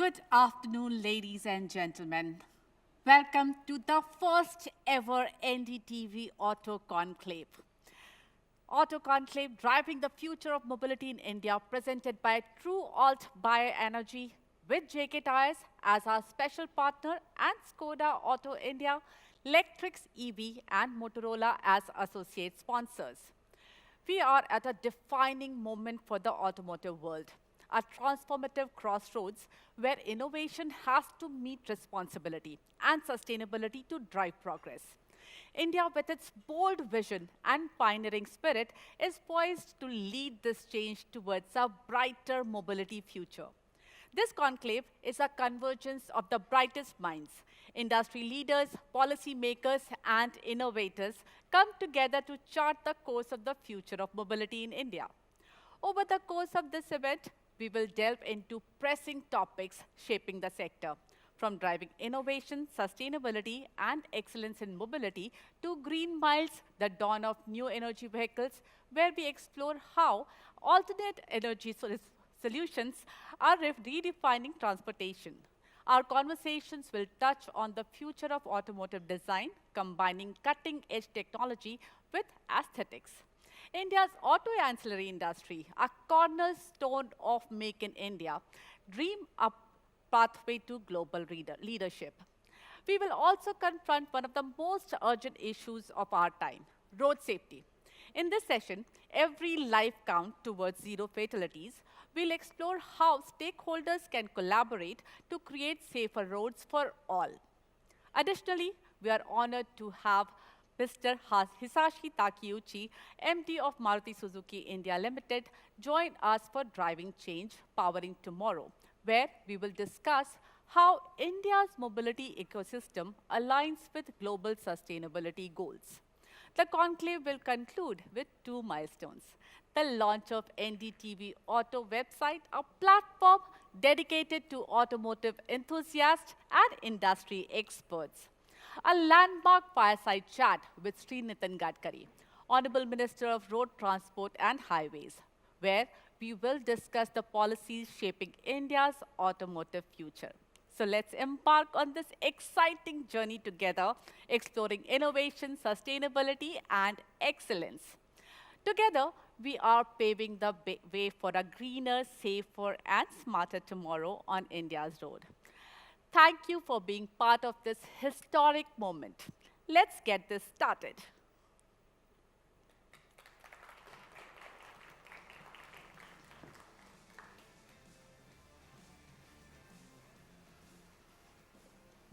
Good afternoon, ladies and gentlemen. Welcome to the first ever NDTV Auto Conclave. Auto Conclave driving the future of mobility in India, presented by True Alt Bioenergy with JK Tires as our special partner and Skoda Auto India, Lectrix EV and Motorola as associate sponsors. We are at a defining moment for the automotive world, a transformative crossroads where innovation has to meet responsibility and sustainability to drive progress. India, with its bold vision and pioneering spirit, is poised to lead this change towards a brighter mobility future. This conclave is a convergence of the brightest minds. Industry leaders, policymakers, and innovators come together to chart the course of the future of mobility in India. Over the course of this event, we will delve into pressing topics shaping the sector, from driving innovation, sustainability, and excellence in mobility to Green Miles, the dawn of new energy vehicles, where we explore how alternate energy solutions are redefining transportation. Our conversations will touch on the future of automotive design, combining cutting-edge technology with aesthetics. India's auto ancillary industry, a cornerstone of Make in India, dream a pathway to global leadership. We will also confront one of the most urgent issues of our time, road safety. In this session, every life count towards zero fatalities. We'll explore how stakeholders can collaborate to create safer roads for all. Additionally, we are honored to have Mr. Hisashi Takeuchi, MD of Maruti Suzuki India Limited, join us for Driving Change, Powering Tomorrow, where we will discuss how India's mobility ecosystem aligns with global sustainability goals. The conclave will conclude with two milestones: the launch of NDTV Auto website, a platform dedicated to automotive enthusiasts and industry experts; a landmark fireside chat with Sri Nitin Gadkari, Honorable Minister of Road Transport and Highways, where we will discuss the policies shaping India's automotive future. So let's embark on this exciting journey together, exploring innovation, sustainability, and excellence. Together, we are paving the way for a greener, safer, and smarter tomorrow on India's road. Thank you for being part of this historic moment. Let's get this started.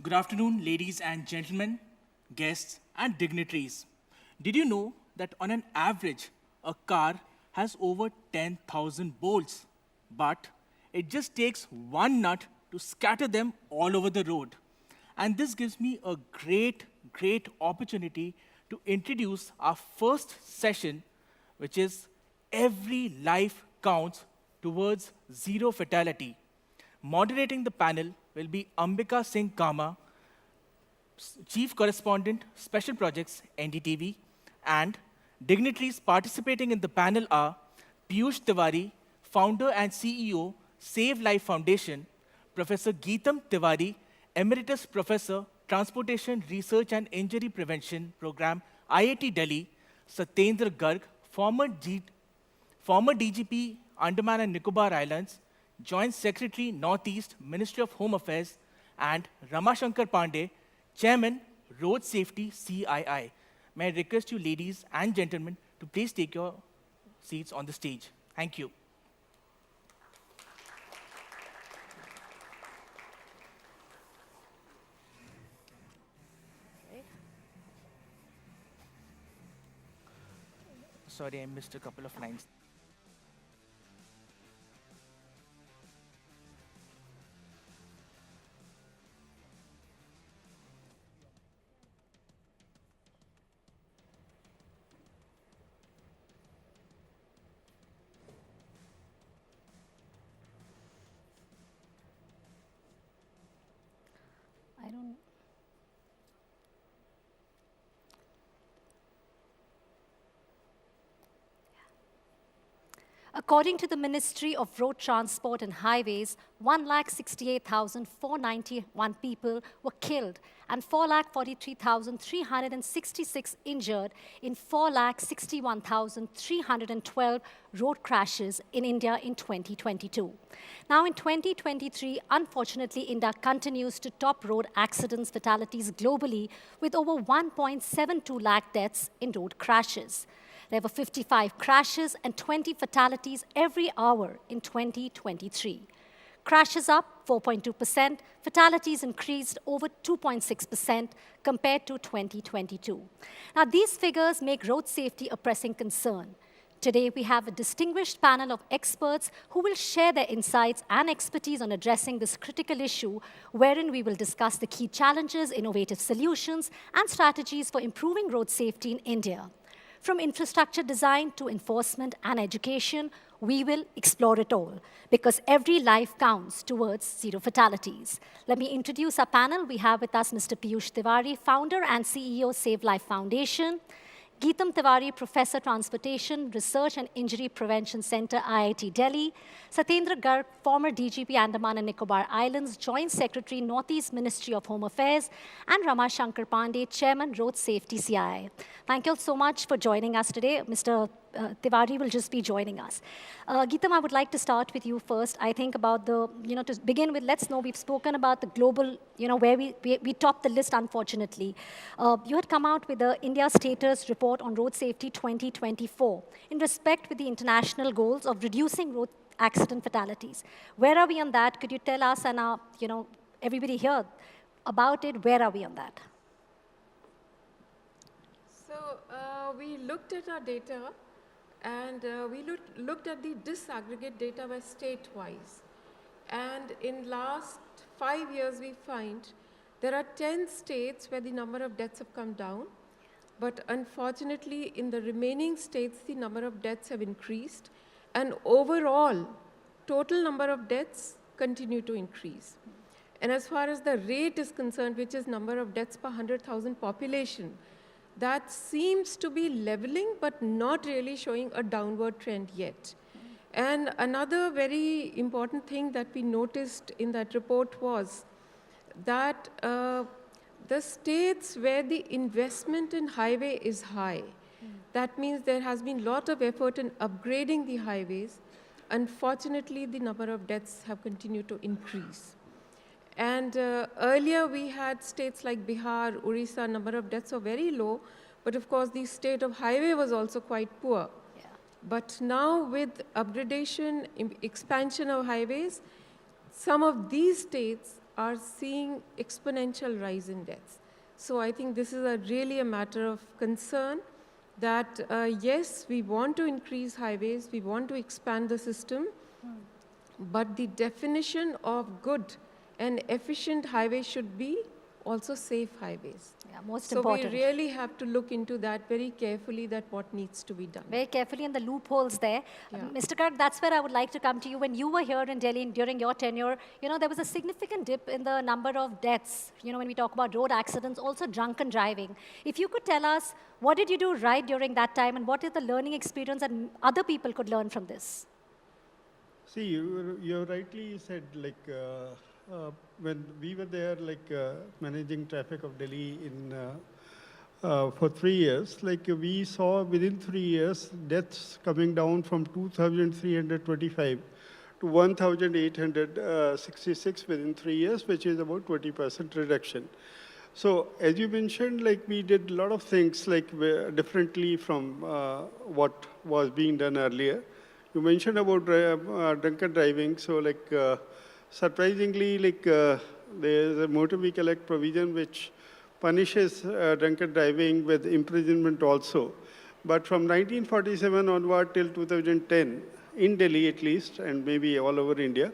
Good afternoon, ladies and gentlemen, guests, and dignitaries. Did you know that on an average, a car has over 10,000 bolts, but it just takes one nut to scatter them all over the road? And this gives me a great opportunity to introduce our first session, which is Every Life Counts Towards Zero Fatality. Moderating the panel will be Ambika Singh Kama, Chief Correspondent, Special Projects, NDTV, and dignitaries participating in the panel are Piyush Tiwari, Founder and CEO, Save Life Foundation; Professor Geetam Tiwari, Emeritus Professor, Transportation Research and Injury Prevention Program, IIT Delhi; Satyendra Garg, former DGP, Andaman and Nicobar Islands, Joint Secretary, Northeast, Ministry of Home Affairs; and Ramashankar Pandey, Chairman, Road Safety, CII. May I request you, ladies and gentlemen, to please take your seats on the stage. Thank you. Sorry, I missed a couple of lines. I don't. According to the Ministry of Road Transport and Highways, 168,491 people were killed and 443,366 injured in 461,312 road crashes in India in 2022. Now in 2023, unfortunately, India continues to top road accidents fatalities globally with over 1.72 lakh deaths in road crashes. There were 55 crashes and 20 fatalities every hour in 2023. Crashes up 4.2%, fatalities increased over 2.6% compared to 2022. Now, these figures make road safety a pressing concern. Today, we have a distinguished panel of experts who will share their insights and expertise on addressing this critical issue, wherein we will discuss the key challenges, innovative solutions, and strategies for improving road safety in India. From infrastructure design to enforcement and education, we will explore it all because every life counts towards zero fatalities. Let me introduce our panel. We have with us Mr. Piyush Tiwari, founder and CEO, Save Life Foundation. Geetam Tiwari, Professor, Transportation, Research and Injury Prevention Center, IIT Delhi. Satyendra Garg, former DGP, Andaman and Nicobar Islands, Joint Secretary, Northeast Ministry of Home Affairs, and Rama Shankar Pandey, Chairman, Road Safety CII. Thank you all so much for joining us today. Mr. Tiwari will just be joining us. Geetam, I would like to start with you first. I think about the, to begin with, let's know, we've spoken about the global, where we topped the list, unfortunately. You had come out with the India Status Report on Road Safety 2024 in respect with the international goals of reducing road accident fatalities. Where are we on that? Could you tell us and everybody here about it? Where are we on that? So we looked at our data and we looked at the disaggregate data by state-wise. And in last 5 years, we find there are 10 states where the number of deaths have come down. But unfortunately, in the remaining states, the number of deaths have increased. And overall, total number of deaths continue to increase. And as far as the rate is concerned, which is number of deaths per 100,000 population, that seems to be leveling, but not really showing a downward trend yet. And another very important thing that we noticed in that report was that the states where the investment in highway is high, that means there has been a lot of effort in upgrading the highways. Unfortunately, the number of deaths have continued to increase. And earlier we had states like Bihar, Orissa, number of deaths were very low, but of course the state of highway was also quite poor. Yeah. But now with upgradation, expansion of highways, some of these states are seeing exponential rise in deaths. So I think this is really a matter of concern that yes, we want to increase highways, we want to expand the system, but the definition of good and efficient highways should be also safe highways. Yeah, most important. So we really have to look into that very carefully, that what needs to be done. Very carefully, and the loopholes there. Yeah. Mr. Garg, that's where I would like to come to you. When you were here in Delhi during your tenure, there was a significant dip in the number of deaths, when we talk about road accidents, also drunken driving. If you could tell us, what did you do right during that time, and what is the learning experience that other people could learn from this? See, you rightly said, when we were there, managing traffic of Delhi for 3 years, we saw within 3 years deaths coming down from 2,325 to 1,866 within 3 years, which is about 20% reduction. So as you mentioned, we did a lot of things differently from what was being done earlier. You mentioned about drunken driving, so surprisingly, there is a Motor Vehicle Act provision which punishes drunken driving with imprisonment also. But from 1947 onward till 2010, in Delhi at least, and maybe all over India,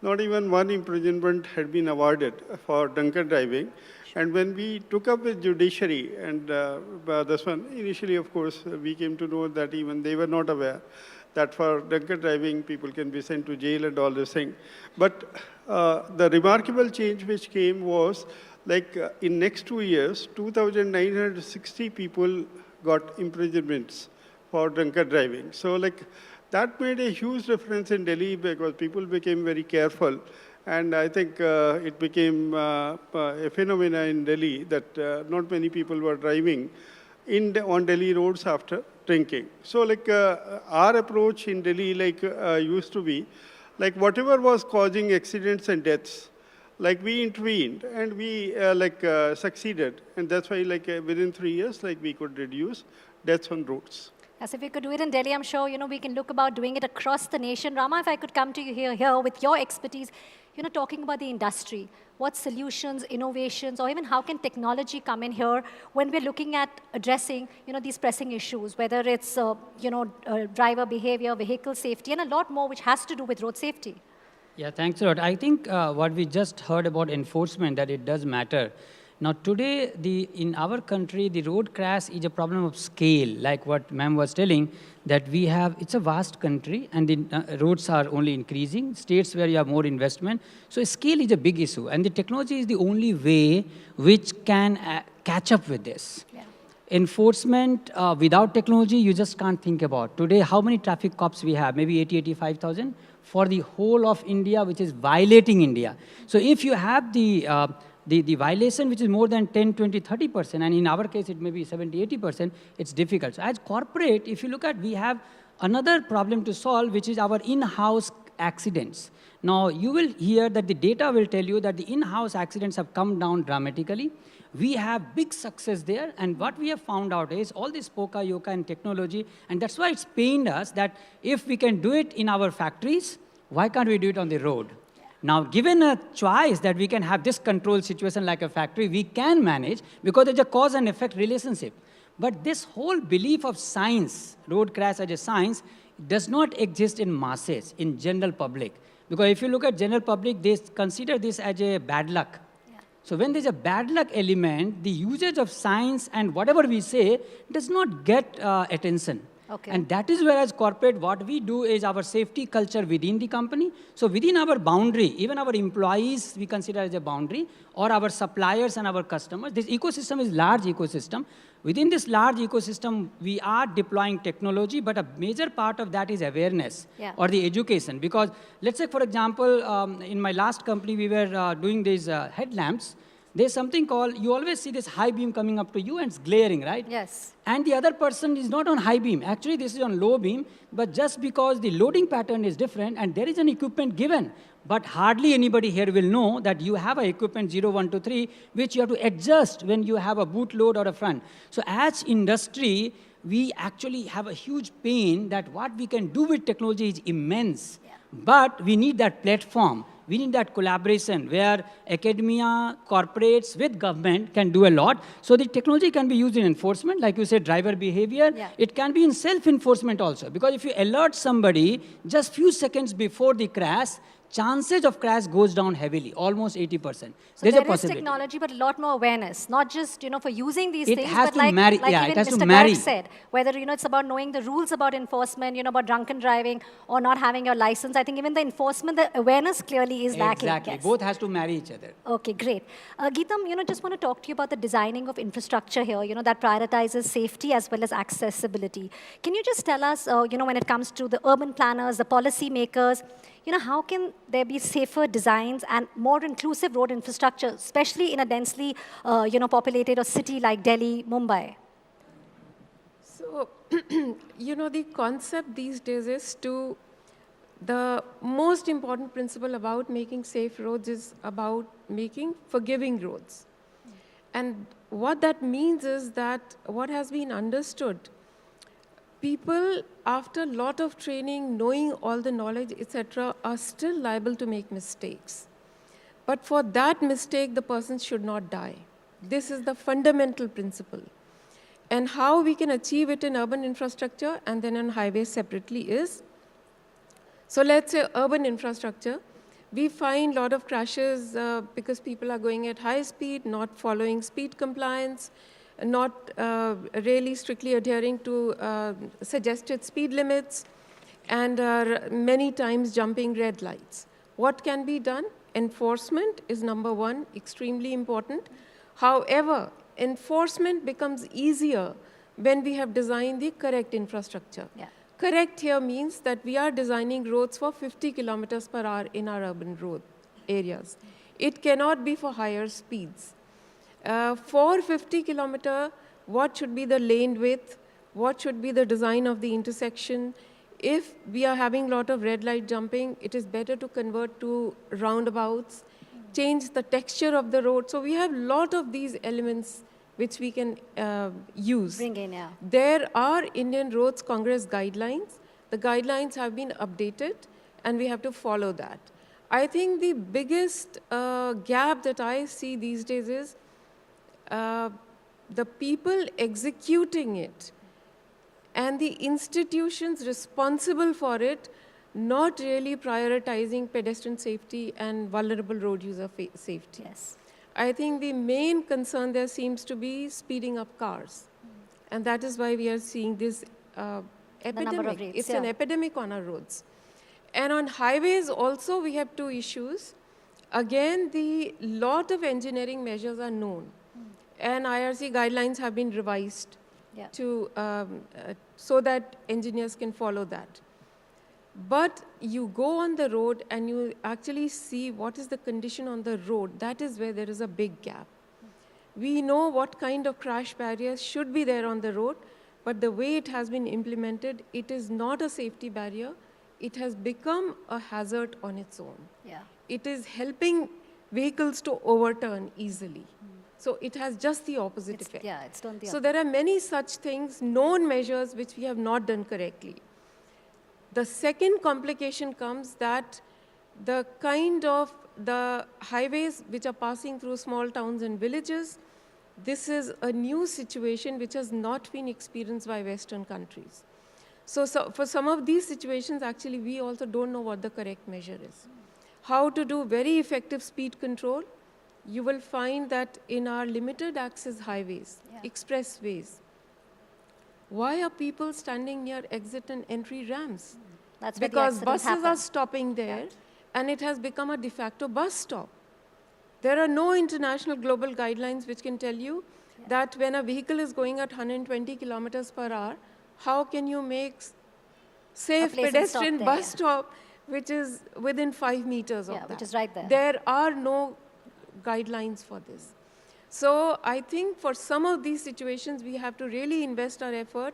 not even one imprisonment had been awarded for drunken driving. And when we took up with judiciary, and this one, initially, of course, we came to know that even they were not aware that for drunken driving, people can be sent to jail and all this thing. But the remarkable change which came was, in next 2 years, 2,960 people got imprisonments for drunken driving. So, That made a huge difference in Delhi because people became very careful. And I think it became a phenomena in Delhi that not many people were driving on Delhi roads after drinking. So like our approach in Delhi used to be, like whatever was causing accidents and deaths, like we intervened and we succeeded. And that's why within 3 years, we could reduce deaths on roads. As if we could do it in Delhi, I'm sure, we can look about doing it across the nation. Rama, if I could come to you here with your expertise, talking about the industry, what solutions, innovations, or even how can technology come in here when we're looking at addressing, these pressing issues, whether it's, driver behavior, vehicle safety, and a lot more which has to do with road safety. Yeah, thanks a lot. I think what we just heard about enforcement, that it does matter. Now today, in our country, the road crash is a problem of scale, like what ma'am was telling, that we have, it's a vast country and the roads are only increasing, states where you have more investment. So scale is a big issue and the technology is the only way which can catch up with this. Yeah. Enforcement without technology, you just can't think about. Today, how many traffic cops we have? Maybe 85,000 for the whole of India, which is violating India. So if you have the violation, which is more than 10, 20, 30%, and in our case, it may be 70, 80%, it's difficult. So as corporate, if you look at, we have another problem to solve, which is our in-house accidents. Now, you will hear that the data will tell you that the in-house accidents have come down dramatically. We have big success there, and what we have found out is all this Poka, Yoka, and technology, and that's why it's pained us that if we can do it in our factories, why can't we do it on the road? Now, given a choice that we can have this control situation like a factory, we can manage because there's a cause and effect relationship. But this whole belief of science, road crash as a science, does not exist in masses, in general public. Because if you look at general public, they consider this as a bad luck. Yeah. So when there's a bad luck element, the usage of science and whatever we say does not get attention. Okay. And that is where as corporate, what we do is our safety culture within the company. So within our boundary, even our employees, we consider as a boundary, or our suppliers and our customers. This ecosystem is large ecosystem. Within this large ecosystem, we are deploying technology, but a major part of that is awareness or the education. Because let's say, for example, in my last company, we were doing these headlamps. There's something called, you always see this high beam coming up to you and it's glaring, right? Yes. And the other person is not on high beam. Actually, this is on low beam, but just because the loading pattern is different and there is an equipment given, but hardly anybody here will know that you have an equipment 0, 1, 2, 3, which you have to adjust when you have a boot load or a front. So as industry, we actually have a huge pain that what we can do with technology is immense, but we need that platform. We need that collaboration where academia, corporates with government can do a lot. So the technology can be used in enforcement, like you said, driver behavior. Yeah. It can be in self-enforcement also. Because if you alert somebody just few seconds before the crash, chances of crash goes down heavily, almost 80%. So there is technology, but a lot more awareness, not just for using these things, but like even Mr. Garg said, whether it's about knowing the rules about enforcement, about drunken driving or not having your license. I think even the enforcement, the awareness clearly is lacking. Exactly, both has to marry each other. Okay, great. Geetam, just want to talk to you about the designing of infrastructure here, that prioritizes safety as well as accessibility. Can you just tell us, when it comes to the urban planners, the policy makers, how can there be safer designs and more inclusive road infrastructure, especially in a densely, populated or city like Delhi, Mumbai? So, the concept these days is the most important principle about making safe roads is about making forgiving roads. And what that means is that what has been understood, people, after a lot of training, knowing all the knowledge, etc., are still liable to make mistakes. But for that mistake, the person should not die. This is the fundamental principle. And how we can achieve it in urban infrastructure and then on highways separately is, so let's say urban infrastructure, we find a lot of crashes because people are going at high speed, not following speed compliance, not really strictly adhering to suggested speed limits, and many times jumping red lights. What can be done? Enforcement is number one, extremely important. However, enforcement becomes easier when we have designed the correct infrastructure. Yeah. Correct here means that we are designing roads for 50 kilometers per hour in our urban road areas. It cannot be for higher speeds. For 50 kilometer, what should be the lane width? What should be the design of the intersection? If we are having a lot of red light jumping, it is better to convert to roundabouts, change the texture of the road. So we have a lot of these elements which we can use. Bring in, yeah. There are Indian Roads Congress guidelines. The guidelines have been updated, and we have to follow that. I think the biggest gap that I see these days is the people executing it and the institutions responsible for it not really prioritizing pedestrian safety and vulnerable road user safety. Yes. I think the main concern there seems to be speeding up cars. And that is why we are seeing this epidemic. rates, It's yeah. an epidemic on our roads. And on highways also we have two issues. Again, the lot of engineering measures are known. And IRC guidelines have been revised Yeah. to, so that engineers can follow that. But you go on the road and you actually see what is the condition on the road. That is where there is a big gap. We know what kind of crash barriers should be there on the road, but the way it has been implemented, it is not a safety barrier. It has become a hazard on its own. Yeah. It is helping vehicles to overturn easily. So it has just the opposite effect. Yeah, it's done the So there are many such things, known measures, which we have not done correctly. The second complication comes that the kind of the highways which are passing through small towns and villages, this is a new situation which has not been experienced by Western countries. So for some of these situations, actually, we also don't know what the correct measure is. How to do very effective speed control? You will find that in our limited access highways, expressways, why are people standing near exit and entry ramps? That's where the Because accidents buses are happen. stopping there, and it has become a de facto bus stop. There are no international global guidelines which can tell you that when a vehicle is going at 120 kilometers per hour, how can you make safe place and stop pedestrian there, bus yeah. stop which is within 5 meters of Yeah, that? which is right there. There are no guidelines for this. So I think for some of these situations, we have to really invest our effort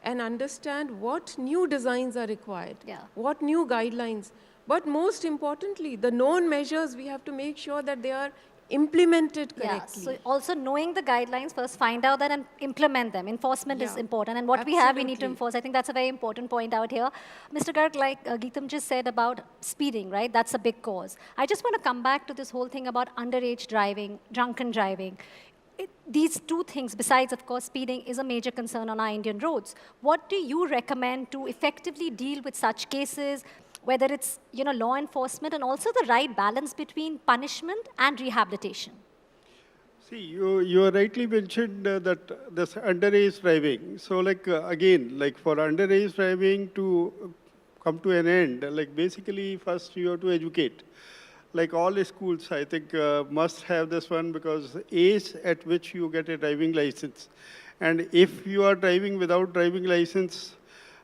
and understand what new designs are required, Yeah. what new guidelines. But most importantly, the known measures, we have to make sure that they are implemented correctly. Yeah, so also knowing the guidelines first, find out that and implement them. Enforcement is Yeah, important, and what we have, we need to absolutely. enforce. I think that's a very important point out here. Mr. Garg, like Geetam just said about speeding, right? That's a big cause. I just want to come back to this whole thing about underage driving, drunken driving. These two things, besides, of course, speeding, is a major concern on our Indian roads. What do you recommend to effectively deal with such cases, whether it's law enforcement and also the right balance between punishment and rehabilitation? See, you rightly mentioned that this underage driving. So, again, for underage driving to come to an end, basically first you have to educate. Like all the schools, I think, must have this one, because age at which you get a driving license. And if you are driving without driving license,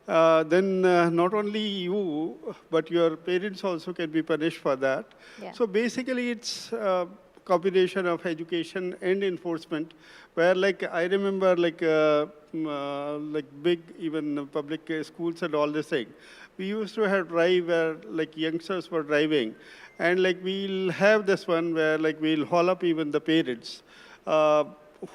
then not only you, but your parents also can be punished for that. Yeah. So basically, it's a combination of education and enforcement, where I remember big even public schools and all this thing. We used to have drive where youngsters were driving, and we'll have this one where we'll haul up even the parents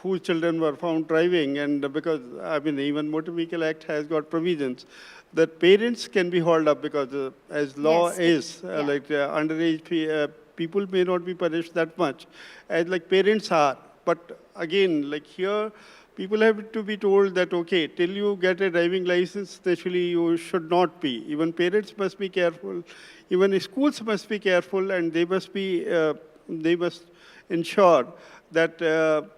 whose children were found driving, and because even Motor Vehicle Act has got provisions that parents can be hauled up, because as law Yes, is yeah. underage people may not be punished that much as parents are. But again, here people have to be told that, okay, till you get a driving license, naturally you should not be. Even parents must be careful. Even schools must be careful, and they must be, they must ensure that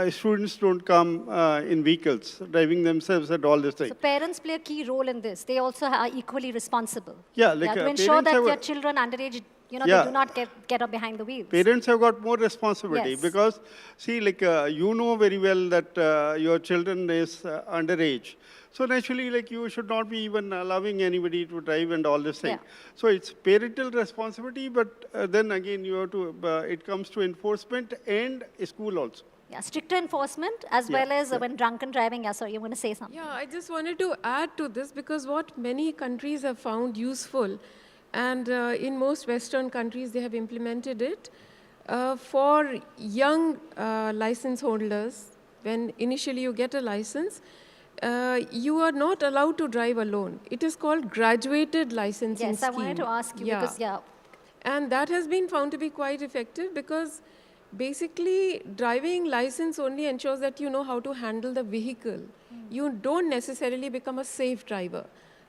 students don't come in vehicles, driving themselves and all this thing. So parents play a key role in this. They also are equally responsible. Yeah, to ensure parents that have their children underage they Yeah. do not get up behind the wheels. Parents have got more responsibility Yes. because, see, like you know very well that your children is underage. So naturally, like you should not be even allowing anybody to drive and all this thing. Yeah. So it's parental responsibility, but then again, you have to. It comes to enforcement and school also. Yeah, stricter enforcement as Yeah, well as yeah. when drunken driving. Yeah, sorry, you want to say something? Yeah, I just wanted to add to this because what many countries have found useful, and in most Western countries they have implemented it, for young license holders, when initially you get a license, you are not allowed to drive alone. It is called graduated licensing Yes, scheme. I wanted to ask you because, yeah, And that has been found to be quite effective because basically driving license only ensures that you know how to handle the vehicle. You don't necessarily become a safe driver.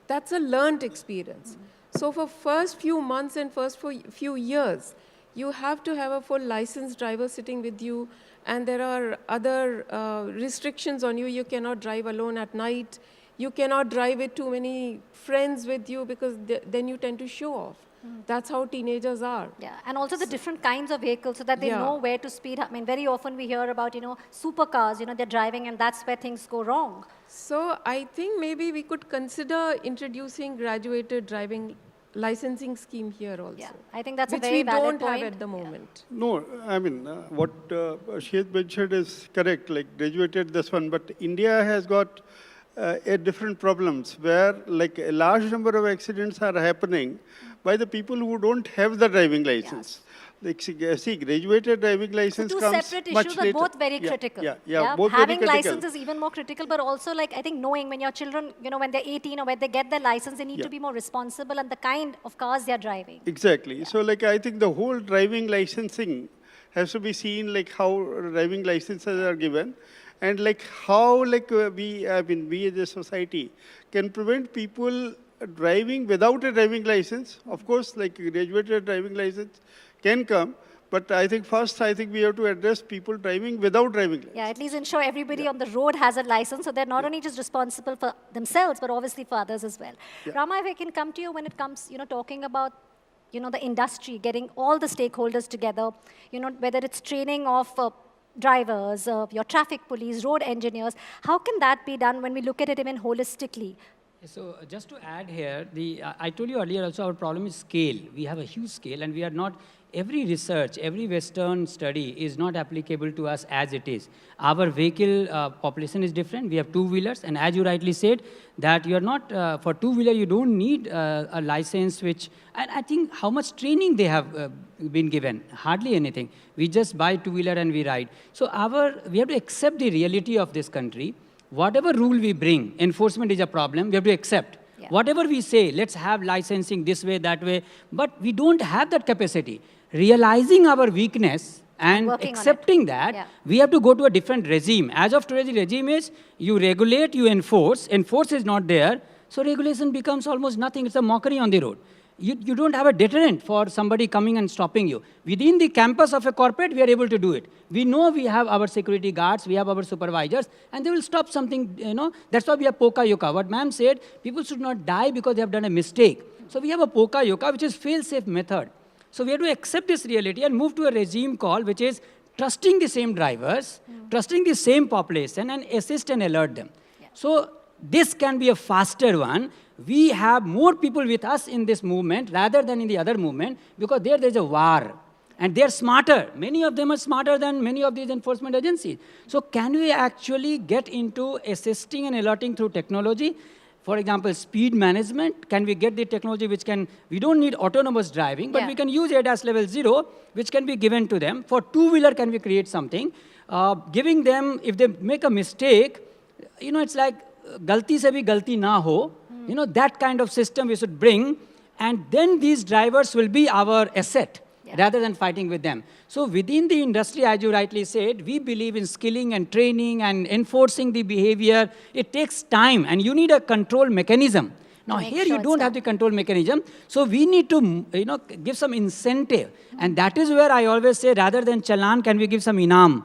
That's a learned experience. So for first few months and first few years, you have to have a full licensed driver sitting with you, and there are other restrictions on you. You cannot drive alone at night. You cannot drive with too many friends with you because then you tend to show off. That's how teenagers are. yeah, and also the different kinds of vehicles so that they Yeah. know where to speed up. I mean, very often we hear about, supercars, they're driving and that's where things go wrong. So I think maybe we could consider introducing graduated driving licensing scheme here also. Yeah, I think that's a which very we valid don't have point. at the moment. No, I mean, what she has mentioned is correct, like graduated this one, but India has got different problems where like a large number of accidents are happening by the people who don't have the driving license. Like, see, graduated driving So license two comes separate much issues, later. but both very Yeah, critical. Yeah, both very Having critical. license is even more critical, but also like I think knowing when your children, when they're 18 or when they get their license, they need Yeah. to be more responsible and the kind of cars they're driving. Exactly. So like I think the whole driving licensing has to be seen like how driving licenses are given and like how like we as a society can prevent people driving without a driving license. Of course, like graduated driving license can come, but I think first we have to address people driving without driving license. Yeah, at least ensure everybody on the road has a license so they're not only just responsible for themselves, but obviously for others as well. Rama, if I can come to you when it comes, talking about, the industry, getting all the stakeholders together, whether it's training of drivers, your traffic police, road engineers, how can that be done when we look at it even holistically? So just to add here, I told you earlier also our problem is scale. We have a huge scale and we are not, every research, every Western study is not applicable to us as it is. Our vehicle population is different. We have two-wheelers and as you rightly said, that you are not, for two-wheeler you don't need a license and I think how much training they have been given, hardly anything. We just buy two-wheeler and we ride. So we have to accept the reality of this country. Whatever rule we bring, enforcement is a problem, we have to accept. Yeah. Whatever we say, let's have licensing this way, that way, but we don't have that capacity. Realizing our weakness and Working on it. accepting that, Yeah. we have to go to a different regime. As of today, the regime is you regulate, you enforce. Enforce is not there, so regulation becomes almost nothing. It's a mockery on the road. You don't have a deterrent for somebody coming and stopping you. Within the campus of a corporate, we are able to do it. We know we have our security guards, we have our supervisors, and they will stop something, That's why we have Poka Yoka. What ma'am said, people should not die because they have done a mistake. So we have a Poka Yoka, which is fail-safe method. So we have to accept this reality and move to a regime call, which is trusting the same drivers, trusting the same population, and assist and alert them. Yeah. So this can be a faster one. We have more people with us in this movement rather than in the other movement because there's a war. And they're smarter. Many of them are smarter than many of these enforcement agencies. So can we actually get into assisting and alerting through technology? For example, speed management. Can we get the technology we don't need autonomous driving, but we can use ADAS level 0, which can be given to them. For two-wheeler, can we create something? Giving them, if they make a mistake, it's like, galti se bhi galti na ho. That kind of system we should bring, and then these drivers will be our asset rather than fighting with them. So within the industry, as you rightly said, we believe in skilling and training and enforcing the behavior. It takes time, and you need a control mechanism. Now here you don't have the control mechanism, so we need to give some incentive. And that is where I always say, rather than challan, can we give some inam?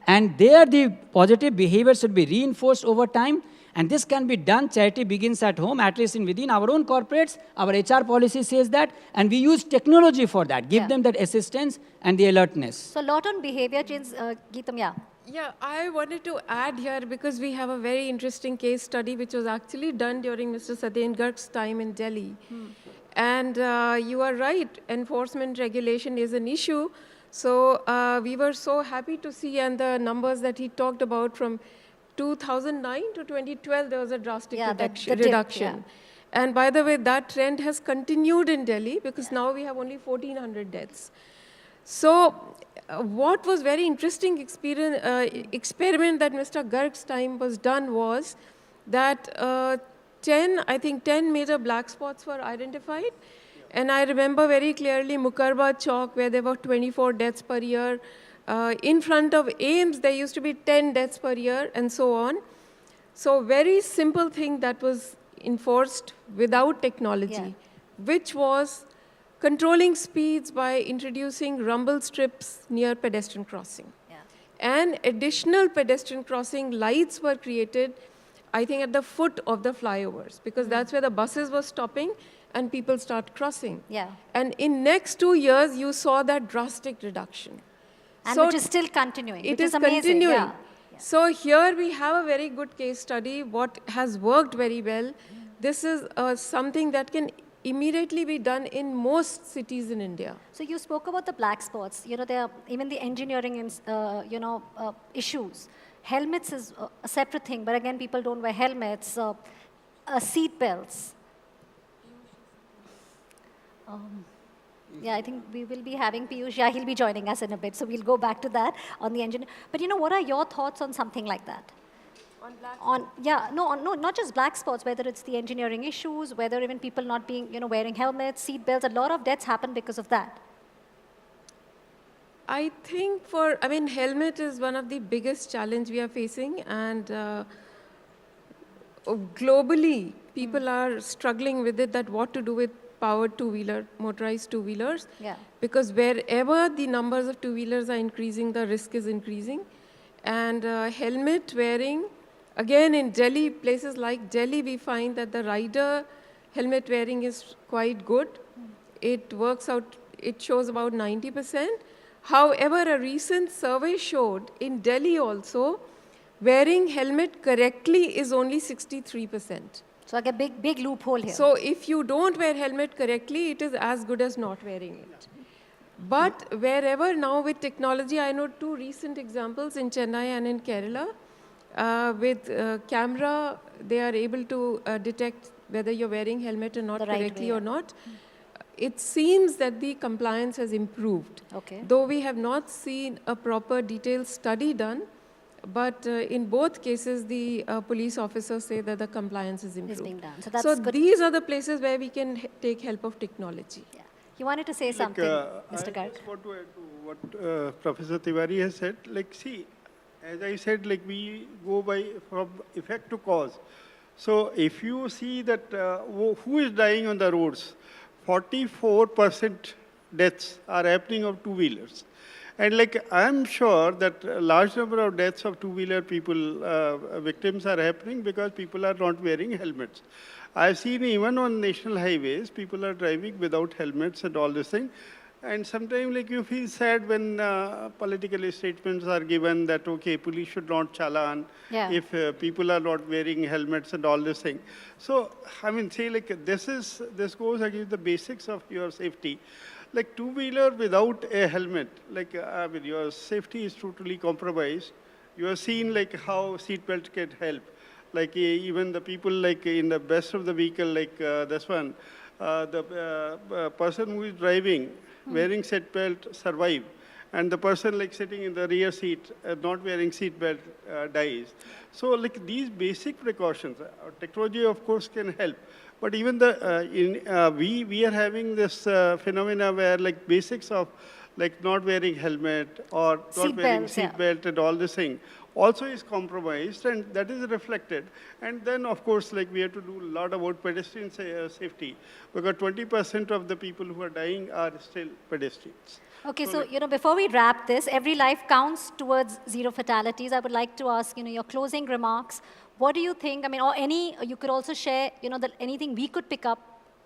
And there the positive behavior should be reinforced over time. And this can be done, charity begins at home, at least within our own corporates. Our HR policy says that, and we use technology for that, give them that assistance and the alertness. So a lot on behavior change, Geetam, yeah. Yeah, I wanted to add here because we have a very interesting case study which was actually done during Mr. Satyen Garg's time in Delhi. And you are right, enforcement regulation is an issue. So we were so happy to see, and the numbers that he talked about from 2009 to 2012, there was a drastic reduction. And by the way, that trend has continued in Delhi because now we have only 1,400 deaths. So what was very interesting experiment that Mr. Garg's time was done was that 10 major black spots were identified. And I remember very clearly Mukarba Chowk, where there were 24 deaths per year. In front of AIMS, there used to be 10 deaths per year, and so on. So very simple thing that was enforced without technology, which was controlling speeds by introducing rumble strips near pedestrian crossing. And additional pedestrian crossing lights were created, I think, at the foot of the flyovers, because that's where the buses were stopping and people start crossing. And in next 2 years, you saw that drastic reduction. And So which is still continuing, it which is amazing. continuing. So here we have a very good case study, what has worked very well. This is something that can immediately be done in most cities in India. So you spoke about the black spots. You know, there are even the engineering, issues. Helmets is a separate thing, but again, people don't wear helmets. Seat belts. Yeah, I think we will be having Piyush. Yeah, he'll be joining us in a bit, so we'll go back to that on the engine. But you know, what are your thoughts on something like that? On black No, not just black spots, whether it's the engineering issues, whether even people not being, wearing helmets, seat belts, a lot of deaths happen because of that. I think helmet is one of the biggest challenge we are facing, and globally, people are struggling with it, that what to do with powered two-wheeler, motorized two-wheelers. Because wherever the numbers of two-wheelers are increasing, the risk is increasing. And helmet wearing, again in Delhi, places like Delhi, we find that the rider helmet wearing is quite good. It works out, it shows about 90%. However, a recent survey showed in Delhi also, wearing helmet correctly is only 63%. So like a big loophole here. So if you don't wear helmet correctly, it is as good as not wearing it. But wherever now with technology, I know 2 recent examples in Chennai and in Kerala. With camera, they are able to detect whether you're wearing helmet or not correctly or not. It seems that the compliance has improved. Though we have not seen a proper detailed study done, but in both cases, the police officers say that the compliance is improved. Is being done. So that's So good. these are the places where we can take help of technology. You wanted to say something, Mr. Garg? I just want to add to what Professor Tiwari has said. See, as I said, we go from effect to cause. So if you see that who is dying on the roads, 44% deaths are happening of two-wheelers. And I'm sure that a large number of deaths of two-wheeler victims are happening because people are not wearing helmets. I've seen even on national highways, people are driving without helmets and all this thing. And sometimes you feel sad when political statements are given that, okay, police should not challan if people are not wearing helmets and all this thing. So, this goes against the basics of your safety. Two-wheeler without a helmet, your safety is totally compromised. You have seen how seatbelt can help. Even the people in the best of the vehicle, this one, the person who is driving, wearing seatbelt survive. And the person sitting in the rear seat, not wearing seatbelt, dies. So these basic precautions, technology of course can help. But even we are having this phenomena where basics of not wearing helmet or not wearing seatbelt and all this thing also is compromised, and that is reflected. And then of course we have to do a lot about pedestrian safety, because 20% of the people who are dying are still pedestrians. Okay, so before we wrap this, every life counts towards zero fatalities. I would like to ask your closing remarks. what do you think? I mean, or you could also share, anything we could pick up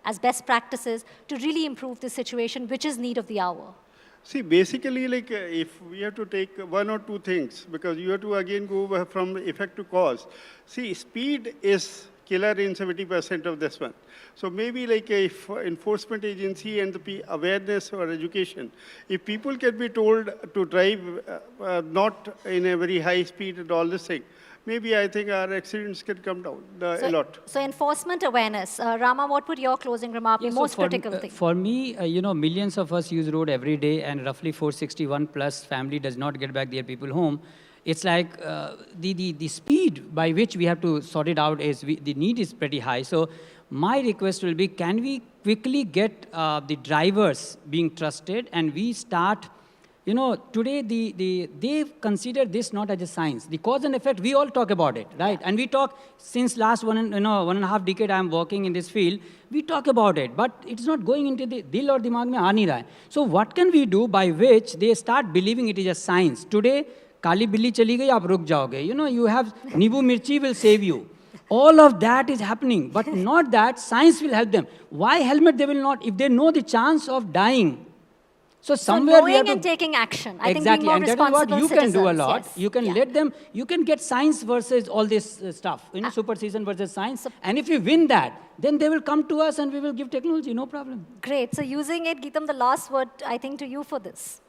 as best practices to really improve this situation, which is need of the hour. See, basically, like if we have to take one or two things, because you have to again go from effect to cause. See, speed is killer in 70% of this one. So maybe like if enforcement agency and the awareness or education, if people can be told to drive not in a very high speed and all this thing, maybe I think our accidents can come down a lot. So enforcement awareness. Rama, what would your closing remark be? Yeah, Most so for, critical thing. For me, millions of us use road every day, and roughly 461 plus family does not get back their people home. It's like the speed by which we have to sort it out is, the need is pretty high. So my request will be, can we quickly get the drivers being trusted, and we start, today they consider this not as a science. The cause and effect, we all talk about it, right? And we talk, since last one and a half decade I'm working in this field, we talk about it, but it's not going into the dil or dimag mein aa nahi raha hai. So what can we do by which they start believing it is a science? Today, Kali Billi chali gayi, aap ruk jaoge. You have Nibu Mirchi will save you. All of that is happening, but not that science will help them. Why helmet they will not? If they know the chance of dying. So somewhere we have to, and taking action. I exactly, think being more and that is what you can do a citizens, lot. yes. You can let them, you can get science versus all this stuff, superstition versus science. And if you win that, then they will come to us and we will give technology, no problem. Great. So using it, Geetam, the last word, I think, to you for this.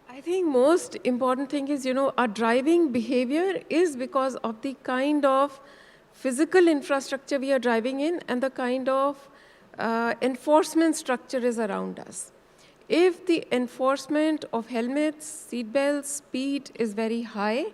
I think most important thing is, our driving behavior is because of the kind of physical infrastructure we are driving in and the kind of enforcement structure is around us. If the enforcement of helmets, seatbelts, speed is very high,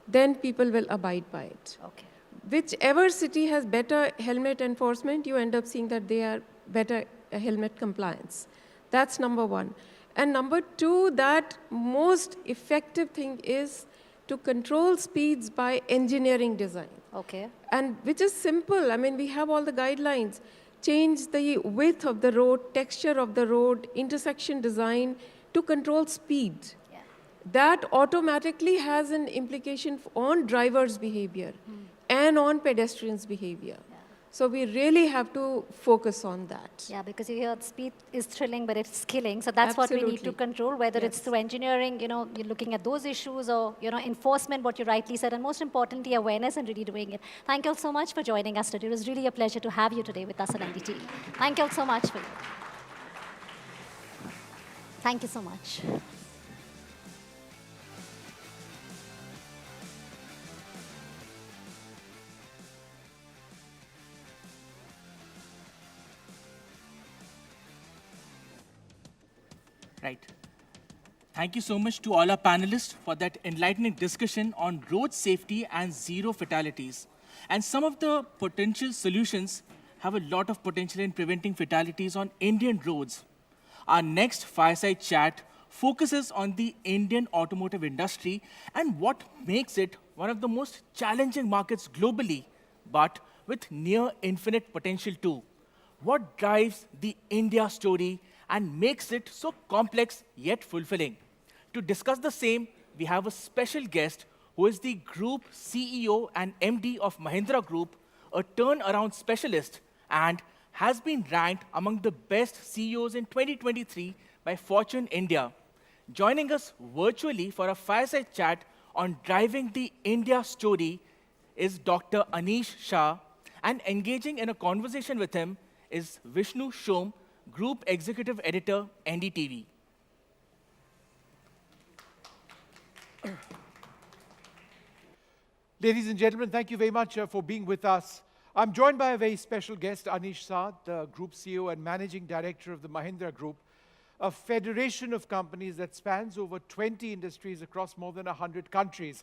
then people will abide by it. Okay. Whichever city has better helmet enforcement, you end up seeing that they are better helmet compliance. That's number one. And number two, that most effective thing is to control speeds by engineering design. Okay. And which is simple. I mean, we have all the guidelines. Change the width of the road, texture of the road, intersection design to control speed. Yeah. That automatically has an implication on drivers' behavior and on pedestrians' behavior. Yeah. So we really have to focus on that. Yeah, because you hear speed is thrilling, but it's killing. So that's what we need to Absolutely. control, whether it's Yes. through engineering, you're looking at those issues, or, enforcement, what you rightly said, and most importantly, awareness and really doing it. Thank you all so much for joining us today. It was really a pleasure to have you today with us at NDTV. Thank you all so much for you. Thank you so much. Right. Thank you so much to all our panelists for that enlightening discussion on road safety and zero fatalities. And some of the potential solutions have a lot of potential in preventing fatalities on Indian roads. Our next fireside chat focuses on the Indian automotive industry and what makes it one of the most challenging markets globally, but with near infinite potential too. What drives the India story and makes it so complex yet fulfilling? To discuss the same, we have a special guest who is the Group CEO and MD of Mahindra Group, a turnaround specialist, and has been ranked among the best CEOs in 2023 by Fortune India. Joining us virtually for a fireside chat on driving the India story is Dr. Anish Shah, and engaging in a conversation with him is Vishnu Shom, Group Executive Editor, NDTV. Ladies and gentlemen, thank you very much for being with us. I'm joined by a very special guest, Anish Shah, the Group CEO and Managing Director of the Mahindra Group, a federation of companies that spans over 20 industries across more than 100 countries.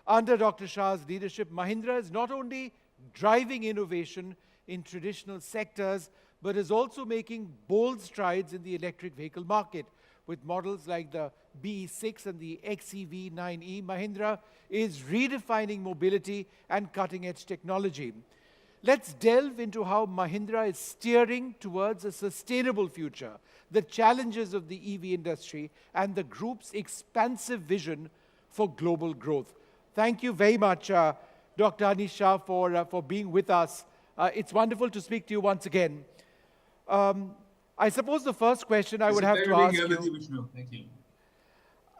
Under Dr. Shah's leadership, Mahindra is not only driving innovation in traditional sectors, but is also making bold strides in the electric vehicle market. With models like the BE6 and the XEV9e, Mahindra is redefining mobility and cutting-edge technology. Let's delve into how Mahindra is steering towards a sustainable future, the challenges of the EV industry, and the group's expansive vision for global growth. Thank you very much, Dr. Anish Shah, for being with us. It's wonderful to speak to you once again. I suppose the first question I would have to ask you... Thank you.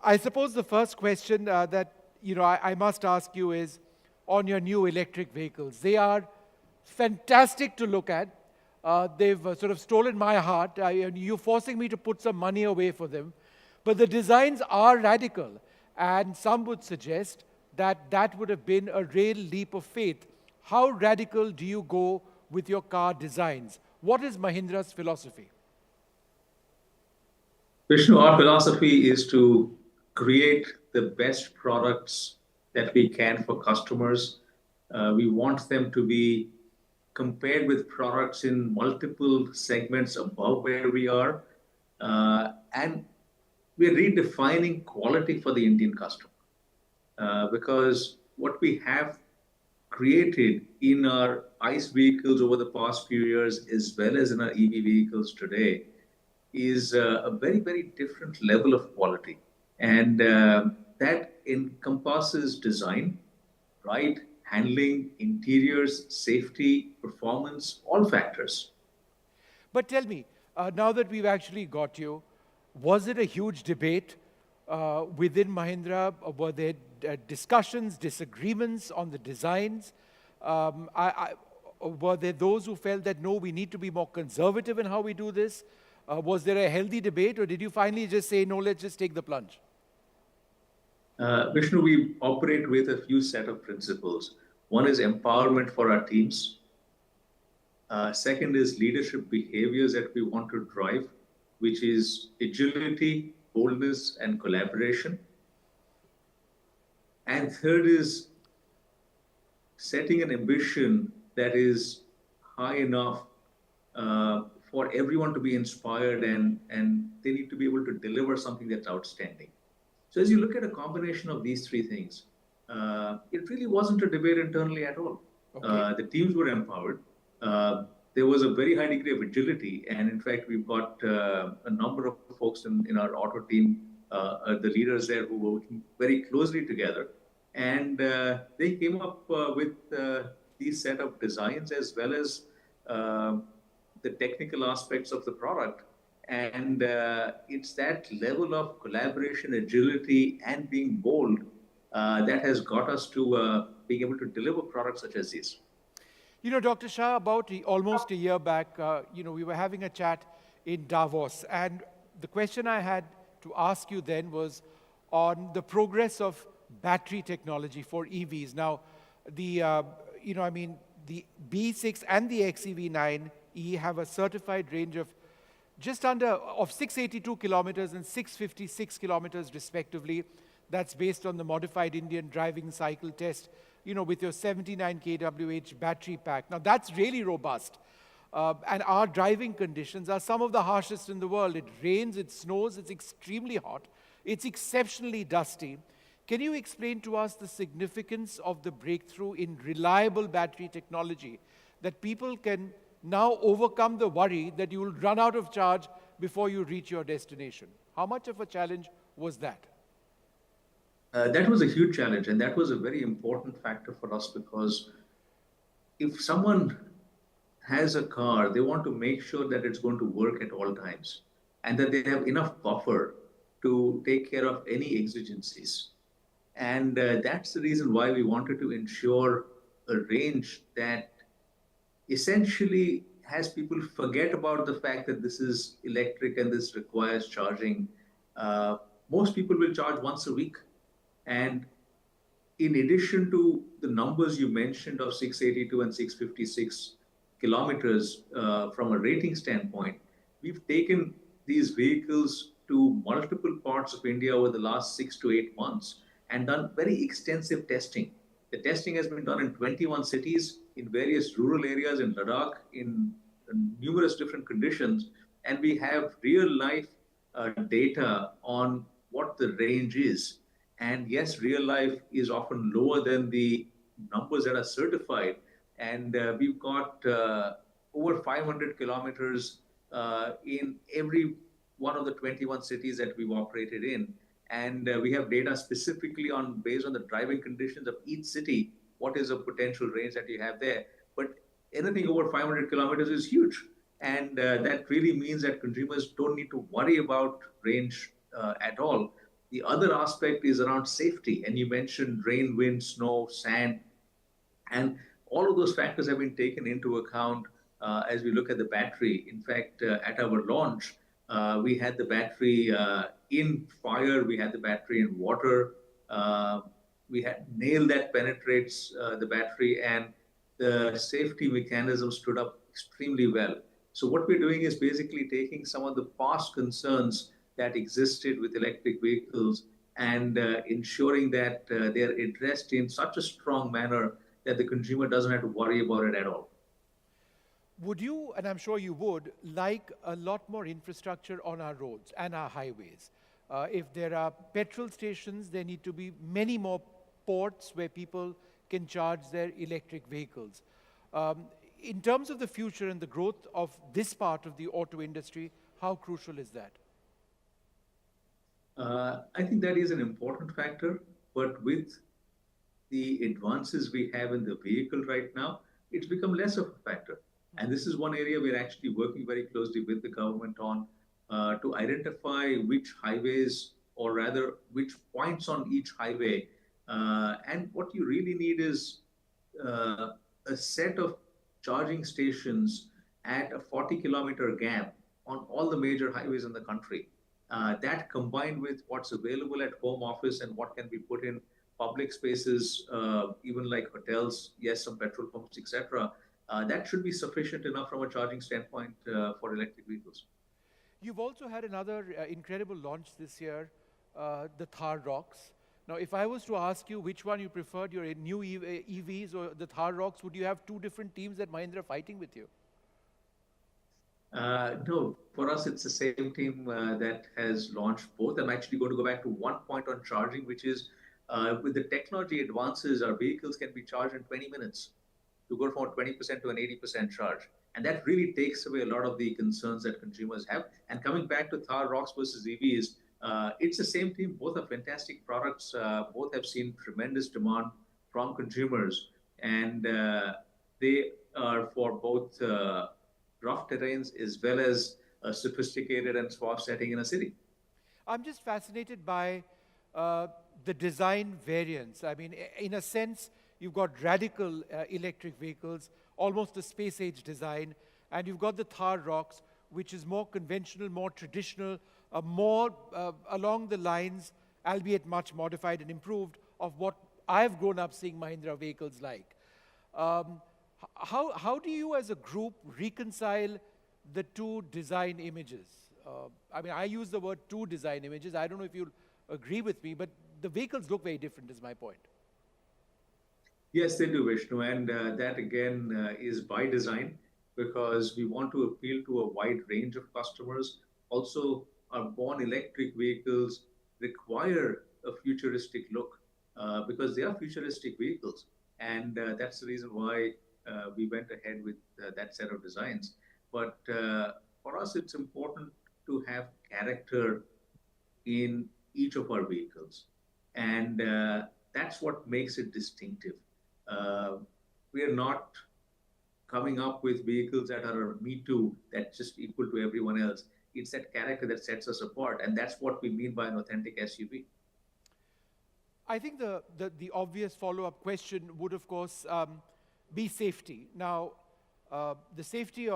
I suppose the first question that I must ask you is on your new electric vehicles. They are fantastic to look at. They've sort of stolen my heart. You're forcing me to put some money away for them. But the designs are radical. And some would suggest that that would have been a real leap of faith. How radical do you go with your car designs? What is Mahindra's philosophy? Vishnu, our philosophy is to create the best products that we can for customers. We want them to be compared with products in multiple segments above where we are. And we're redefining quality for the Indian customer. Because what we have created in our ICE vehicles over the past few years, as well as in our EV vehicles today, is a very, very different level of quality. And that encompasses design, right? Handling, interiors, safety, performance, all factors. But tell me, now that we've actually got you, was it a huge debate within Mahindra? Were there discussions, disagreements on the designs? Were there those who felt that, no, we need to be more conservative in how we do this? Was there a healthy debate, or did you finally just say, no, let's just take the plunge? Vishnu, we operate with a few set of principles. One is empowerment for our teams. Second is leadership behaviors that we want to drive, which is agility, boldness, and collaboration. And third is setting an ambition that is high enough for everyone to be inspired, and they need to be able to deliver something that's outstanding. So as you look at a combination of these three things, it really wasn't a debate internally at all. Okay. The teams were empowered. There was a very high degree of agility. And in fact, we've got a number of folks in our auto team, the leaders there, who were working very closely together. And they came up with these set of designs, as well as the technical aspects of the product. And it's that level of collaboration, agility, and being bold that has got us to being able to deliver products such as these. You know, Dr. Shah, about almost a year back, we were having a chat in Davos. And the question I had to ask you then was on the progress of battery technology for EVs. Now, the B6 and the XEV9E have a certified range of just under 682 kilometers and 656 kilometers respectively. That's based on the modified Indian driving cycle test, with your 79 kWh battery pack. Now that's really robust. And our driving conditions are some of the harshest in the world. It rains, it snows, it's extremely hot, it's exceptionally dusty. Can you explain to us the significance of the breakthrough in reliable battery technology, that people can now overcome the worry that you will run out of charge before you reach your destination? How much of a challenge was that? That was a huge challenge, and that was a very important factor for us, because if someone has a car, they want to make sure that it's going to work at all times, and that they have enough buffer to take care of any exigencies. And that's the reason why we wanted to ensure a range that essentially has people forget about the fact that this is electric and this requires charging. Most people will charge once a week. And in addition to the numbers you mentioned of 682 and 656 kilometers from a rating standpoint, we've taken these vehicles to multiple parts of India over the last 6 to 8 months and done very extensive testing. The testing has been done in 21 cities, in various rural areas in Ladakh, in numerous different conditions. And we have real life data on what the range is. And yes, real life is often lower than the numbers that are certified. And we've got over 500 kilometers in every one of the 21 cities that we've operated in. And we have data specifically on based on the driving conditions of each city, what is a potential range that you have there. But anything over 500 kilometers is huge. And that really means that consumers don't need to worry about range at all. The other aspect is around safety. And you mentioned rain, wind, snow, sand. And all of those factors have been taken into account as we look at the battery. In fact, at our launch, we had the battery in fire, we had the battery in water, we had nail that penetrates the battery, and the safety mechanism stood up extremely well. So what we're doing is basically taking some of the past concerns that existed with electric vehicles and ensuring that they're addressed in such a strong manner that the consumer doesn't have to worry about it at all. Would you, and I'm sure you would, like a lot more infrastructure on our roads and our highways? If there are petrol stations, there need to be many more ports where people can charge their electric vehicles. In terms of the future and the growth of this part of the auto industry, how crucial is that? I think that is an important factor, but with the advances we have in the vehicle right now, it's become less of a factor. And this is one area we're actually working very closely with the government on to identify which highways, or rather, which points on each highway. And what you really need is a set of charging stations at a 40-kilometer gap on all the major highways in the country. That combined with what's available at home office and what can be put in public spaces, even like hotels, yes, some petrol pumps, etc., that should be sufficient enough from a charging standpoint for electric vehicles. You've also had another incredible launch this year, the Thar Rocks. Now, if I was to ask you which one you preferred, your new EVs or the Thar Rocks, would you have two different teams at Mahindra fighting with you? No, for us, it's the same team that has launched both. I'm actually going to go back to one point on charging, which is with the technology advances, our vehicles can be charged in 20 minutes to go from 20% to an 80% charge. And that really takes away a lot of the concerns that consumers have. And coming back to Thar Rocks versus EVs, it's the same team. Both are fantastic products. Both have seen tremendous demand from consumers. And they are for both rough terrains as well as a sophisticated and sparse setting in a city. I'm just fascinated by the design variants. I mean, in a sense, you've got radical electric vehicles, almost a space-age design, and you've got the Thar Rocks, which is more conventional, more traditional, more along the lines, albeit much modified and improved, of what I've grown up seeing Mahindra vehicles like. How do you as a group reconcile the two design images? I mean, I use the word two design images. I don't know if you'll agree with me, but the vehicles look very different is my point. Yes, they do, Vishnu, and that again is by design because we want to appeal to a wide range of customers. Also, our born electric vehicles require a futuristic look because they are futuristic vehicles, and that's the reason why we went ahead with that set of designs. But for us, it's important to have character in each of our vehicles, and that's what makes it distinctive. We are not coming up with vehicles that are a me too, that's just equal to everyone else. It's that character that sets us apart, and that's what we mean by an authentic SUV. I think the obvious follow-up question would, of course, be safety. Now, the safety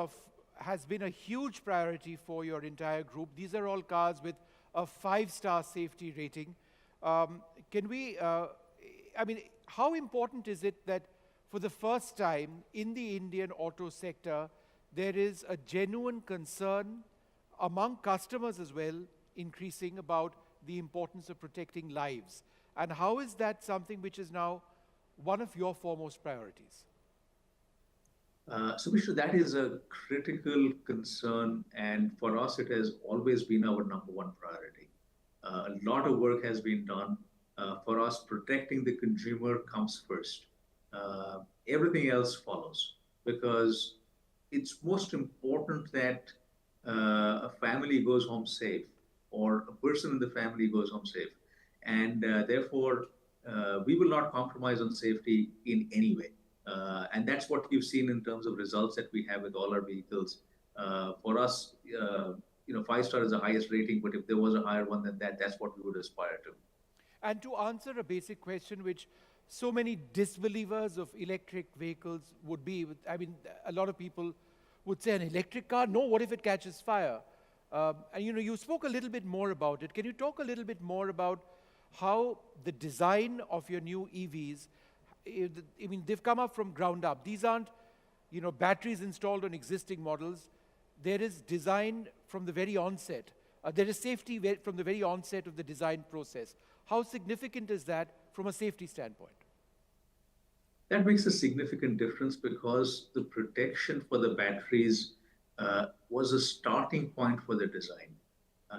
has been a huge priority for your entire group. These are all cars with a 5-star safety rating. I mean, how important is it that for the first time in the Indian auto sector, there is a genuine concern among customers as well, increasing about the importance of protecting lives? And how is that something which is now one of your foremost priorities? So, Vishnu, that is a critical concern, and for us, it has always been our number one priority. A lot of work has been done. For us, protecting the consumer comes first. Everything else follows because it's most important that a family goes home safe. or a person in the family goes home safe. And therefore, we will not compromise on safety in any way. And that's what you've seen in terms of results that we have with all our vehicles. For us, 5-star is the highest rating, but if there was a higher one than that, that's what we would aspire to. And to answer a basic question, which so many disbelievers of electric vehicles would be, I mean, a lot of people would say, an electric car? No, what if it catches fire? And you spoke a little bit more about it. Can you talk a little bit more about how the design of your new EVs, I mean, they've come up from ground up. These aren't, batteries installed on existing models. There is design from the very onset. There is safety from the very onset of the design process. How significant is that from a safety standpoint? That makes a significant difference because the protection for the batteries was a starting point for the design.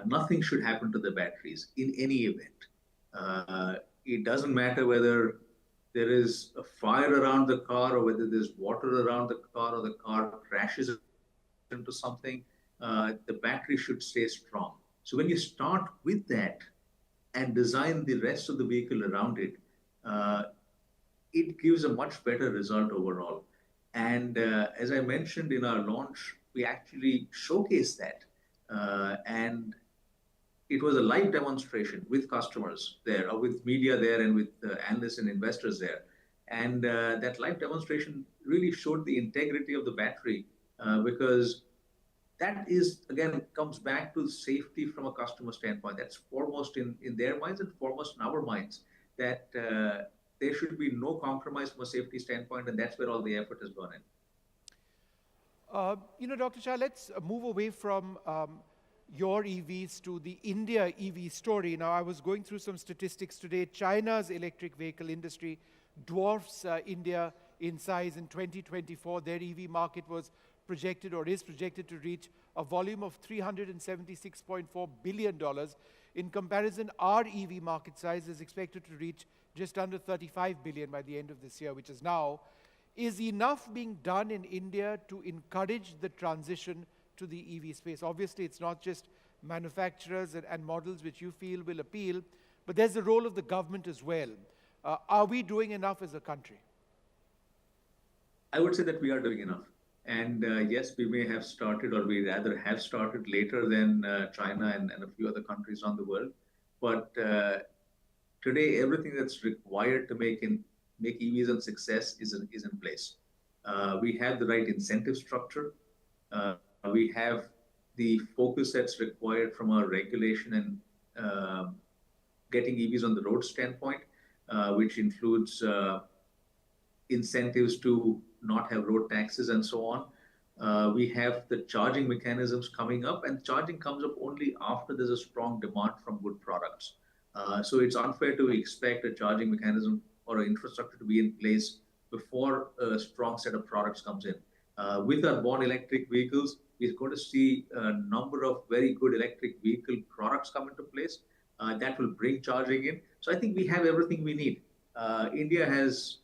Nothing should happen to the batteries in any event. It doesn't matter whether there is a fire around the car or whether there's water around the car or the car crashes into something, the battery should stay strong. So when you start with that and design the rest of the vehicle around it, it gives a much better result overall. And as I mentioned in our launch, we actually showcased that. And it was a live demonstration with customers there, or with media there, and with analysts and investors there. And that live demonstration really showed the integrity of the battery because that is, again, comes back to safety from a customer standpoint. That's foremost in their minds and foremost in our minds, that there should be no compromise from a safety standpoint, and that's where all the effort has gone in. Dr. Shah, let's move away from your EVs to the India EV story. Now, I was going through some statistics today. China's electric vehicle industry dwarfs India in size. In 2024, their EV market was projected or is projected to reach a volume of $376.4 billion. In comparison, our EV market size is expected to reach just under 35 billion by the end of this year, which is now. Is enough being done in India to encourage the transition to the EV space? Obviously, it's not just manufacturers and models which you feel will appeal, but there's the role of the government as well. Are we doing enough as a country? I would say that we are doing enough. And yes, we may have started, or we rather have started later than China and a few other countries around the world. But today, everything that's required to make EVs a success is in place. We have the right incentive structure. We have the focus that's required from our regulation and getting EVs on the road standpoint, which includes incentives to not have road taxes and so on. We have the charging mechanisms coming up, and charging comes up only after there's a strong demand from good products. So it's unfair to expect a charging mechanism or an infrastructure to be in place before a strong set of products comes in. With our born electric vehicles, we're going to see a number of very good electric vehicle products come into place that will bring charging in. So I think we have everything we need. India has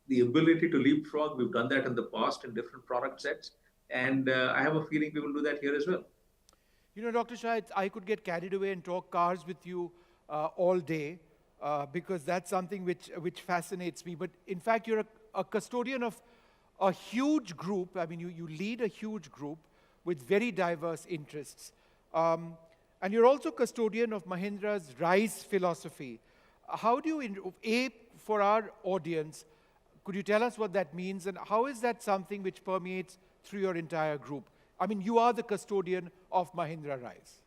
the ability to leapfrog. We've done that in the past in different product sets. And I have a feeling we will do that here as well. Dr. Shah, I could get carried away and talk cars with you all day because that's something which fascinates me. But in fact, you're a custodian of a huge group. I mean, you lead a huge group with very diverse interests. And you're also custodian of Mahindra's RISE philosophy. How do you, for our audience, could you tell us what that means, and how is that something which permeates through your entire group? I mean, you are the custodian of Mahindra RISE.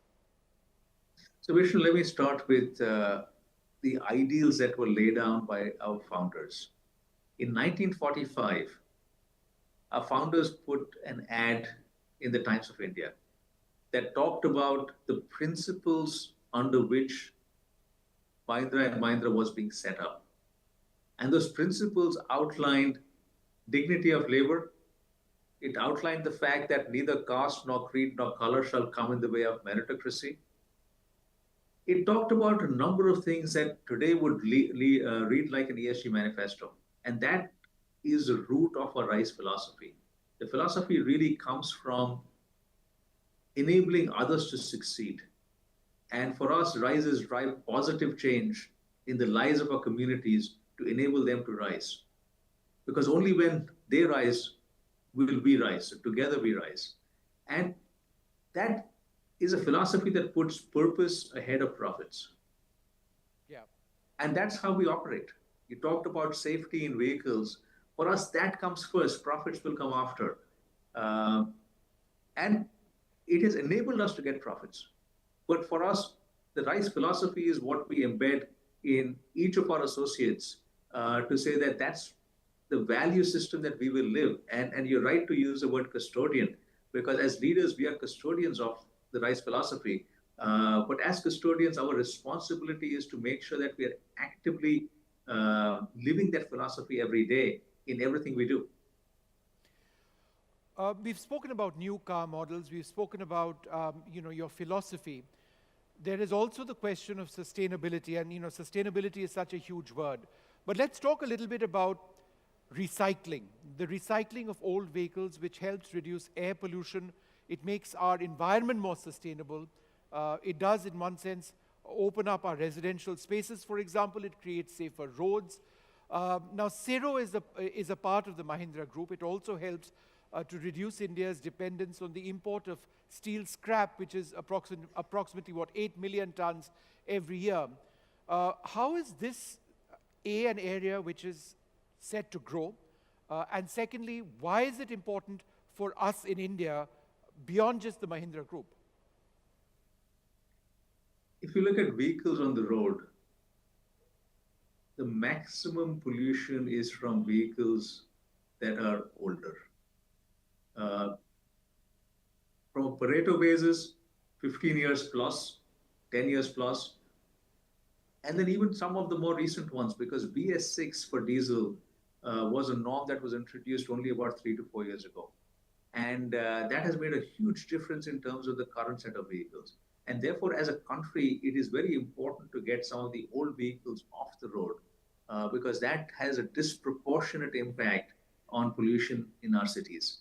So Vishnu, let me start with the ideals that were laid down by our founders. In 1945, our founders put an ad in the Times of India that talked about the principles under which Mahindra and Mahindra was being set up. And those principles outlined dignity of labor. It outlined the fact that neither caste, nor creed, nor color shall come in the way of meritocracy. It talked about a number of things that today would read like an ESG manifesto. And that is the root of our RISE philosophy. The philosophy really comes from enabling others to succeed. And for us, rises drive positive change in the lives of our communities to enable them to rise. Because only when they rise will we rise. So together we rise. And that is a philosophy that puts purpose ahead of profits. Yeah. And that's how we operate. You talked about safety in vehicles. For us, that comes first. Profits will come after. Uh, and it has enabled us to get profits. But for us, the RISE philosophy is what we embed in each of our associates to say that that's the value system that we will live. And you're right to use the word custodian, because as leaders, we are custodians of the RISE philosophy. But as custodians, our responsibility is to make sure that we are actively living that philosophy every day in everything we do. We've spoken about new car models. We've spoken about your philosophy. There is also the question of sustainability, and sustainability is such a huge word. But let's talk a little bit about recycling. The recycling of old vehicles, which helps reduce air pollution. It makes our environment more sustainable. It does, in one sense, open up our residential spaces. For example, it creates safer roads. Now, Zero is a part of the Mahindra Group. It also helps to reduce India's dependence on the import of steel scrap, which is approximately 8 million tons every year. How is this an area which is set to grow? And secondly, why is it important for us in India beyond just the Mahindra Group? If you look at vehicles on the road, the maximum pollution is from vehicles that are older. From a Pareto basis, 15 years plus, 10 years plus, and then even some of the more recent ones, because BS6 for diesel was a norm that was introduced only about 3 to 4 years ago. And that has made a huge difference in terms of the current set of vehicles. And therefore, as a country, it is very important to get some of the old vehicles off the road because that has a disproportionate impact on pollution in our cities.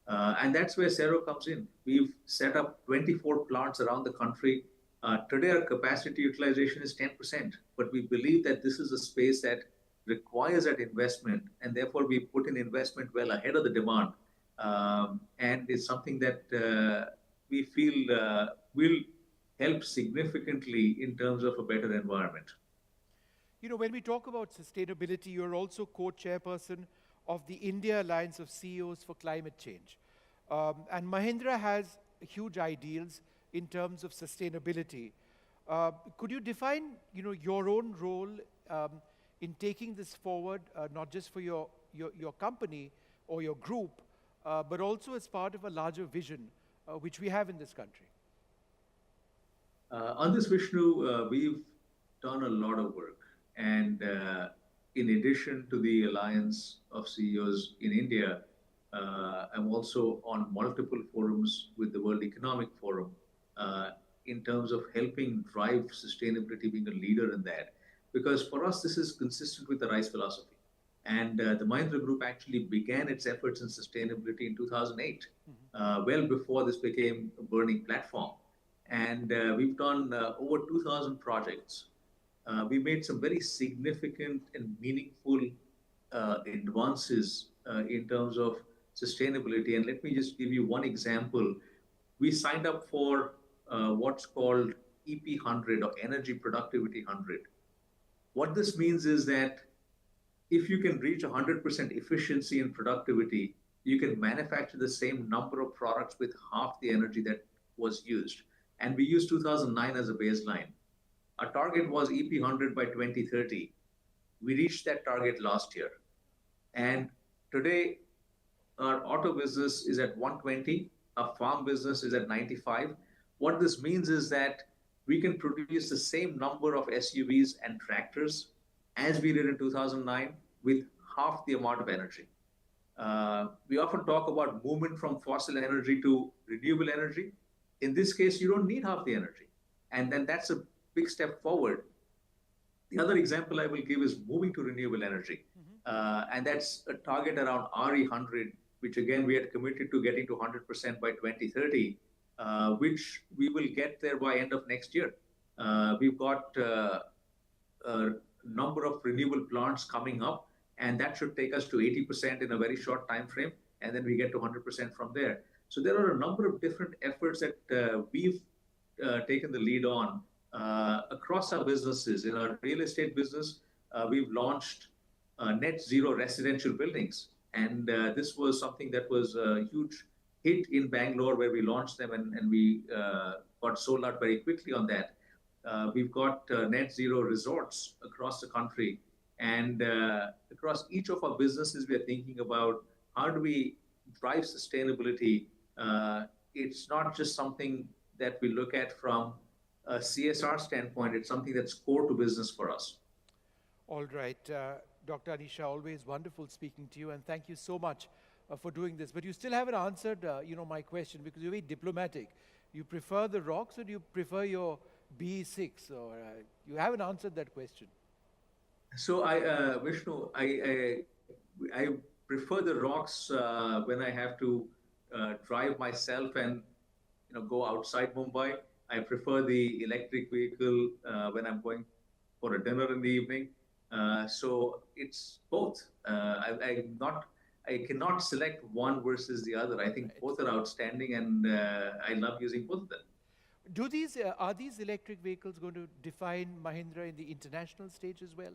And that's where Zero comes in. We've set up 24 plants around the country. Today, our capacity utilization is 10%, but we believe that this is a space that requires that investment, and therefore we put in investment well ahead of the demand. And it's something that we feel will help significantly in terms of a better environment. When we talk about sustainability, you're also co-chairperson of the India Alliance of CEOs for Climate Change. And Mahindra has huge ideals in terms of sustainability. Could you define, your own role in taking this forward, not just for your company or your group, but also as part of a larger vision which we have in this country? On this, Vishnu, we've done a lot of work. And in addition to the Alliance of CEOs in India, I'm also on multiple forums with the World Economic Forum in terms of helping drive sustainability, being a leader in that. Because for us, this is consistent with the RISE philosophy. And the Mahindra Group actually began its efforts in sustainability in 2008, well before this became a burning platform. And we've done over 2,000 projects. We made some very significant and meaningful advances in terms of sustainability. And let me just give you one example. We signed up for what's called EP 100 or Energy Productivity 100. What this means is that if you can reach 100% efficiency and productivity, you can manufacture the same number of products with half the energy that was used. And we used 2009 as a baseline. Our target was EP 100 by 2030. We reached that target last year. And today, our auto business is at 120, our farm business is at 95. What this means is that we can produce the same number of SUVs and tractors as we did in 2009 with half the amount of energy. We often talk about movement from fossil energy to renewable energy. In this case, you don't need half the energy. And then that's a big step forward. The other example I will give is moving to renewable energy. And that's a target around RE100, which again, we had committed to getting to 100% by 2030, which we will get there by end of next year. We've got a number of renewable plants coming up, and that should take us to 80% in a very short time frame, and then we get to 100% from there. So there are a number of different efforts that we've taken the lead on across our businesses. In our real estate business, we've launched net zero residential buildings, and this was something that was a huge hit in Bangalore, where we launched them, and we got sold out very quickly on that. We've got net zero resorts across the country. And across each of our businesses, we are thinking about how do we drive sustainability. It's not just something that we look at from a CSR standpoint, it's something that's core to business for us. All right. Dr. Anisha, always wonderful speaking to you, and thank you so much for doing this. But you still haven't answered my question, because you're very diplomatic. You prefer the rocks, or do you prefer your B6? Or you haven't answered that question. So Vishnu, I prefer the rocks when I have to drive myself and go outside Mumbai. I prefer the electric vehicle when I'm going for a dinner in the evening. So it's both. I cannot select one versus the other. I think both are outstanding, and I love using both of them. Are these electric vehicles going to define Mahindra in the international stage as well?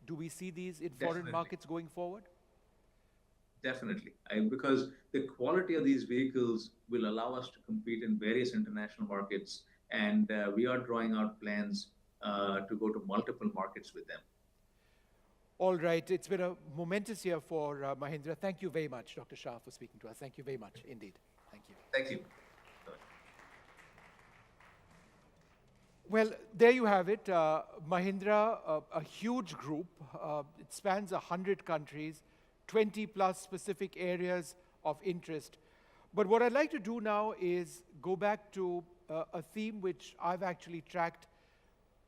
Do we see these in foreign markets going forward? Definitely, because the quality of these vehicles will allow us to compete in various international markets, and we are drawing out plans to go to multiple markets with them. All right, it's been a momentous year for Mahindra. Thank you very much, Dr. Shah, for speaking to us. Thank you very much indeed. Thank you. Thank you. Well, there you have it. Mahindra, a huge group. It spans 100 countries, 20 plus specific areas of interest. But what I'd like to do now is go back to a theme which I've actually tracked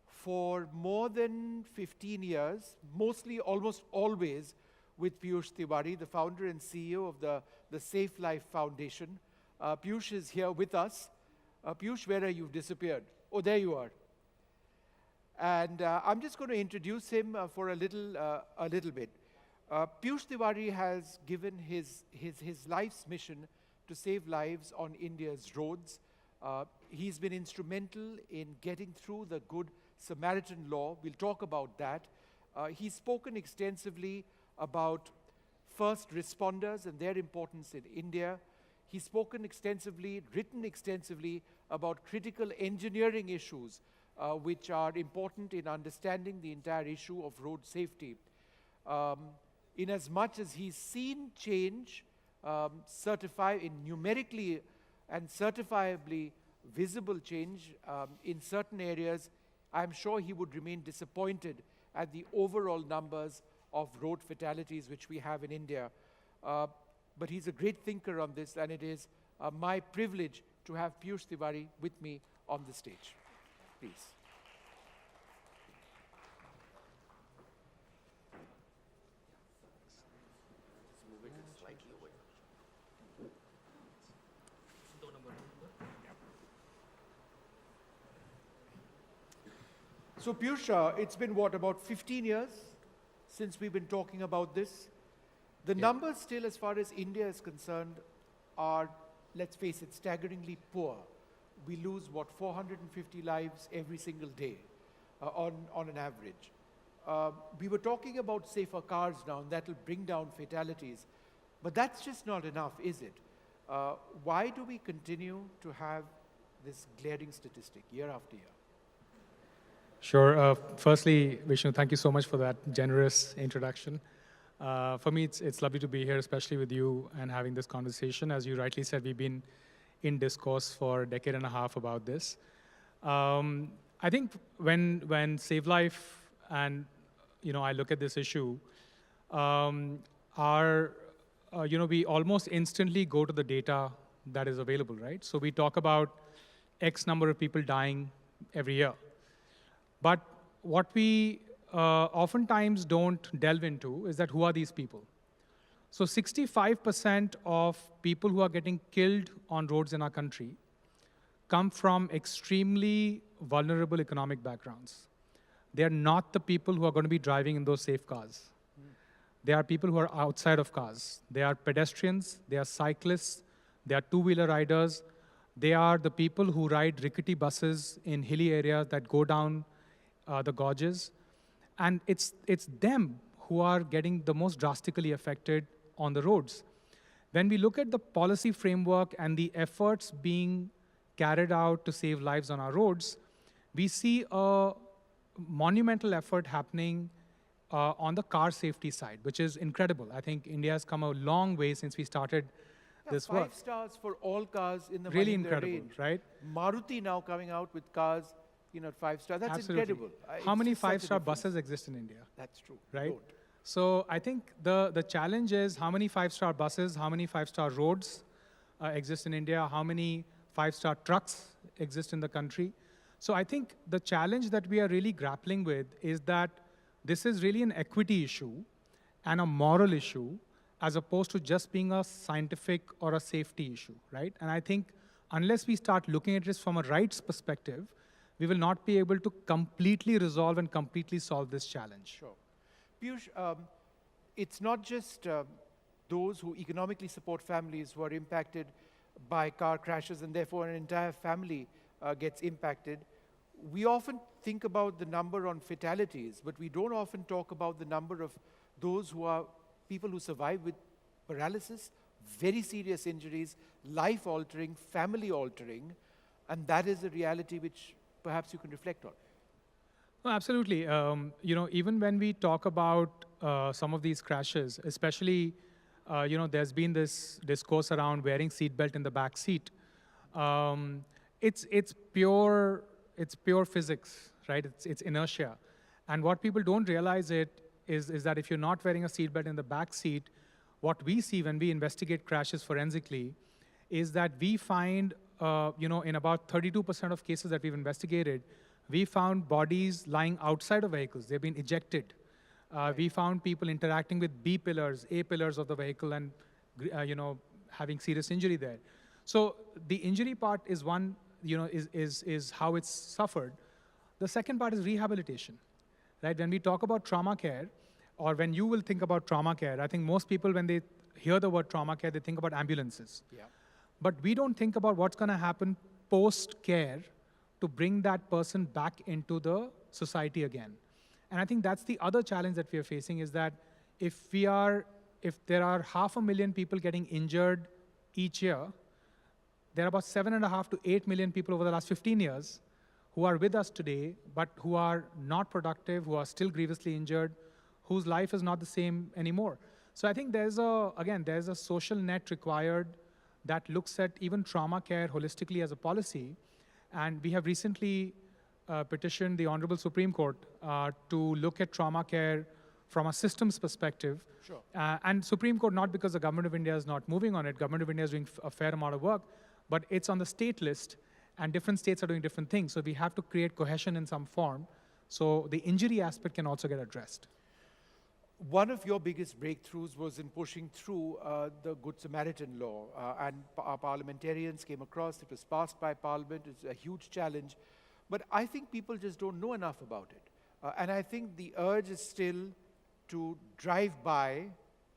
for more than 15 years, mostly almost always with Piyush Tiwari, the founder and CEO of the Safe Life Foundation. Piyush is here with us. Piyush, where are you? Disappeared. Oh, there you are. And I'm just going to introduce him for a little bit. Piyush Tiwari has given his life's mission to save lives on India's roads. He's been instrumental in getting through the Good Samaritan law. We'll talk about that. He's spoken extensively about first responders and their importance in India. He's spoken extensively, written extensively about critical engineering issues, which are important in understanding the entire issue of road safety. In as much as he's seen change, numerically and certifiably visible change in certain areas, I'm sure he would remain disappointed at the overall numbers of road fatalities which we have in India. But he's a great thinker on this, and it is my privilege to have Piyush Tiwari with me on the stage. Please. So Piyush, it's been what, about 15 years since we've been talking about this? The numbers still, as far as India is concerned, are, let's face it, staggeringly poor. We lose, what, 450 lives every single day on an average. We were talking about safer cars now, and that'll bring down fatalities. But that's just not enough, is it? Why do we continue to have this glaring statistic year after year? Sure. Firstly, Vishnu, thank you so much for that generous introduction. For me, it's lovely to be here, especially with you and having this conversation. As you rightly said, we've been in discourse for a decade and a half about this. I think when Save Life and I look at this issue, we almost instantly go to the data that is available, right? So we talk about X number of people dying every year. But what we oftentimes don't delve into is that who are these people? So 65% of people who are getting killed on roads in our country come from extremely vulnerable economic backgrounds. They are not the people who are going to be driving in those safe cars. They are people who are outside of cars. They are pedestrians, they are cyclists, they are two-wheeler riders, they are the people who ride rickety buses in hilly areas that go down the gorges. And it's them who are getting the most drastically affected on the roads. When we look at the policy framework and the efforts being carried out to save lives on our roads, we see a monumental effort happening on the car safety side, which is incredible. I think India has come a long way since we started this work. 5 stars for all cars in the Really Mahindra incredible, range. right? Maruti now coming out with cars, 5 star. That's Absolutely. incredible. How It's many just such a 5-star difference. buses exist in India? That's true. Right? Don't. So I think the challenge is how many 5-star buses, how many 5-star roads exist in India, how many 5-star trucks exist in the country. So I think the challenge that we are really grappling with is that this is really an equity issue and a moral issue as opposed to just being a scientific or a safety issue, right? And I think unless we start looking at this from a rights perspective, we will not be able to completely resolve and completely solve this challenge. Sure. Piyush, it's not just those who economically support families who are impacted by car crashes and therefore an entire family gets impacted. We often think about the number on fatalities, but we don't often talk about the number of those who are people who survive with paralysis, very serious injuries, life-altering, family-altering, and that is a reality which perhaps you can reflect on. No, absolutely. Even when we talk about some of these crashes, especially, there's been this discourse around wearing seatbelt in the back seat. It's pure physics, right? It's inertia. And what people don't realize is that if you're not wearing a seatbelt in the back seat, what we see when we investigate crashes forensically is that we find, in about 32% of cases that we've investigated, we found bodies lying outside of vehicles. They've been ejected. We found people interacting with B pillars, A pillars of the vehicle and, having serious injury there. So the injury part is one, is how it's suffered. The second part is rehabilitation, right? When we talk about trauma care, or when you will think about trauma care, I think most people, when they hear the word trauma care, they think about ambulances. Yeah. But we don't think about what's going to happen post-care to bring that person back into the society again. And I think that's the other challenge that we are facing is that if there are 500,000 people getting injured each year, there are about 7.5 to 8 million people over the last 15 years who are with us today, but who are not productive, who are still grievously injured, whose life is not the same anymore. So I think there's a social net required that looks at even trauma care holistically as a policy. And we have recently petitioned the Honorable Supreme Court to look at trauma care from a systems perspective. Sure. And Supreme Court, not because the Government of India is not moving on it, Government of India is doing a fair amount of work, but it's on the state list, and different states are doing different things. So we have to create cohesion in some form, so the injury aspect can also get addressed. One of your biggest breakthroughs was in pushing through the Good Samaritan law, and our parliamentarians came across. It was passed by Parliament. It's a huge challenge. But I think people just don't know enough about it. And I think the urge is still to drive by,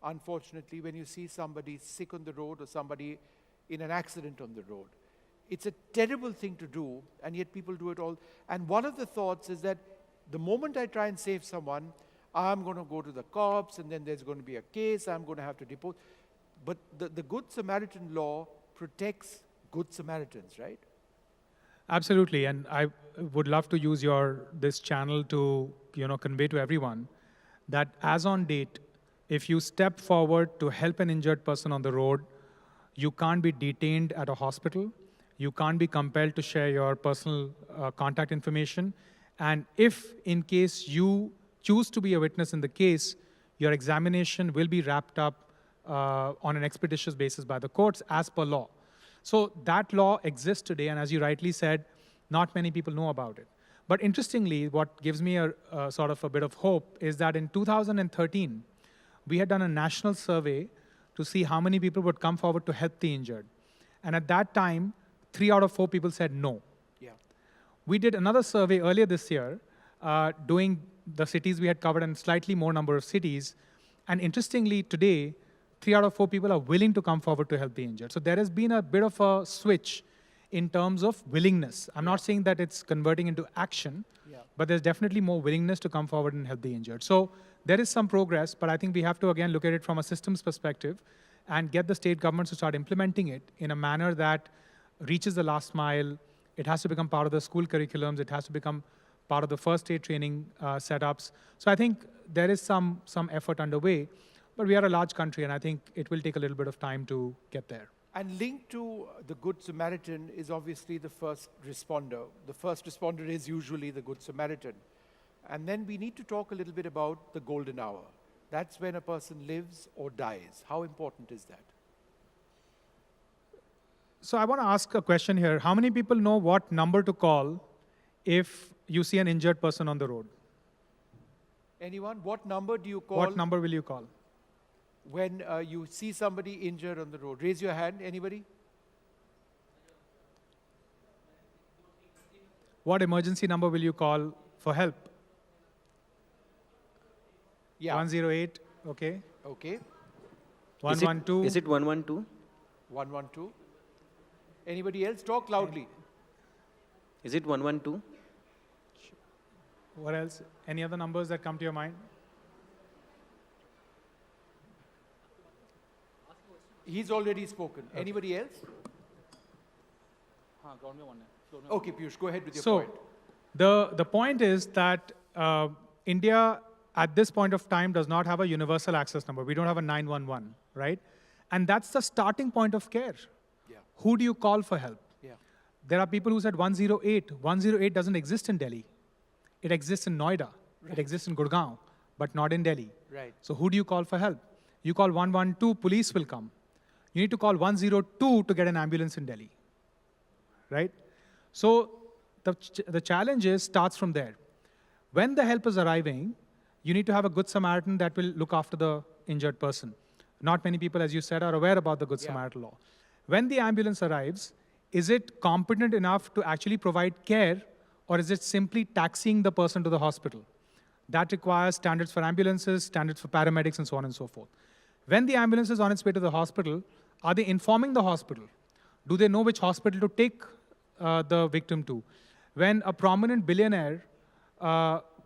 unfortunately, when you see somebody sick on the road or somebody in an accident on the road. It's a terrible thing to do, and yet people do it all. And one of the thoughts is that the moment I try and save someone, I'm going to go to the cops, and then there's going to be a case, I'm going to have to depose. But the Good Samaritan law protects Good Samaritans, right? Absolutely, and I would love to use this channel to convey to everyone that as on date, if you step forward to help an injured person on the road, you can't be detained at a hospital, you can't be compelled to share your personal contact information, and if in case you choose to be a witness in the case, your examination will be wrapped up on an expeditious basis by the courts as per law. So that law exists today, and as you rightly said, not many people know about it. But interestingly, what gives me a sort of a bit of hope is that in 2013, we had done a national survey to see how many people would come forward to help the injured. And at that time, 3 out of 4 people said no. Yeah. We did another survey earlier this year, doing the cities we had covered and slightly more number of cities. And interestingly, today, 3 out of 4 people are willing to come forward to help the injured. So there has been a bit of a switch in terms of willingness. I'm not saying that it's converting into action, but there's definitely more willingness to come forward and help the injured. So there is some progress, but I think we have to, again, look at it from a systems perspective and get the state governments to start implementing it in a manner that reaches the last mile. It has to become part of the school curriculums. It has to become part of the first aid training setups. So I think there is some effort underway, but we are a large country, and I think it will take a little bit of time to get there. And linked to the Good Samaritan is obviously the first responder. The first responder is usually the Good Samaritan. And then we need to talk a little bit about the golden hour. That's when a person lives or dies. How important is that? So I want to ask a question here. How many people know what number to call if you see an injured person on the road? Anyone? What number do you call? What number will you call? When you see somebody injured on the road? Raise your hand, anybody? What emergency number will you call for help? Yeah. 108, okay. Okay. 112. Is it 112? 112. Anybody else? Talk loudly. Is it 112? What else? Any other numbers that come to your mind? He's already spoken. Anybody else? Okay, Piyush, go ahead with your point. The point is that India, at this point of time, does not have a universal access number. We don't have a 911, right? And that's the starting point of care. Yeah. Who do you call for help? Yeah. There are people who said 108. 108 doesn't exist in Delhi. It exists in Noida. It exists in Gurgaon, but not in Delhi. Right. So who do you call for help? You call 112, police will come. You need to call 102 to get an ambulance in Delhi, right? So the challenge starts from there. When the help is arriving, you need to have a Good Samaritan that will look after the injured person. Not many people, as you said, are aware about the Good Samaritan law. When the ambulance arrives, is it competent enough to actually provide care, or is it simply taxiing the person to the hospital? That requires standards for ambulances, standards for paramedics, and so on and so forth. When the ambulance is on its way to the hospital, are they informing the hospital? Do they know which hospital to take the victim to? When a prominent billionaire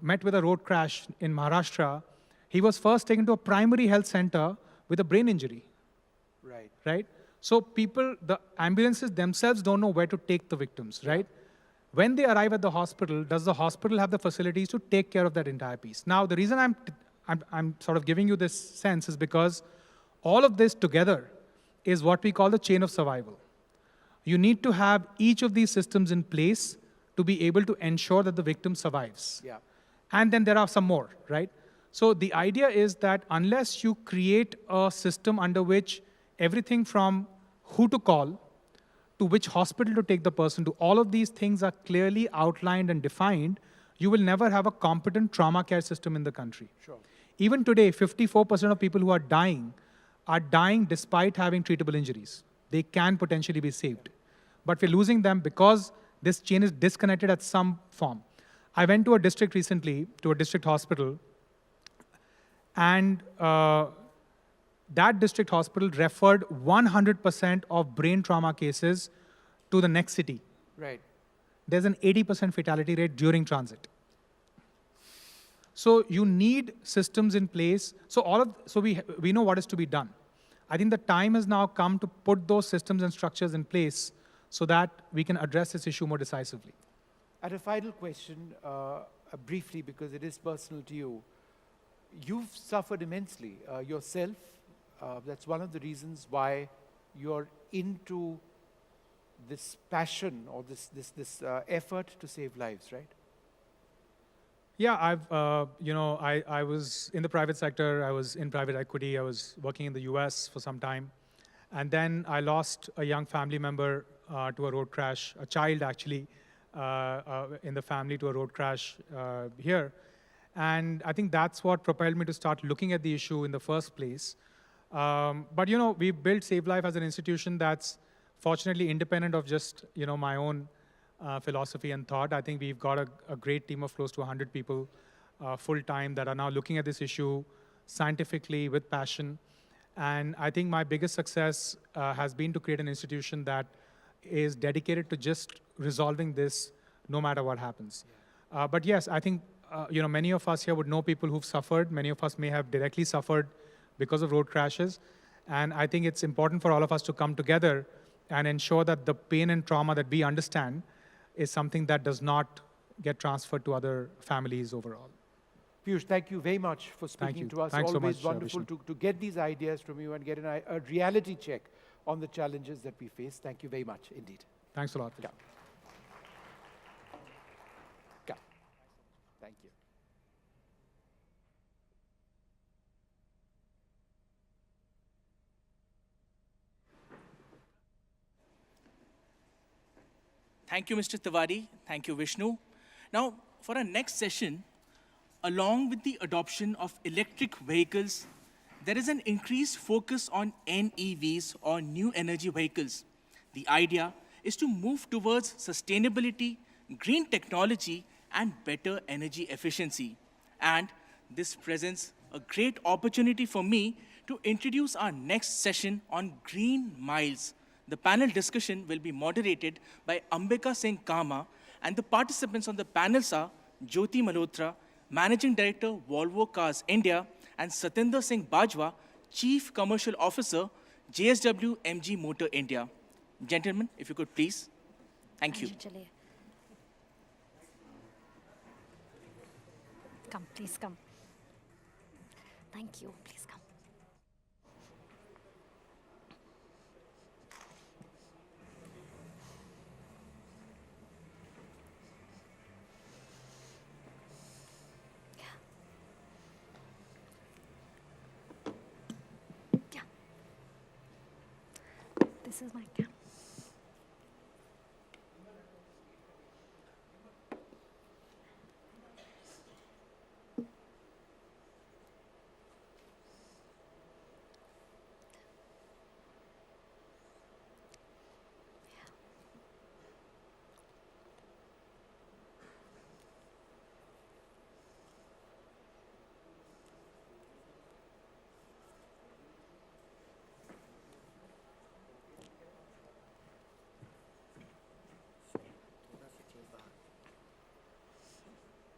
met with a road crash in Maharashtra, he was first taken to a primary health center with a brain injury. Right. Right? So the ambulances themselves don't know where to take the victims, right? When they arrive at the hospital, does the hospital have the facilities to take care of that entire piece? Now, the reason I'm sort of giving you this sense is because all of this together is what we call the chain of survival. You need to have each of these systems in place to be able to ensure that the victim survives. Yeah. And then there are some more, right? So the idea is that unless you create a system under which everything from who to call to which hospital to take the person to, all of these things are clearly outlined and defined, you will never have a competent trauma care system in the country. Sure. Even today, 54% of people who are dying despite having treatable injuries. They can potentially be saved. But we're losing them because this chain is disconnected at some form. I went to a district recently, to a district hospital, and that district hospital referred 100% of brain trauma cases to the next city. Right. There's an 80% fatality rate during transit. So you need systems in place. So we know what is to be done. I think the time has now come to put those systems and structures in place so that we can address this issue more decisively. And a final question, briefly, because it is personal to you. You've suffered immensely yourself. That's one of the reasons why you're into this passion or this effort to save lives, right? Yeah, I was in the private sector. I was in private equity. I was working in the US for some time. And then I lost a young family member to a road crash, a child actually, in the family to a road crash here. And I think that's what propelled me to start looking at the issue in the first place. But we built Save Life as an institution that's fortunately independent of just my own philosophy and thought. I think we've got a great team of close to 100 people full-time that are now looking at this issue scientifically with passion. And I think my biggest success has been to create an institution that is dedicated to just resolving this no matter what happens. But yes, I think many of us here would know people who've suffered. Many of us may have directly suffered because of road crashes. And I think it's important for all of us to come together and ensure that the pain and trauma that we understand is something that does not get transferred to other families overall. Piyush, thank you very much for speaking to us. Thanks so Always much, wonderful Vishnu. to get these ideas from you and get a reality check on the challenges that we face. Thank you very much indeed. Thanks a lot. Come. Come. Thank you. Thank you, Mr. Tiwari. Thank you, Vishnu. Now, for our next session, along with the adoption of electric vehicles, there is an increased focus on NEVs or new energy vehicles. The idea is to move towards sustainability, green technology, and better energy efficiency. And this presents a great opportunity for me to introduce our next session on green miles. The panel discussion will be moderated by Ambika Singh Kama, and the participants on the panels are Jyoti Malhotra, Managing Director, Volvo Cars India, and Satinder Singh Bajwa, Chief Commercial Officer, JSW MG Motor India. Gentlemen, if you could please. Thank you. Come, please come. Thank you. Please come. Yeah. This is my camera.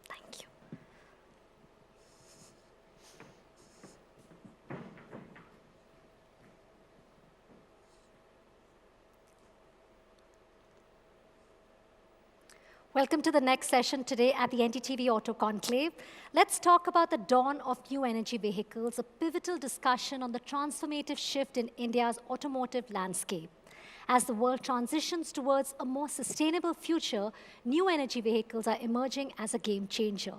Thank you. Welcome to the next session today at the NDTV Auto Conclave. Let's talk about the dawn of new energy vehicles, a pivotal discussion on the transformative shift in India's automotive landscape. As the world transitions towards a more sustainable future, new energy vehicles are emerging as a game changer.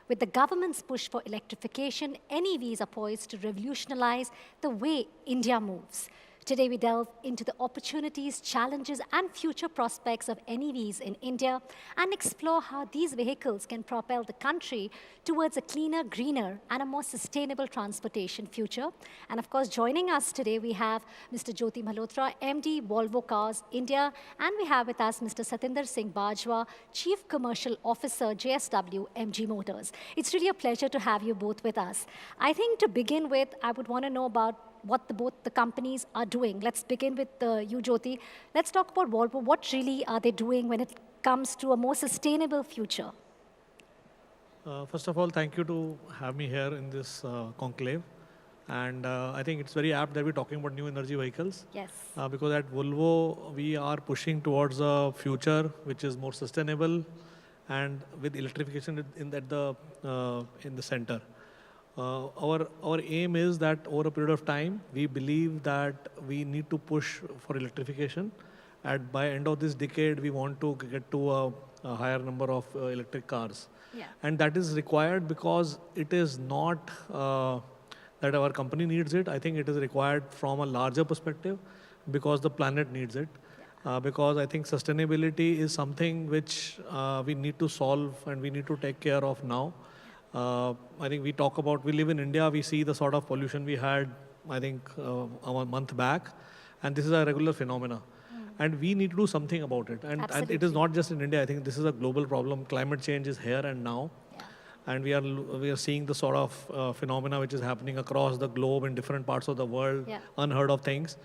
With the government's push for electrification, NEVs are poised to revolutionize the way India moves. Today, we delve into the opportunities, challenges, and future prospects of NEVs in India and explore how these vehicles can propel the country towards a cleaner, greener, and a more sustainable transportation future. And of course, joining us today, we have Mr. Jyoti Malhotra, MD, Volvo Cars India, and we have with us Mr. Satinder Singh Bajwa, Chief Commercial Officer, JSW MG Motors. It's really a pleasure to have you both with us. I think to begin with, I would want to know about what both the companies are doing. Let's begin with you, Jyoti. Let's talk about Volvo. What really are they doing when it comes to a more sustainable future? First of all, thank you to have me here in this conclave. And I think it's very apt that we're talking about new energy vehicles. Yes. Because at Volvo, we are pushing towards a future which is more sustainable and with electrification in the center. Our aim is that over a period of time, we believe that we need to push for electrification. And by end of this decade, we want to get to a higher number of electric cars. Yeah. And that is required because it is not that our company needs it. I think it is required from a larger perspective because the planet needs it. Because I think sustainability is something which we need to solve and we need to take care of now. I think we live in India, we see the sort of pollution we had, I think, a month back, and this is a regular phenomena. and we need to do something about it. And it is Absolutely. not just in India. I think this is a global problem. Climate change is here and now. And we are seeing the sort of phenomena which is happening across the globe in different parts of the world, unheard of things.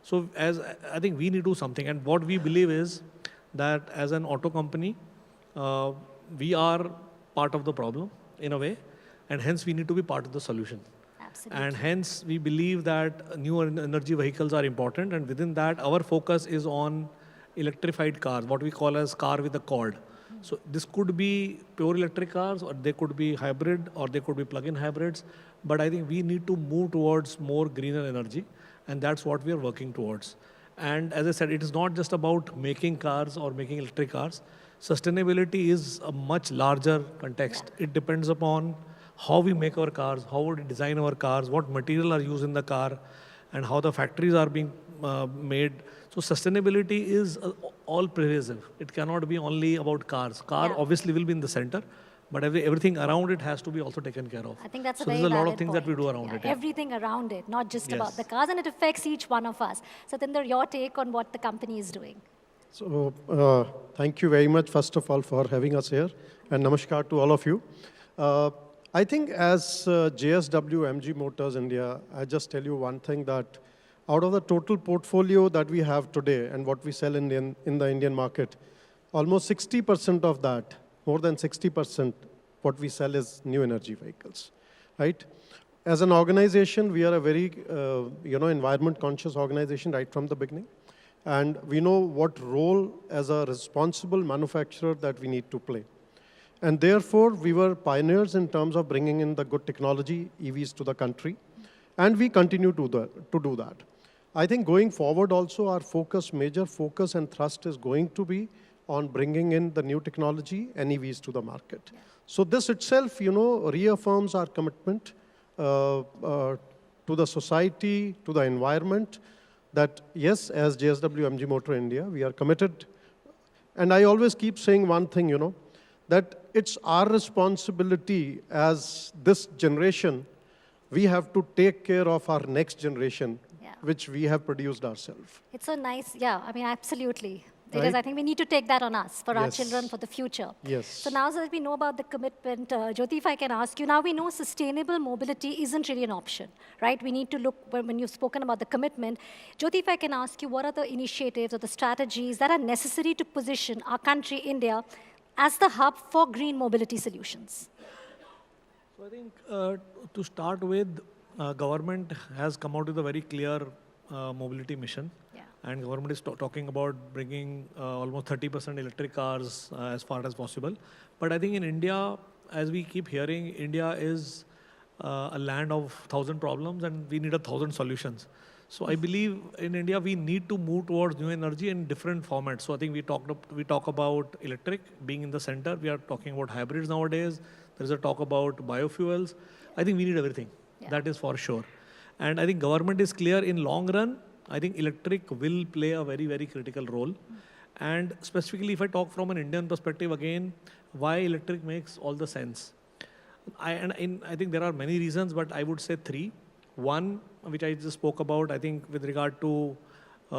So I think we need to do something. And what we believe is that as an auto company, we are part of the problem in a way, and hence we need to be part of the solution. Absolutely. And hence we believe that new energy vehicles are important, and within that our focus is on electrified cars, what we call as car with a cord. So this could be pure electric cars, or they could be hybrid, or they could be plug-in hybrids. But I think we need to move towards more greener energy, and that's what we are working towards. And as I said, it is not just about making cars or making electric cars. Sustainability is a much larger context. It depends upon how we make our cars, how we design our cars, what material are used in the car, and how the factories are being made. So sustainability is all pervasive. It cannot be only about cars. Car obviously will be in the center, but everything around it has to be also taken care of. I think that's a so very there's a lot valid of things point. that we do around it. Yeah. Everything around it, not just about Yes. the cars, and it affects each one of us. Satinder, your take on what the company is doing? So thank you very much, first of all, for having us here, and namaskar to all of you. I think as JSW MG Motors India, I just tell you one thing, that out of the total portfolio that we have today and what we sell in the Indian market, almost 60% of that, more than 60%, what we sell is new energy vehicles, right? As an organization, we are a very environment conscious organization right from the beginning. And we know what role as a responsible manufacturer that we need to play. And therefore, we were pioneers in terms of bringing in the good technology, EVs, to the country. And we continue to do that. I think going forward also, our major focus and thrust is going to be on bringing in the new technology and EVs to the market. So this itself, reaffirms our commitment to the society, to the environment, that yes, as JSW MG Motor India, we are committed. And I always keep saying one thing, that it's our responsibility as this generation, we have to take care of our next generation, which we have produced ourselves. It's so nice, absolutely. It is. Right? I think we need to take that on us, for our Yes. children, for the future. Yes. So now that we know about the commitment, Jyoti, if I can ask you, now we know sustainable mobility isn't really an option, right? We need to look, when you've spoken about the commitment, Jyoti, if I can ask you, what are the initiatives or the strategies that are necessary to position our country, India, as the hub for green mobility solutions? So I think to start with, government has come out with a very clear mobility mission. And government is talking about bringing almost 30% electric cars as far as possible. But I think in India, as we keep hearing, India is a land of 1,000 problems, and we need 1,000 solutions. So I believe in India, we need to move towards new energy in different formats. So I think we talk about electric being in the center. We are talking about hybrids nowadays. There is a talk about biofuels. I think we need everything. That is for sure. And I think government is clear in long run. I think electric will play a very, very critical role. And specifically, if I talk from an Indian perspective again, why electric makes all the sense. I think there are many reasons, but I would say three. One, which I just spoke about, I think with regard to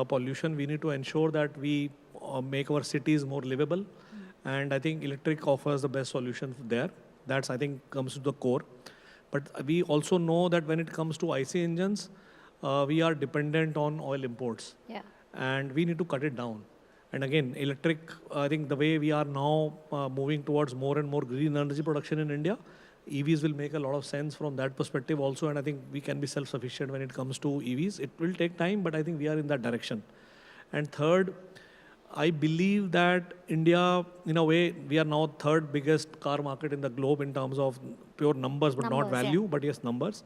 pollution, we need to ensure that we make our cities more livable. And I think electric offers the best solution there. That's, I think, comes to the core. But we also know that when it comes to IC engines, we are dependent on oil imports. And we need to cut it down. And again, electric, I think the way we are now moving towards more and more green energy production in India, EVs will make a lot of sense from that perspective also. And I think we can be self-sufficient when it comes to EVs. It will take time, but I think we are in that direction. And third, I believe that India, in a way, we are now third biggest car market in the globe in terms of pure numbers, but not value, but yes, numbers.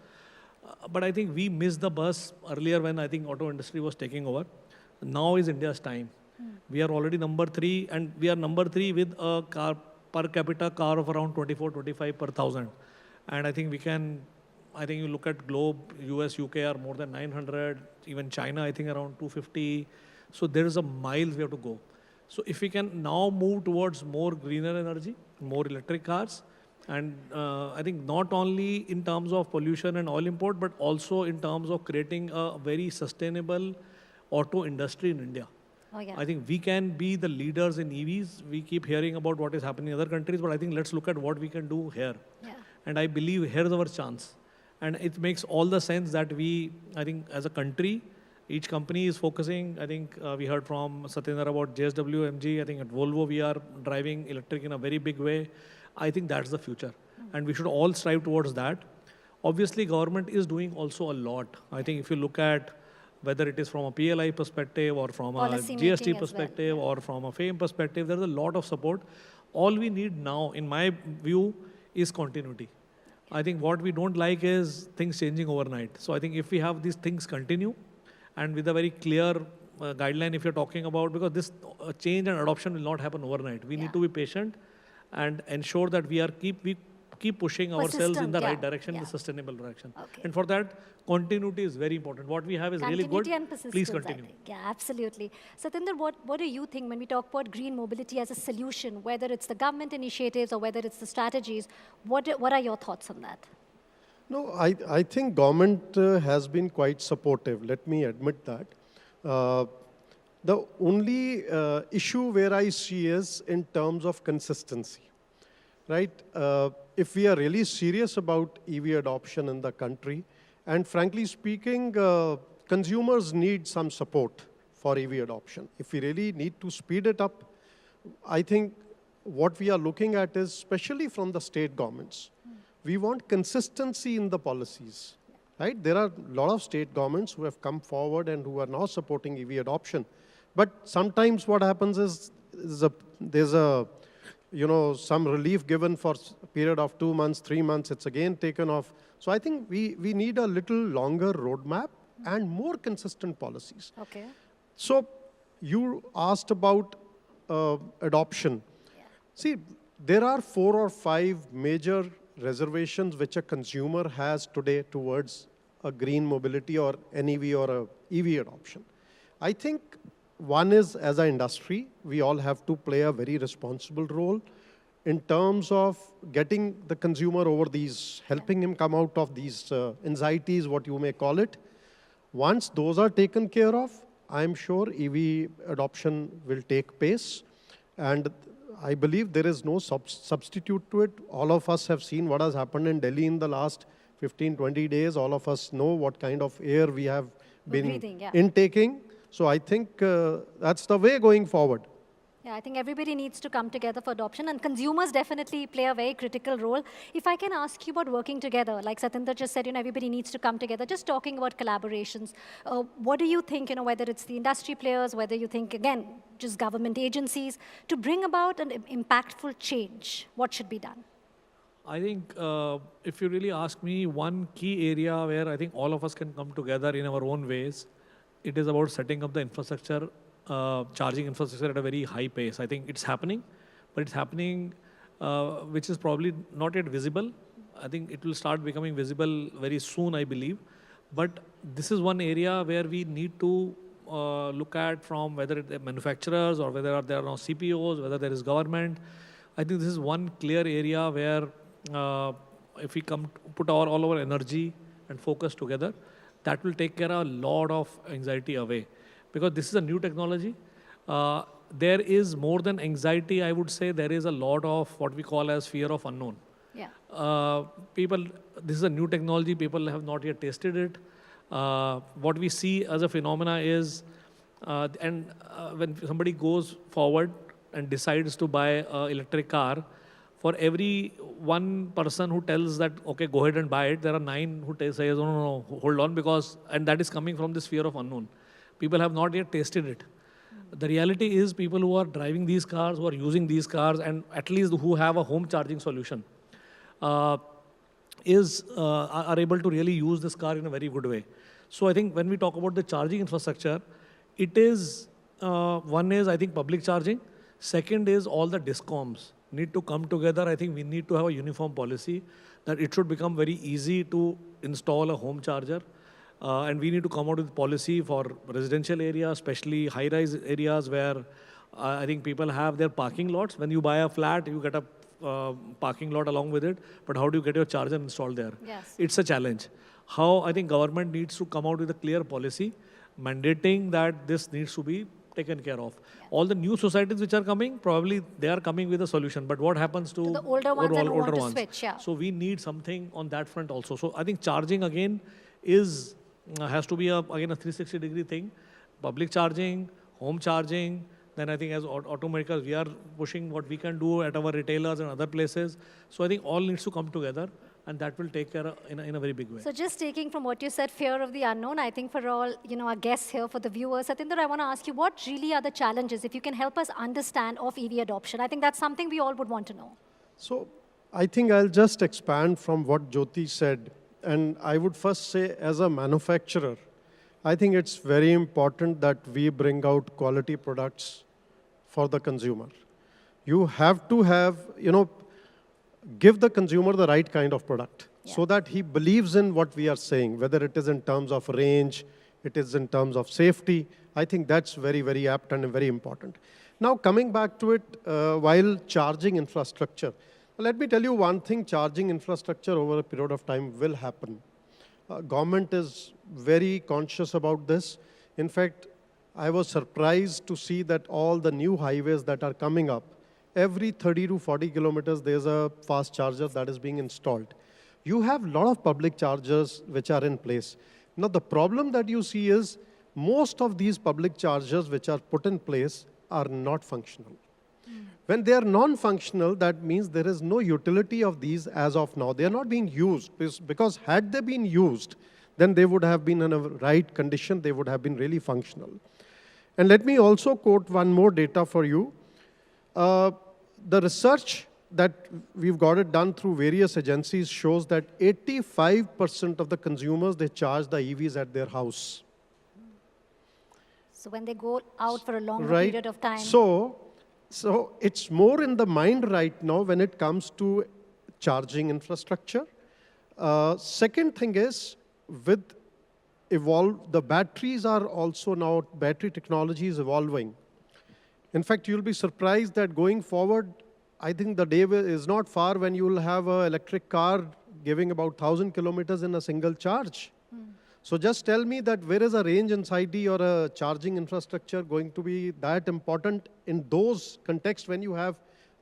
But I think we missed the bus earlier when I think auto industry was taking over. Now is India's time. We are already number 3, and we are number 3 with a car per capita car of around 24, 25 per thousand. And I think we can, I think you look at globe, US, UK are more than 900, even China, I think around 250. So there is a mile we have to go. So if we can now move towards more greener energy, more electric cars, and I think not only in terms of pollution and oil import, but also in terms of creating a very sustainable auto industry in India. Oh, yeah. I think we can be the leaders in EVs. We keep hearing about what is happening in other countries, but I think let's look at what we can do here. Yeah. And I believe here's our chance. And it makes all the sense that we, I think as a country, each company is focusing. I think we heard from Satyendra about JSW, MG. I think at Volvo, we are driving electric in a very big way. I think that's the future. And we should all strive towards that. Obviously, government is doing also a lot. I think if you look at whether it is from a PLI perspective or from a Policy GST making as perspective or from a FAME perspective, there's a lot of support. All we need now, in my view, is continuity. I think what we don't like is things changing overnight. So I think if we have these things continue and with a very clear guideline if you're talking about, because this change and adoption will not happen overnight. We need to be patient and ensure that we keep pushing ourselves in the right direction, the sustainable direction. Okay. And for that, continuity is very important. What we have is really good. And persistence, Please continue. I think. Yeah, absolutely. Satyendra, what do you think when we talk about green mobility as a solution, whether it's the government initiatives or whether it's the strategies? What are your thoughts on that? No, I think government has been quite supportive. Let me admit that. The only issue where I see is in terms of consistency, right? If we are really serious about EV adoption in the country, and frankly speaking, consumers need some support for EV adoption. If we really need to speed it up, I think what we are looking at is, especially from the state governments, we want consistency in the policies, right? There are a lot of state governments who have come forward and who are now supporting EV adoption. But sometimes what happens is there's some relief given for a period of 2 months, 3 months, it's again taken off. So I think we need a little longer roadmap and more consistent policies. Okay. So you asked about adoption. Yeah. See, there are 4 or 5 major reservations which a consumer has today towards a green mobility or NEV or a EV adoption. I think one is, as an industry, we all have to play a very responsible role in terms of getting the consumer over these, helping him come out of these anxieties, what you may call it. Once those are taken care of, I'm sure EV adoption will take pace. And I believe there is no substitute to it. All of us have seen what has happened in Delhi in the last 15, 20 days. All of us know what kind of air we have been intaking. So I think that's the way going forward. Yeah, I think everybody needs to come together for adoption, and consumers definitely play a very critical role. If I can ask you about working together, like Satyendra just said, everybody needs to come together. Just talking about collaborations, what do you think, whether it's the industry players, whether you think, again, just government agencies, to bring about an impactful change, what should be done? I think if you really ask me, one key area where I think all of us can come together in our own ways, it is about setting up the infrastructure, charging infrastructure at a very high pace. I think it's happening, but it's happening which is probably not yet visible. I think it will start becoming visible very soon, I believe. But this is one area where we need to look at from whether it's manufacturers or whether there are now CPOs, whether there is government. I think this is one clear area where if we put all our energy and focus together, that will take care of a lot of anxiety away. Because this is a new technology. There is more than anxiety, I would say, there is a lot of what we call as fear of unknown. Yeah. This is a new technology, people have not yet tasted it. What we see as a phenomena is, when somebody goes forward and decides to buy an electric car, for every one person who tells that, okay, go ahead and buy it, there are 9 who say, no, hold on, and that is coming from this fear of unknown. People have not yet tasted it. The reality is people who are driving these cars, who are using these cars, and at least who have a home charging solution, are able to really use this car in a very good way. So I think when we talk about the charging infrastructure, it is, one is, I think, public charging. Second is all the DISCOMs need to come together. I think we need to have a uniform policy that it should become very easy to install a home charger. And we need to come out with policy for residential areas, especially high-rise areas where I think people have their parking lots. When you buy a flat, you get a parking lot along with it. But how do you get your charger installed there? Yes. It's a challenge. How I think government needs to come out with a clear policy mandating that this needs to be taken care of. All the new societies which are coming, probably they are coming with a solution. But what happens to the older ones and who want to ones? switch, yeah. So we need something on that front also. So I think charging again is has to be again a 360-degree thing. Public charging, home charging. Then I think as automakers, we are pushing what we can do at our retailers and other places. So I think all needs to come together, and that will take care in a very big way. So just taking from what you said, fear of the unknown, I think for all, our guests here, for the viewers, Satinder, I want to ask you, what really are the challenges, if you can help us understand, of EV adoption? I think that's something we all would want to know. So I think I'll just expand from what Jyoti said. And I would first say, as a manufacturer, I think it's very important that we bring out quality products for the consumer. You have to have, give the consumer the right kind of product so that he believes in what we are saying, whether it is in terms of range, it is in terms of safety. I think that's very, very apt and very important. Now, coming back to it, while charging infrastructure, let me tell you one thing, charging infrastructure over a period of time will happen. Government is very conscious about this. In fact, I was surprised to see that all the new highways that are coming up, every 30 to 40 kilometers, there's a fast charger that is being installed. You have a lot of public chargers which are in place. Now, the problem that you see is most of these public chargers which are put in place are not functional. When they are non-functional, that means there is no utility of these as of now. They are not being used because had they been used, then they would have been in a right condition. They would have been really functional. And let me also quote one more data for you. The research that we've got it done through various agencies shows that 85% of the consumers, they charge the EVs at their house. So when they go out for a longer right. period of time. So it's more in the mind right now when it comes to charging infrastructure. Second thing is, with the batteries are also now, battery technology is evolving. In fact, you'll be surprised that going forward, I think the day is not far when you will have an electric car giving about 1,000 kilometers in a single charge. So just tell me that where is a range anxiety or a charging infrastructure going to be that important in those contexts when you have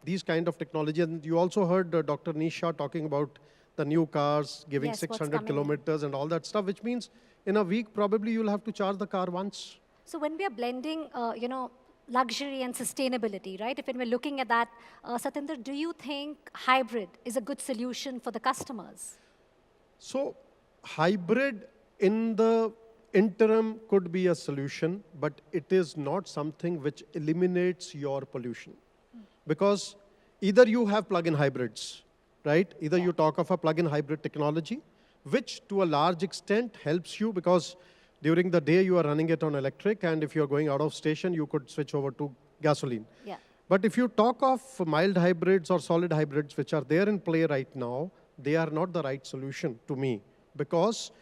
these kind of technology? And you also heard Dr. Nisha talking about the new cars giving 600 kilometers and all that stuff, which means in a week, probably you'll have to charge the car once. So when we are blending, luxury and sustainability, right? If we're looking at that, Satinder, do you think hybrid is a good solution for the customers? So hybrid in the interim could be a solution, but it is not something which eliminates your pollution. Because either you have plug-in hybrids, right? Either you talk of a plug-in hybrid technology, which to a large extent helps you because during the day you are running it on electric, and if you're going out of station, you could switch over to gasoline. Yeah. But if you talk of mild hybrids or solid hybrids, which are there in play right now, they are not the right solution to me because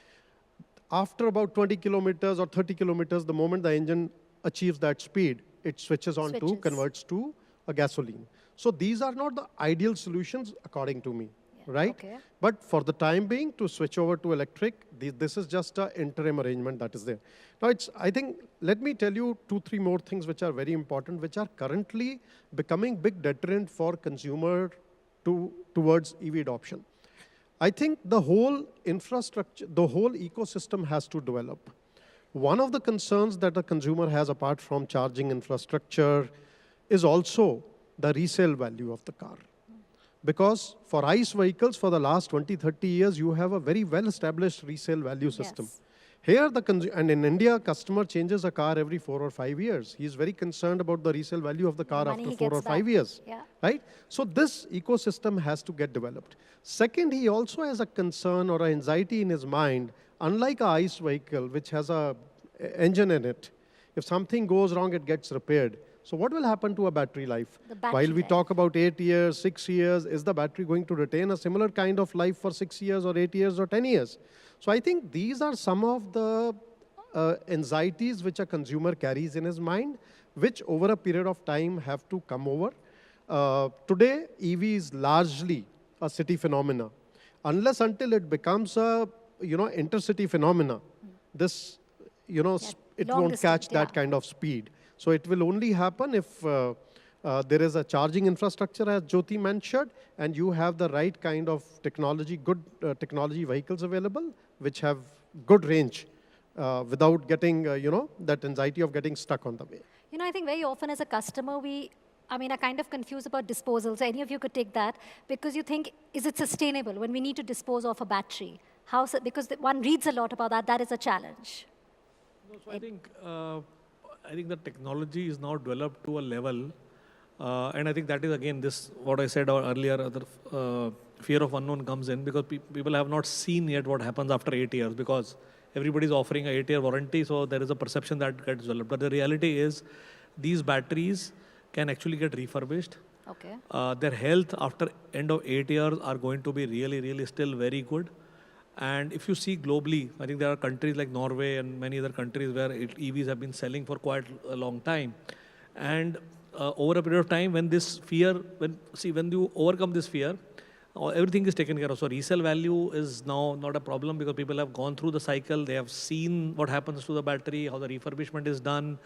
after about 20 kilometers or 30 kilometers, the moment the engine achieves that speed, it switches on to, converts to a gasoline. So these are not the ideal solutions according to me, right? Okay. But for the time being, to switch over to electric, this is just an interim arrangement that is there. Now, I think, let me tell you 2-3 more things which are very important, which are currently becoming big deterrent for consumer towards EV adoption. I think the whole infrastructure, the whole ecosystem has to develop. One of the concerns that a consumer has apart from charging infrastructure is also the resale value of the car. Because for ICE vehicles, for the last 20-30 years, you have a very well-established resale value system. Yes. Here, and in India, customer changes a car every 4 or 5 years. He is very concerned about the resale value of the car after 4 or 5 years, right? So this ecosystem has to get developed. Second, he also has a concern or an anxiety in his mind, unlike a ICE vehicle, which has an engine in it. If something goes wrong, it gets repaired. So what will happen to a battery life? While we talk about 8 years, 6 years, is the battery going to retain a similar kind of life for 6 years or 8 years or 10 years? So I think these are some of the anxieties which a consumer carries in his mind, which over a period of time have to come over. Today, EV is largely a city phenomena. Unless until it becomes a intercity phenomena, this, it won't catch that kind of speed. So it will only happen if there is a charging infrastructure, as Jyoti mentioned, and you have the right kind of technology, good technology vehicles available, which have good range without getting, that anxiety of getting stuck on the way. I think very often as a customer, are kind of confused about disposal. So any of you could take that because you think, is it sustainable when we need to dispose of a battery? Because one reads a lot about that, that is a challenge. No, so I think the technology is now developed to a level, and I think that is again what I said earlier, the fear of unknown comes in because people have not seen yet what happens after 8 years because everybody is offering a 8-year warranty, so there is a perception that gets developed. But the reality is these batteries can actually get refurbished. Okay. Their health after end of 8 years are going to be really, really still very good. And if you see globally, I think there are countries like Norway and many other countries where EVs have been selling for quite a long time. And over a period of time, when you overcome this fear, everything is taken care of. So resale value is now not a problem because people have gone through the cycle. They have seen what happens to the battery, how the refurbishment is done.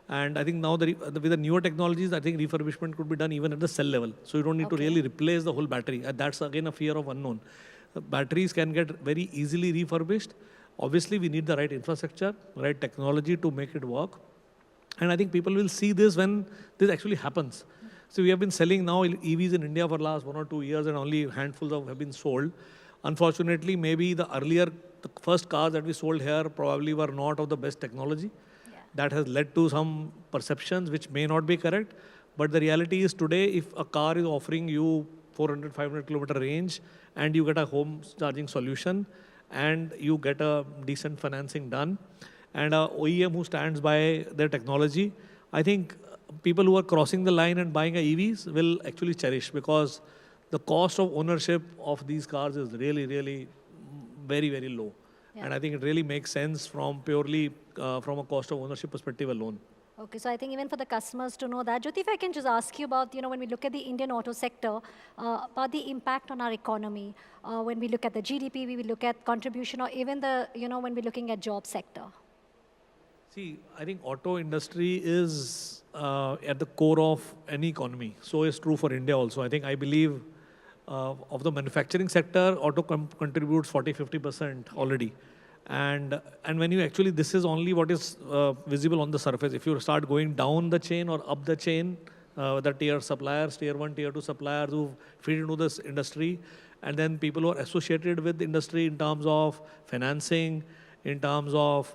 And I think now with the newer technologies, I think refurbishment could be done even at the cell level. So you don't need to really replace the whole battery. That's again a fear of unknown. Batteries can get very easily refurbished. Obviously, we need the right infrastructure, right technology to make it work. And I think people will see this when this actually happens. So we have been selling now EVs in India for the last 1 or 2 years and only handfuls have been sold. Unfortunately, maybe the first cars that we sold here probably were not of the best technology. Yeah. That has led to some perceptions which may not be correct. But the reality is today, if a car is offering you 400, 500 kilometer range and you get a home charging solution and you get a decent financing done and a OEM who stands by their technology, I think people who are crossing the line and buying EVs will actually cherish because the cost of ownership of these cars is really, really very, very low. Yeah. And I think it really makes sense from purely from a cost of ownership perspective alone. Okay, so I think even for the customers to know that. Jyoti, if I can just ask you about, when we look at the Indian auto sector, about the impact on our economy. When we look at the GDP, we look at contribution, or even when we're looking at job sector. See, I think auto industry is at the core of any economy. So is true for India also. I believe of the manufacturing sector, auto contributes 40-50% already. And when you actually, this is only what is visible on the surface. If you start going down the chain or up the chain, the tier suppliers, tier 1, tier 2 suppliers who feed into this industry, and then people who are associated with the industry in terms of financing, in terms of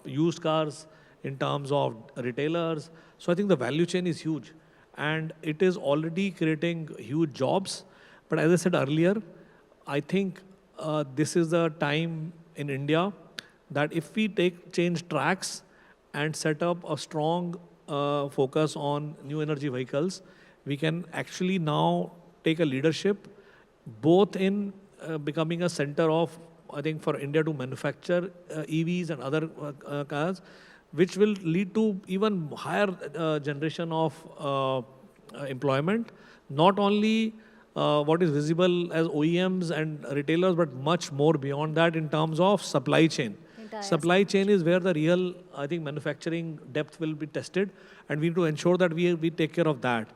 used cars, in terms of retailers. So I think the value chain is huge. And it is already creating huge jobs. But as I said earlier, I think this is the time in India that if we change tracks and set up a strong focus on new energy vehicles, we can actually now take a leadership both in becoming a center of, I think, for India to manufacture EVs and other cars, which will lead to even higher generation of employment, not only what is visible as OEMs and retailers, but much more beyond that in terms of supply chain. Supply chain is where the real, I think, manufacturing depth will be tested, and we need to ensure that we take care of that.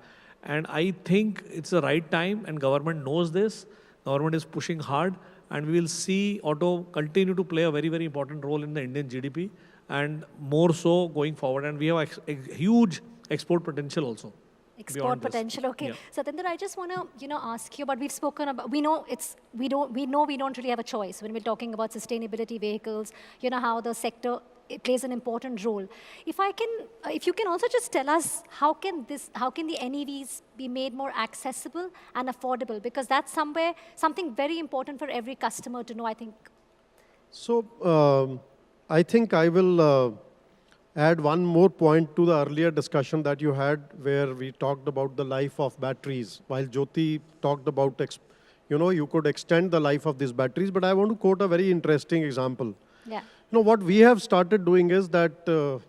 And I think it's the right time, and government knows this. Government is pushing hard, and we will see auto continue to play a very, very important role in the Indian GDP, and more so going forward. And we have a huge export potential also. Export potential, okay. Yeah. Satinder, I just want to, ask you, but we've spoken about, we know we don't really have a choice when we're talking about sustainability vehicles, how the sector, it plays an important role. If you can also just tell us, how can the NEVs be made more accessible and affordable? Because that's something very important for every customer to know, I think. So, I think I will add one more point to the earlier discussion that you had where we talked about the life of batteries. While Jyoti talked about, you could extend the life of these batteries, but I want to quote a very interesting example. Yeah. What we have started doing is that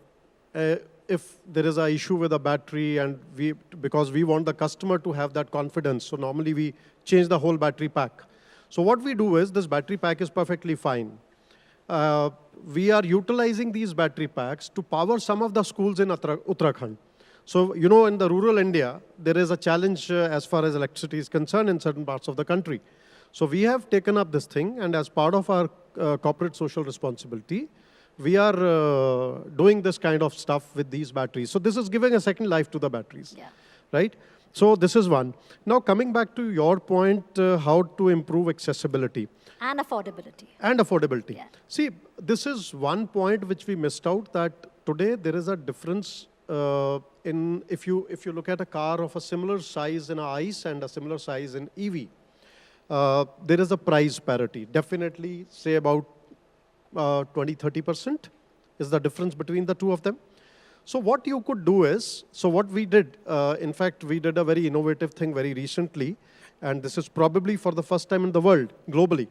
if there is an issue with a battery and because we want the customer to have that confidence, so normally we change the whole battery pack. So what we do is this battery pack is perfectly fine. we are utilizing these battery packs to power some of the schools in Uttarakhand. So, you know, in the rural India, there is a challenge as far as electricity is concerned in certain parts of the country. So we have taken up this thing, and as part of our corporate social responsibility, we are doing this kind of stuff with these batteries. So this is giving a second life to the batteries, right? So this is one. Now coming back to your point, how to improve accessibility. And affordability. And affordability. Yeah. See, this is one point which we missed out, that today there is a difference in, if you look at a car of a similar size in ICE and a similar size in EV, there is a price parity. Definitely, say about 20-30% is the difference between the two of them. So what you could do is, so what we did, in fact, we did a very innovative thing very recently, and this is probably for the first time in the world, globally.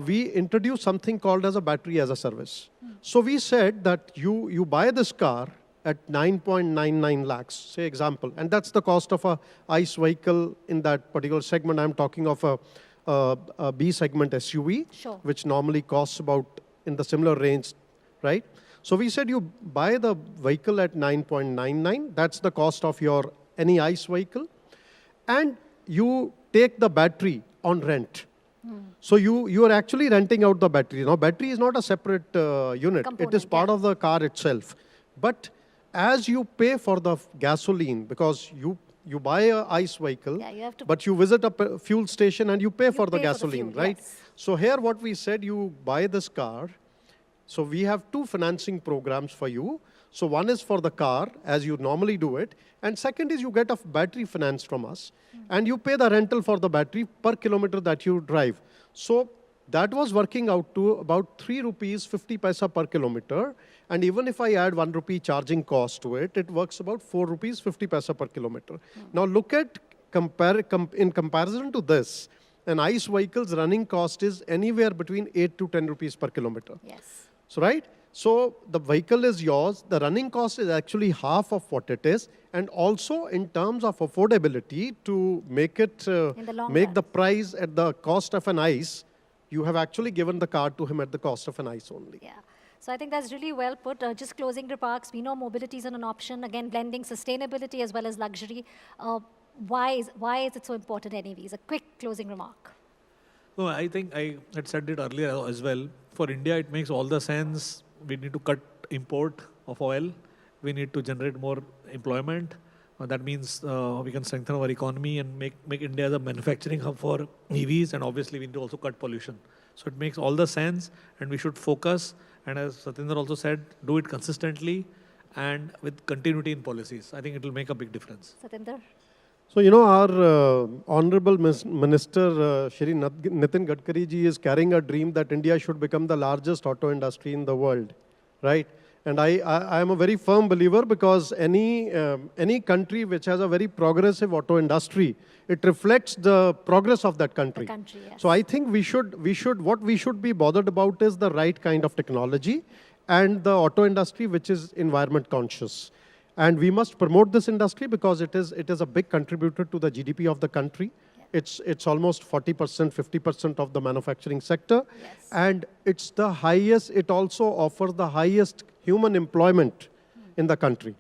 We introduced something called as a battery as a service. So we said that you buy this car at 9.99 lakhs, say example, and that's the cost of a ICE vehicle in that particular segment. I'm talking of a B segment SUV, which normally costs about in the similar range, right? So we said you buy the vehicle at 9.99, that's the cost of your any ICE vehicle, and you take the battery on rent. So you are actually renting out the battery. Now battery is not a separate unit, it is part of the car itself. But as you pay for the gasoline, because you buy a ICE vehicle, but you visit a fuel station and you pay for the gasoline, right? Yes. So here what we said, you buy this car. So we have two financing programs for you. So one is for the car, as you normally do it. And second is you get a battery finance from us. And you pay the rental for the battery per kilometer that you drive. So that was working out to about 3 rupees 50 paisa per kilometer. And even if I add 1 rupee charging cost to it, it works about 4 rupees 50 paisa per kilometer. Now look at, in comparison to this, an ICE vehicle's running cost is anywhere between 8 to 10 rupees per kilometer. Yes. So, right? So the vehicle is yours. The running cost is actually half of what it is. And also in terms of affordability, to make it, the price at the cost of an ICE, you have actually given the car to him at the cost of an ICE only. Yeah. So I think that's really well put. Just closing remarks, we know mobility is an option. Again, blending sustainability as well as luxury. Why is it so important, NEVs? A quick closing remark. No, I think I had said it earlier as well. For India, it makes all the sense. We need to cut import of oil. We need to generate more employment. That means we can strengthen our economy and make India the manufacturing hub for EVs. And obviously, we need to also cut pollution. So it makes all the sense, and we should focus. And as Satinder also said, do it consistently and with continuity in policies. I think it will make a big difference. Satinder? So, you know, our Honorable Minister Shri Nitin Gadkari ji is carrying a dream that India should become the largest auto industry in the world, right? And I am a very firm believer, because any country which has a very progressive auto industry, it reflects the progress of that country. So I think what we should be bothered about is the right kind of technology and the auto industry which is environment conscious. And we must promote this industry because it is a big contributor to the GDP of the country. It's almost 40%, 50% of the manufacturing sector. And it's the highest, it also offers the highest human employment in the country.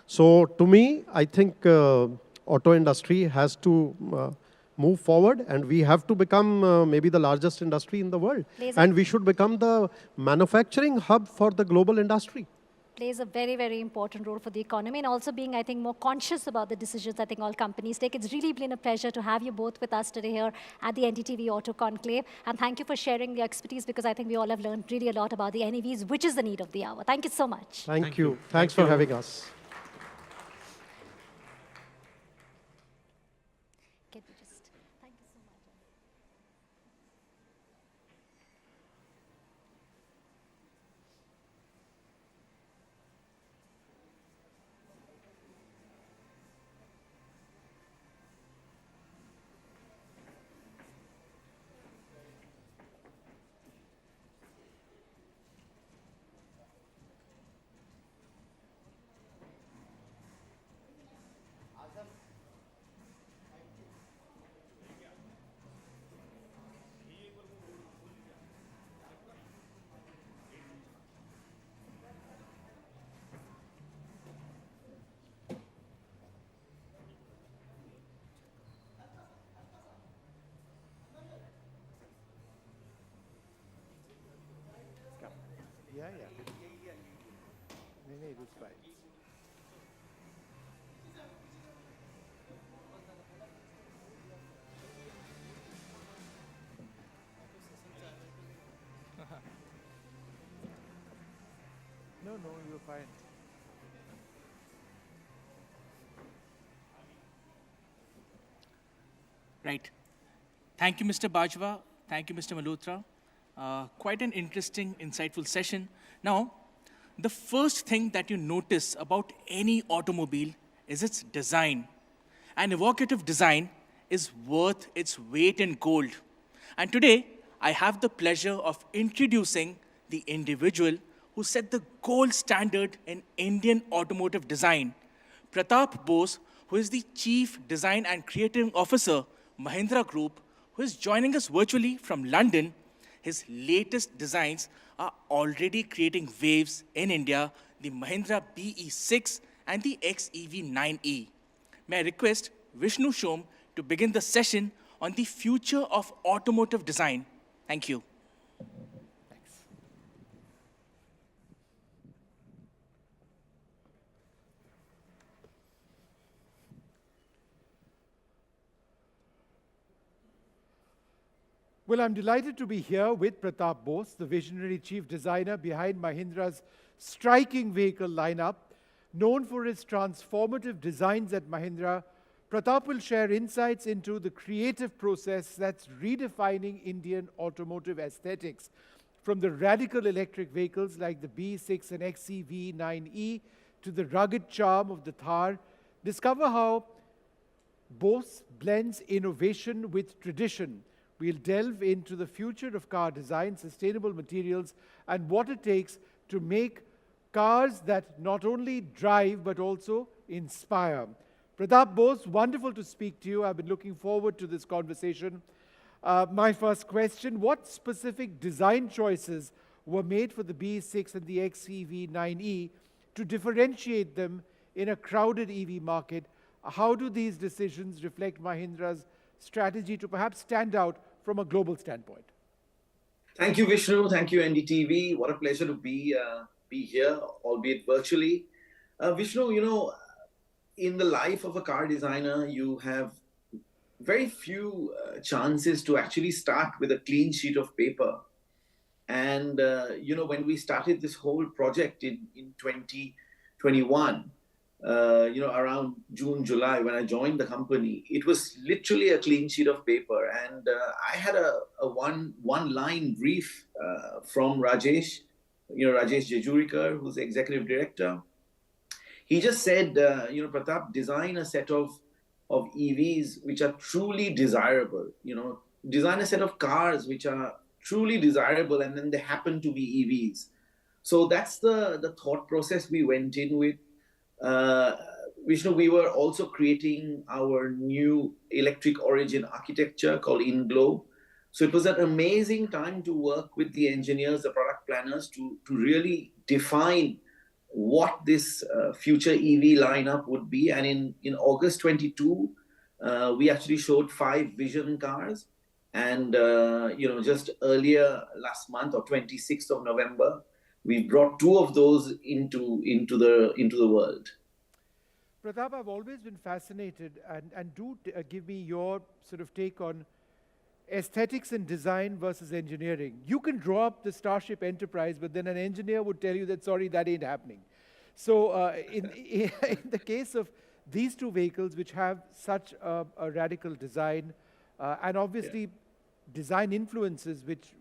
So to me, I think auto industry has to move forward, and we have to become maybe the largest industry in the world. And we should become the manufacturing hub for the global industry. Plays a very, very important role for the economy, and also being, I think, more conscious about the decisions I think all companies take. It's really been a pleasure to have you both with us today here at the NDTV Auto Conclave. And thank you for sharing your expertise, because I think we all have learned really a lot about the NEVs, which is the need of the hour. Thank you so much. Thank you. Thanks for having us. It is fine. No, you're fine. Right. Thank you, Mr. Bajwa. Thank you, Mr. Malhotra. Quite an interesting, insightful session. Now, the first thing that you notice about any automobile is its design. An evocative design is worth its weight in gold. And today, I have the pleasure of introducing the individual who set the gold standard in Indian automotive design, Pratap Bose, who is the Chief Design and Creative Officer, Mahindra Group, who is joining us virtually from London. His latest designs are already creating waves in India, the Mahindra BE6 and the XEV 9e. May I request Vishnu Shom to begin the session on the future of automotive design. Thank you. Well, I'm delighted to be here with Pratap Bose, the visionary chief designer behind Mahindra's striking vehicle lineup. Known for his transformative designs at Mahindra, Pratap will share insights into the creative process that's redefining Indian automotive aesthetics, from the radical electric vehicles like the B6 and XEV 9e to the rugged charm of the Thar. Discover how Bose blends innovation with tradition. We'll delve into the future of car design, sustainable materials, and what it takes to make cars that not only drive but also inspire. Pratap Bose, wonderful to speak to you. I've been looking forward to this conversation. My first question, what specific design choices were made for the B6 and the XEV 9e to differentiate them in a crowded EV market? How do these decisions reflect Mahindra's strategy to perhaps stand out from a global standpoint? Thank you, Vishnu. Thank you, NDTV. What a pleasure to be here, albeit virtually. Vishnu, in the life of a car designer, you have very few chances to actually start with a clean sheet of paper. And, when we started this whole project in 2021, around June, July, when I joined the company, it was literally a clean sheet of paper. And I had a one-line brief from Rajesh, Rajesh Jejurikar, who's the executive director. He just said, Pratap, design a set of EVs which are truly desirable, design a set of cars which are truly desirable, and then they happen to be EVs. So that's the thought process we went in with. Vishnu, we were also creating our new electric origin architecture called InGlow. So it was an amazing time to work with the engineers, the product planners, to really define what this future EV lineup would be. And in August 22, we actually showed 5 vision cars. And, just earlier last month, or 26th of November, we brought 2 of those into the world. Pratap, I've always been fascinated, and do give me your sort of take on aesthetics and design versus engineering. You can draw up the Starship Enterprise, but then an engineer would tell you that, sorry, that ain't happening. So in the case of these 2 vehicles, which have such a radical design, and obviously design influences, which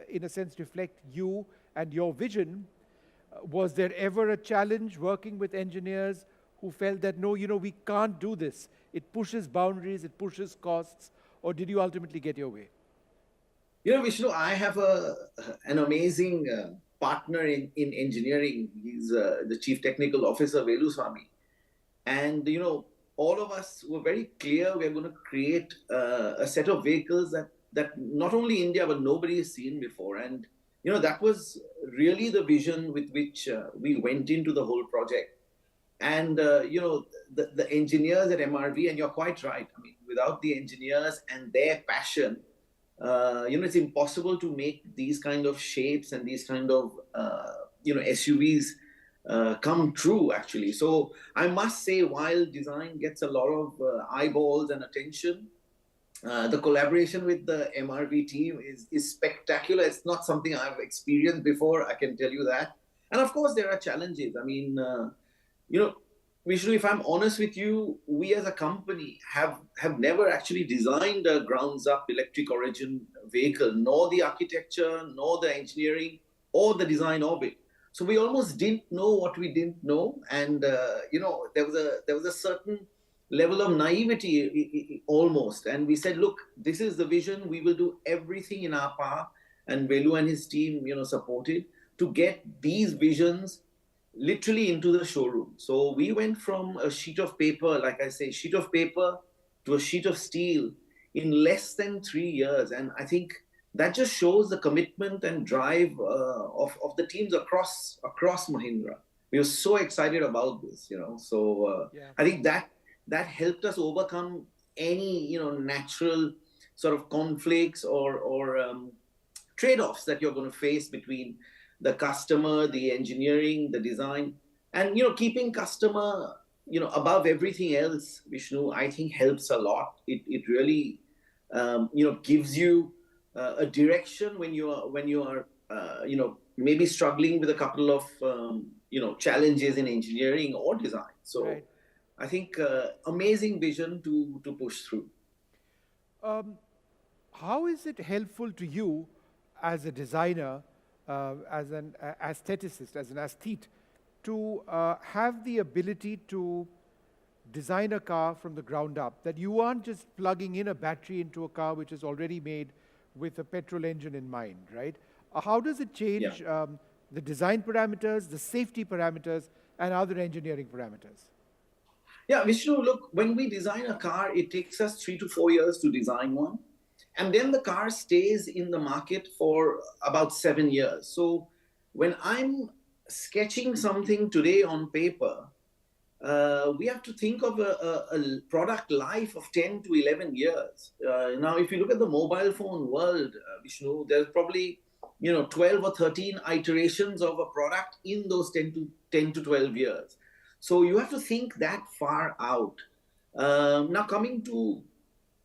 in a sense reflect you and your vision, was there ever a challenge working with engineers who felt that, no, we can't do this? It pushes boundaries, it pushes costs, or did you ultimately get your way? Vishnu, I have an amazing partner in engineering. He's the Chief Technical Officer, Veluswamy. And, all of us were very clear we're going to create a set of vehicles that not only India, but nobody has seen before. And, that was really the vision with which we went into the whole project. And, the engineers at MRV, and you're quite right, I mean, without the engineers and their passion, it's impossible to make these kind of shapes and these kind of SUVs come true, actually. So I must say, while design gets a lot of eyeballs and attention, the collaboration with the MRV team is spectacular. It's not something I've experienced before, I can tell you that. And of course, there are challenges. I mean, Vishnu, if I'm honest with you, we as a company have never actually designed a grounds-up electric origin vehicle, nor the architecture, nor the engineering, or the design of it. So we almost didn't know what we didn't know, and there was a certain level of naivety almost, and we said, look, this is the vision. We will do everything in our power, and Velu and his team, supported to get these visions literally into the showroom. So we went from a sheet of paper, like I say, sheet of paper to a sheet of steel in less than 3 years. And I think that just shows the commitment and drive of the teams across Mahindra. We were so excited about this, So I think that helped us overcome any, natural sort of conflicts or trade-offs that you're going to face between the customer, the engineering, the design, and keeping customer above everything else, Vishnu, I think helps a lot. It really gives you a direction when you are maybe struggling with a couple of challenges in engineering or design. So right. I think amazing vision to push through. How is it helpful to you as a designer, as an aestheticist, as an aesthete, to have the ability to design a car from the ground up, that you aren't just plugging in a battery into a car which is already made with a petrol engine in mind, right? How does it change the design parameters, the safety parameters, and other engineering parameters? Yeah, Vishnu, look, when we design a car, it takes us 3 to 4 years to design one. And then the car stays in the market for about 7 years. So when I'm sketching something today on paper, we have to think of a product life of 10 to 11 years. Now, if you look at the mobile phone world, Vishnu, there's probably 12 or 13 iterations of a product in those 10 to 12 years. So you have to think that far out. Now, coming to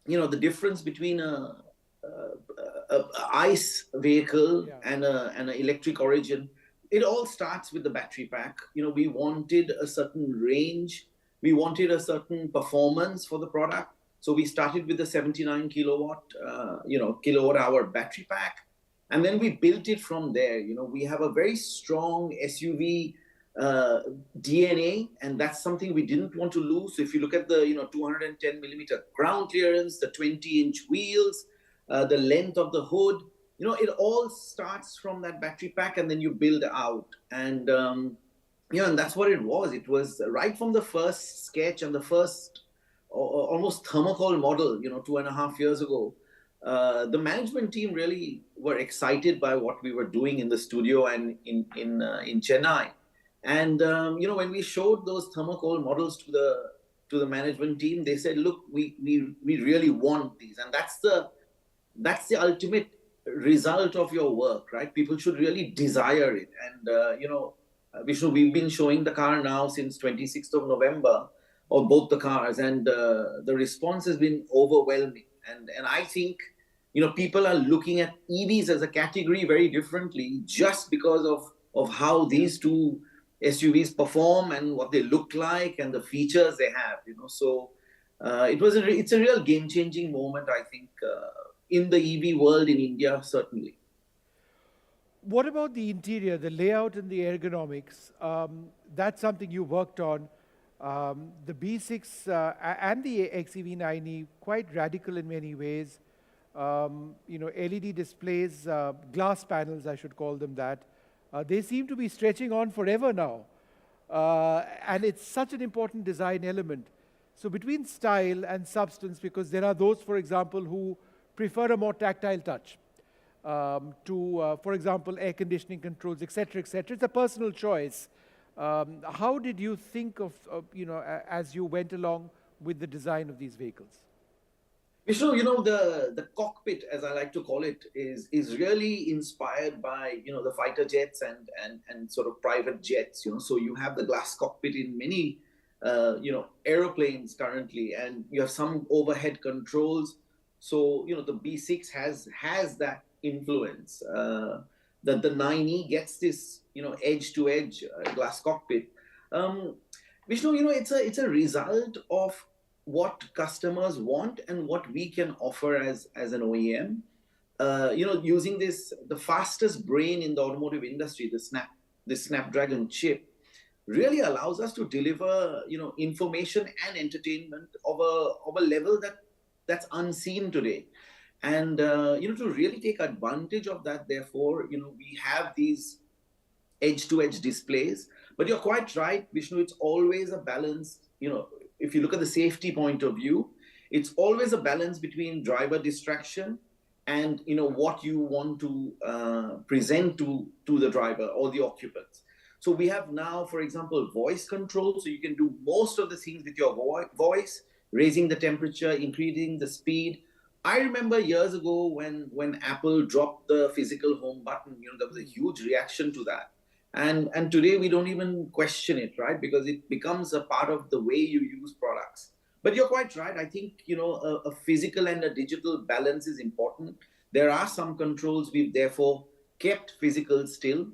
the difference between a ICE vehicle and an electric origin, it all starts with the battery pack. We wanted a certain range, we wanted a certain performance for the product, so we started with the 79 kilowatt hour battery pack, and then we built it from there. We have a very strong SUV DNA, and that's something we didn't want to lose. So if you look at the 210 millimeter ground clearance, the 20-inch wheels, the length of the hood, it all starts from that battery pack, and then you build out. And and that's what it was. It was right from the first sketch and the first almost thermocol model, 2.5 years ago. The management team really were excited by what we were doing in the studio and in Chennai. And when we showed those thermocol models to the management team, they said, "Look, we really want these," and that's the ultimate result of your work, right? People should really desire it. And Vishnu, we've been showing the car now since 26th of November, or both the cars, and the response has been overwhelming. And I think people are looking at EVs as a category very differently, just because of how these two SUVs perform and what they look like and the features they have. So it's a real game-changing moment, I think, in the EV world in India, certainly. What about the interior, the layout and the ergonomics? That's something you worked on. The B6 and the XEV9e, quite radical in many ways. LED displays, glass panels, I should call them that. They seem to be stretching on forever now. And it's such an important design element. So between style and substance, because there are those, for example, who prefer a more tactile touch to, for example, air conditioning controls, etc., etc. It's a personal choice. How did you think of, as you went along with the design of these vehicles? Vishnu, the cockpit, as I like to call it, is really inspired by, the fighter jets and sort of private jets, So you have the glass cockpit in many, aeroplanes currently, and you have some overhead controls. So, the B6 has that influence. That the 9E gets this, edge-to-edge glass cockpit. Vishnu, it's a result of what customers want and what we can offer as an OEM. Using the fastest brain in the automotive industry, the Snapdragon chip, really allows us to deliver, information and entertainment of a level that's unseen today. And to really take advantage of that, therefore, we have these edge-to-edge displays. But you're quite right, Vishnu, it's always a balance. If you look at the safety point of view, it's always a balance between driver distraction and what you want to present to the driver or the occupants. So we have now, for example, voice control. So you can do most of the things with your voice, raising the temperature, increasing the speed. I remember years ago when Apple dropped the physical home button, there was a huge reaction to that. And today we don't even question it, right? Because it becomes a part of the way you use products. But you're quite right. I think, a physical and a digital balance is important. There are some controls we've therefore kept physical still.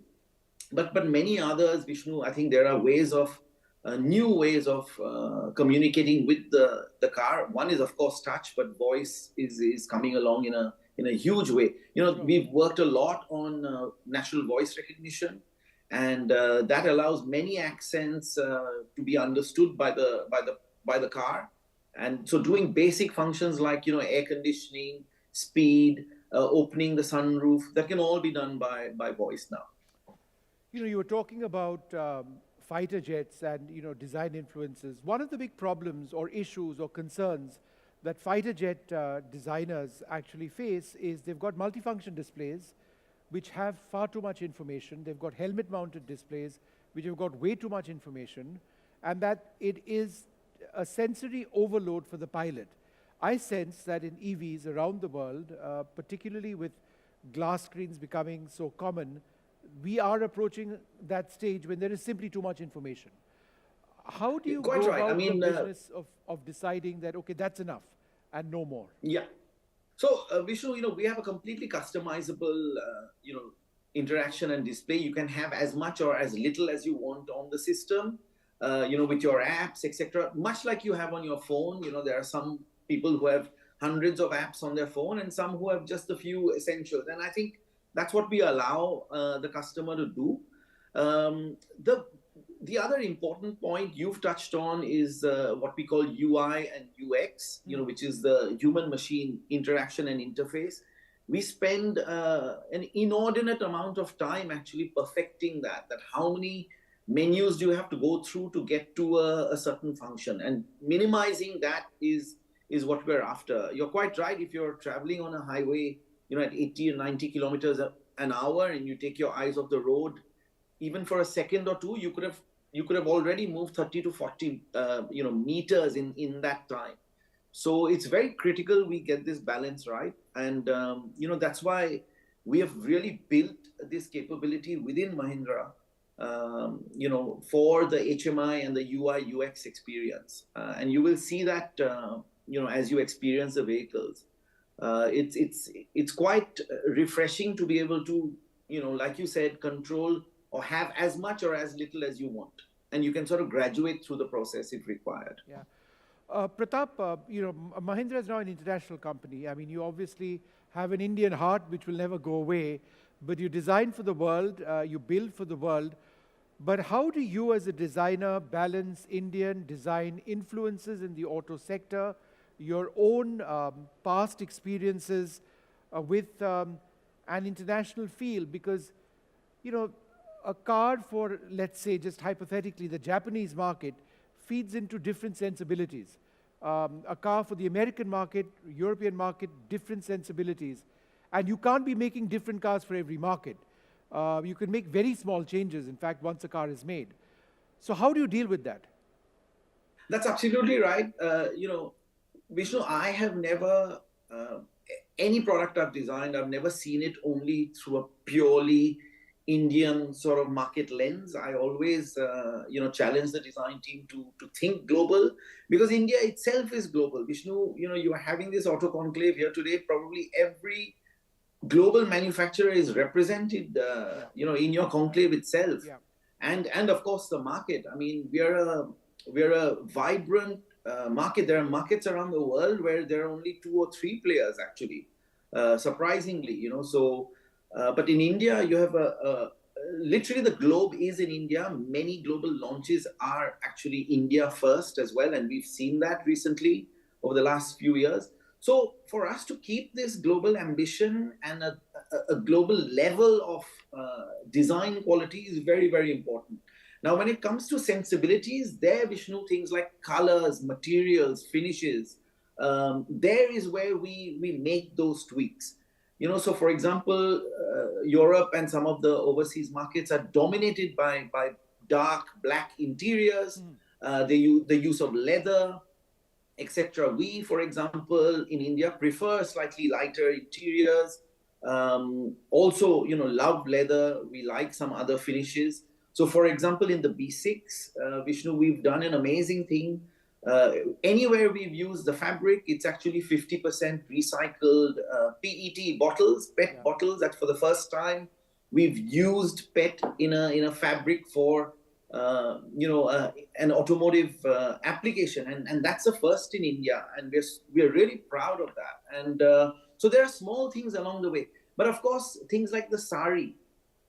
But many others, Vishnu, I think there are new ways of communicating with the car. One is, of course, touch, but voice is coming along in a huge way. We've worked a lot on natural voice recognition, and that allows many accents to be understood by the car. And so doing basic functions like air conditioning, speed, opening the sunroof, that can all be done by voice now. You were talking about fighter jets and design influences. One of the big problems or issues or concerns that fighter jet designers actually face is they've got multifunction displays which have far too much information. They've got helmet-mounted displays which have got way too much information, and that it is a sensory overload for the pilot. I sense that in EVs around the world, particularly with glass screens becoming so common, we are approaching that stage when there is simply too much information. How do you go about the business of deciding that, okay, that's enough and no more? Yeah. So, Vishnu, we have a completely customizable, interaction and display. You can have as much or as little as you want on the system, with your apps, etc. Much like you have on your phone. There are some people who have hundreds of apps on their phone and some who have just a few essentials. And I think that's what we allow the customer to do. The other important point you've touched on is what we call UI and UX, which is the human-machine interaction and interface. We spend an inordinate amount of time actually perfecting that how many menus do you have to go through to get to a certain function, and minimizing that is what we're after. You're quite right. If you're traveling on a highway, at 80 or 90 kilometers an hour, and you take your eyes off the road, even for a second or two, you could have already moved 30 to 40 meters in that time. So it's very critical we get this balance right, and that's why we have really built this capability within Mahindra, for the HMI and the UI UX experience, and you will see that as you experience the vehicles. It's quite refreshing to be able to, like you said, control or have as much or as little as you want. And you can sort of graduate through the process if required. Yeah. Pratap, Mahindra is now an international company. I mean, you obviously have an Indian heart which will never go away, but you design for the world, you build for the world. But how do you as a designer balance Indian design influences in the auto sector, your own past experiences with an international feel? Because, a car for, let's say, just hypothetically, the Japanese market feeds into different sensibilities. A car for the American market, European market, different sensibilities. And you can't be making different cars for every market. You can make very small changes, in fact, once a car is made. So how do you deal with that? That's absolutely right. Vishnu, I have never any product I've designed, I've never seen it only through a purely Indian sort of market lens. I always, challenge the design team to think global, because India itself is global. Vishnu, you are having this auto conclave here today. Probably every global manufacturer is represented, in your conclave itself. Yeah. And of course the market. I mean, we're a vibrant market. There are markets around the world where there are only 2 or 3 players actually, surprisingly, so but in India you have literally the globe is in India. Many global launches are actually India first as well, and we've seen that recently over the last few years. So for us to keep this global ambition and a global level of design quality is very, very important. Now, when it comes to sensibilities, there, Vishnu, things like colors, materials, finishes, there is where we make those tweaks. So for example, Europe and some of the overseas markets are dominated by dark black interiors, the use of leather, etc. We, for example, in India prefer slightly lighter interiors. Also, love leather. We like some other finishes. So, for example, in the B6, Vishnu, we've done an amazing thing. Anywhere we've used the fabric, it's actually 50% recycled PET bottles, PET bottles. That for the first time we've used PET in a fabric for an automotive application, and that's the first in India, and we're really proud of that. And so there are small things along the way, but of course things like the sari,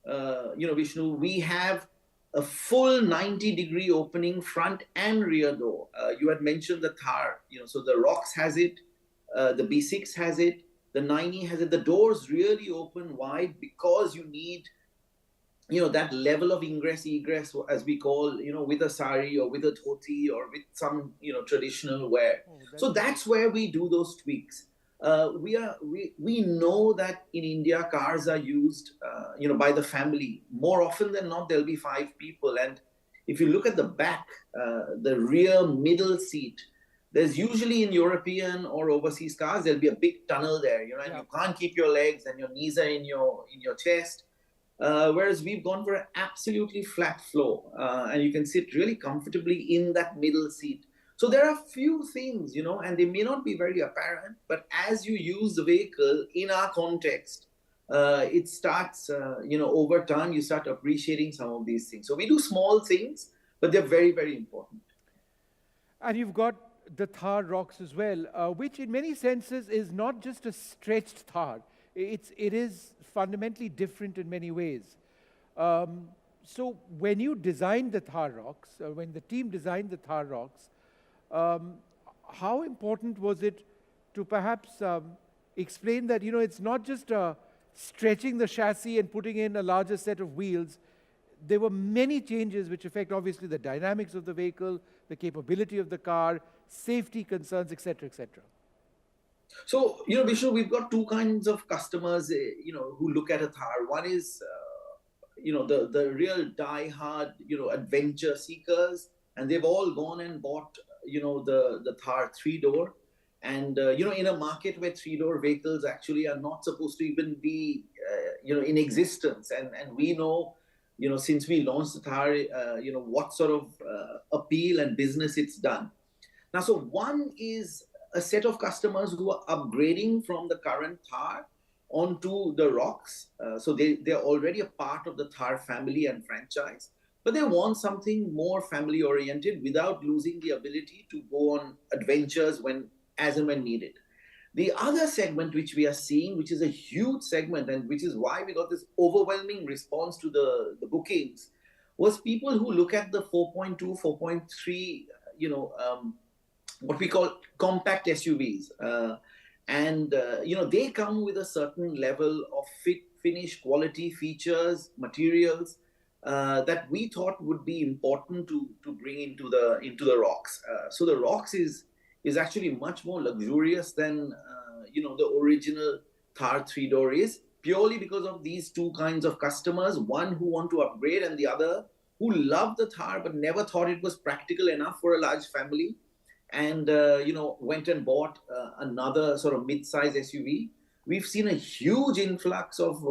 Vishnu, we have a full 90-degree opening front and rear door. You had mentioned the Thar, so the ROX has it, the B6 has it, the 9E has it. The doors really open wide because you need that level of ingress egress, as we call, with a sari or with a dhoti or with some traditional wear. So that's where we do those tweaks. We know that in India cars are used by the family. More often than not, there'll be 5 people, and if you look at the back, the rear middle seat, there's usually in European or overseas cars there'll be a big tunnel there, and you can't keep your legs and your knees are in your chest. Whereas we've gone for an absolutely flat floor, and you can sit really comfortably in that middle seat. So there are few things, and they may not be very apparent, but as you use the vehicle in our context, it starts, over time, you start appreciating some of these things. So we do small things, but they're very, very important. And you've got the Thar ROX as well, which in many senses is not just a stretched Thar. It is fundamentally different in many ways. So when you designed the Thar ROX, when the team designed the Thar ROX, how important was it to perhaps explain that, it's not just stretching the chassis and putting in a larger set of wheels. There were many changes which affect obviously the dynamics of the vehicle, the capability of the car, safety concerns, etc., etc. So, Vishnu, we've got 2 kinds of customers, who look at a Thar. One is, the real die-hard, adventure seekers, and they've all gone and bought, the Thar 3-door. And, in a market where 3-door vehicles actually are not supposed to even be, in existence. And we know, since we launched the Thar, what sort of appeal and business it's done. Now, so one is a set of customers who are upgrading from the current Thar onto the ROX. So they're already a part of the Thar family and franchise, but they want something more family oriented without losing the ability to go on adventures as and when needed. The other segment which we are seeing, which is a huge segment, and which is why we got this overwhelming response to the bookings, was people who look at the 4.2, 4.3, what we call compact SUVs. They come with a certain level of fit, finish, quality, features, materials that we thought would be important to bring into the ROX. So the ROX is actually much more luxurious than the original Thar 3-door is, purely because of these 2 kinds of customers, one who want to upgrade and the other who love the Thar but never thought it was practical enough for a large family. and went and bought another sort of mid-size SUV, we've seen a huge influx of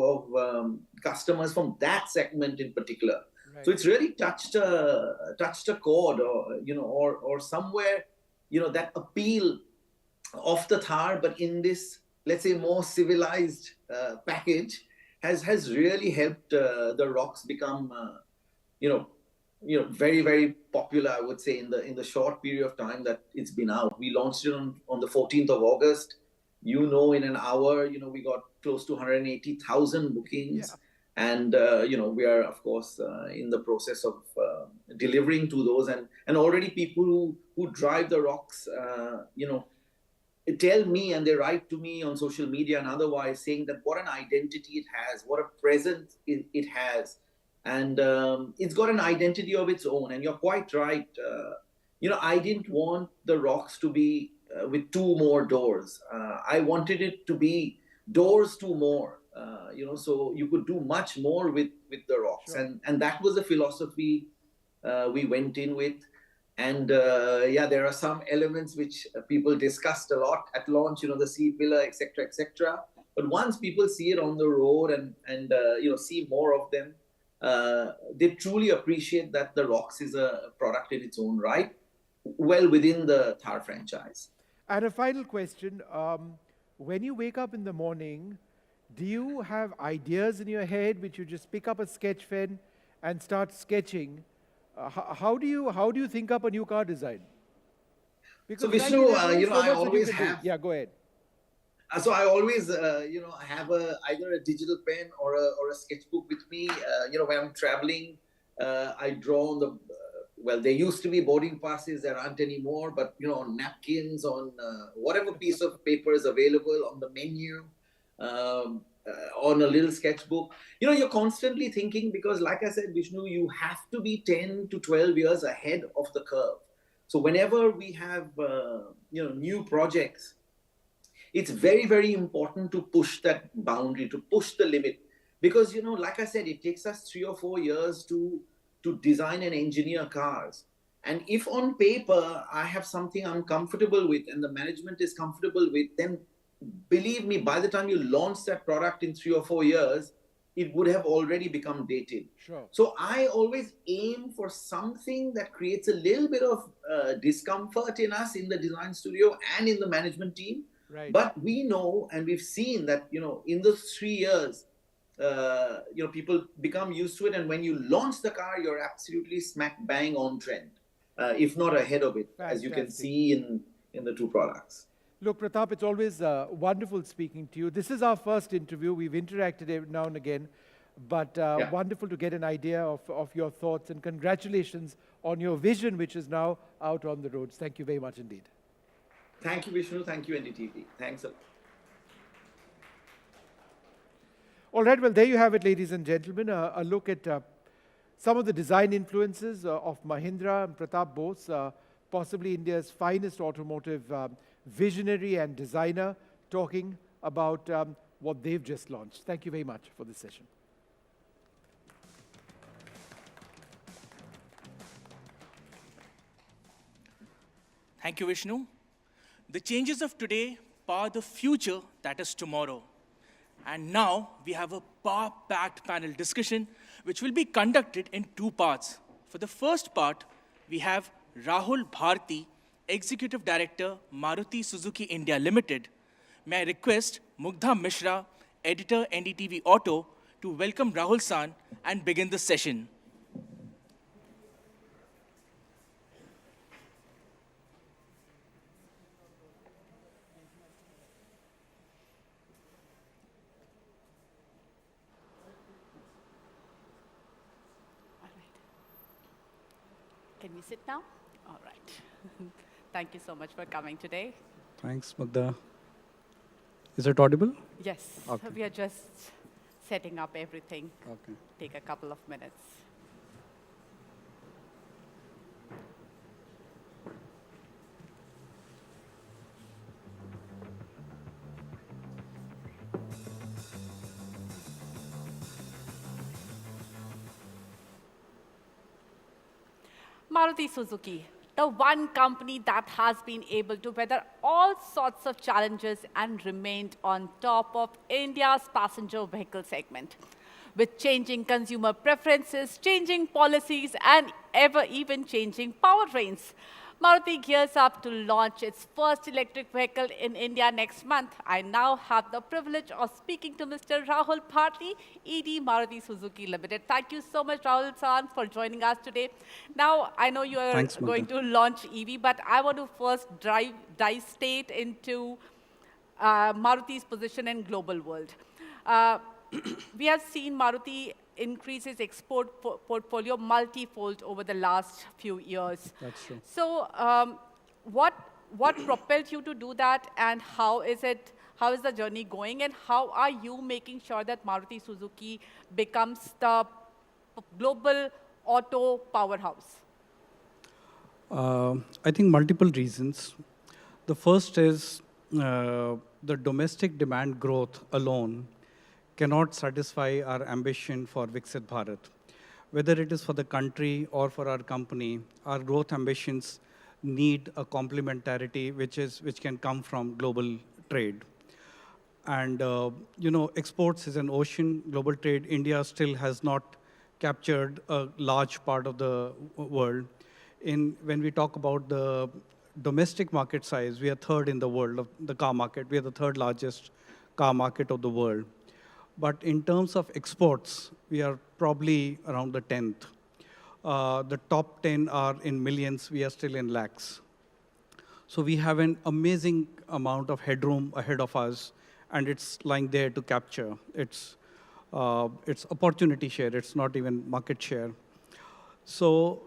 customers from that segment in particular. Right. So it's really touched a chord, or somewhere, that appeal of the Thar, but in this, let's say, more civilized package, has really helped the Rox become, very, very popular, I would say, in the short period of time that it's been out. We launched it on the 14th of August. In an hour, we got close to 180,000 bookings. Yeah. And, we are, of course, in the process of delivering to those. And already people who drive the Rox, tell me, and they write to me on social media and otherwise, saying that what an identity it has, what a presence it has. And it's got an identity of its own. And you're quite right. I didn't want the Rox to be with two more doors. I wanted it to be doors to more, so you could do much more with the Rox. Sure. And that was the philosophy we went in with. And there are some elements which people discussed a lot at launch, the seat pillar, etc., etc. But once people see it on the road and see more of them, they truly appreciate that the Rox is a product in its own right, well within the Thar franchise. And a final question. When you wake up in the morning, do you have ideas in your head which you just pick up a sketch pen and start sketching? How do you think up a new car design? Because so Vishnu, I always have. Yeah, go ahead. So I always, have either a digital pen or a sketchbook with me. When I'm traveling, I draw on the. Well, there used to be boarding passes. There aren't anymore. But on napkins, on whatever piece of paper is available, on the menu, on a little sketchbook. You're constantly thinking, because like I said, Vishnu, you have to be 10 to 12 years ahead of the curve. So whenever we have, new projects, it's very, very important to push that boundary, to push the limit. Because, like I said, it takes us 3 or 4 years to design and engineer cars. And if on paper I have something I'm comfortable with and the management is comfortable with, then believe me, by the time you launch that product in 3 or 4 years, it would have already become dated. Sure. So I always aim for something that creates a little bit of discomfort in us in the design studio and in the management team. Right. But we know, and we've seen that, in those 3 years, people become used to it. And when you launch the car, you're absolutely smack bang on trend, if not ahead of it, Fantastic. As you can see in the two products. Look, Pratap, it's always wonderful speaking to you. This is our first interview. We've interacted every now and again, but wonderful to get an idea of your thoughts, and congratulations on your vision, which is now out on the roads. Thank you very much indeed. Thank you, Vishnu. Thank you, NDTV. Thanks a lot. All right, well, there you have it, ladies and gentlemen, a look at some of the design influences of Mahindra and Pratap Bose, possibly India's finest automotive visionary and designer, talking about what they've just launched. Thank you very much for this session. Thank you, Vishnu. The changes of today power the future that is tomorrow. And now we have a power-packed panel discussion which will be conducted in 2 parts. For the first part, we have Rahul Bharti, Executive Director, Maruti Suzuki India Limited. May I request Mugdha Mishra, Editor, NDTV Auto, to welcome Rahul San and begin the session. Can we sit now? All right. Thank you so much for coming today. Thanks, Mugdha. Is it audible? Yes. Okay. We are just setting up everything. Okay. Take a couple of minutes. Maruti Suzuki, the one company that has been able to weather all sorts of challenges and remained on top of India's passenger vehicle segment. With changing consumer preferences, changing policies, and even changing powertrains, Maruti gears up to launch its first electric vehicle in India next month. I now have the privilege of speaking to Mr. Rahul Bharti, ED Maruti Suzuki Limited. Thank you so much, Rahul-san, for joining us today. Now, I know you are Thanks, going Madan. to launch EV, but I want to first dive straight into Maruti's position in global world. We have seen Maruti increase its export portfolio multifold over the last few years. That's true. So, what propelled you to do that, and how is the journey going, and how are you making sure that Maruti Suzuki becomes the global auto powerhouse? I think multiple reasons. The first is the domestic demand growth alone cannot satisfy our ambition for Viksit Bharat. Whether it is for the country or for our company, our growth ambitions need a complementarity which can come from global trade. And exports is an ocean, global trade. India still has not captured a large part of the world. When we talk about the domestic market size, we are third in the world of the car market. We are the third largest car market of the world. But in terms of exports, we are probably around the 10th. The top 10 are in millions. We are still in lakhs. So we have an amazing amount of headroom ahead of us, and it's lying there to capture. It's opportunity share. It's not even market share. So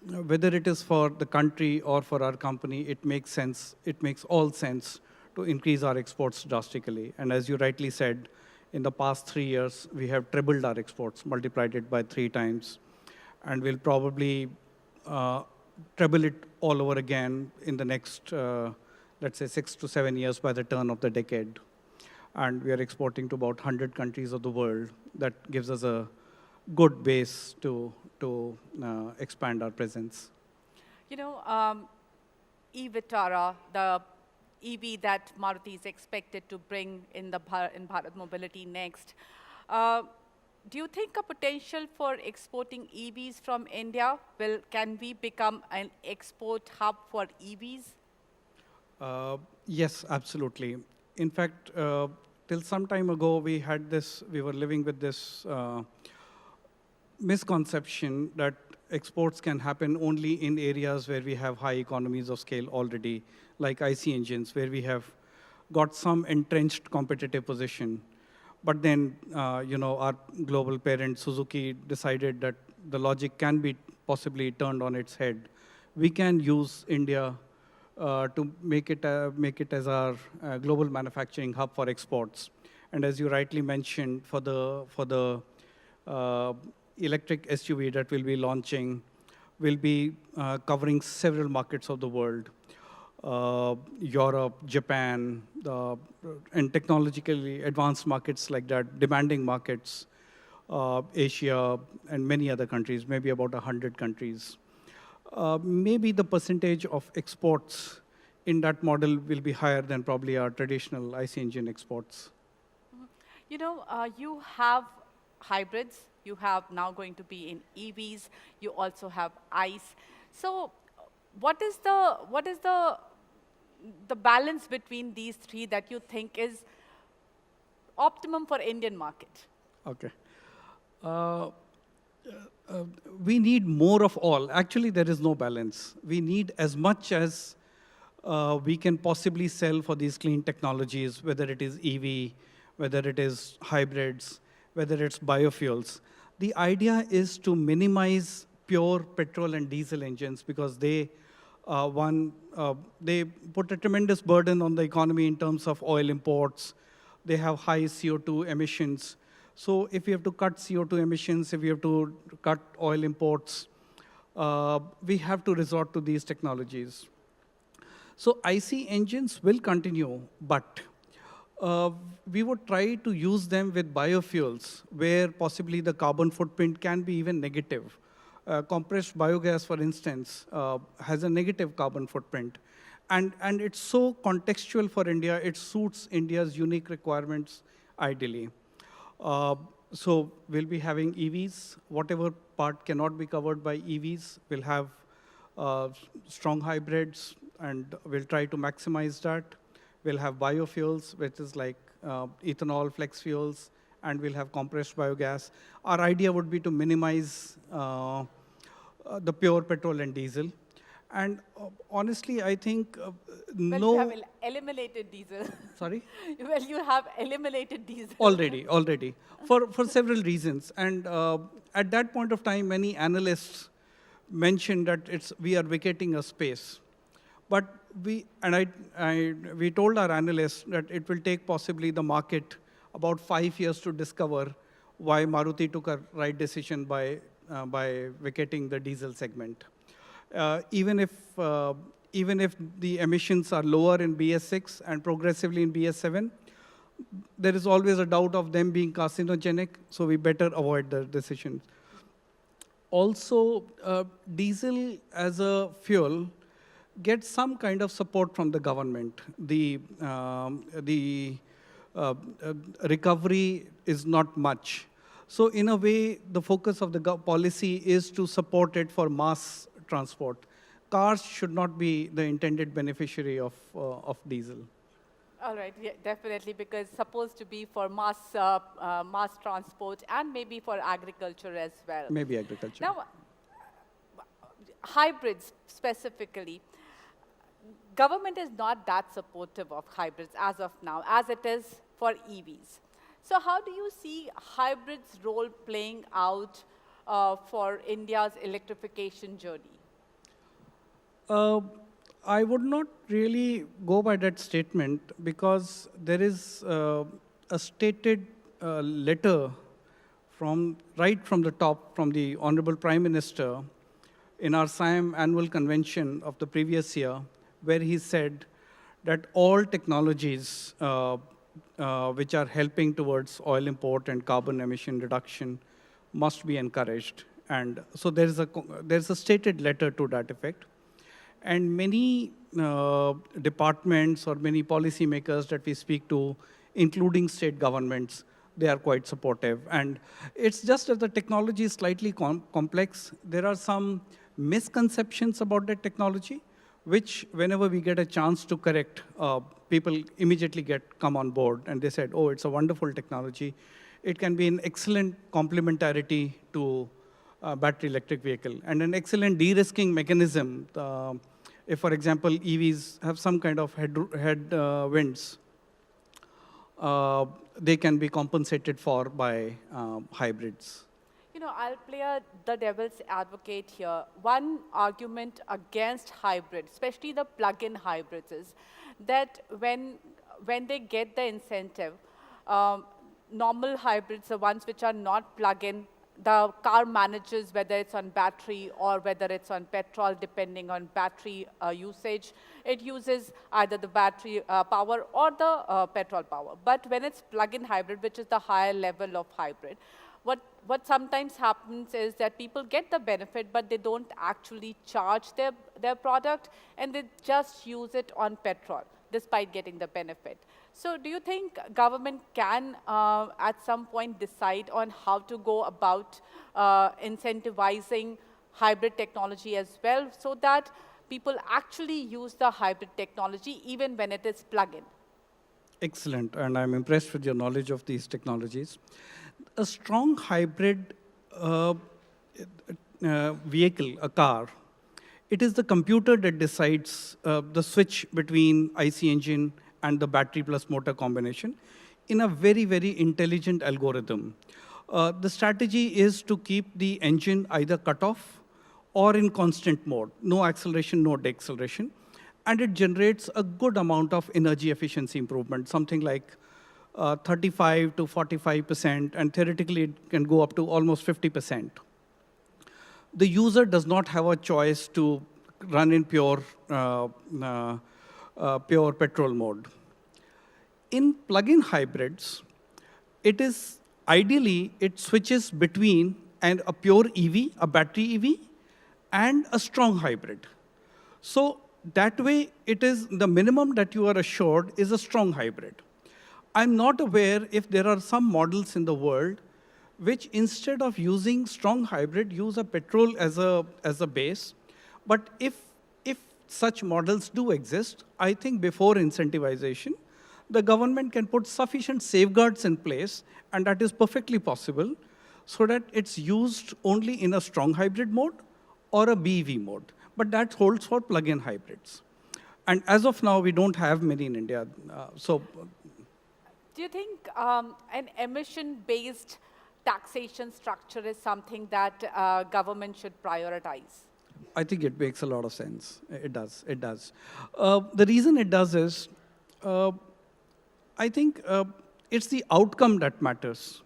whether it is for the country or for our company, it makes sense. It makes all sense to increase our exports drastically. And as you rightly said, in the past 3 years, we have tripled our exports, multiplied it by 3 times. And we'll probably treble it all over again in the next, let's say, 6 to 7 years by the turn of the decade. And we are exporting to about 100 countries of the world. That gives us a good base to expand our presence. e-Vitara, the EV that Maruti is expected to bring in Bharat Mobility next. Do you think a potential for exporting EVs from India? Can we become an export hub for EVs? Yes, absolutely. In fact, till some time ago, we were living with this misconception that exports can happen only in areas where we have high economies of scale already, like IC engines, where we have got some entrenched competitive position. But then, our global parent, Suzuki, decided that the logic can be possibly turned on its head. We can use India to make it as our global manufacturing hub for exports. And as you rightly mentioned, for the electric SUV that we'll be launching, we'll be covering several markets of the world. Europe, Japan, and technologically advanced markets like that, demanding markets, Asia, and many other countries, maybe about 100 countries. Maybe the percentage of exports in that model will be higher than probably our traditional IC engine exports. You have hybrids. You have now going to be in EVs. You also have ICE. So what is the balance between these three that you think is optimum for Indian market? Okay. We need more of all. Actually, there is no balance. We need as much as we can possibly sell for these clean technologies, whether it is EV, whether it is hybrids, whether it's biofuels. The idea is to minimize pure petrol and diesel engines because they put a tremendous burden on the economy in terms of oil imports. They have high CO2 emissions. So if we have to cut CO2 emissions, if we have to cut oil imports, we have to resort to these technologies. So IC engines will continue, but we would try to use them with biofuels, where possibly the carbon footprint can be even negative. compressed biogas, for instance, has a negative carbon footprint. And it's so contextual for India, it suits India's unique requirements ideally. So we'll be having EVs. Whatever part cannot be covered by EVs, we'll have strong hybrids, and we'll try to maximize that. We'll have biofuels, which is like ethanol, flex fuels, and we'll have compressed biogas. Our idea would be to minimize the pure petrol and diesel. And honestly, I think Well, no... you have eliminated diesel. Sorry? Well, you have eliminated diesel. Already, for several reasons. And at that point of time, many analysts mentioned that we are vacating a space. But we told our analysts that it will take possibly the market about 5 years to discover why Maruti took a right decision by vacating the diesel segment. Even if the emissions are lower in BS6 and progressively in BS7, there is always a doubt of them being carcinogenic, so we better avoid the decisions. Also, diesel as a fuel gets some kind of support from the government. The recovery is not much. So in a way, the focus of the policy is to support it for mass transport. Cars should not be the intended beneficiary of diesel. All right, yeah, definitely, because supposed to be for mass transport and maybe for agriculture as well. Maybe agriculture. Now, hybrids specifically, government is not that supportive of hybrids as of now, as it is for EVs. So how do you see hybrids' role playing out for India's electrification journey? I would not really go by that statement because there is a stated letter right from the top from the Honorable Prime Minister in our SIAM annual convention of the previous year, where he said that all technologies which are helping towards oil import and carbon emission reduction must be encouraged. And so there's a stated letter to that effect. And many departments or many policymakers that we speak to, including state governments, they are quite supportive. And it's just that the technology is slightly complex. There are some misconceptions about that technology, which whenever we get a chance to correct, people immediately come on board. And they said, oh, it's a wonderful technology. It can be an excellent complementarity to battery electric vehicle and an excellent de-risking mechanism. If, for example, EVs have some kind of headwinds, they can be compensated for by hybrids. You know, I'll play the devil's advocate here. One argument against hybrid, especially the plug-in hybrids, is that when they get the incentive, normal hybrids, the ones which are not plug-in, the car manages whether it's on battery or whether it's on petrol, depending on battery usage. It uses either the battery power or the petrol power. But when it's plug-in hybrid, which is the higher level of hybrid, what sometimes happens is that people get the benefit, but they don't actually charge their product, and they just use it on petrol, despite getting the benefit. So do you think government can, at some point, decide on how to go about incentivizing hybrid technology as well, so that people actually use the hybrid technology even when it is plug-in? Excellent, and I'm impressed with your knowledge of these technologies. A strong hybrid vehicle, a car, it is the computer that decides the switch between IC engine and the battery plus motor combination in a very, very intelligent algorithm. The strategy is to keep the engine either cut off or in constant mode, no acceleration, no deceleration, and it generates a good amount of energy efficiency improvement, something like 35 to 45%, and theoretically it can go up to almost 50%. The user does not have a choice to run in pure petrol mode. In plug-in hybrids, it is ideally, it switches between and a pure EV, a battery EV, and a strong hybrid. So that way, it is the minimum that you are assured is a strong hybrid. I'm not aware if there are some models in the world which instead of using strong hybrid, use a petrol as a base. But if such models do exist, I think before incentivization, the government can put sufficient safeguards in place, and that is perfectly possible, so that it's used only in a strong hybrid mode or a BEV mode. But that holds for plug-in hybrids. And as of now, we don't have many in India. Do you think an emission-based taxation structure is something that government should prioritize? I think it makes a lot of sense. It does. It does. The reason it does is, I think it's the outcome that matters.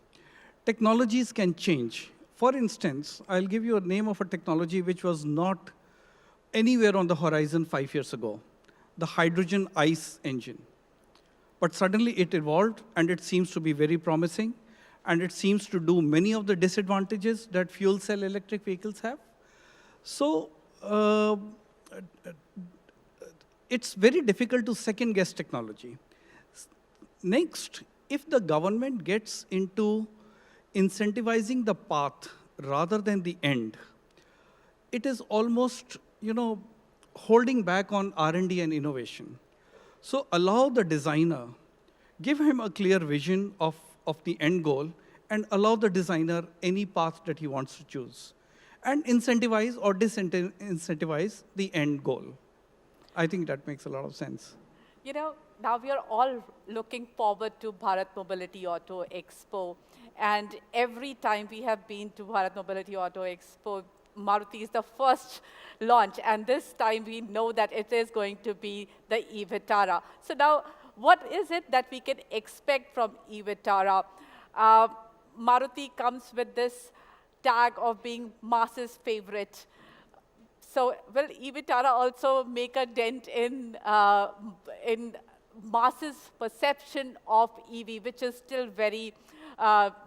Technologies can change. For instance, I'll give you a name of a technology which was not anywhere on the horizon 5 years ago, the hydrogen ICE engine. But suddenly it evolved, and it seems to be very promising, and it seems to do many of the disadvantages that fuel cell electric vehicles have. So it's very difficult to second-guess technology. Next, if the government gets into incentivizing the path rather than the end, it is almost, holding back on R&D and innovation. So allow the designer, give him a clear vision of the end goal, and allow the designer any path that he wants to choose, and incentivize or disincentivize the end goal. I think that makes a lot of sense. Now we are all looking forward to Bharat Mobility Auto Expo. And every time we have been to Bharat Mobility Auto Expo, Maruti is the first launch. And this time we know that it is going to be the e-Vitara. So now, what is it that we can expect from e-Vitara? Maruti comes with this tag of being masses' favorite. So will e-Vitara also make a dent in masses' perception of EV, which is still very,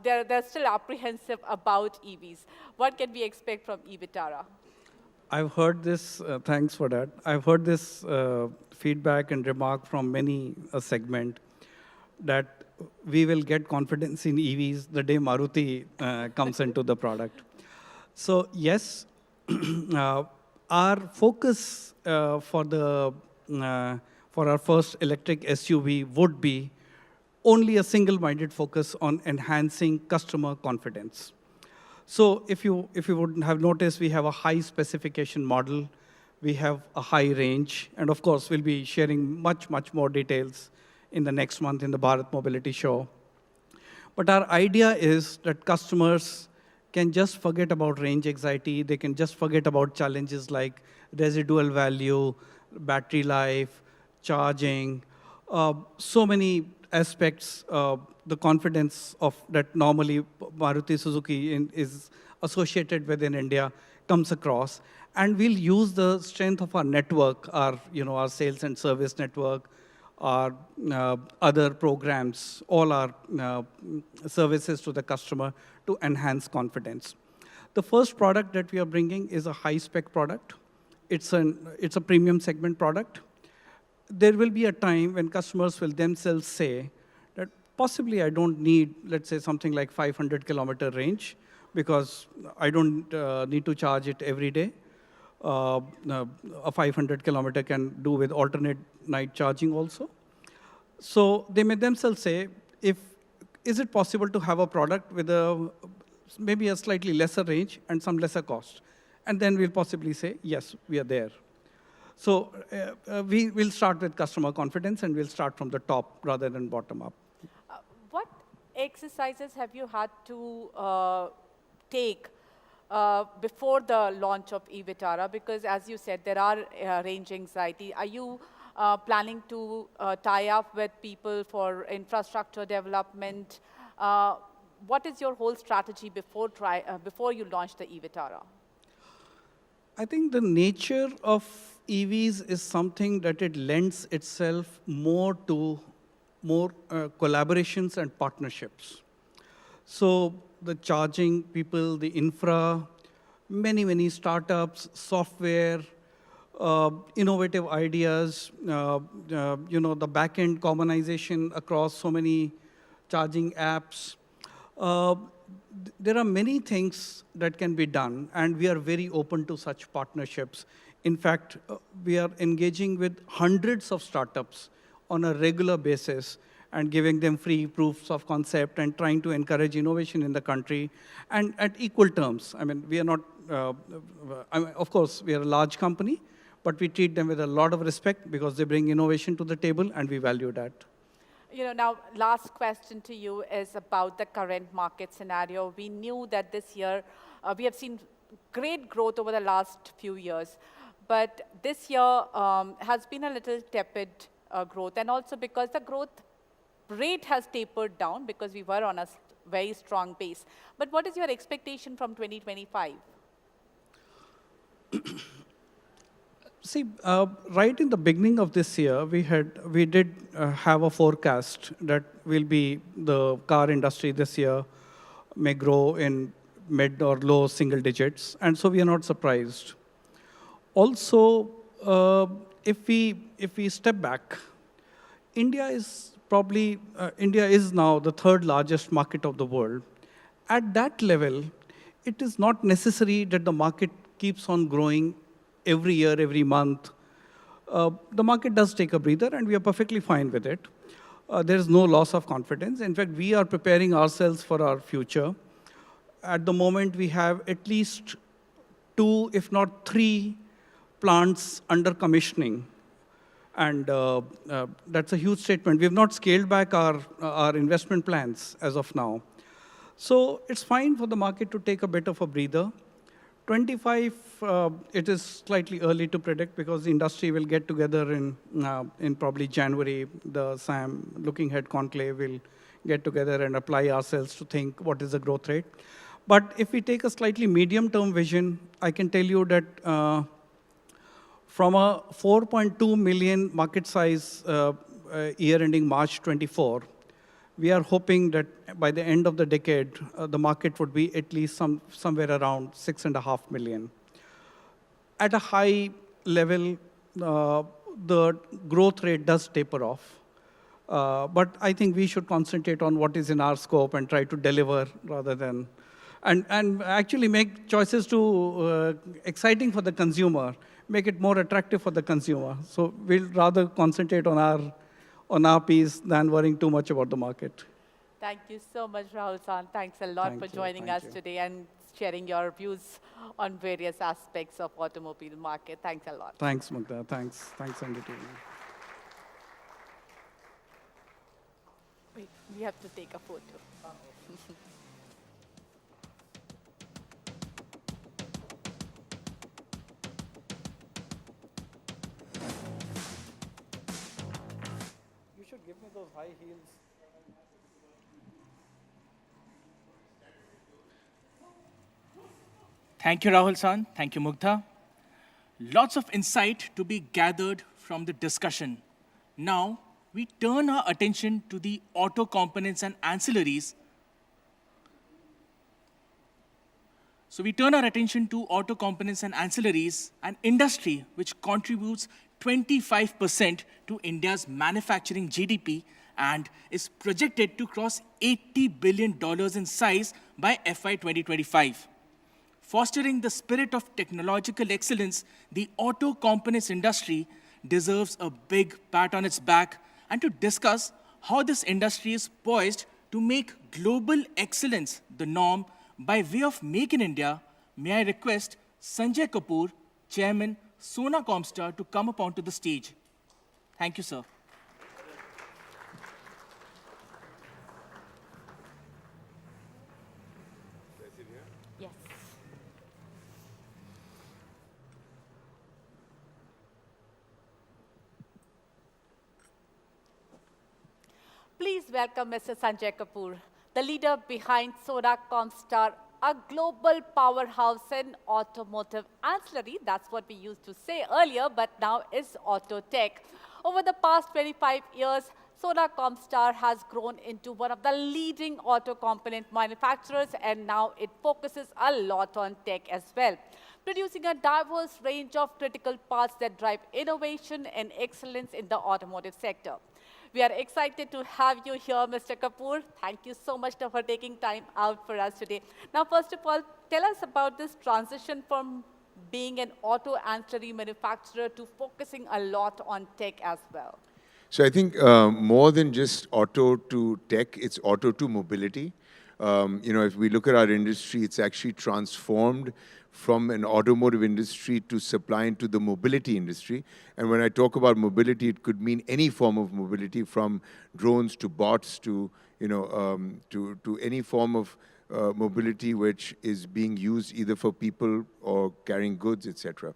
they're still apprehensive about EVs. What can we expect from e-Vitara? I've heard this, thanks for that. I've heard this feedback and remark from many a segment that we will get confidence in EVs the day Maruti comes into the product. So yes, our focus for our first electric SUV would be only a single-minded focus on enhancing customer confidence. So if you would have noticed, we have a high specification model, we have a high range, and of course, we'll be sharing much more details in the next month in the Bharat Mobility Show. But our idea is that customers can just forget about range anxiety, they can just forget about challenges like residual value, battery life, charging, so many aspects, the confidence of that normally Maruti Suzuki is associated with in India comes across. And we'll use the strength of our network, our sales and service network, our other programs, all our services to the customer to enhance confidence. The first product that we are bringing is a high-spec product. It's a premium segment product. There will be a time when customers will themselves say that possibly I don't need, let's say, something like 500-kilometer range because I don't need to charge it every day. A 500-kilometer can do with alternate night charging also. So they may themselves say, is it possible to have a product with maybe a slightly lesser range and some lesser cost? And then we'll possibly say, yes, we are there. So we will start with customer confidence, and we'll start from the top rather than bottom up. What exercises have you had to take before the launch of e-Vitara? Because as you said, there are range anxiety. Are you planning to tie up with people for infrastructure development? What is your whole strategy before you launch the e-Vitara? I think the nature of EVs is something that it lends itself more to collaborations and partnerships. So the charging people, the infra, many startups, software, innovative ideas, the back-end commonization across so many charging apps. There are many things that can be done, and we are very open to such partnerships. In fact, we are engaging with hundreds of startups on a regular basis and giving them free proofs of concept and trying to encourage innovation in the country, and at equal terms. I mean, we are not, of course, we are a large company, but we treat them with a lot of respect because they bring innovation to the table, and we value that. Now, last question to you is about the current market scenario. We knew that this year, we have seen great growth over the last few years, but this year has been a little tepid growth, and also because the growth rate has tapered down because we were on a very strong base. But what is your expectation from 2025? See, right in the beginning of this year, we did have a forecast that the car industry this year may grow in mid or low single digits, and so we are not surprised. Also, if we step back, India is now the third largest market of the world. At that level, it is not necessary that the market keeps on growing every year, every month. The market does take a breather, and we are perfectly fine with it. There is no loss of confidence. In fact, we are preparing ourselves for our future. At the moment, we have at least 2, if not 3, plants under commissioning. And that's a huge statement. We have not scaled back our investment plans as of now. So it's fine for the market to take a bit of a breather. 25, it is slightly early to predict because the industry will get together in probably January. The SAM, looking ahead conclave, will get together and apply ourselves to think what is the growth rate. But if we take a slightly medium-term vision, I can tell you that from a 4.2 million market size year ending March 24, we are hoping that by the end of the decade, the market would be at least somewhere around 6.5 million. At a high level, the growth rate does taper off. But I think we should concentrate on what is in our scope and try to deliver rather than, and actually make choices to exciting for the consumer, make it more attractive for the consumer. So we'll rather concentrate on our piece than worrying too much about the market. Thank you so much, Rahul-san. Thanks a lot for joining us today and sharing your views on various aspects of automobile market. Thanks a lot. Thanks, Mugdha. Thanks, NDTV. Wait, we have to take a photo. You should give me those high heels. Thank you, Rahul-san. Thank you, Mugdha. Lots of insight to be gathered from the discussion. Now, we turn our attention to the auto components and ancillaries. So we turn our attention to auto components and ancillaries, an industry which contributes 25% to India's manufacturing GDP and is projected to cross $80 billion in size by FY 2025. Fostering the spirit of technological excellence, the auto components industry deserves a big pat on its back, and to discuss how this industry is poised to make global excellence the norm by way of Make in India, may I request Sanjay Kapoor, Chairman, Sona Comstar, to come up onto the stage. Thank you, sir. Yes. Please welcome Mr. Sanjay Kapoor, the leader behind Sona Comstar, a global powerhouse in automotive ancillary. That's what we used to say earlier, but now is auto tech. Over the past 25 years, Sona Comstar has grown into one of the leading auto component manufacturers, and now it focuses a lot on tech as well, producing a diverse range of critical parts that drive innovation and excellence in the automotive sector. We are excited to have you here, Mr. Kapoor. Thank you so much for taking time out for us today. Now, first of all, tell us about this transition from being an auto ancillary manufacturer to focusing a lot on tech as well. So I think more than just auto to tech, it's auto to mobility. If we look at our industry, it's actually transformed from an automotive industry to supply into the mobility industry. And when I talk about mobility, it could mean any form of mobility, from drones to bots to any form of mobility which is being used either for people or carrying goods, etc.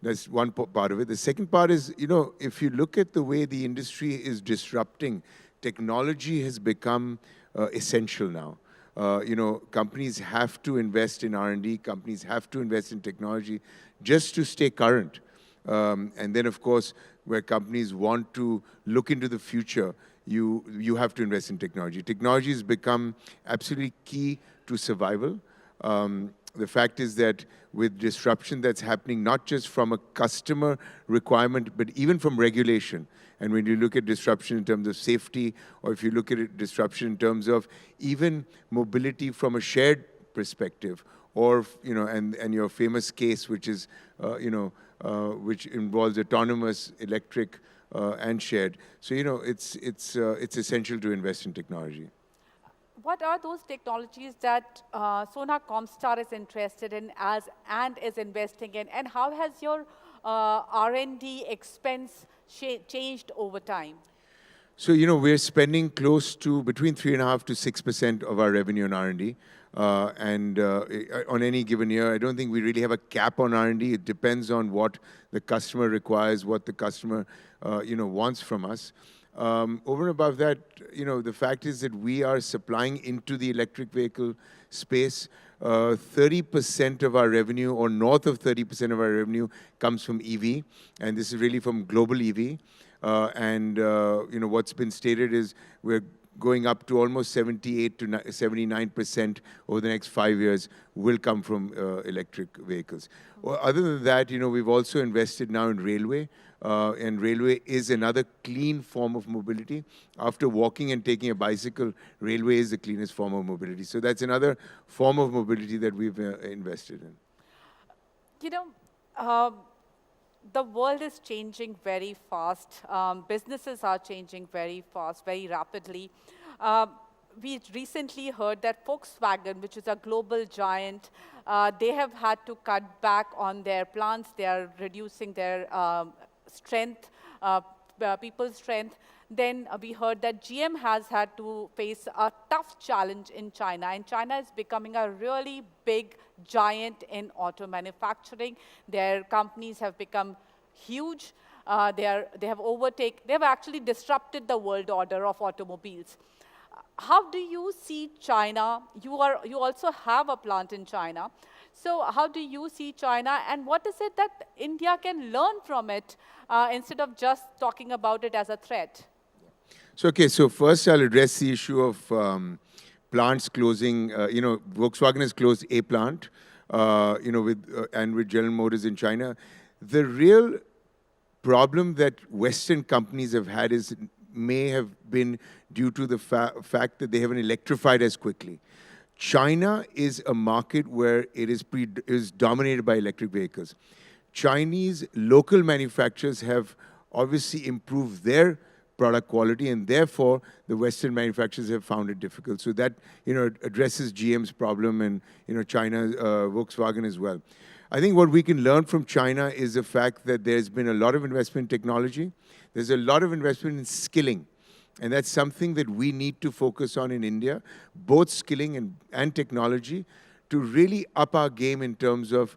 That's one part of it. The second part is, if you look at the way the industry is disrupting, technology has become essential now. Companies have to invest in R&D, companies have to invest in technology just to stay current. And then, of course, where companies want to look into the future, you have to invest in technology. Technology has become absolutely key to survival. The fact is that with disruption that's happening, not just from a customer requirement, but even from regulation. And when you look at disruption in terms of safety, or if you look at it, disruption in terms of even mobility from a shared perspective, or, and your famous case, which is, which involves autonomous, electric, and shared. So, it's essential to invest in technology. What are those technologies that Sona Comstar is interested in and is investing in, and how has your R&D expense changed over time? So, we're spending close to between 3.5% to 6% of our revenue on R&D. And on any given year, I don't think we really have a cap on R&D. It depends on what the customer requires, what the customer wants from us. Over and above that, the fact is that we are supplying into the electric vehicle space. 30% of our revenue, or north of 30% of our revenue, comes from EV, and this is really from global EV. What's been stated is we're going up to almost 78 to 79% over the next 5 years will come from electric vehicles. Well, other than that, we've also invested now in railway. And railway is another clean form of mobility. After walking and taking a bicycle, railway is the cleanest form of mobility. So that's another form of mobility that we've invested in. The world is changing very fast. Businesses are changing very fast, very rapidly. We recently heard that Volkswagen, which is a global giant, they have had to cut back on their plants. They are reducing their strength, people's strength. Then we heard that GM has had to face a tough challenge in China, and China is becoming a really big giant in auto manufacturing. Their companies have become huge. They have actually disrupted the world order of automobiles. How do you see China? You also have a plant in China. So how do you see China, and what is it that India can learn from it instead of just talking about it as a threat? So first I'll address the issue of plants closing. Volkswagen has closed a plant, with General Motors in China. The real problem that Western companies have had may have been due to the fact that they haven't electrified as quickly. China is a market where it is dominated by electric vehicles. Chinese local manufacturers have obviously improved their product quality, and therefore the Western manufacturers have found it difficult. So that addresses GM's problem, and China, Volkswagen as well. I think what we can learn from China is the fact that there's been a lot of investment in technology. There's a lot of investment in skilling. And that's something that we need to focus on in India, both skilling and technology, to really up our game in terms of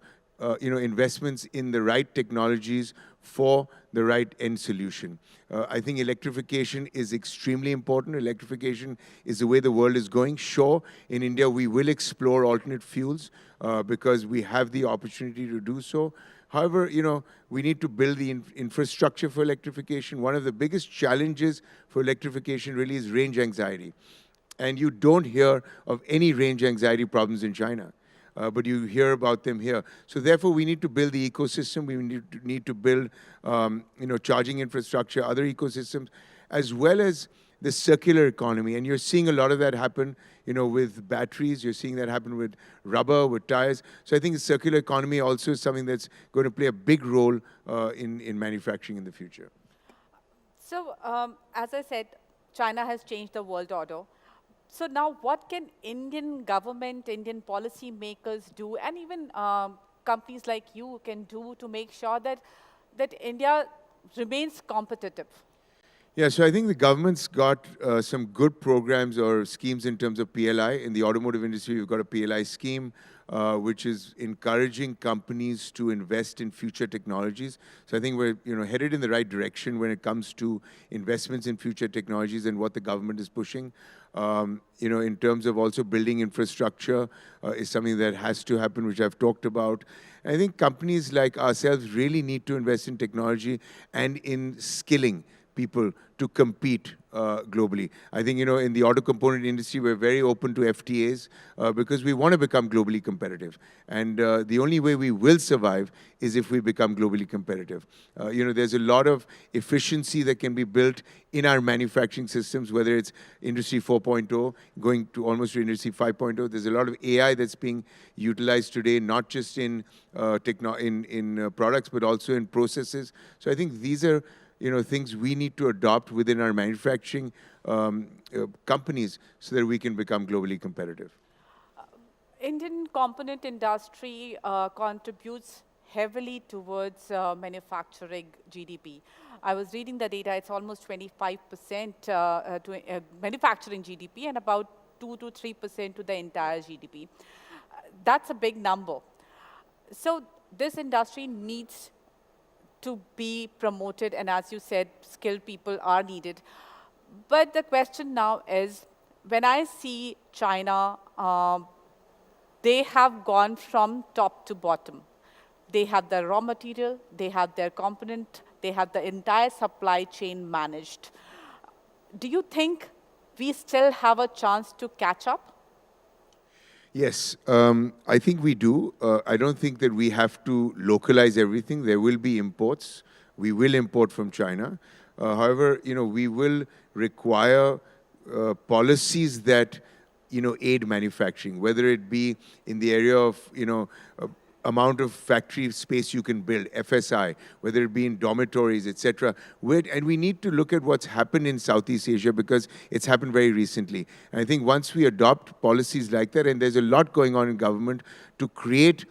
investments in the right technologies for the right end solution. I think electrification is extremely important. Electrification is the way the world is going. Sure, in India, we will explore alternate fuels because we have the opportunity to do so. However, we need to build the infrastructure for electrification. One of the biggest challenges for electrification really is range anxiety. And you don't hear of any range anxiety problems in China. But you hear about them here. So therefore, we need to build the ecosystem. We need to build, charging infrastructure, other ecosystems, as well as the circular economy. And you're seeing a lot of that happen, with batteries. You're seeing that happen with rubber, with tires. So I think the circular economy also is something that's going to play a big role in manufacturing in the future. So, as I said, China has changed the world order. So now what can Indian government, Indian policy makers do, and even companies like you can do to make sure that India remains competitive? Yeah, so I think the government's got some good programs or schemes in terms of PLI. In the automotive industry, we've got a PLI scheme, which is encouraging companies to invest in future technologies. So I think we're headed in the right direction when it comes to investments in future technologies and what the government is pushing. In terms of also building infrastructure is something that has to happen, which I've talked about. And I think companies like ourselves really need to invest in technology and in skilling people to compete globally. I think, in the auto component industry, we're very open to FTAs because we want to become globally competitive. And the only way we will survive is if we become globally competitive. There's a lot of efficiency that can be built in our manufacturing systems, whether it's Industry 4.0, going to almost to Industry 5.0. There's a lot of AI that's being utilized today, not just in products, but also in processes. So I think these are things we need to adopt within our manufacturing companies so that we can become globally competitive. Indian component industry contributes heavily towards manufacturing GDP. I was reading the data, it's almost 25% to manufacturing GDP and about 2 to 3% to the entire GDP. That's a big number. So this industry needs to be promoted, and as you said, skilled people are needed. But the question now is, when I see China, they have gone from top to bottom. They have the raw material, they have their component, they have the entire supply chain managed. Do you think we still have a chance to catch up? Yes, I think we do. I don't think that we have to localize everything. There will be imports. We will import from China. However, we will require policies that, aid manufacturing, whether it be in the area of, amount of factory space you can build, FSI, whether it be in dormitories, etc. And we need to look at what's happened in Southeast Asia because it's happened very recently. And I think once we adopt policies like that, and there's a lot going on in government to create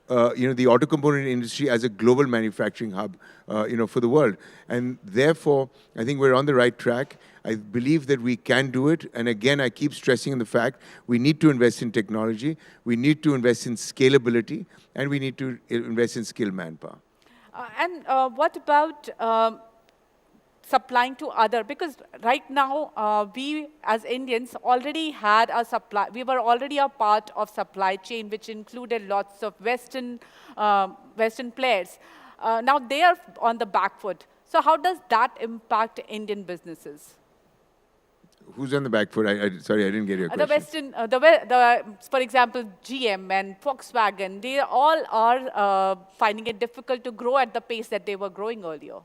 the auto component industry as a global manufacturing hub, for the world. And therefore, I think we're on the right track. I believe that we can do it. And again, I keep stressing on the fact we need to invest in technology, we need to invest in scalability, and we need to invest in skilled manpower. What about supplying to other? Because right now, we as Indians already had a supply. We were already a part of supply chain, which included lots of Western players. Now they are on the back foot. So how does that impact Indian businesses? Who's on the back foot? Sorry, I didn't get your question. For example, GM and Volkswagen, they all are finding it difficult to grow at the pace that they were growing earlier.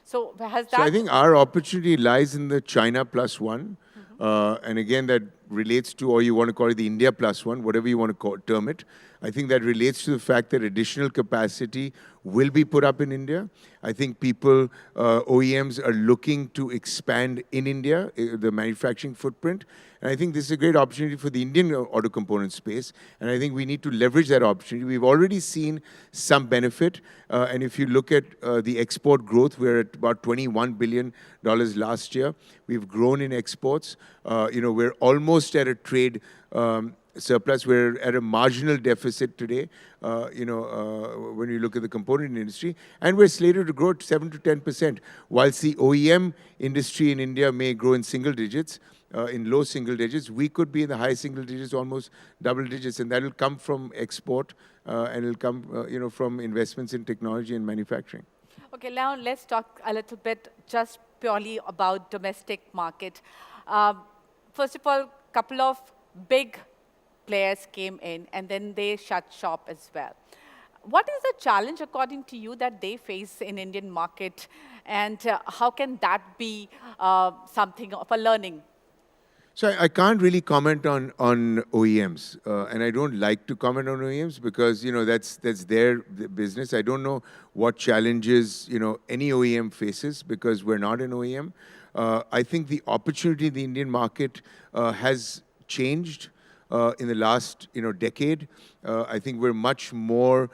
So has that... So I think our opportunity lies in the China plus one. And again, that relates to, or you want to call it the India plus one, whatever you want to term it. I think that relates to the fact that additional capacity will be put up in India. I think OEMs are looking to expand in India, the manufacturing footprint. And I think this is a great opportunity for the Indian auto component space. And I think we need to leverage that opportunity. We've already seen some benefit. And if you look at the export growth, we're at about $21 billion last year. We've grown in exports. We're almost at a trade surplus. We're at a marginal deficit today, when you look at the component industry, and we're slated to grow at 7 to 10%, whilst the OEM industry in India may grow in single digits, in low single digits. We could be in the high single digits, almost double digits, and that will come from export, and it'll come, from investments in technology and manufacturing. Okay, now let's talk a little bit just purely about domestic market. First of all, couple of big players came in and then they shut shop as well. What is the challenge, according to you, that they face in Indian market, and how can that be something of a learning? So I can't really comment on OEMs, and I don't like to comment on OEMs because that's their business. I don't know what challenges any OEM faces because we're not an OEM. I think the opportunity in the Indian market has changed in the last decade. I think we're much more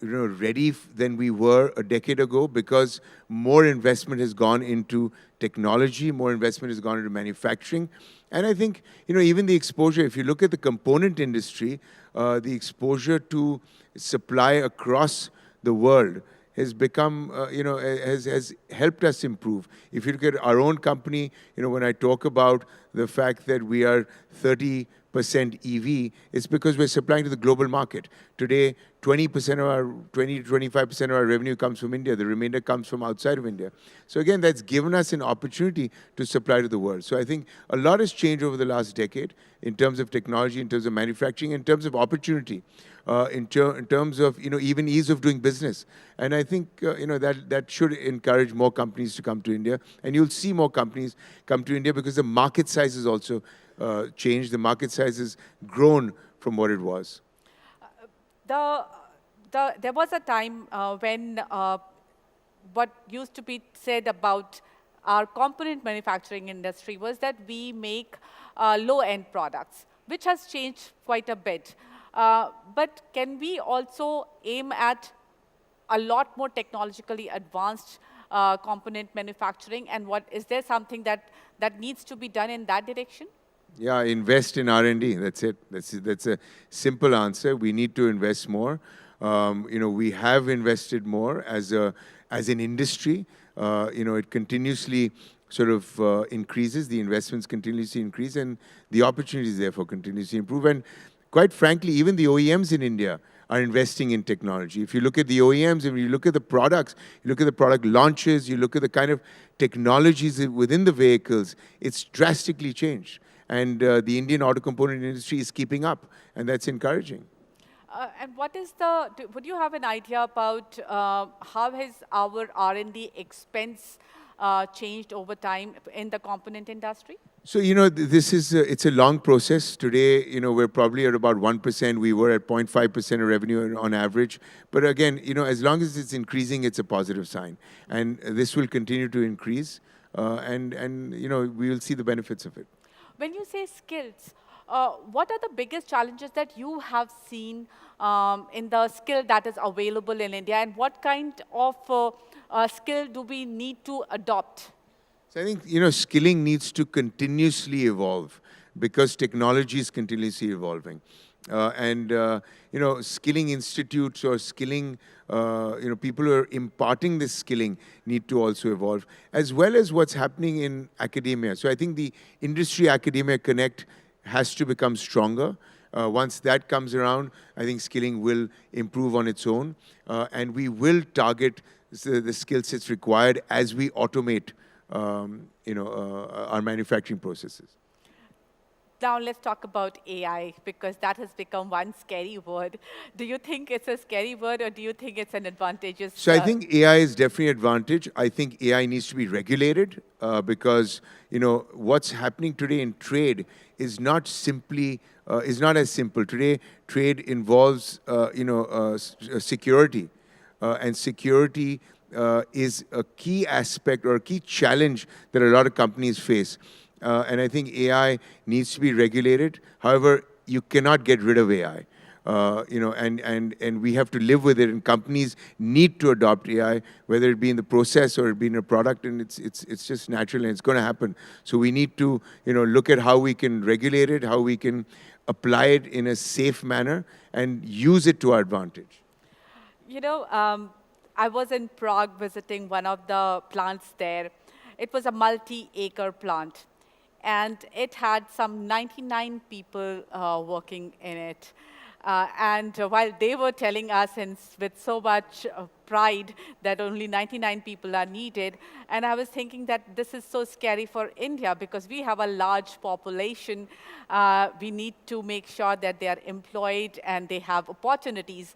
ready than we were a decade ago because more investment has gone into technology, more investment has gone into manufacturing. And I think, even the exposure, if you look at the component industry, the exposure to supply across the world has become, has helped us improve. If you look at our own company, when I talk about the fact that we are 30% EV, it's because we're supplying to the global market. Today, 20 to 25% of our revenue comes from India. The remainder comes from outside of India. So again, that's given us an opportunity to supply to the world. So I think a lot has changed over the last decade in terms of technology, in terms of manufacturing, in terms of opportunity, in terms of even ease of doing business. And I think that should encourage more companies to come to India. And you'll see more companies come to India because the market size has also changed. The market size has grown from what it was. There was a time when what used to be said about our component manufacturing industry was that we make low-end products, which has changed quite a bit. But can we also aim at a lot more technologically advanced component manufacturing? And is there something that needs to be done in that direction? Yeah, invest in R&D. That's it. That's a simple answer. We need to invest more. We have invested more as an industry. It continuously sort of increases. The investments continuously increase, and the opportunities therefore continuously improve. And quite frankly, even the OEMs in India are investing in technology. If you look at the OEMs, and you look at the products, you look at the product launches, you look at the kind of technologies within the vehicles, it's drastically changed. And the Indian auto component industry is keeping up, and that's encouraging. And would you have an idea about how has our R&D expense changed over time in the component industry? So, it's a long process. Today, we're probably at about 1%. We were at 0.5% of revenue on average. But again, as long as it's increasing, it's a positive sign. And this will continue to increase, and we will see the benefits of it. When you say skills, what are the biggest challenges that you have seen in the skill that is available in India, and what kind of skill do we need to adopt? So I think, skilling needs to continuously evolve because technology is continuously evolving. Skilling institutes or skilling, people who are imparting this skilling need to also evolve, as well as what's happening in academia. So I think the industry-academia connect has to become stronger. Once that comes around, I think skilling will improve on its own, and we will target the skill sets required as we automate, our manufacturing processes. Now let's talk about AI, because that has become one scary word. Do you think it's a scary word, or do you think it's an advantageous? So I think AI is definitely an advantage. I think AI needs to be regulated because what's happening today in trade is not simply is not as simple. Today, trade involves security, and security is a key aspect or a key challenge that a lot of companies face. And I think AI needs to be regulated. However, you cannot get rid of AI. And we have to live with it. And companies need to adopt AI, whether it be in the process or it be in a product. And it's just natural, and it's going to happen. So we need to look at how we can regulate it, how we can apply it in a safe manner and use it to our advantage? You know, I was in Prague visiting one of the plants there. It was a multi-acre plant, and it had some 99 people working in it. And while they were telling us with so much pride that only 99 people are needed, and I was thinking that this is so scary for India because we have a large population. We need to make sure that they are employed and they have opportunities.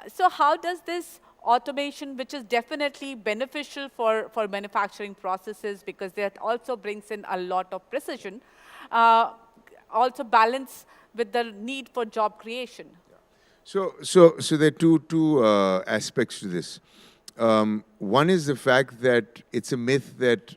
So how does this automation, which is definitely beneficial for manufacturing processes because that also brings in a lot of precision, also balance with the need for job creation? So there are two aspects to this. One is the fact that it's a myth that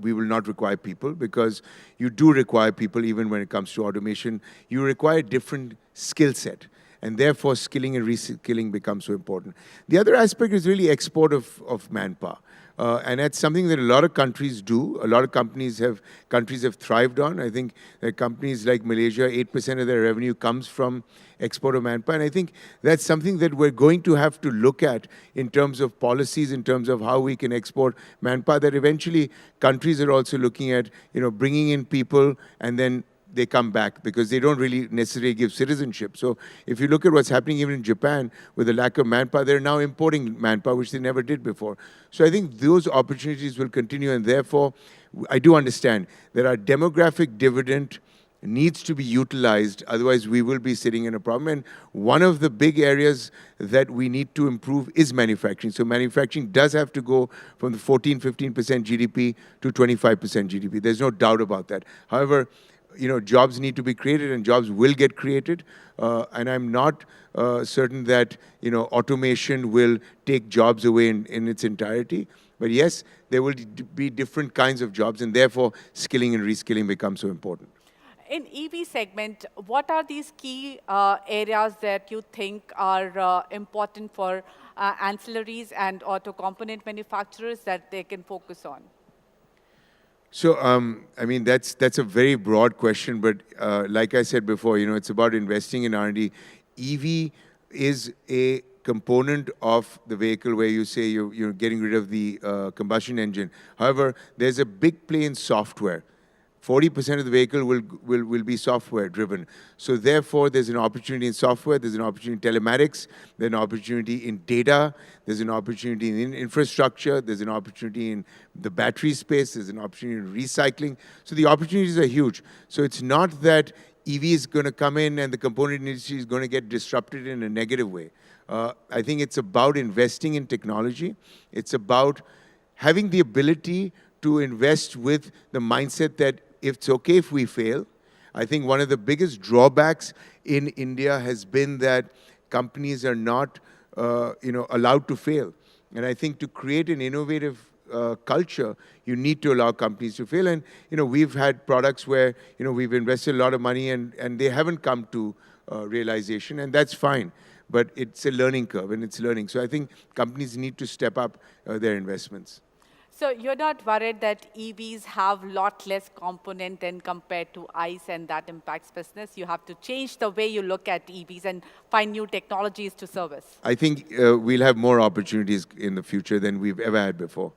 we will not require people, because you do require people even when it comes to automation. You require different skill set, and therefore skilling and reskilling becomes so important. The other aspect is really export of manpower. And that's something that a lot of countries do. A lot of countries have thrived on. I think that companies like Malaysia, 8% of their revenue comes from export of manpower. And I think that's something that we're going to have to look at in terms of policies, in terms of how we can export manpower, that eventually countries are also looking at, bringing in people and then they come back, because they don't really necessarily give citizenship. So if you look at what's happening even in Japan with the lack of manpower, they're now importing manpower, which they never did before. So I think those opportunities will continue, and therefore I do understand that our demographic dividend needs to be utilized, otherwise we will be sitting in a problem. And one of the big areas that we need to improve is manufacturing. So manufacturing does have to go from the 14-15% GDP to 25% GDP. There's no doubt about that. However, jobs need to be created, and jobs will get created. And I'm not certain that, automation will take jobs away in its entirety. But yes, there will be different kinds of jobs, and therefore skilling and reskilling becomes so important. In EV segment, what are these key areas that you think are important for ancillaries and auto component manufacturers that they can focus on? So, I mean, that's a very broad question, but like I said before, it's about investing in R&D. EV is a component of the vehicle where you say you're getting rid of the combustion engine. However, there's a big play in software. 40% of the vehicle will be software driven. So therefore, there's an opportunity in software, there's an opportunity in telematics, there's an opportunity in data, there's an opportunity in infrastructure, there's an opportunity in the battery space, there's an opportunity in recycling. So the opportunities are huge. So it's not that EV is going to come in and the component industry is going to get disrupted in a negative way. I think it's about investing in technology. It's about having the ability to invest with the mindset that it's okay if we fail. I think one of the biggest drawbacks in India has been that companies are not, allowed to fail. And I think to create an innovative culture, you need to allow companies to fail. And, we've had products where, we've invested a lot of money and they haven't come to realization, and that's fine. But it's a learning curve, and it's learning. So I think companies need to step up their investments. So you're not worried that EVs have a lot less component than compared to ICE, and that impacts business? You have to change the way you look at EVs and find new technologies to service. I think we'll have more opportunities in the future than we've ever had before.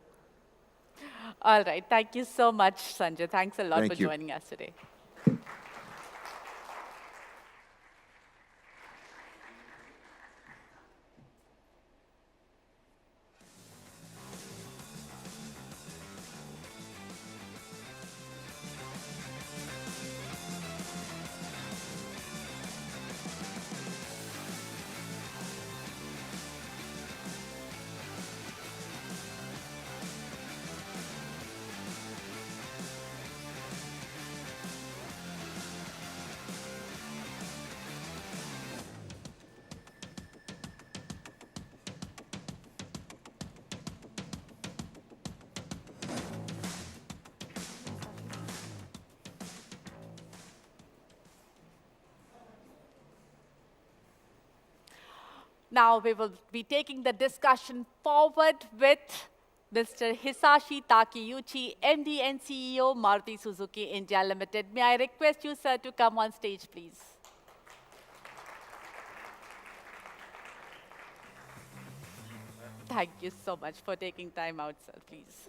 All right. Thank you so much, Sanjay. Thanks a lot for joining us today. Now we will be taking the discussion forward with Mr. Hisashi Takeuchi, MD and CEO, Maruti Suzuki India Limited. May I request you, sir, to come on stage, please? Thank you so much for taking time out, sir, please.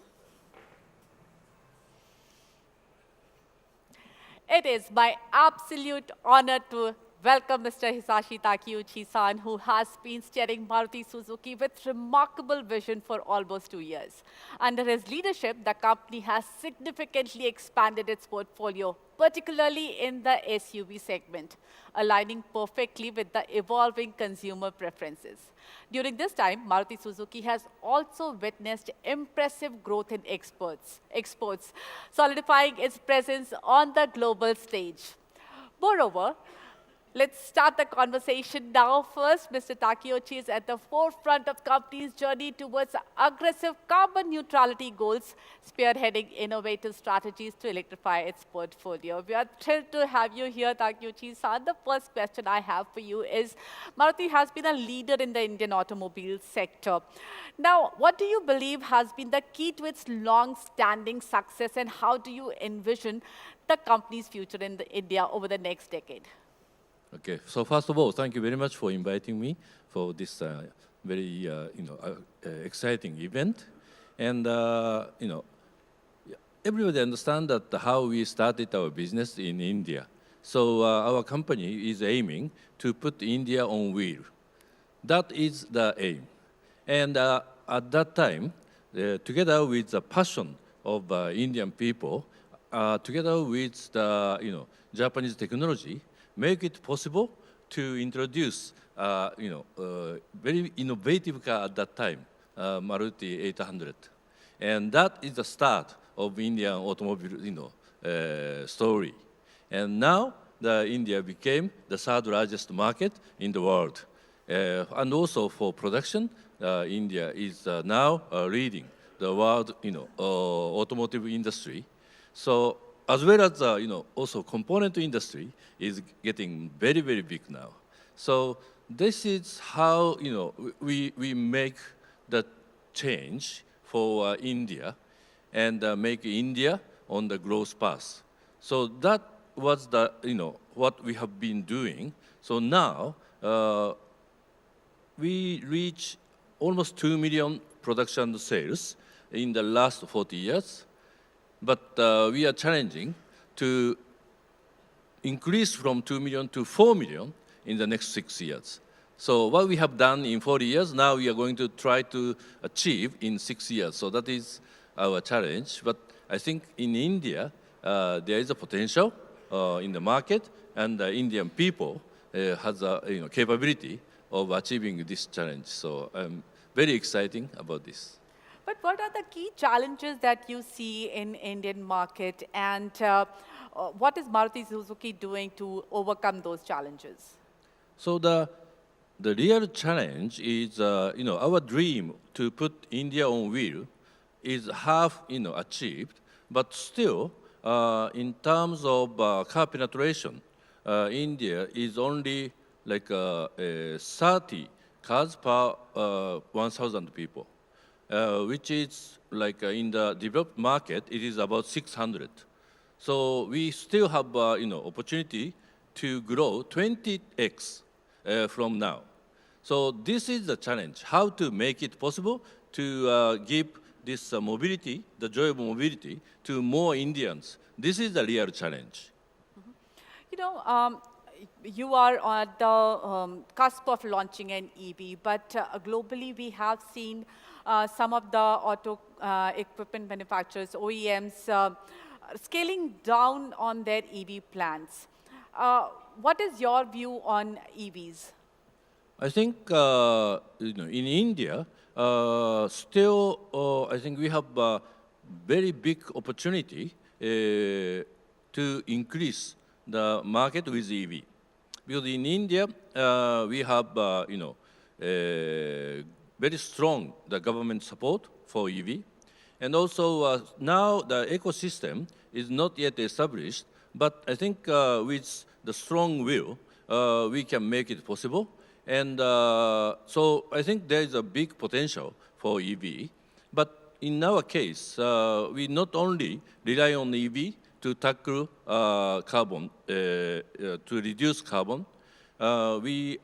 It is my absolute honor to welcome Mr. Hisashi Takeuchi-san, who has been steering Maruti Suzuki with remarkable vision for almost 2 years. Under his leadership, the company has significantly expanded its portfolio, particularly in the SUV segment, aligning perfectly with the evolving consumer preferences. During this time, Maruti Suzuki has also witnessed impressive growth in exports, solidifying its presence on the global stage. Moreover, let's start the conversation now. First, Mr. Takeuchi is at the forefront of company's journey towards aggressive carbon neutrality goals, spearheading innovative strategies to electrify its portfolio. We are thrilled to have you here, Takeuchi-san. The first question I have for you is, Maruti has been a leader in the Indian automobile sector. Now, what do you believe has been the key to its long-standing success, and how do you envision the company's future in India over the next decade? Okay, so first of all, thank you very much for inviting me for this very exciting event. And everybody understands that how we started our business in India. So our company is aiming to put India on wheel. That is the aim. And at that time, together with the passion of Indian people, together with the Japanese technology, make it possible to introduce, very innovative car at that time, Maruti 800. And that is the start of Indian automobile, story. And now, India became the third largest market in the world. And also for production, India is now leading the world, automotive industry. So as well as also component industry is getting very, very big now. So this is how we make the change for India and make India on the growth path. So that was the what we have been doing. So now we reach almost 2 million production sales in the last 40 years. But we are challenging to increase from 2 million to 4 million in the next 6 years. So what we have done in 40 years, now we are going to try to achieve in 6 years. So that is our challenge. But I think in India, there is a potential in the market, and the Indian people has a capability of achieving this challenge. So I'm very excited about this. But what are the key challenges that you see in Indian market, and what is Maruti Suzuki doing to overcome those challenges? So the real challenge is, our dream to put India on wheel is half, achieved, but still, in terms of car penetration, India is only like 30 cars per 1,000 people. Which is like in the developed market, it is about 600. So we still have, opportunity to grow 20x from now. So this is the challenge, how to make it possible to give this mobility, the joy of mobility, to more Indians. This is the real challenge. Mm-hmm. You are at the cusp of launching an EV, but globally we have seen some of the auto equipment manufacturers, OEMs, scaling down on their EV plans. What is your view on EVs? I think in India, still, I think we have a very big opportunity to increase the market with EV. Because in India, we have, very strong the government support for EV. And also now the ecosystem is not yet established, but I think with the strong will, we can make it possible. And so I think there is a big potential for EV. But in our case, we not only rely on EV to tackle carbon, to reduce carbon, we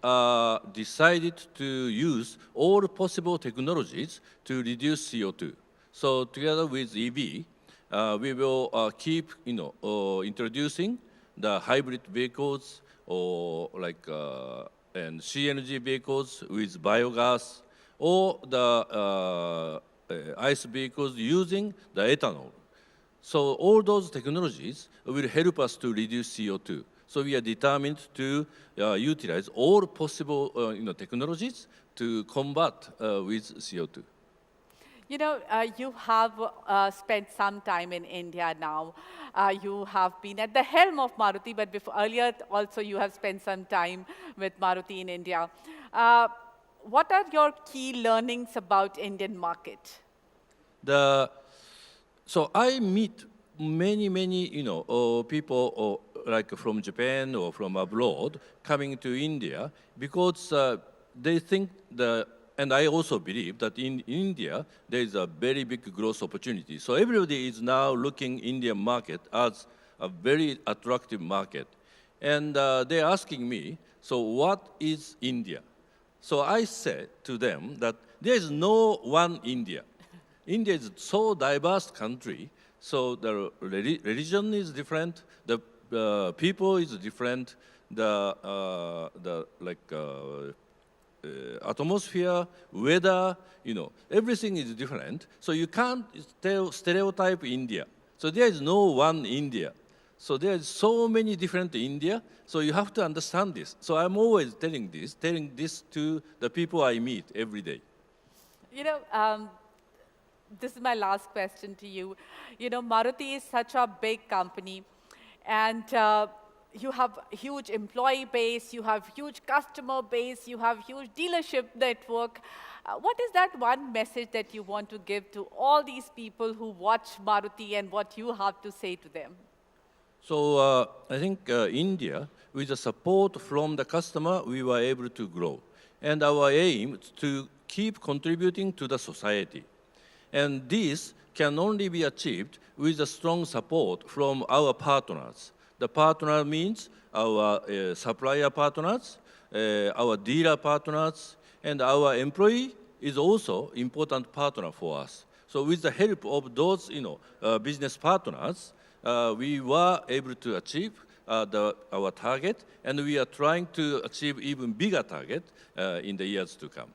decided to use all possible technologies to reduce CO2. So together with EV, we will keep, introducing the hybrid vehicles or like and CNG vehicles with biogas, or the ICE vehicles using the ethanol. So all those technologies will help us to reduce CO2. So we are determined to utilize all possible technologies to combat with CO2. You know, you have spent some time in India now. You have been at the helm of Maruti, but earlier also you have spent some time with Maruti in India. What are your key learnings about Indian market? So I meet many, people like from Japan or from abroad coming to India because they think and I also believe that in India, there is a very big growth opportunity. So everybody is now looking Indian market as a very attractive market. And they're asking me, so what is India? So I said to them that there is no one India. India is so diverse country, so the religion is different, the people is different, atmosphere, weather, everything is different. So you can't stereotype India. So there is no one India. So there is so many different India. So you have to understand this. So I'm always telling this to the people I meet every day. This is my last question to you. Maruti is such a big company, and you have huge employee base, you have huge customer base, you have huge dealership network. What is that one message that you want to give to all these people who watch Maruti and what you have to say to them? So I think India, with the support from the customer, we were able to grow. And our aim is to keep contributing to the society. And this can only be achieved with a strong support from our partners. The partner means our supplier partners, our dealer partners, and our employee is also important partner for us. So with the help of those, business partners, we were able to achieve our target, and we are trying to achieve even bigger target in the years to come.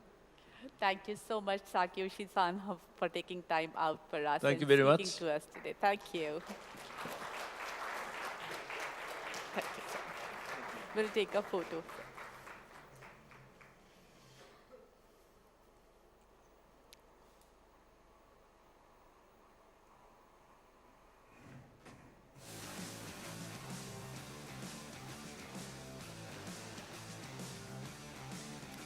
Thank you so much, Sakyoshi-san, for taking time out for us Thank you and very speaking much. to us today. Thank you. Thank you, sir. We'll take a photo.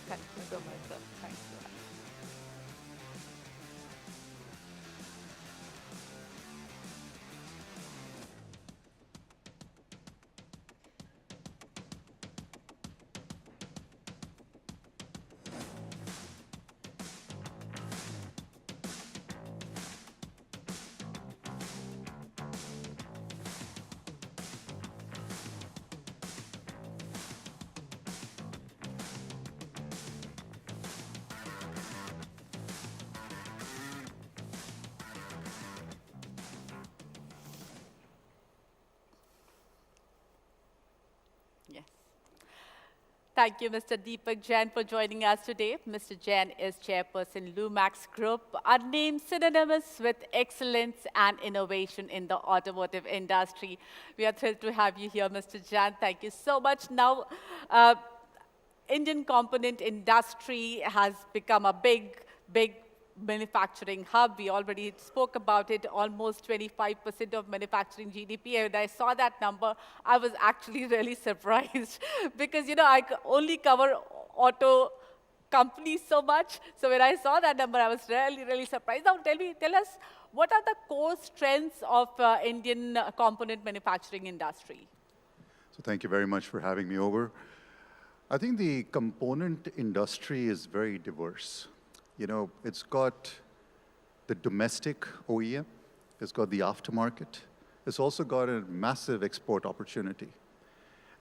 Thank you so much, sir. Thanks so much. Yes. Thank you, Mr. Deepak Jain, for joining us today. Mr. Jain is chairperson Lumax Group, a name synonymous with excellence and innovation in the automotive industry. We are thrilled to have you here, Mr. Jain. Thank you so much. Now, Indian component industry has become a big manufacturing hub. We already spoke about it, almost 25% of manufacturing GDP. And I saw that number, I was actually really surprised because, I only cover auto companies so much. So when I saw that number, I was really surprised. Now tell us, what are the core strengths of Indian component manufacturing industry? So thank you very much for having me over. I think the component industry is very diverse. It's got the domestic OEM, it's got the aftermarket, it's also got a massive export opportunity.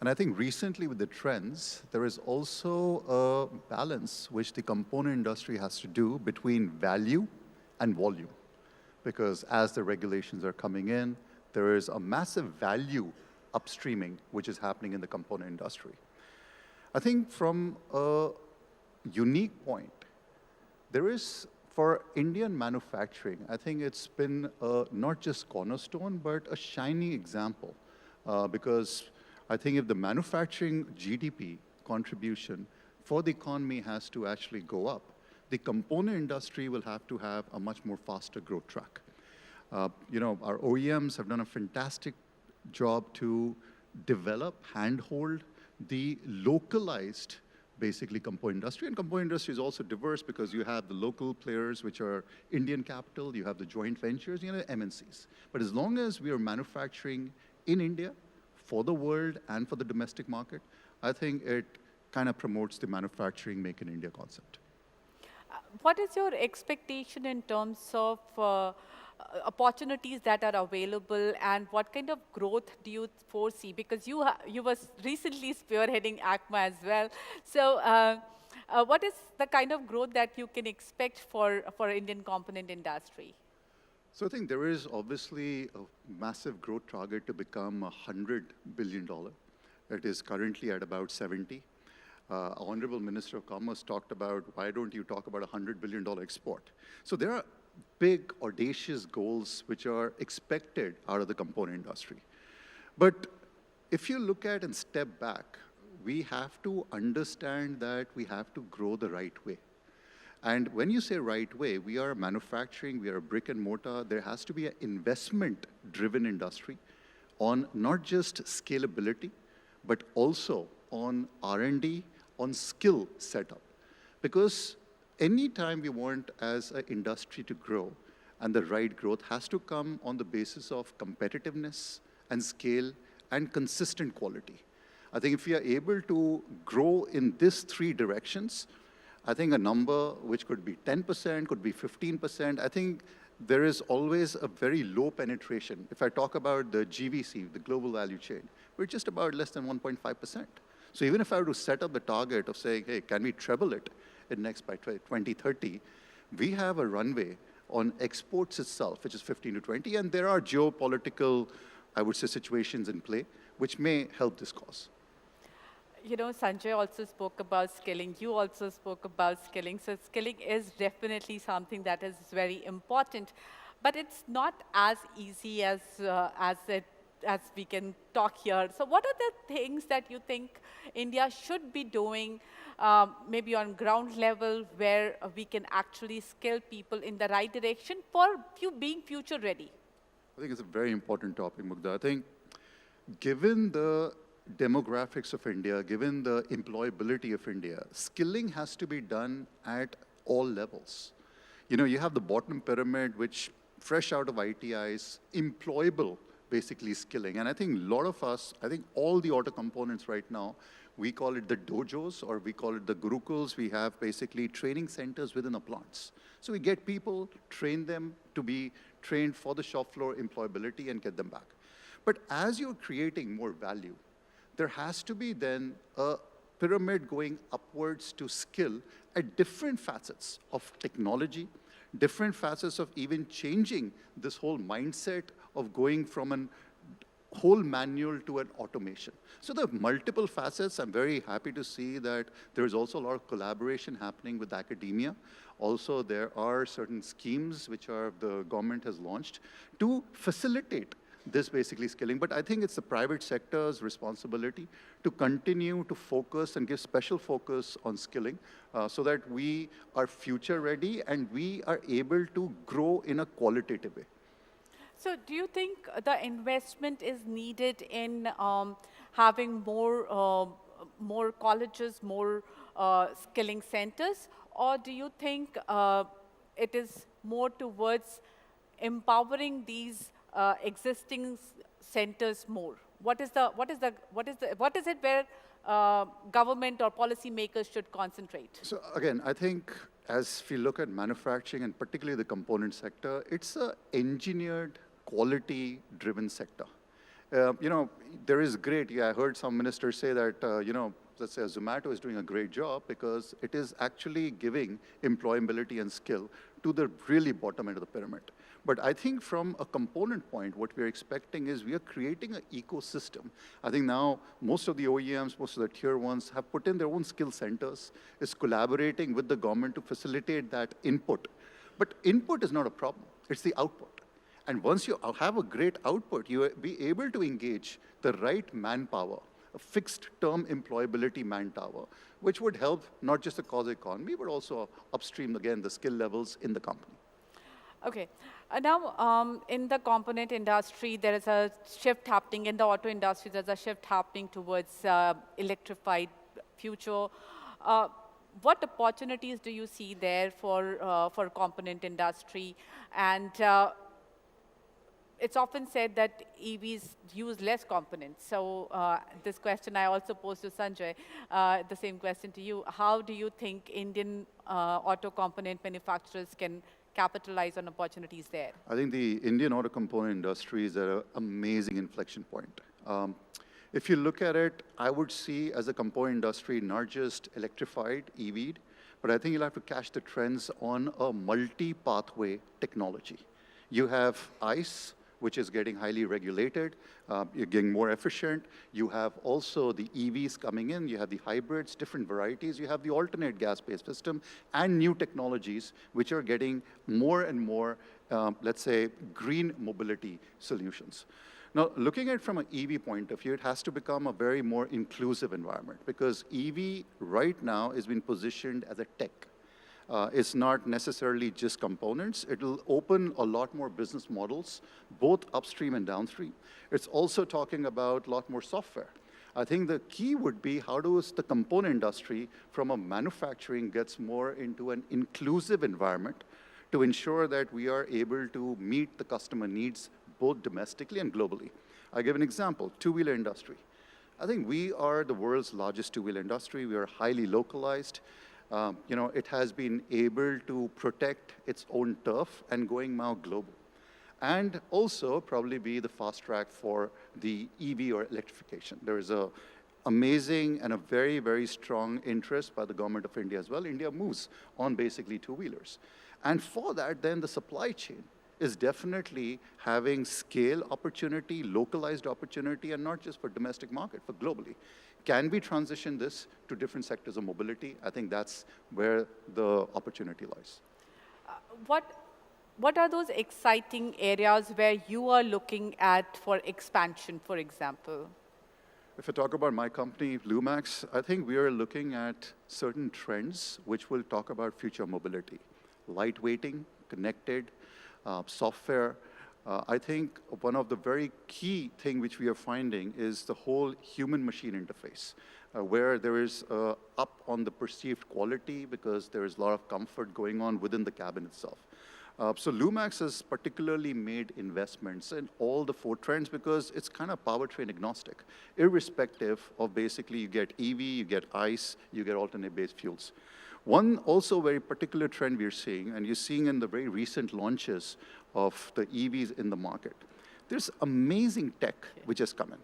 And I think recently with the trends, there is also a balance which the component industry has to do between value and volume. Because as the regulations are coming in, there is a massive value upstreaming which is happening in the component industry. I think from a unique point, there is, for Indian manufacturing, I think it's been not just cornerstone, but a shiny example. Because I think if the manufacturing GDP contribution for the economy has to actually go up, the component industry will have to have a much more faster growth track. You know, our OEMs have done a fantastic job to develop, handhold the localized, basically, component industry. And component industry is also diverse because you have the local players, which are Indian capital, you have the joint ventures, you know, MNCs. But as long as we are manufacturing in India for the world and for the domestic market, I think it kind of promotes the manufacturing make in India concept. What is your expectation in terms of opportunities that are available, and what kind of growth do you foresee? Because you was recently spearheading ACMA as well. So what is the kind of growth that you can expect for Indian component industry? So I think there is obviously a massive growth target to become $100 billion. It is currently at about 70. Honorable Minister of Commerce talked about, why don't you talk about a $100 billion export? So there are big, audacious goals which are expected out of the component industry. But if you look at and step back, we have to understand that we have to grow the right way. And when you say right way, we are manufacturing, we are a brick and mortar. There has to be an investment-driven industry on not just scalability, but also on R&D, on skill setup. Because anytime we want as an industry to grow, and the right growth has to come on the basis of competitiveness and scale and consistent quality. I think if we are able to grow in these three directions, I think a number which could be 10%, could be 15%, I think there is always a very low penetration. If I talk about the GVC, the global value chain, we're just about less than 1.5%. So even if I were to set up the target of saying, hey, can we treble it in next by 2030, we have a runway on exports itself, which is 15 to 20, and there are geopolitical, I would say, situations in play, which may help this cause. You know, Sanjay also spoke about skilling. You also spoke about skilling. So skilling is definitely something that is very important, but it's not as easy as we can talk here. So what are the things that you think India should be doing, maybe on ground level, where we can actually skill people in the right direction for being future ready? I think it's a very important topic, Mugdha. I think given the demographics of India, given the employability of India, skilling has to be done at all levels. You know, you have the bottom pyramid, which fresh out of ITIs, employable, basically skilling. And I think a lot of us, I think all the auto components right now, we call it the dojos or we call it the gurukuls. We have basically training centers within the plants. So we get people, train them to be trained for the shop floor employability and get them back. But as you're creating more value, there has to be then a pyramid going upwards to skill at different facets of technology, different facets of even changing this whole mindset of going from a whole manual to an automation. So the multiple facets, I'm very happy to see that there is also a lot of collaboration happening with academia. Also, there are certain schemes which the government has launched to facilitate this basically skilling. But I think it's the private sector's responsibility to continue to focus and give special focus on skilling so that we are future ready and we are able to grow in a qualitative way. So do you think the investment is needed in having more colleges, more skilling centers, or do you think it is more towards empowering these existing centers more? What is it where government or policymakers should concentrate? So again, I think as we look at manufacturing and particularly the component sector, it's an engineered, quality-driven sector. There is great, I heard some ministers say that, let's say Zomato is doing a great job because it is actually giving employability and skill to the really bottom end of the pyramid. But I think from a component point, what we're expecting is we are creating an ecosystem. I think now most of the OEMs, most of the tier ones have put in their own skill centers, is collaborating with the government to facilitate that input. But input is not a problem, it's the output. And once you have a great output, you will be able to engage the right manpower, a fixed term employability manpower, which would help not just the cause economy, but also upstream, again, the skill levels in the company. Okay. Now, in the component industry, there is a shift happening. In the auto industry, there's a shift happening towards electrified future. What opportunities do you see there for component industry? And it's often said that EVs use less components. So this question I also posed to Sanjay, the same question to you. How do you think Indian auto component manufacturers can capitalize on opportunities there? I think the Indian auto component industry is at an amazing inflection point. If you look at it, I would see as a component industry not just electrified, EV'd, but I think you'll have to catch the trends on a multi-pathway technology. You have ICE, which is getting highly regulated. You're getting more efficient. You have also the EVs coming in. You have the hybrids, different varieties. You have the alternate gas-based system and new technologies, which are getting more and more, let's say, green mobility solutions. Now, looking at it from an EV point of view, it has to become a very more inclusive environment because EV right now is being positioned as a tech. It's not necessarily just components. It'll open a lot more business models, both upstream and downstream. It's also talking about a lot more software. I think the key would be how does the component industry from a manufacturing gets more into an inclusive environment to ensure that we are able to meet the customer needs both domestically and globally. I'll give an example, two-wheeler industry. I think we are the world's largest two-wheeler industry. We are highly localized. It has been able to protect its own turf and going now global. And also probably be the fast track for the EV or electrification. There is an amazing and a very, very strong interest by the government of India as well. India moves on basically two-wheelers. And for that, then the supply chain is definitely having scale opportunity, localized opportunity, and not just for domestic market, for globally. Can we transition this to different sectors of mobility? I think that's where the opportunity lies. What are those exciting areas where you are looking at for expansion, for example? If I talk about my company, Lumax, I think we are looking at certain trends which will talk about future mobility. Lightweighting, connected, software. I think one of the very key thing which we are finding is the whole human-machine interface, where there is up on the perceived quality because there is a lot of comfort going on within the cabin itself. So Lumax has particularly made investments in all the four trends because it's kind of powertrain agnostic, irrespective of basically you get EV, you get ICE, you get alternate-based fuels. One also very particular trend we're seeing, and you're seeing in the very recent launches of the EVs in the market, there's amazing tech which has come in.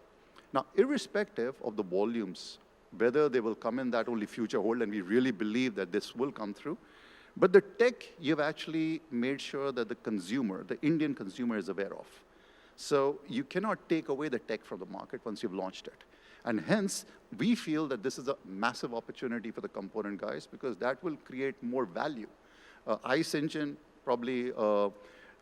Now, irrespective of the volumes, whether they will come in that only future hold, and we really believe that this will come through, but the tech you've actually made sure that the consumer, the Indian consumer is aware of. So you cannot take away the tech from the market once you've launched it. And hence, we feel that this is a massive opportunity for the component guys because that will create more value. ICE engine, probably,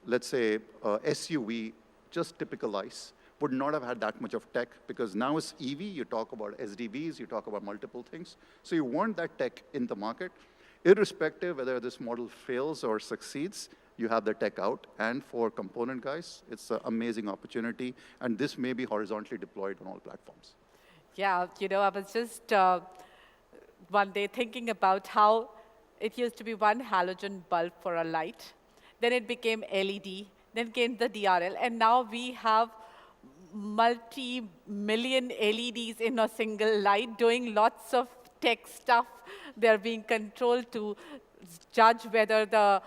let's say, SUV, just typical ICE, would not have had that much of tech because now it's EV, you talk about SDVs, you talk about multiple things. So you want that tech in the market. Irrespective whether this model fails or succeeds, you have the tech out. And for component guys, it's an amazing opportunity. And this may be horizontally deployed on all platforms. Yeah, I was just one day thinking about how it used to be one halogen bulb for a light. Then it became LED. Then came the DRL. And now we have multi-million LEDs in a single light doing lots of tech stuff. They're being controlled to judge whether the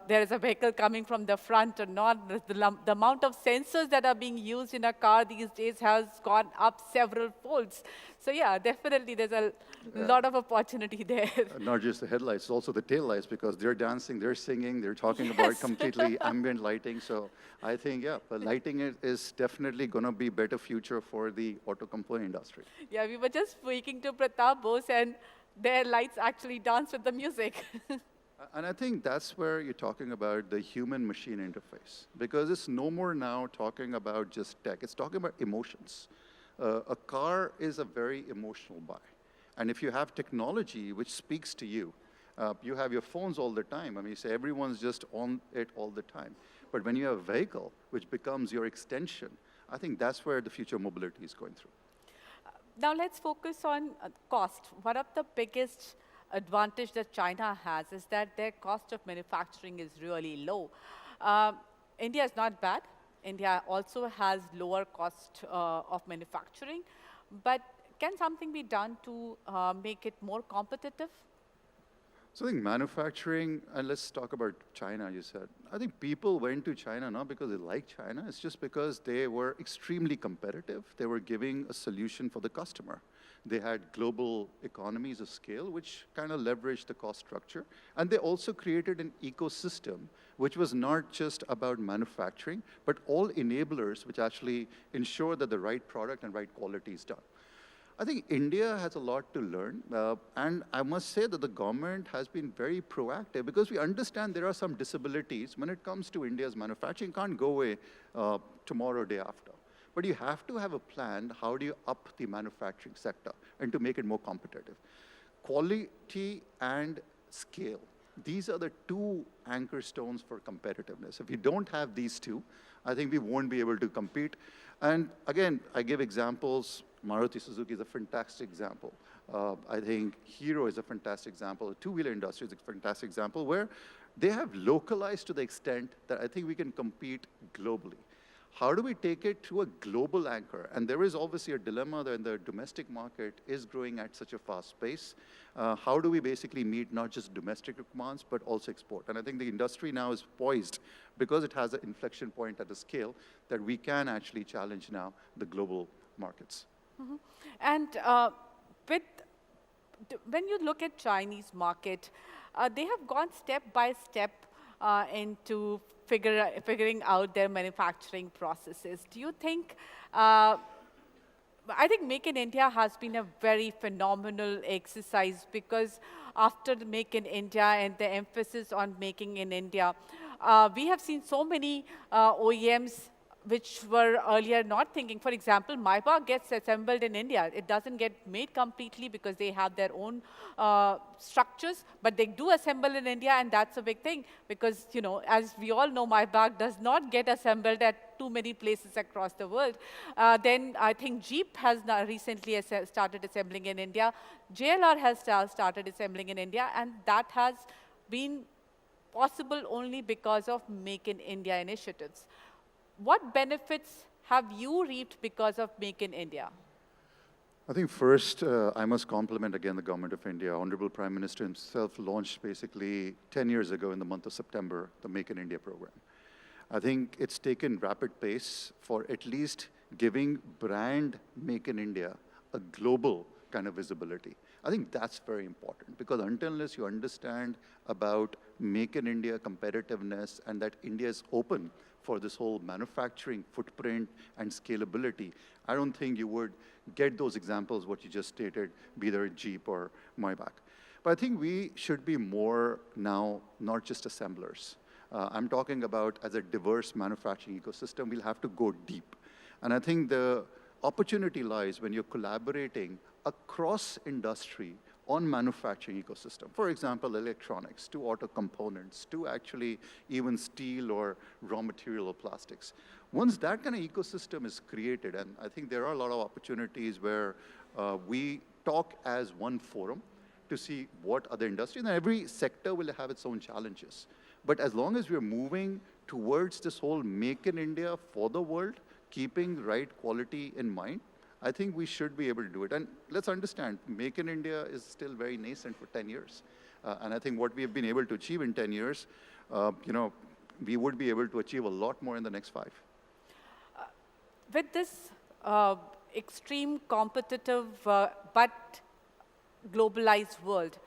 there is a vehicle coming from the front or not. The amount of sensors that are being used in a car these days has gone up several folds. So yeah, definitely there's a lot of opportunity there. Not just the headlights, also the taillights, because they're dancing, they're singing, they're talking about completely ambient lighting. So I think, yeah, but lighting is definitely going to be better future for the auto component industry. Yeah, we were just speaking to Pratap Bose, and their lights actually dance with the music. And I think that's where you're talking about the human-machine interface, because it's no more now talking about just tech. It's talking about emotions. A car is a very emotional buy. And if you have technology which speaks to you, you have your phones all the time. I mean, you say everyone's just on it all the time. But when you have a vehicle which becomes your extension, I think that's where the future mobility is going through. Now let's focus on cost. One of the biggest advantage that China has is that their cost of manufacturing is really low. India is not bad. India also has lower cost of manufacturing, but can something be done to make it more competitive? So I think manufacturing, and let's talk about China, you said. I think people went to China not because they like China, it's just because they were extremely competitive. They were giving a solution for the customer. They had global economies of scale, which kind of leveraged the cost structure. And they also created an ecosystem, which was not just about manufacturing, but all enablers which actually ensure that the right product and right quality is done. I think India has a lot to learn, and I must say that the government has been very proactive because we understand there are some disabilities when it comes to India's manufacturing. Can't go away tomorrow, day after. But you have to have a plan, how do you up the manufacturing sector and to make it more competitive. Quality and scale, these are the two anchor stones for competitiveness. If you don't have these two, I think we won't be able to compete. And again, I give examples. Maruti Suzuki is a fantastic example. I think Hero is a fantastic example. The two-wheeler industry is a fantastic example where they have localized to the extent that I think we can compete globally. How do we take it to a global anchor? And there is obviously a dilemma that the domestic market is growing at such a fast pace. How do we basically meet not just domestic requirements, but also export? And I think the industry now is poised because it has an inflection point at the scale that we can actually challenge now the global markets. Mm-hmm. And when you look at Chinese market, they have gone step by step into figuring out their manufacturing processes. Do you think, I think Make in India has been a very phenomenal exercise because after the Make in India and the emphasis on making in India, we have seen so many OEMs which were earlier not thinking. For example, Maybach gets assembled in India. It doesn't get made completely because they have their own structures, but they do assemble in India, and that's a big thing because, you know, as we all know, Maybach does not get assembled at too many places across the world. Then I think Jeep has recently started assembling in India. JLR has started assembling in India, and that has been possible only because of Make in India initiatives. What benefits have you reaped because of Make in India? I think first, I must compliment again the Government of India. Honorable Prime Minister himself launched basically 10 years ago in the month of September, the Make in India program. I think it's taken rapid pace for at least giving brand Make in India a global kind of visibility. I think that's very important because unless you understand about Make in India competitiveness and that India is open for this whole manufacturing footprint and scalability, I don't think you would get those examples, what you just stated, be there Jeep or Maybach. But I think we should be more now, not just assemblers. I'm talking about as a diverse manufacturing ecosystem, we'll have to go deep. And I think the opportunity lies when you're collaborating across industry on manufacturing ecosystem. For example, electronics, to auto components, to actually even steel or raw material or plastics. Once that kind of ecosystem is created, and I think there are a lot of opportunities where we talk as one forum to see what other industries, and every sector will have its own challenges. But as long as we're moving towards this whole Make in India for the world, keeping right quality in mind, I think we should be able to do it. And let's understand, Make in India is still very nascent for 10 years. And I think what we have been able to achieve in 10 years, we would be able to achieve a lot more in the next 5. With this extreme competitive but globalized world,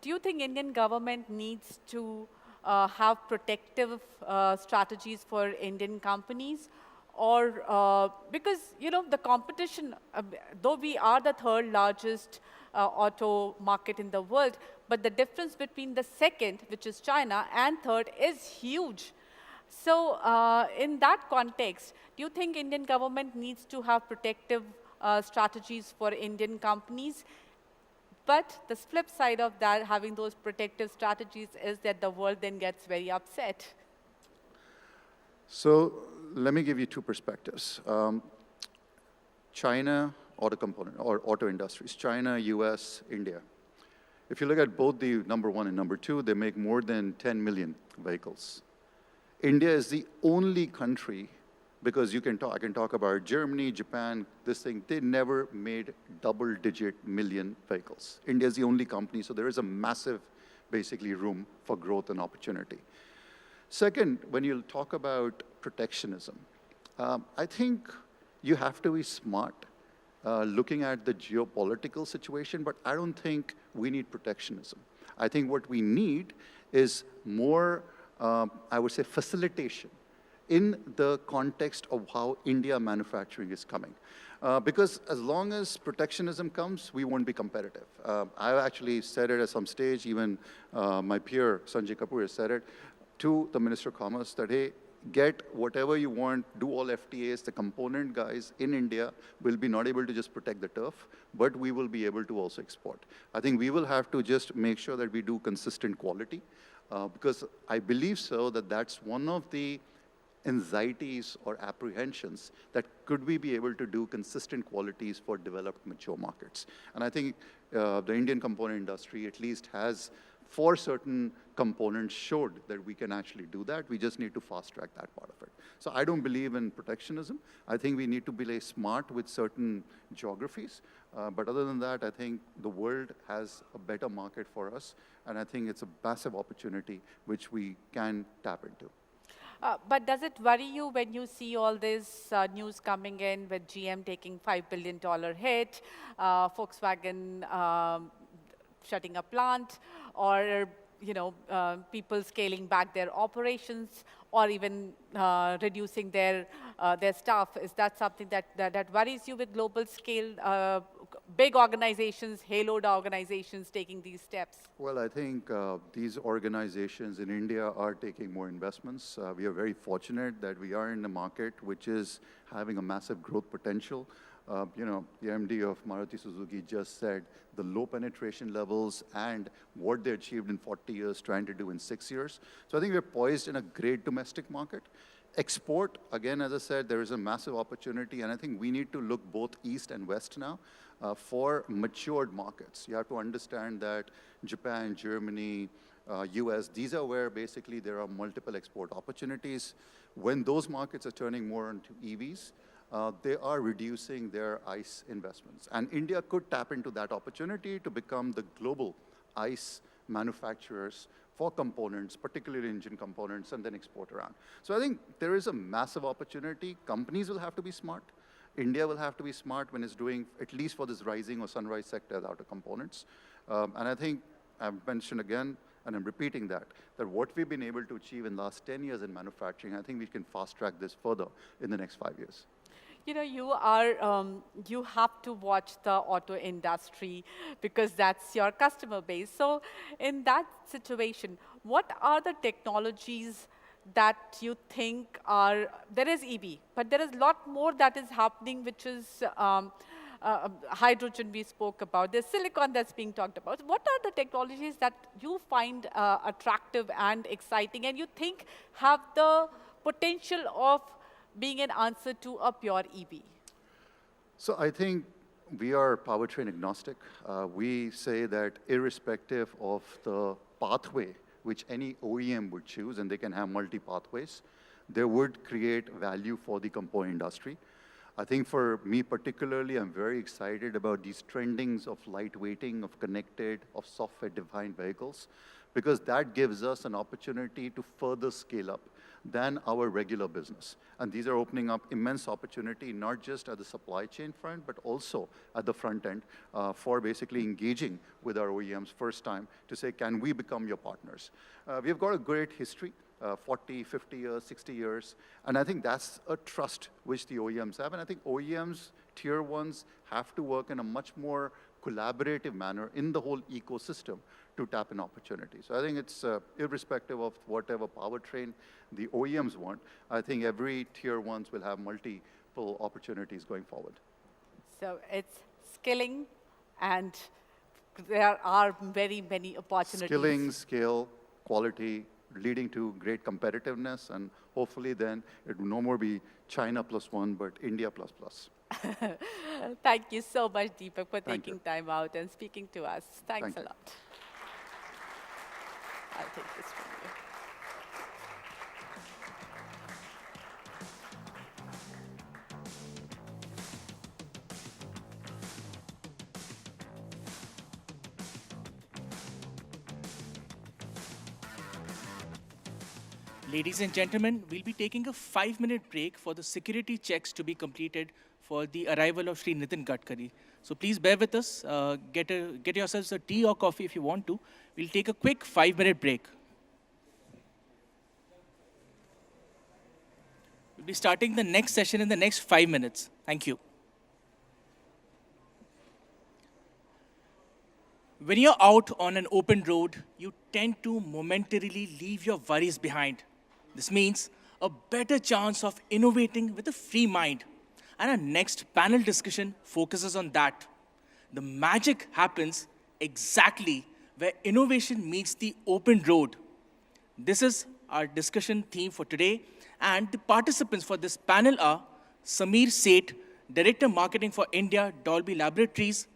do you think Indian government needs to have protective strategies for Indian companies? Or because, the competition, though we are the third largest auto market in the world, but the difference between the second, which is China, and third is huge. So in that context, do you think Indian government needs to have protective strategies for Indian companies? But the flip side of that, having those protective strategies, is that the world then gets very upset. So let me give you 2 perspectives. China, auto component, or auto industries, China, US, India. If you look at both the number 1 and number 2, they make more than 10 million vehicles. India is the only country, because I can talk about Germany, Japan, they never made double-digit million vehicles. India is the only company, so there is a massive, basically, room for growth and opportunity. Second, when you talk about protectionism, I think you have to be smart looking at the geopolitical situation, but I don't think we need protectionism. I think what we need is more, I would say, facilitation in the context of how India manufacturing is coming. Because as long as protectionism comes, we won't be competitive. I actually said it at some stage, even my peer, Sanjay Kapoor, has said it to the Minister of Commerce that, hey, get whatever you want, do all FTAs, the component guys in India will be not able to just protect the turf, but we will be able to also export. I think we will have to just make sure that we do consistent quality, because I believe so that that's one of the anxieties or apprehensions that could we be able to do consistent qualities for developed mature markets. And I think the Indian component industry at least has, for certain components, showed that we can actually do that. We just need to fast track that part of it. So I don't believe in protectionism. I think we need to be smart with certain geographies. But other than that, I think the world has a better market for us. And I think it's a massive opportunity which we can tap into. But does it worry you when you see all this news coming in with GM taking $5 billion hit, Volkswagen shutting a plant, or people scaling back their operations, or even reducing their staff? Is that something that worries you with global scale, big organizations, haloed organizations taking these steps? Well, I think these organizations in India are taking more investments. We are very fortunate that we are in a market which is having a massive growth potential. The MD of Maruti Suzuki just said the low penetration levels and what they achieved in 40 years trying to do in 6 years. So I think we're poised in a great domestic market. Export, again, as I said, there is a massive opportunity, and I think we need to look both east and west now for matured markets. You have to understand that Japan, Germany, US, these are where basically there are multiple export opportunities. When those markets are turning more into EVs, they are reducing their ICE investments. And India could tap into that opportunity to become the global ICE manufacturers for components, particularly engine components, and then export around. So I think there is a massive opportunity. Companies will have to be smart. India will have to be smart when it's doing, at least for this rising or sunrise sector, out of components. And I think I've mentioned again, and I'm repeating that what we've been able to achieve in the last 10 years in manufacturing, I think we can fast track this further in the next 5 years. You have to watch the auto industry because that's your customer base. So in that situation, what are the technologies that you think are, there is EV, but there is a lot more that is happening, which is hydrogen we spoke about. There's silicon that's being talked about. What are the technologies that you find attractive and exciting and you think have the potential of being an answer to a pure EV? So I think we are powertrain agnostic. We say that irrespective of the pathway which any OEM would choose, and they can have multi-pathways, they would create value for the component industry. I think for me particularly, I'm very excited about these trendings of lightweighting, of connected, of software-defined vehicles, because that gives us an opportunity to further scale up than our regular business. And these are opening up immense opportunity, not just at the supply chain front, but also at the front end for basically engaging with our OEMs first time to say, can we become your partners? We've got a great history, 40, 50 years, 60 years. And I think that's a trust which the OEMs have. And I think OEMs, tier ones, have to work in a much more collaborative manner in the whole ecosystem to tap an opportunity. So I think it's irrespective of whatever powertrain the OEMs want, I think every tier ones will have multiple opportunities going forward. So it's skilling, and there are very many opportunities. Skilling, scale, quality, leading to great competitiveness, and hopefully then it will no more be China +1, but India ++. Thank you so much, Deepak, for taking time out and speaking to us. Thanks a lot. I'll take this from you. Ladies and gentlemen, we'll be taking a 5-minute break for the security checks to be completed for the arrival of Sri Nitin Gadkari. So please bear with us. Get yourselves a tea or coffee if you want to. We'll take a quick 5-minute break. We'll be starting the next session in the next 5 minutes. Thank you. When you're out on an open road, you tend to momentarily leave your worries behind. This means a better chance of innovating with a free mind. And our next panel discussion focuses on that. The magic happens exactly where innovation meets the open road. This is our discussion theme for today. And the participants for this panel are Samir Seth, Director Marketing for India, Dolby Laboratories,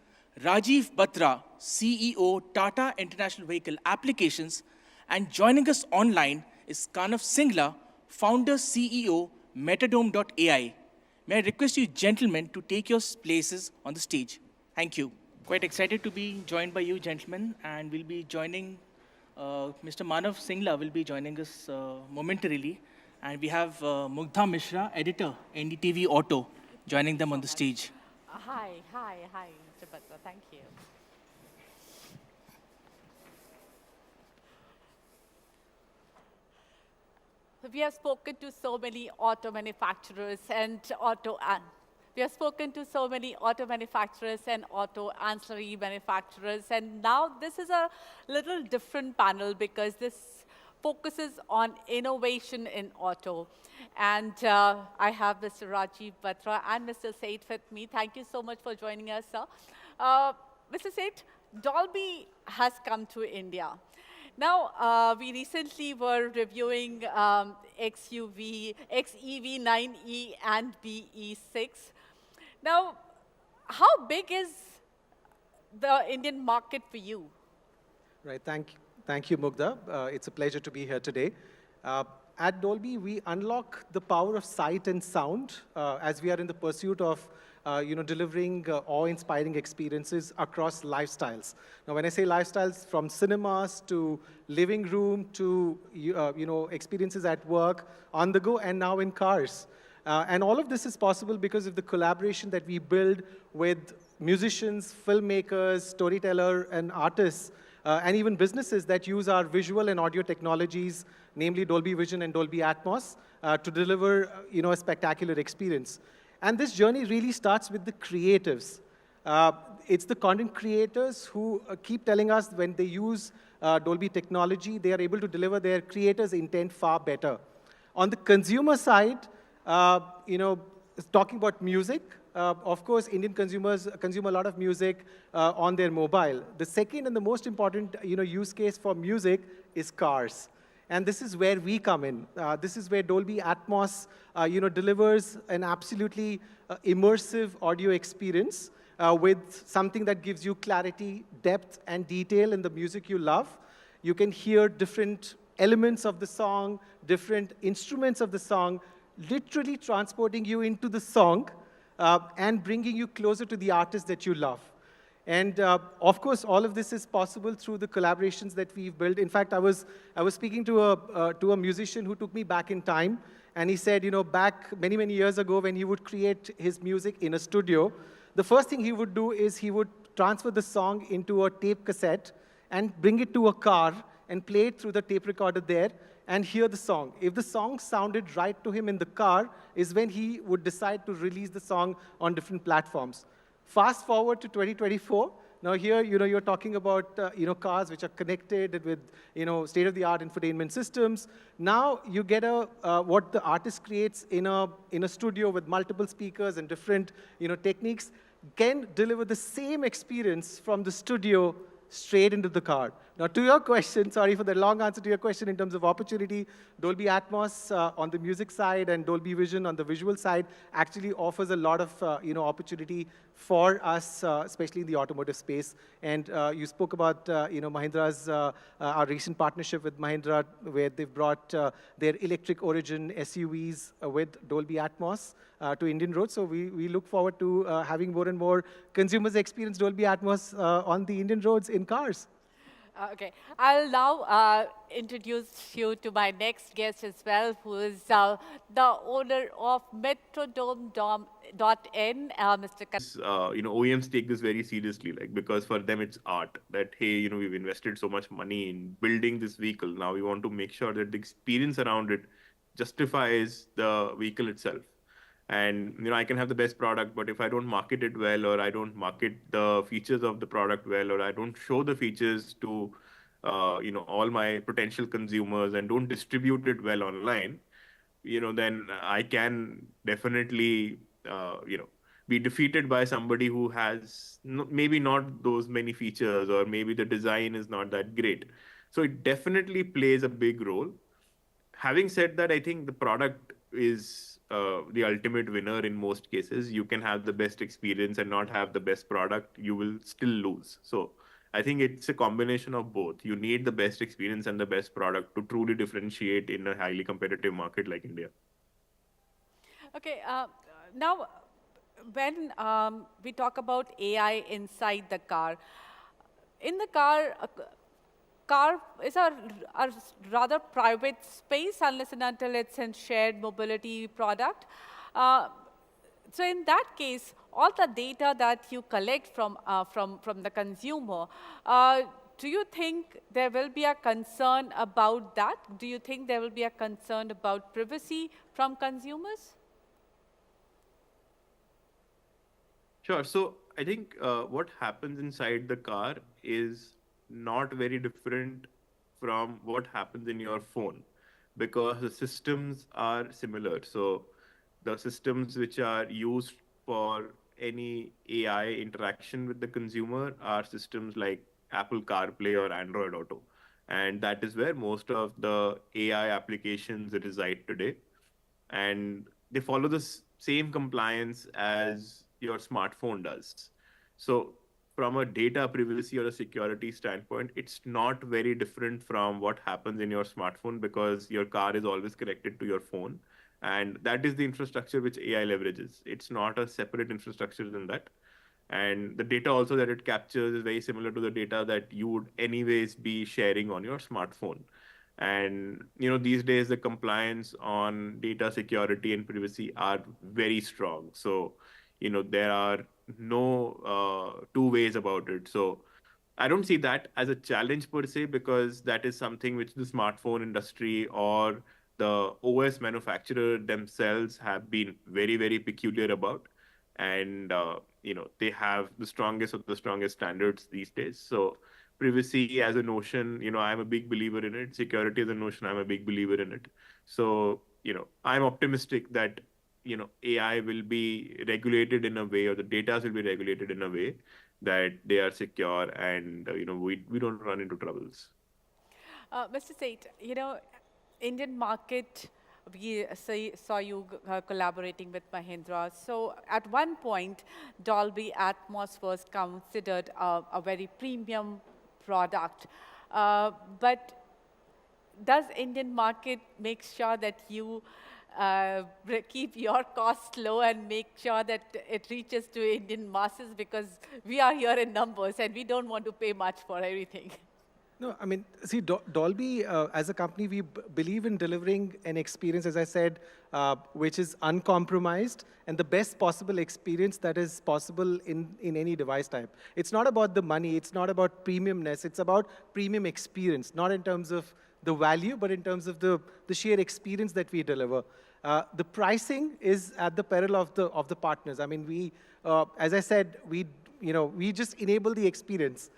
Rajiv Batra, CEO, Tata International Vehicle Applications, and joining us online is Kanav Singla, Founder, CEO, Metadome.ai. May I request you gentlemen to take your places on the stage. Thank you. Quite excited to be joined by you gentlemen, and we'll be joining, Mr. Manav Singla will be joining us momentarily. And we have Mugdha Mishra, Editor, NDTV Auto, joining them on the stage. Hi, Mr. Batra. Thank you. We have spoken to so many auto manufacturers and auto ancillary manufacturers, and now this is a little different panel because this focuses on innovation in auto. And I have Mr. Rajiv Batra and Mr. Seth with me. Thank you so much for joining us, sir. Mr. Seth, Dolby has come to India. Now, we recently were reviewing XEV9E and BE6. Now, how big is the Indian market for you? Right, thank you, Mugdha. It's a pleasure to be here today. At Dolby, we unlock the power of sight and sound as we are in the pursuit of delivering awe-inspiring experiences across lifestyles. Now, when I say lifestyles, from cinemas to living room to experiences at work, on the go, and now in cars. And all of this is possible because of the collaboration that we build with musicians, filmmakers, storytellers, and artists, and even businesses that use our visual and audio technologies, namely Dolby Vision and Dolby Atmos, to deliver a spectacular experience. And this journey really starts with the creatives. It's the content creators who keep telling us when they use Dolby technology, they are able to deliver their creators' intent far better. On the consumer side, talking about music, of course, Indian consumers consume a lot of music on their mobile. The second and the most important use case for music is cars. And this is where we come in. This is where Dolby Atmos delivers an absolutely immersive audio experience with something that gives you clarity, depth, and detail in the music you love. You can hear different elements of the song, different instruments of the song, literally transporting you into the song and bringing you closer to the artists that you love. And of course, all of this is possible through the collaborations that we've built. In fact, I was speaking to a musician who took me back in time, and he said, you know, back many, many years ago when he would create his music in a studio, the first thing he would do is he would transfer the song into a tape cassette and bring it to a car and play it through the tape recorder there and hear the song. If the song sounded right to him in the car is when he would decide to release the song on different platforms. Fast forward to 2024. Now here, you know, you're talking about, cars which are connected with, state-of-the-art infotainment systems. Now you get what the artist creates in a studio with multiple speakers and different, techniques can deliver the same experience from the studio straight into the car. Now, to your question, sorry for the long answer to your question in terms of opportunity, Dolby Atmos on the music side and Dolby Vision on the visual side actually offers a lot of opportunity for us, especially in the automotive space. And you spoke about Mahindra's our recent partnership with Mahindra, where they've brought their electric origin SUVs with Dolby Atmos to Indian roads. So we look forward to having more and more consumers experience Dolby Atmos on the Indian roads in cars. Okay, I'll now introduce you to my next guest as well, who is the owner of Metrodome.n, Mr. OEMs take this very seriously, like, because for them it's art. That, hey, we've invested so much money in building this vehicle. Now we want to make sure that the experience around it justifies the vehicle itself. And I can have the best product, but if I don't market it well, or I don't market the features of the product well, or I don't show the features to all my potential consumers and don't distribute it well online, then I can definitely be defeated by somebody who has maybe not those many features, or maybe the design is not that great. So it definitely plays a big role. Having said that, I think the product is the ultimate winner in most cases. You can have the best experience and not have the best product, you will still lose. So I think it's a combination of both. You need the best experience and the best product to truly differentiate in a highly competitive market like India. Okay, now when we talk about AI inside the car, in the car, car is a rather private space unless and until it's a shared mobility product. So in that case, all the data that you collect from the consumer, do you think there will be a concern about that? Do you think there will be a concern about privacy from consumers? Sure. So I think what happens inside the car is not very different from what happens in your phone, because the systems are similar. So the systems which are used for any AI interaction with the consumer are systems like Apple CarPlay or Android Auto. And that is where most of the AI applications reside today. And they follow the same compliance as your smartphone does. So from a data privacy or a security standpoint, it's not very different from what happens in your smartphone, because your car is always connected to your phone. And that is the infrastructure which AI leverages. It's not a separate infrastructure than that. And the data also that it captures is very similar to the data that you would anyways be sharing on your smartphone. And these days the compliance on data security and privacy are very strong. So there are no two ways about it. So I don't see that as a challenge per se, because that is something which the smartphone industry or the OS manufacturer themselves have been very, very peculiar about. And they have the strongest of the strongest standards these days. So privacy as a notion, I'm a big believer in it. Security as a notion, I'm a big believer in it. So I'm optimistic that AI will be regulated in a way, or the data will be regulated in a way that they are secure, and we don't run into troubles. Mr. Seth, Indian market, we saw you collaborating with Mahindra. So at one point, Dolby Atmos was considered a very premium product. But does Indian market make sure that you keep your costs low and make sure that it reaches to Indian masses? Because we are here in numbers and we don't want to pay much for everything. No, I mean, see, Dolby, as a company, we believe in delivering an experience, as I said, which is uncompromised and the best possible experience that is possible in any device type. It's not about the money. It's not about premiumness. It's about premium experience, not in terms of the value, but in terms of the sheer experience that we deliver. The pricing is at the peril of the partners. I mean, we, as I said, we just enable the experience.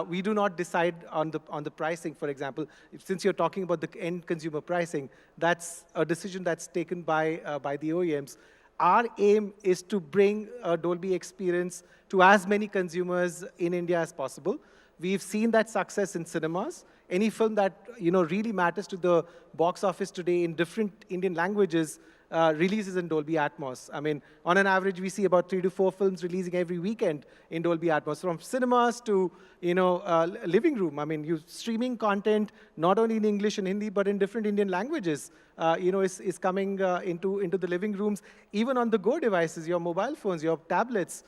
We do not decide on the pricing, for example. Since you're talking about the end consumer pricing, that's a decision that's taken by the OEMs. Our aim is to bring a Dolby experience to as many consumers in India as possible. We've seen that success in cinemas. Any film that really matters to the box office today in different Indian languages releases in Dolby Atmos. I mean, on an average, we see about 3 to 4 films releasing every weekend in Dolby Atmos, from cinemas to living room. I mean, streaming content not only in English and Hindi, but in different Indian languages, is coming into the living rooms, even on the go devices, your mobile phones, your tablets.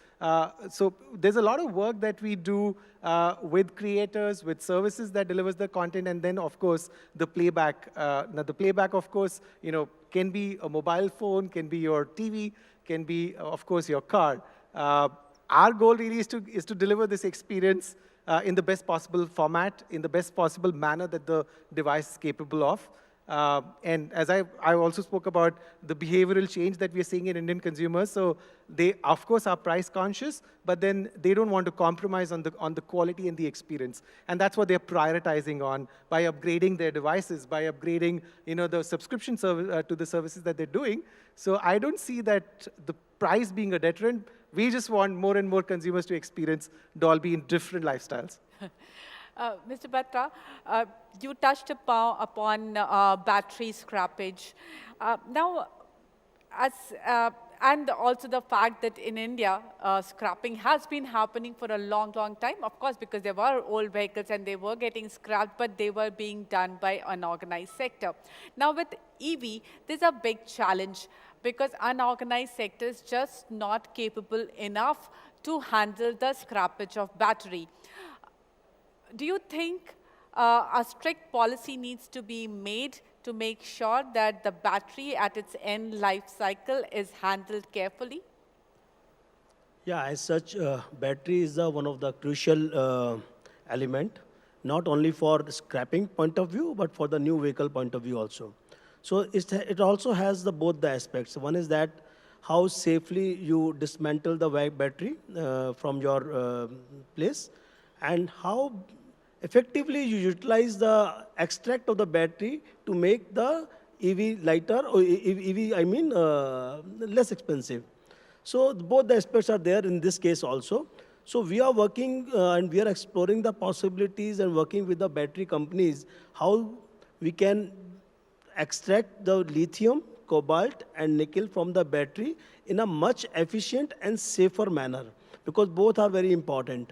So there's a lot of work that we do with creators, with services that delivers the content, and then, of course, the playback. Now, the playback, of course, can be a mobile phone, can be your TV, can be, of course, your car. Our goal really is to deliver this experience in the best possible format, in the best possible manner that the device is capable of. And as I also spoke about the behavioral change that we are seeing in Indian consumers. So they, of course, are price conscious, but then they don't want to compromise on the quality and the experience. And that's what they're prioritizing on by upgrading their devices, by upgrading the subscription service to the services that they're doing. So I don't see that the price being a deterrent. We just want more and more consumers to experience Dolby in different lifestyles. Mr. Batra, you touched upon battery scrappage. Now, and also the fact that in India, scrapping has been happening for a long, long time, of course, because there were old vehicles and they were getting scrapped, but they were being done by unorganized sector. Now, with EV, there's a big challenge because unorganized sector is just not capable enough to handle the scrappage of battery. Do you think a strict policy needs to be made to make sure that the battery at its end life cycle is handled carefully? Yeah, as such, battery is one of the crucial element, not only for scrapping point of view, but for the new vehicle point of view also. So it also has both the aspects. One is that how safely you dismantle the battery from your place, and how effectively you utilize the extract of the battery to make the EV lighter, or EV, I mean, less expensive. So both the aspects are there in this case also. So we are working and we are exploring the possibilities and working with the battery companies, how we can extract the lithium, cobalt, and nickel from the battery in a much efficient and safer manner, because both are very important.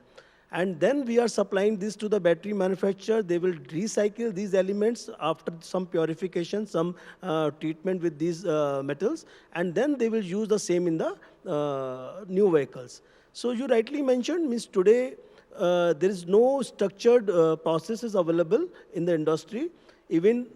And then we are supplying this to the battery manufacturer. They will recycle these elements after some purification, some treatment with these metals, and then they will use the same in the new vehicles. So you rightly mentioned, means today there is no structured processes available in the industry. Even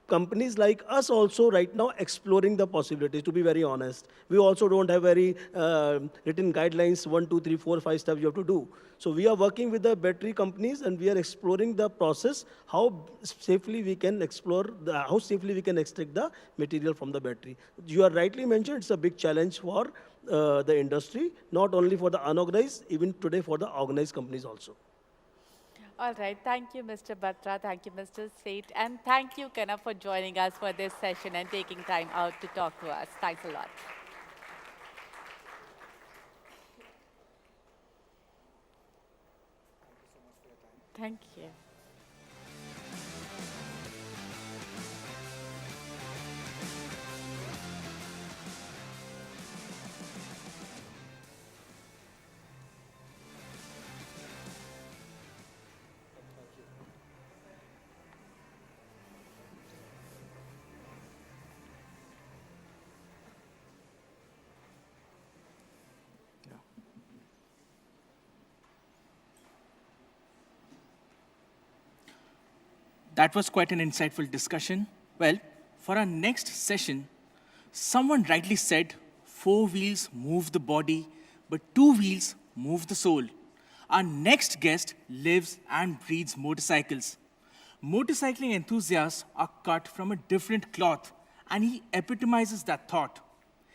companies like us also right now exploring the possibilities, to be very honest. We also don't have very written guidelines, 1, 2, 3, 4, 5 steps you have to do. So we are working with the battery companies and we are exploring the process, how safely we can explore, how safely we can extract the material from the battery. You are rightly mentioned, it's a big challenge for the industry, not only for the unorganized, even today for the organized companies also. All right. Thank you, Mr. Batra. Thank you, Mr. Seth. And thank you, Kana, for joining us for this session and taking time out to talk to us. Thanks a lot. Thank you. That was quite an insightful discussion. Well, for our next session, someone rightly said, 4 wheels move the body, but 2 wheels move the soul. Our next guest lives and breathes motorcycles. Motorcycling enthusiasts are cut from a different cloth, and he epitomizes that thought.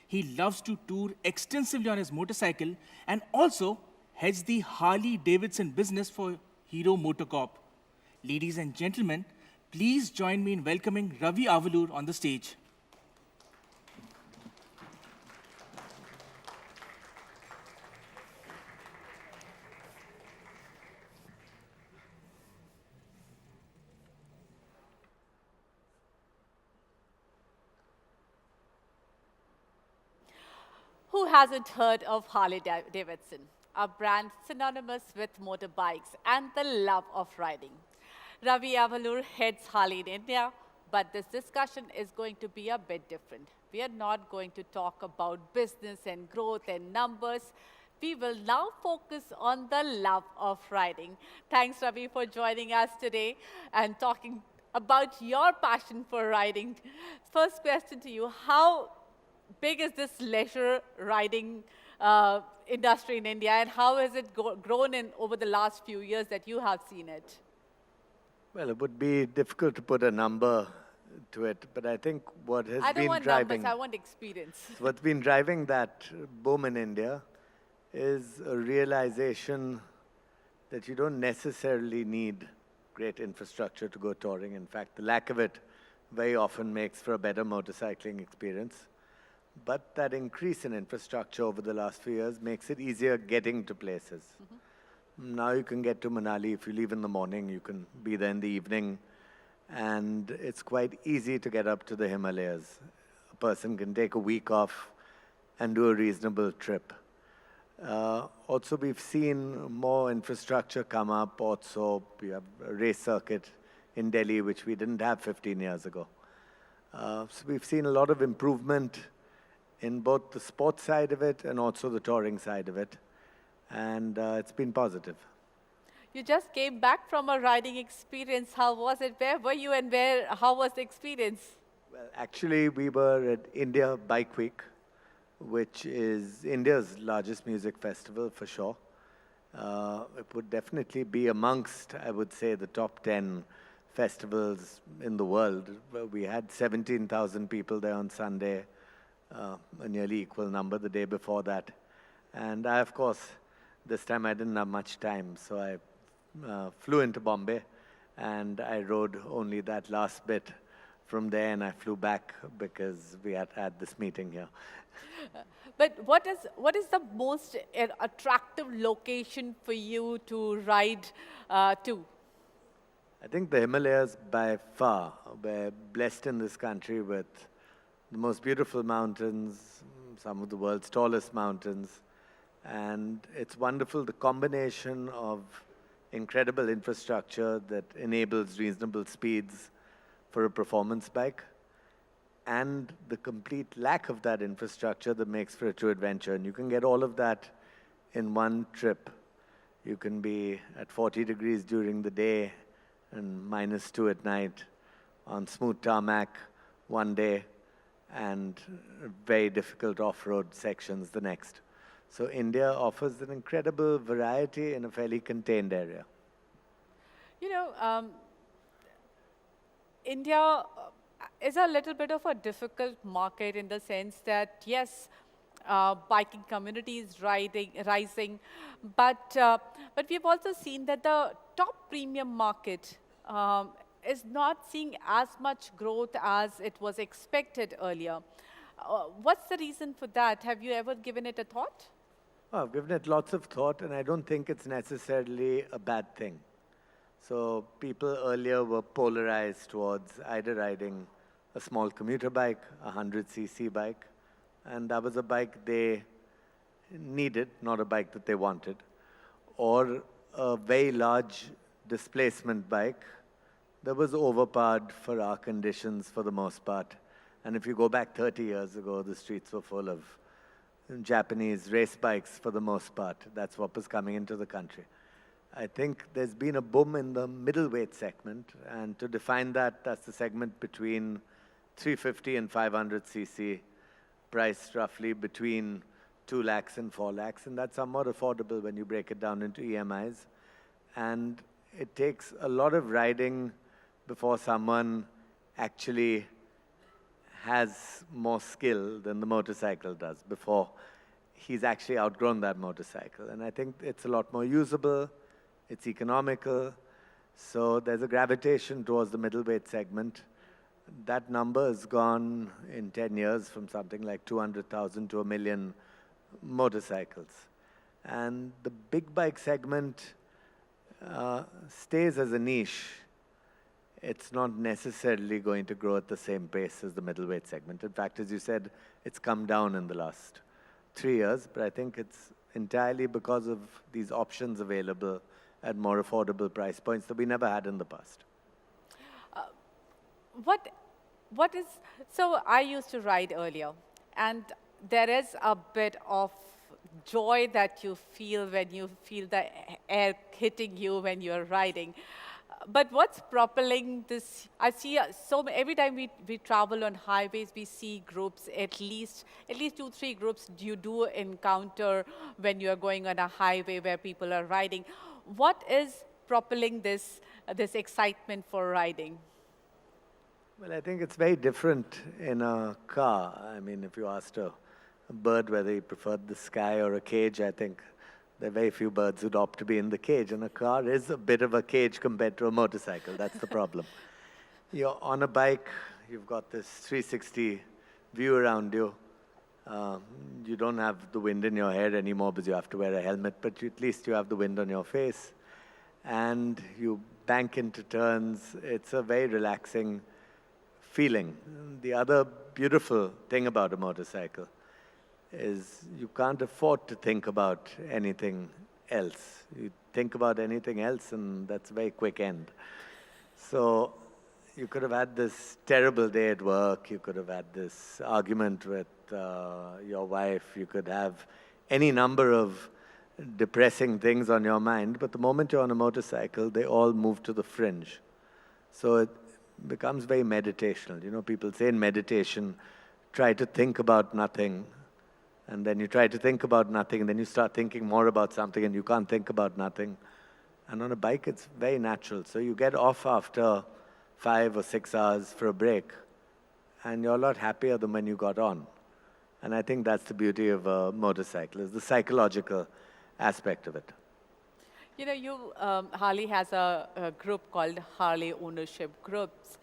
He loves to tour extensively on his motorcycle and also heads the Harley-Davidson business for Hero MotoCorp. Ladies and gentlemen, please join me in welcoming Ravi Avalur on the stage. Who hasn't heard of Harley-Davidson, a brand synonymous with motorbikes and the love of riding? Ravi Avalur heads Harley in India, but this discussion is going to be a bit different. We are not going to talk about business and growth and numbers. We will now focus on the love of riding. Thanks, Ravi, for joining us today and talking about your passion for riding. First question to you, how big is this leisure riding industry in India, and how has it grown over the last few years that you have seen it? Well, it would be difficult to put a number to it, but I think what has I don't been want driving... numbers, I want experience. What's been driving that boom in India is a realization that you don't necessarily need great infrastructure to go touring. In fact, the lack of it very often makes for a better motorcycling experience. But that increase in infrastructure over the last few years makes it easier getting to places. Now you can get to Manali. If you leave in the morning, you can be there in the evening. And it's quite easy to get up to the Himalayas. A person can take a week off and do a reasonable trip. Also, we've seen more infrastructure come up. Also, we have a race circuit in Delhi, which we didn't have 15 years ago. So we've seen a lot of improvement in both the sports side of it and also the touring side of it. And it's been positive. You just came back from a riding experience. How was it? Where were you and how was the experience? Well, actually, we were at India Bike Week, which is India's largest music festival for sure. It would definitely be amongst, I would say, the top 10 festivals in the world. We had 17,000 people there on Sunday. A nearly equal number the day before that. And I, of course, this time I didn't have much time, so I flew into Bombay and I rode only that last bit from there, and I flew back because we had this meeting here. But what is the most attractive location for you to ride to? I think the Himalayas by far. We're blessed in this country with the most beautiful mountains, some of the world's tallest mountains. And it's wonderful, the combination of incredible infrastructure that enables reasonable speeds for a performance bike and the complete lack of that infrastructure that makes for a true adventure. And you can get all of that in one trip. You can be at 40 degrees during the day and -2 at night on smooth tarmac one day, and very difficult off-road sections the next. So India offers an incredible variety in a fairly contained area. You know, India is a little bit of a difficult market in the sense that, yes, biking community is rising, but we've also seen that the top premium market is not seeing as much growth as it was expected earlier. What's the reason for that? Have you ever given it a thought? Oh, I've given it lots of thought, and I don't think it's necessarily a bad thing. So people earlier were polarized towards either riding a small commuter bike, a 100cc bike, and that was a bike they needed, not a bike that they wanted, or a very large displacement bike that was overpowered for our conditions for the most part. And if you go back 30 years ago, the streets were full of Japanese race bikes for the most part. That's what was coming into the country. I think there's been a boom in the middleweight segment, and to define that, that's the segment between 350 and 500 cc, priced roughly between 2 lakhs and 4 lakhs, and that's somewhat affordable when you break it down into EMIs. And it takes a lot of riding before someone actually has more skill than the motorcycle does, before he's actually outgrown that motorcycle. And I think it's a lot more usable, it's economical, so there's a gravitation towards the middleweight segment. That number has gone in 10 years from something like 200,000 to 1 million motorcycles. And the big bike segment stays as a niche. It's not necessarily going to grow at the same pace as the middleweight segment. In fact, as you said, it's come down in the last 3 years, but I think it's entirely because of these options available at more affordable price points that we never had in the past. So I used to ride earlier, and there is a bit of joy that you feel when you feel the air hitting you when you're riding. But what's propelling this? I see every time we travel on highways, we see groups, at least 2-3 groups you do encounter when you're going on a highway where people are riding. What is propelling this excitement for riding? Well, I think it's very different in a car. I mean, if you asked a bird whether he preferred the sky or a cage, I think there are very few birds who'd opt to be in the cage. And a car is a bit of a cage compared to a motorcycle. That's the problem. You're on a bike, you've got this 360 view around you. You don't have the wind in your hair anymore because you have to wear a helmet, but at least you have the wind on your face. And you bank into turns. It's a very relaxing feeling. The other beautiful thing about a motorcycle is you can't afford to think about anything else. You think about anything else and that's a very quick end. So you could have had this terrible day at work, you could have had this argument with your wife, you could have any number of depressing things on your mind, but the moment you're on a motorcycle, they all move to the fringe. So it becomes very meditational. You know, people say in meditation, try to think about nothing, and then you try to think about nothing, and then you start thinking more about something, and you can't think about nothing. And on a bike, it's very natural. So you get off after 5 or 6 hours for a break, and you're a lot happier than when you got on. And I think that's the beauty of a motorcycle, is the psychological aspect of it. You know, Harley has a group called Harley Ownership Groups.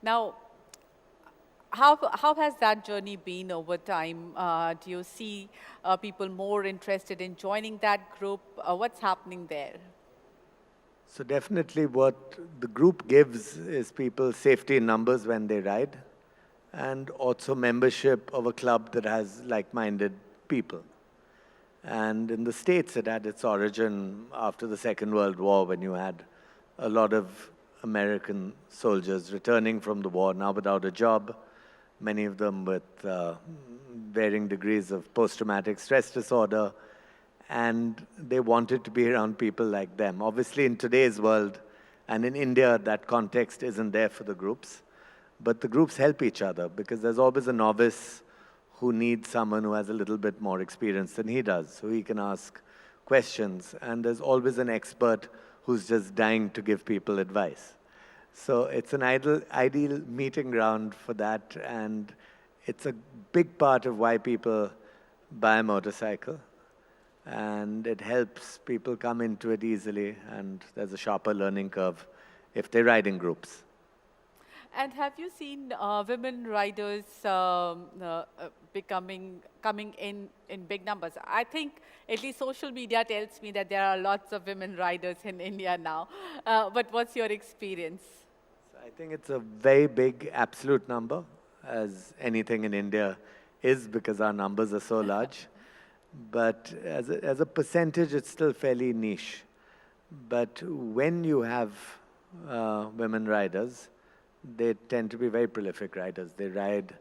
Now, how has that journey been over time? Do you see people more interested in joining that group? What's happening there? So definitely what the group gives is people safety in numbers when they ride, and also membership of a club that has like-minded people. And in the States, it had its origin after the Second World War, when you had a lot of American soldiers returning from the war, now without a job, many of them with varying degrees of post-traumatic stress disorder, and they wanted to be around people like them. Obviously, in today's world, and in India, that context isn't there for the groups, but the groups help each other, because there's always a novice who needs someone who has a little bit more experience than he does, so he can ask questions. And there's always an expert who's just dying to give people advice. So it's an ideal meeting ground for that, and it's a big part of why people buy a motorcycle. And it helps people come into it easily, and there's a sharper learning curve if they ride in groups. And have you seen women riders coming in big numbers? I think at least social media tells me that there are lots of women riders in India now. But what's your experience? So I think it's a very big absolute number, as anything in India is, because our numbers are so large. But as a percentage, it's still fairly niche. But when you have women riders, they tend to be very prolific riders. They ride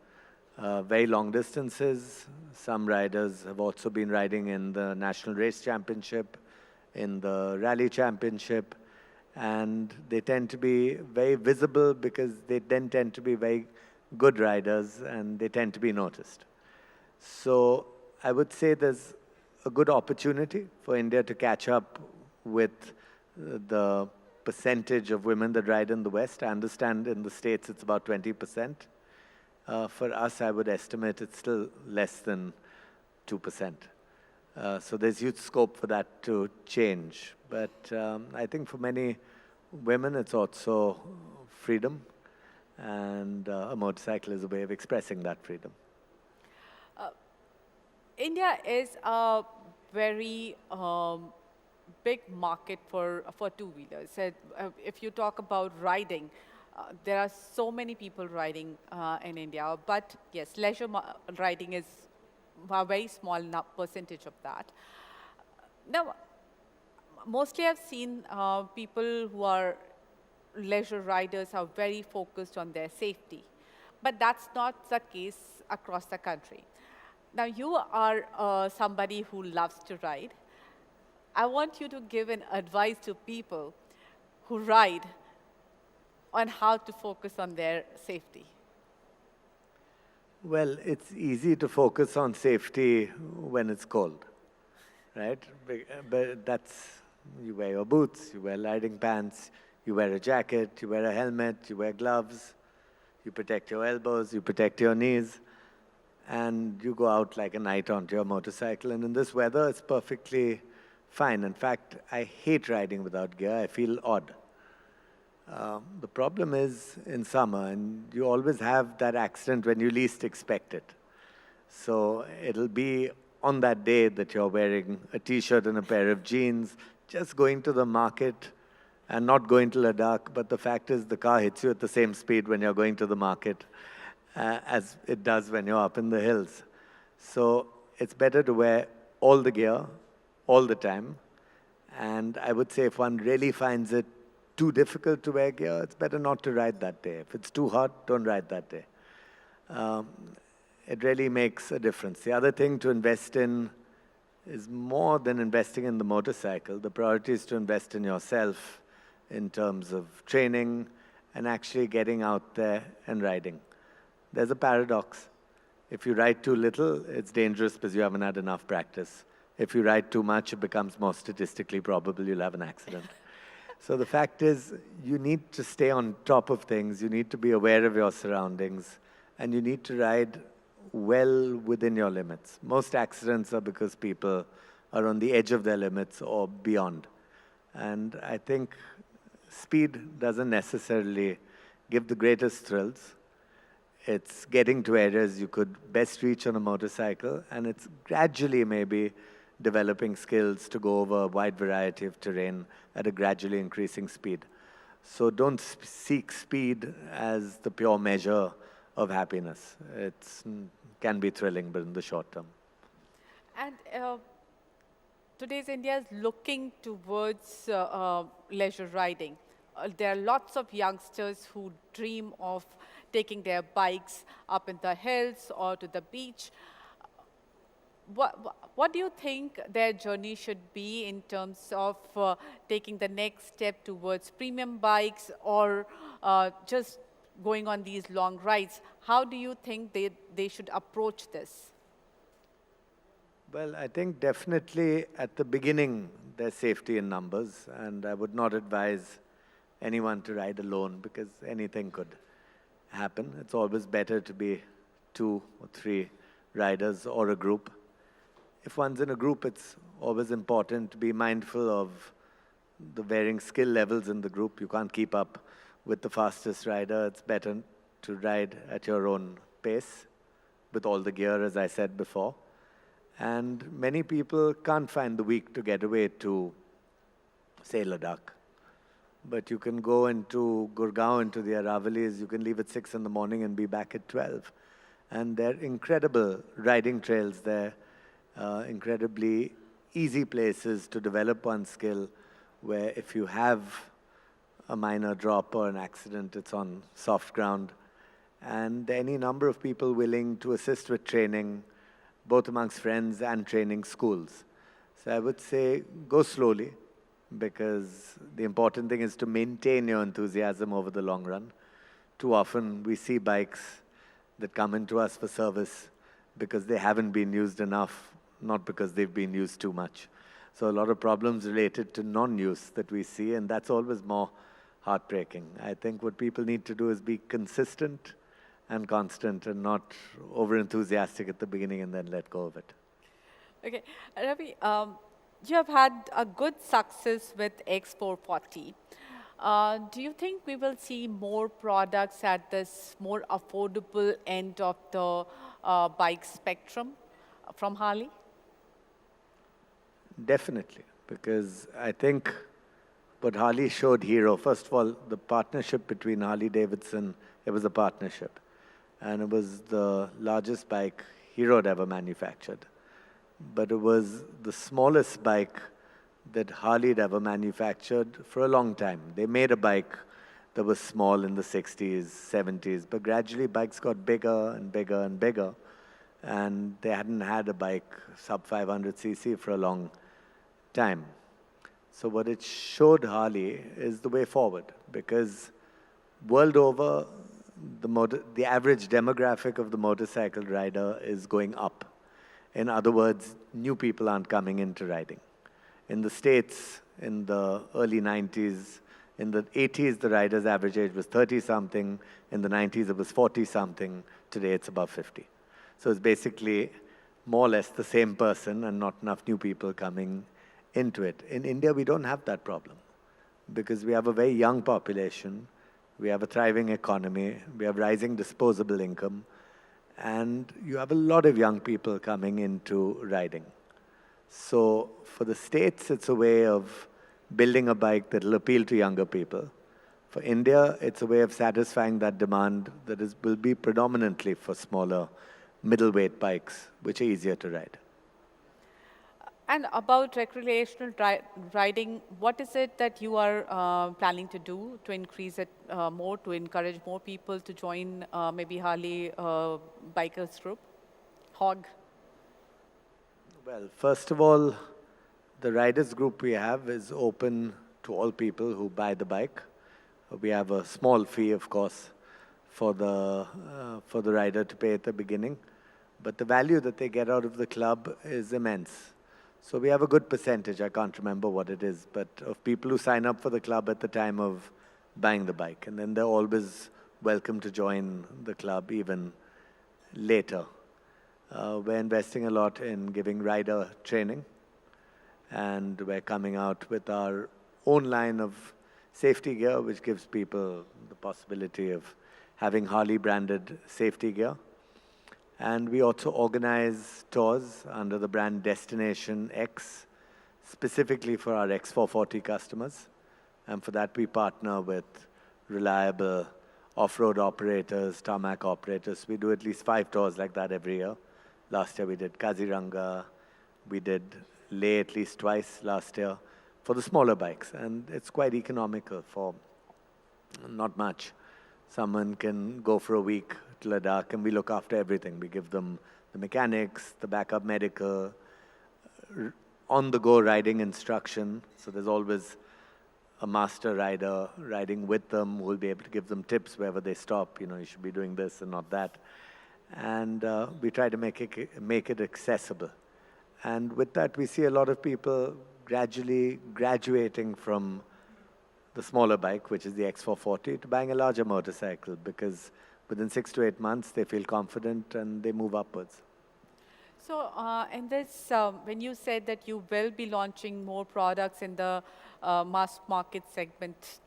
very long distances. Some riders have also been riding in the National Race Championship in the rally championship, and they tend to be very visible because they then tend to be very good riders and they tend to be noticed. So I would say there's a good opportunity for India to catch up with the percentage of women that ride in the West. I understand in the States it's about 20%. For us, I would estimate it's still less than 2%. So there's huge scope for that to change. But I think for many women, it's also freedom. And a motorcycle is a way of expressing that freedom. India is a very big market for two-wheelers. If you talk about riding, there are so many people riding in India. But yes, leisure riding is a very small percentage of that. Now, mostly I've seen people who are leisure riders are very focused on their safety. But that's not the case across the country. Now, you are somebody who loves to ride. I want you to give an advice to people who ride on how to focus on their safety. Well, it's easy to focus on safety when it's cold, right? But that's, you wear your boots, you wear riding pants, you wear a jacket, you wear a helmet, you wear gloves, you protect your elbows, you protect your knees, and you go out like a knight onto your motorcycle. And in this weather, it's perfectly fine. In fact, I hate riding without gear. I feel odd. The problem is in summer, and you always have that accident when you least expect it. So it'll be on that day that you're wearing a t-shirt and a pair of jeans, just going to the market and not going to Ladakh, but the fact is the car hits you at the same speed when you're going to the market as it does when you're up in the hills. So it's better to wear all the gear, all the time. And I would say if one really finds it too difficult to wear gear, it's better not to ride that day. If it's too hot, don't ride that day. It really makes a difference. The other thing to invest in is more than investing in the motorcycle. The priority is to invest in yourself in terms of training and actually getting out there and riding. There's a paradox. If you ride too little, it's dangerous because you haven't had enough practice. If you ride too much, it becomes more statistically probable you'll have an accident. So the fact is, you need to stay on top of things, you need to be aware of your surroundings, and you need to ride well within your limits. Most accidents are because people are on the edge of their limits or beyond. And I think speed doesn't necessarily give the greatest thrills. It's getting to areas you could best reach on a motorcycle, and it's gradually maybe developing skills to go over a wide variety of terrain at a gradually increasing speed. So don't seek speed as the pure measure of happiness. It can be thrilling, but in the short term. And today's India is looking towards leisure riding. There are lots of youngsters who dream of taking their bikes up in the hills or to the beach. What do you think their journey should be in terms of taking the next step towards premium bikes or just going on these long rides? How do you think they should approach this? Well, I think definitely at the beginning there's safety in numbers, and I would not advise anyone to ride alone because anything could happen. It's always better to be 2 or 3 riders or a group. If one's in a group, it's always important to be mindful of the varying skill levels in the group. You can't keep up with the fastest rider. It's better to ride at your own pace with all the gear, as I said before. And many people can't find the week to get away to, say, Ladakh. But you can go into Gurgaon, into the Aravalis. You can leave at 6 in the morning and be back at 12. And they're incredible riding trails there. Incredibly easy places to develop one skill where if you have a minor drop or an accident, it's on soft ground. And any number of people willing to assist with training, both amongst friends and training schools. So I would say go slowly. because the important thing is to maintain your enthusiasm over the long run. Too often we see bikes that come into us for service because they haven't been used enough, not because they've been used too much. So a lot of problems related to non-use that we see, and that's always more heartbreaking. I think what people need to do is be consistent and constant and not over-enthusiastic at the beginning and then let go of it. Okay, Ravi, you have had a good success with X440. Do you think we will see more products at this more affordable end of the bike spectrum from Harley? Definitely, because I think what Harley showed Hero, first of all, the partnership between Harley-Davidson, it was a partnership. And it was the largest bike Hero had ever manufactured. But it was the smallest bike that Harley had ever manufactured for a long time. They made a bike that was small in the 60s, 70s, but gradually bikes got bigger and bigger and bigger. And they hadn't had a bike sub 500cc for a long time. So what it showed Harley is the way forward, because world over, the average demographic of the motorcycle rider is going up. In other words, new people aren't coming into riding. In the States, in the early 90s, in the 80s, the rider's average age was 30-something. In the 90s, it was 40-something. Today, it's above 50. So it's basically more or less the same person and not enough new people coming into it. In India, we don't have that problem because we have a very young population. We have a thriving economy. We have rising disposable income. And you have a lot of young people coming into riding. So for the States, it's a way of building a bike that will appeal to younger people. For India, it's a way of satisfying that demand that will be predominantly for smaller, middleweight bikes, which are easier to ride. And about recreational riding, what is it that you are planning to do to increase it more, to encourage more people to join maybe Harley Bikers Group, HOG? Well, first of all, the riders group we have is open to all people who buy the bike. We have a small fee, of course, for the rider to pay at the beginning. But the value that they get out of the club is immense. So we have a good percentage, I can't remember what it is, but of people who sign up for the club at the time of buying the bike. And then they're always welcome to join the club even later. We're investing a lot in giving rider training. And we're coming out with our own line of safety gear, which gives people the possibility of having Harley branded safety gear. And we also organize tours under the brand Destination X, specifically for our X440 customers. And for that, we partner with reliable off-road operators, tarmac operators. We do at least 5 tours like that every year. Last year, we did Kaziranga. We did Leh at least twice last year for the smaller bikes. And it's quite economical for not much. Someone can go for a week to Ladakh, and we look after everything. We give them the mechanics, the backup medical, on-the-go riding instruction. So there's always a master rider riding with them who will be able to give them tips wherever they stop. You know, you should be doing this and not that. And we try to make it accessible. And with that, we see a lot of people gradually graduating from the smaller bike, which is the X440, to buying a larger motorcycle, because within 6 to 8 months, they feel confident and they move upwards. So in this, when you said that you will be launching more products in the mass market segment,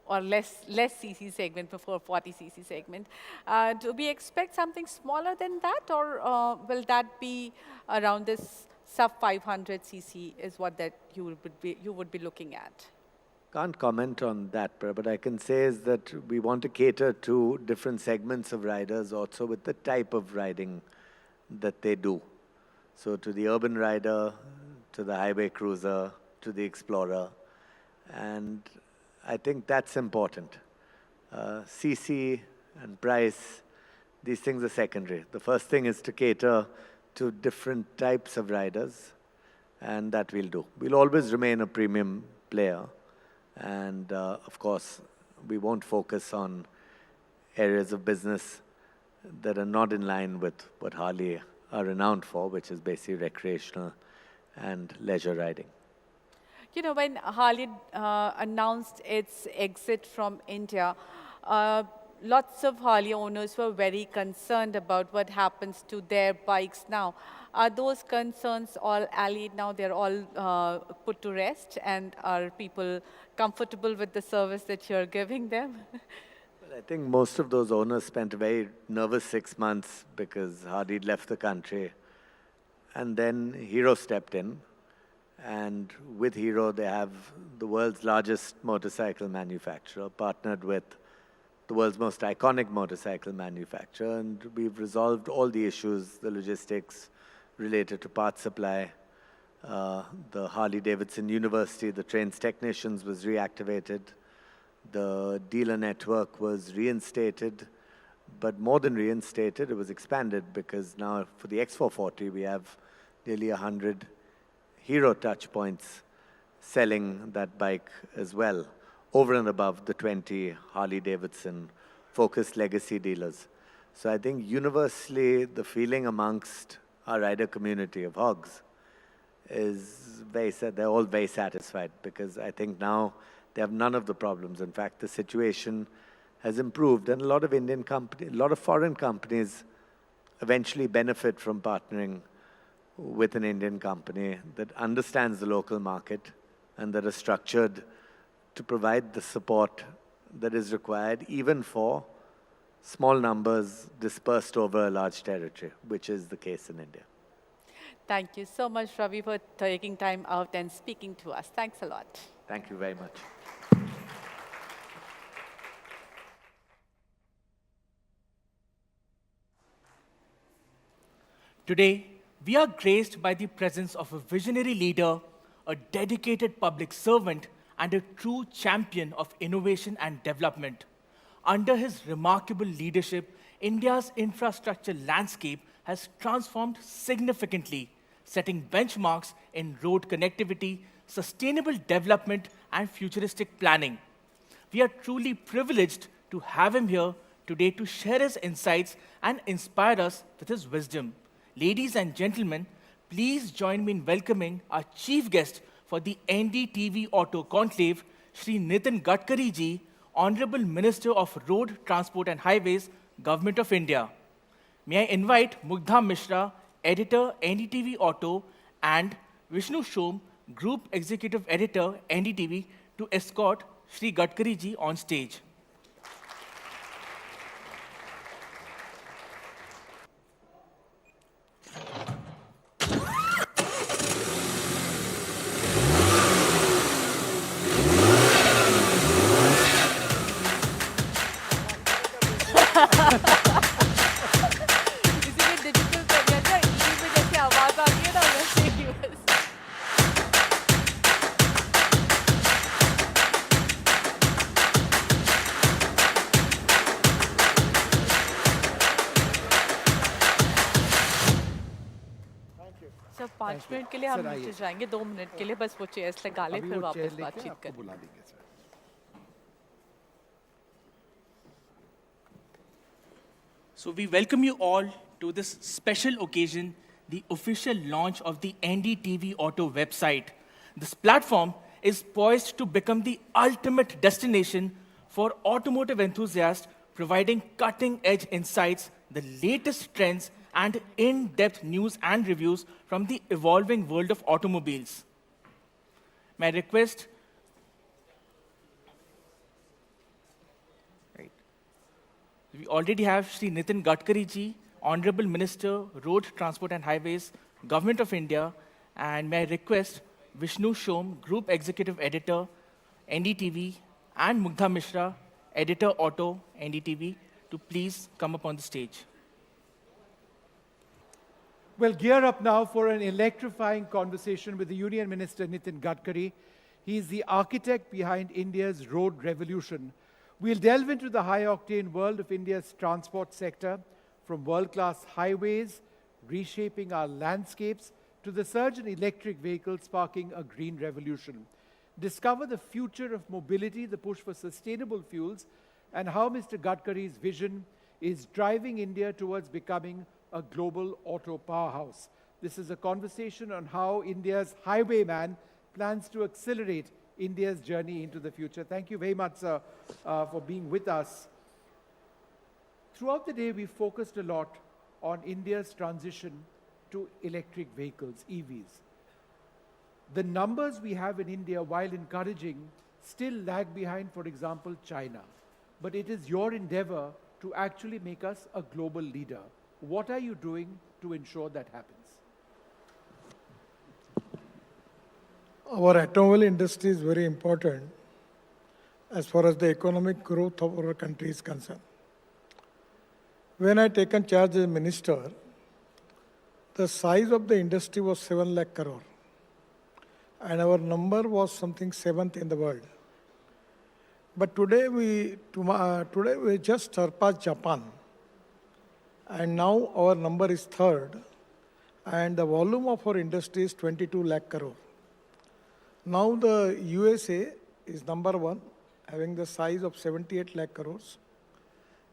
or less cc segment before 40cc segment, do we expect something smaller than that, or will that be around this sub 500cc is what that you would be looking at? Can't comment on that, but I can say is that we want to cater to different segments of riders also with the type of riding that they do. So to the urban rider, to the highway cruiser, to the explorer. And I think that's important. CC and price, these things are secondary. The first thing is to cater to different types of riders. and that we'll do. We'll always remain a premium player, and of course, we won't focus on areas of business that are not in line with what Harley are renowned for, which is basically recreational and leisure riding. You know, when Harley announced its exit from India, lots of Harley owners were very concerned about what happens to their bikes now. Are those concerns all allayed now? They're all put to rest, and are people comfortable with the service that you're giving them? Well, I think most of those owners spent a very nervous 6 months because Hardy left the country, and then Hero stepped in. And with Hero, they have the world's largest motorcycle manufacturer, partnered with the world's most iconic motorcycle manufacturer, and we've resolved all the issues, the logistics related to parts supply. The Harley-Davidson University, the trains technicians, was reactivated. The dealer network was reinstated, but more than reinstated, it was expanded, because now for the X440, we have nearly 100 Hero touch points selling that bike as well, over and above the 20 Harley-Davidson focused legacy dealers. So I think universally the feeling amongst our rider community of hogs is they're all very satisfied, because I think now they have none of the problems. In fact, the situation has improved, and a lot of foreign companies eventually benefit from partnering with an Indian company that understands the local market and that are structured to provide the support that is required, even for small numbers dispersed over a large territory, which is the case in India. Thank you so much, Ravi, for taking time out and speaking to us. Thanks a lot. Thank you very much. Today, we are graced by the presence of a visionary leader, a dedicated public servant, and a true champion of innovation and development. Under his remarkable leadership, India's infrastructure landscape has transformed significantly, setting benchmarks in road connectivity, sustainable development, and futuristic planning. We are truly privileged to have him here today to share his insights and inspire us with his wisdom. Ladies and gentlemen, please join me in welcoming our chief guest for the NDTV Auto Conclave, Shri Nitin Gadkari ji, Honorable Minister of Road, Transport and Highways, Government of India. May I invite Mugdha Mishra, Editor, NDTV Auto, and Vishnu Shom, Group Executive Editor, NDTV, to escort Shri Gadkari ji on stage. Sir 5 minute के लिए हम नीचे जाएंगे, 2 minute के लिए बस वो chairs लगा ले, फिर वापस बातचीत करें. So we welcome you all to this special occasion, the official launch of the NDTV Auto website. This platform is poised to become the ultimate destination for automotive enthusiasts, providing cutting-edge insights, the latest trends, and in-depth news and reviews from the evolving world of automobiles. My request, we already have Shri Nitin Gadkari ji, Honorable Minister, Road, Transport and Highways, Government of India, and may I request Vishnu Shom, Group Executive Editor, NDTV, and Mugdha Mishra, Editor, Auto, NDTV, to please come up on the stage. Well, gear up now for an electrifying conversation with the Union Minister Nitin Gadkari. He is the architect behind India's road revolution. We'll delve into the high-octane world of India's transport sector, from world-class highways, reshaping our landscapes, to the surge in electric vehicles sparking a green revolution. Discover the future of mobility, the push for sustainable fuels, and how Mr. Gadkari's vision is driving India towards becoming a global auto powerhouse. This is a conversation on how India's highwayman plans to accelerate India's journey into the future. Thank you very much, sir, for being with us. Throughout the day, we focused a lot on India's transition to electric vehicles, EVs. The numbers we have in India, while encouraging, still lag behind, for example, China. But it is your endeavor to actually make us a global leader. What are you doing to ensure that happens? Our automobile industry is very important as far as the economic growth of our country is concerned. When I taken charge as minister, the size of the industry was 7 lakh crore. And our number was something 7th in the world. But today we just surpassed Japan. And now our number is 3rd. And the volume of our industry is 22 lakh crore. Now the USA is number 1, having the size of 78 lakh crores.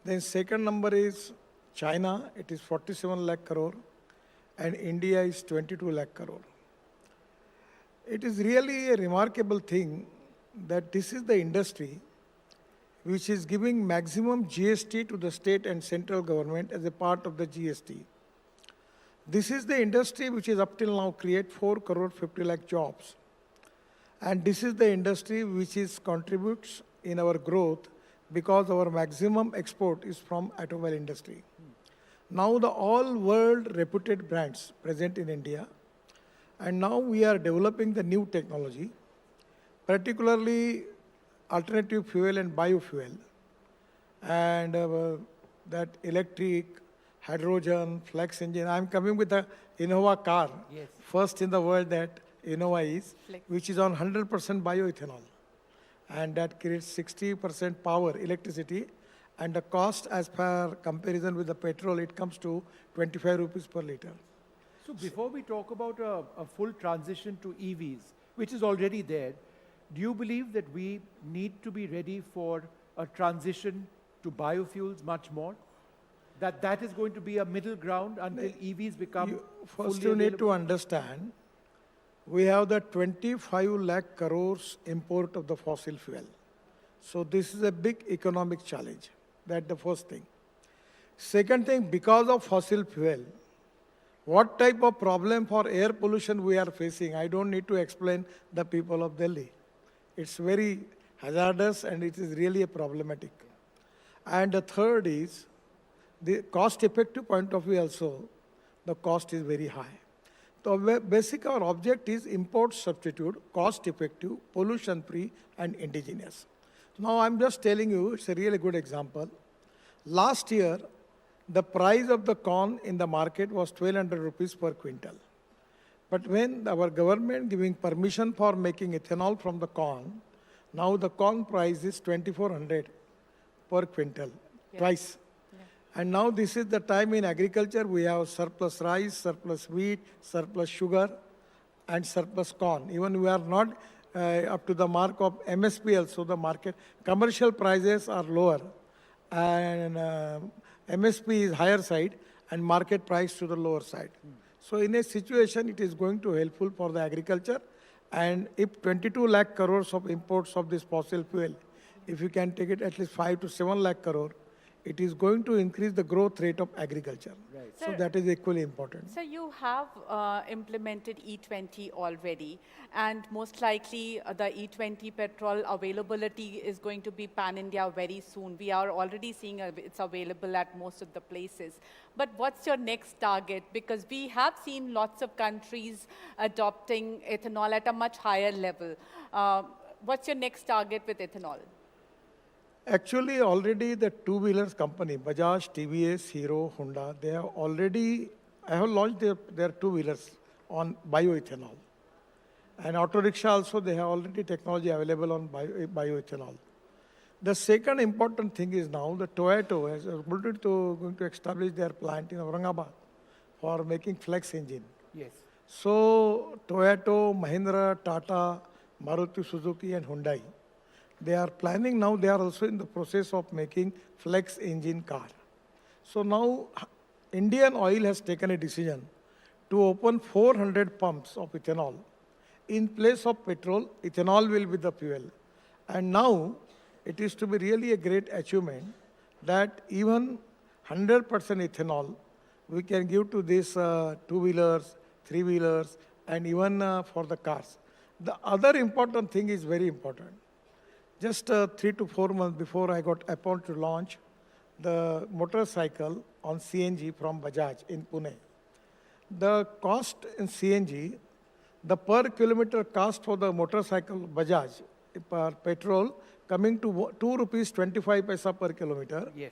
Then second number is China, it is 47 lakh crore. And India is 22 lakh crore. It is really a remarkable thing that this is the industry which is giving maximum GST to the state and central government as a part of the GST. This is the industry which is up till now create 4 crore 50 lakh jobs. And this is the industry which is contributes in our growth because our maximum export is from automobile industry. Now the all world reputed brands present in India, and now we are developing the new technology, particularly alternative fuel and biofuel, and that electric, hydrogen, flex engine. I'm coming with the Innova car, yes. First in the world that Innova is, which is on 100% bioethanol. And that creates 60% power, electricity, and the cost as per comparison with the petrol, it comes to 25 rupees per liter. So before we talk about a full transition to EVs, which is already there, do you believe that we need to be ready for a transition to biofuels much more? That is going to be a middle ground until EVs become First, fully you need available? to understand, we have the 25 lakh crores import of the fossil fuel. So this is a big economic challenge. That's the first thing. Second thing, because of fossil fuel, what type of problem for air pollution we are facing, I don't need to explain the people of Delhi. It's very hazardous and it is really a problematic. And the third is, the cost-effective point of view also, the cost is very high. So basic our object is import substitute, cost-effective, pollution-free, and indigenous. Now I'm just telling you, it's a really good example. Last year, the price of the corn in the market was 1,200 rupees per quintal. But when our government giving permission for making ethanol from the corn, now the corn price is 2,400 per quintal, twice. And now this is the time in agriculture, we have surplus rice, surplus wheat, surplus sugar, and surplus corn. Even we are not up to the mark of MSP also, the market. Commercial prices are lower, and MSP is higher side, and market price to the lower side. So in a situation, it is going to helpful for the agriculture. And if 22 lakh crores of imports of this fossil fuel, if you can take it at least 5 to 7 lakh crore, it is going to increase the growth rate of agriculture. Right. So that is equally important. So you have implemented E20 already, and most likely the E20 petrol availability is going to be pan-India very soon. We are already seeing it's available at most of the places. But what's your next target? Because we have seen lots of countries adopting ethanol at a much higher level. What's your next target with ethanol? Actually, already the two-wheelers company, Bajaj, TVS, Hero, Honda, they have already, I have launched their two-wheelers on bioethanol. And auto rickshaw also, they have already technology available on bioethanol. The second important thing is now the Toyota has going to establish their plant in Aurangabad for making flex engine. Yes. So Toyota, Mahindra, Tata, Maruti Suzuki and Hyundai, they are planning now, they are also in the process of making flex engine car. So now Indian Oil has taken a decision to open 400 pumps of ethanol. In place of petrol, ethanol will be the fuel. And now it is to be really a great achievement that even 100% ethanol we can give to these two-wheelers, three-wheelers, and even for the cars. The other important thing is very important. Just 3 to 4 months before I got appointed to launch the motorcycle on CNG from Bajaj in Pune. The cost in CNG, the per kilometer cost for the motorcycle Bajaj per petrol coming to 2 rupees 25 paisa per kilometer. Yes.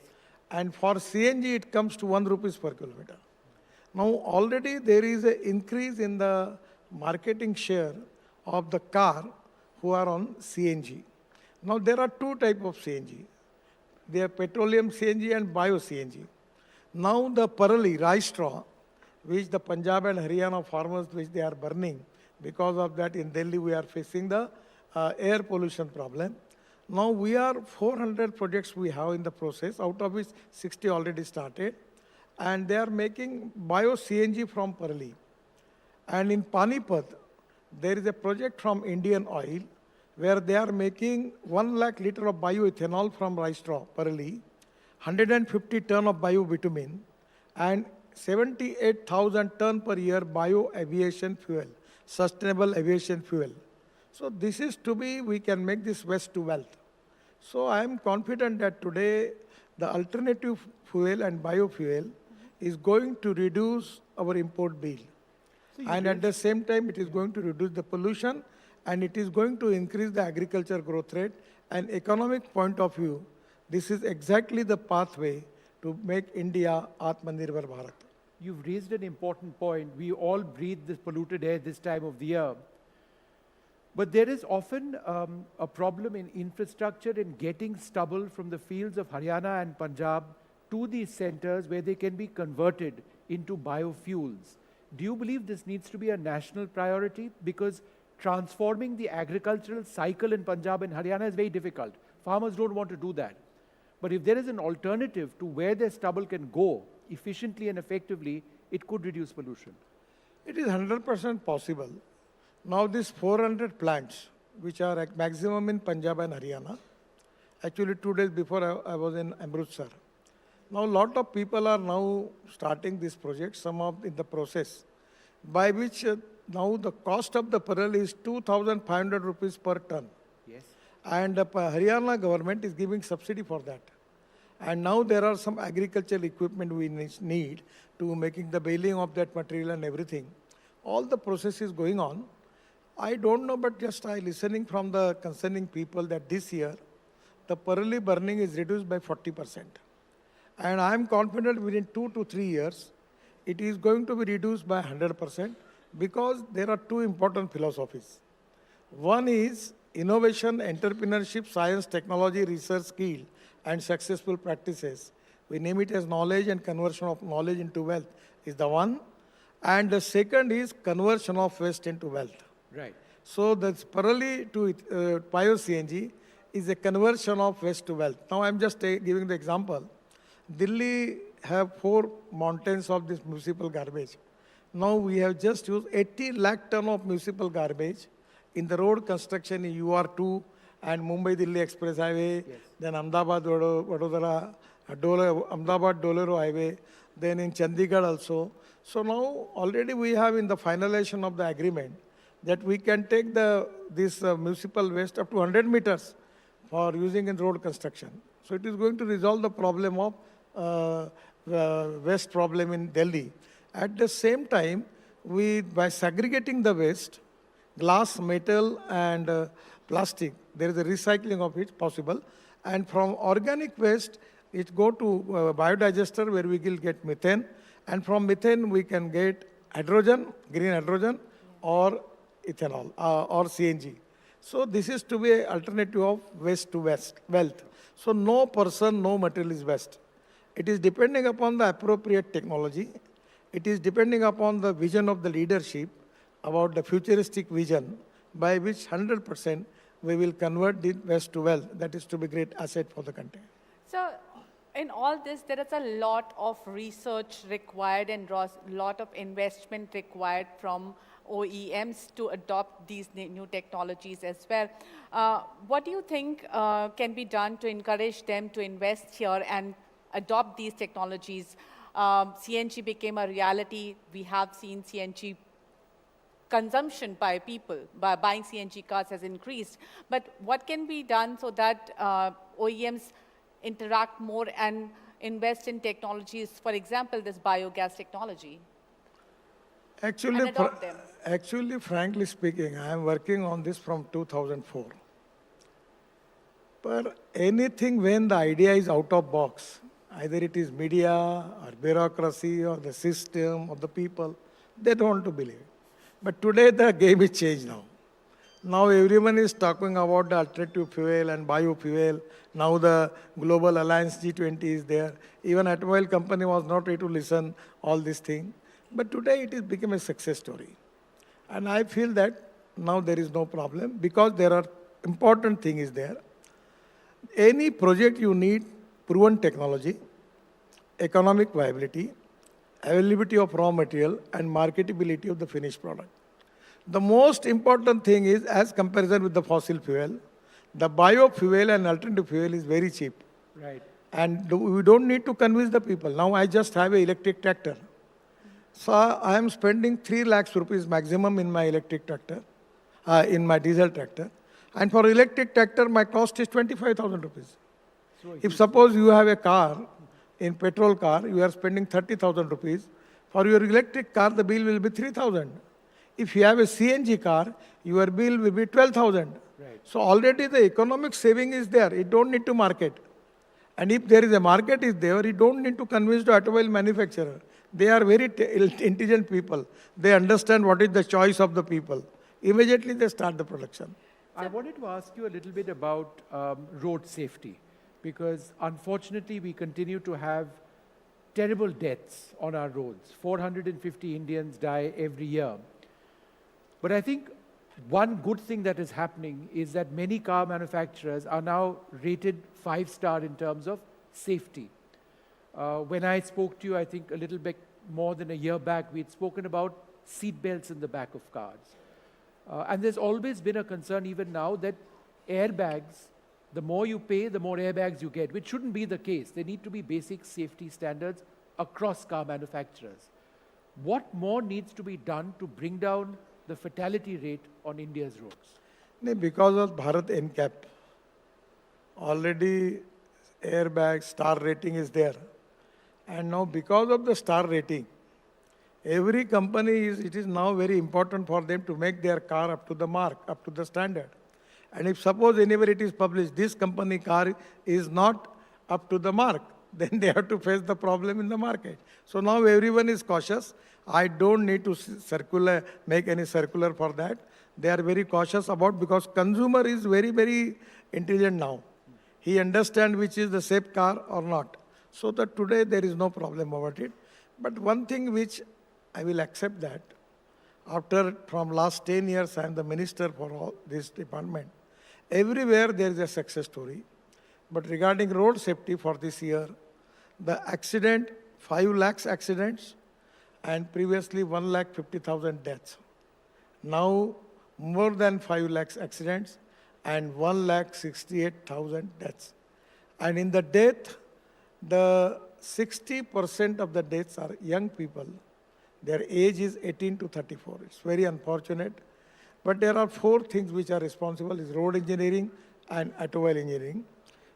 And for CNG it comes to 1 rupees per kilometer. Now already there is an increase in the marketing share of the car who are on CNG. Now there are two types of CNG. They are petroleum CNG and bio CNG. Now the parali, rice straw, which the Punjab and Haryana farmers, which they are burning, because of that in Delhi we are facing the air pollution problem. Now we are 400 projects we have in the process, out of which 60 already started. And they are making bio CNG from parali. And in Panipat, there is a project from Indian Oil where they are making 1 lakh liter of bioethanol from rice straw, parali, 150 ton of bio-bitumen, and 78,000 ton per year bio-aviation fuel, sustainable aviation fuel. So this is to be, we can make this waste to wealth. So I am confident that today the alternative fuel and biofuel is going to reduce our import bill. And at the same time, it is going to reduce the pollution and it is going to increase the agriculture growth rate. And economic point of view, this is exactly the pathway to make India Atmanirbhar Bharat. You've raised an important point. We all breathe this polluted air this time of the year. But there is often a problem in infrastructure in getting stubble from the fields of Haryana and Punjab to these centers where they can be converted into biofuels. Do you believe this needs to be a national priority? Because transforming the agricultural cycle in Punjab and Haryana is very difficult. Farmers don't want to do that. But if there is an alternative to where their stubble can go efficiently and effectively, it could reduce pollution. It is 100% possible. Now these 400 plants, which are at maximum in Punjab and Haryana, actually 2 days before I was in Amritsar. Now a lot of people are now starting this project, some of in the process, by which now the cost of the parallel is 2,500 rupees per ton. Yes. And the Haryana government is giving subsidy for that. And now there are some agricultural equipment we need to making the baling of that material and everything. All the process is going on. I don't know, but just I listening from the concerning people that this year, the parallel burning is reduced by 40%. And I am confident within 2 to 3 years, it is going to be reduced by 100% because there are two important philosophies. One is innovation, entrepreneurship, science, technology, research, skill, and successful practices. We name it as knowledge and conversion of knowledge into wealth is the one. And the second is conversion of waste into wealth. Right. So the parallel to bio-CNG is a conversion of waste to wealth. Now I'm just giving the example. Delhi have 4 mountains of this municipal garbage. Now we have just used 80 lakh ton of municipal garbage in the road construction in UR2 and Mumbai-Delhi Express Highway, yes. Then Ahmedabad-Vadodara, Ahmedabad-Dolero Highway, then in Chandigarh also. So now already we have in the finalization of the agreement that we can take this municipal waste up to 100 meters for using in road construction. So it is going to resolve the problem of waste problem in Delhi. At the same time, by segregating the waste, glass, metal, and plastic, there is a recycling of it possible. And from organic waste, it go to biodigester where we will get methane. And from methane, we can get hydrogen, green hydrogen, or ethanol, or CNG. So this is to be an alternative of waste to wealth. So no person, no material is waste. It is depending upon the appropriate technology. It is depending upon the vision of the leadership about the futuristic vision by which 100% we will convert the waste to wealth. That is to be great asset for the country. So in all this, there is a lot of research required and lot of investment required from OEMs to adopt these new technologies as well. What do you think can be done to encourage them to invest here and adopt these technologies? CNG became a reality. We have seen CNG consumption by people, by buying CNG cars has increased. But what can be done so that OEMs interact more and invest in technologies, for example, this biogas technology? Actually, frankly speaking, I am working on this from 2004. But anything when the idea is out of box, either it is media or bureaucracy or the system or the people, they don't want to believe it. But today the game is changed now. Now everyone is talking about the alternative fuel and biofuel. Now the Global Alliance G20 is there. Even automobile company was not ready to listen all these things. But today it has become a success story. And I feel that now there is no problem because there are important thing is there. Any project you need proven technology, economic viability, availability of raw material, and marketability of the finished product. The most important thing is, as comparison with the fossil fuel, the biofuel and alternative fuel is very cheap. Right. And we don't need to convince the people. Now I just have an electric tractor. So I am spending 3 lakhs rupees maximum in my electric tractor, in my diesel tractor. And for electric tractor, my cost is 25,000 rupees. If suppose you have a car, in petrol car, you are spending 30,000 rupees. For your electric car, the bill will be 3,000. If you have a CNG car, your bill will be 12,000. Right. So already the economic saving is there. You don't need to market. And if there is a market is there, you don't need to convince the automobile manufacturer. They are very intelligent people. They understand what is the choice of the people. Immediately they start the production. I wanted to ask you a little bit about road safety, because unfortunately we continue to have terrible deaths on our roads. 450 Indians die every year. But I think one good thing that is happening is that many car manufacturers are now rated 5-star in terms of safety. When I spoke to you, I think a little bit more than a year back, we'd spoken about seat belts in the back of cars. And there's always been a concern even now that airbags, the more you pay, the more airbags you get, which shouldn't be the case. There need to be basic safety standards across car manufacturers. What more needs to be done to bring down the fatality rate on India's roads? Because of Bharat NCAP, already airbag star rating is there. And now because of the star rating, every company it is now very important for them to make their car up to the mark, up to the standard. And if suppose anywhere it is published, this company car is not up to the mark, then they have to face the problem in the market. So now everyone is cautious. I don't need to make any circular for that. They are very cautious about, because consumer is very, very intelligent now. He understands which is the safe car or not. So that today there is no problem about it. But one thing which I will accept that, from last 10 years I am the minister for all this department. Everywhere there is a success story. But regarding road safety for this year, the accident, 5 lakhs accidents, and previously 1,50,000 deaths. Now more than 5 lakhs accidents and 1,68,000 deaths. And in the death, the 60% of the deaths are young people. Their age is 18 to 34. It's very unfortunate. But there are 4 things which are responsible: is road engineering and automobile engineering.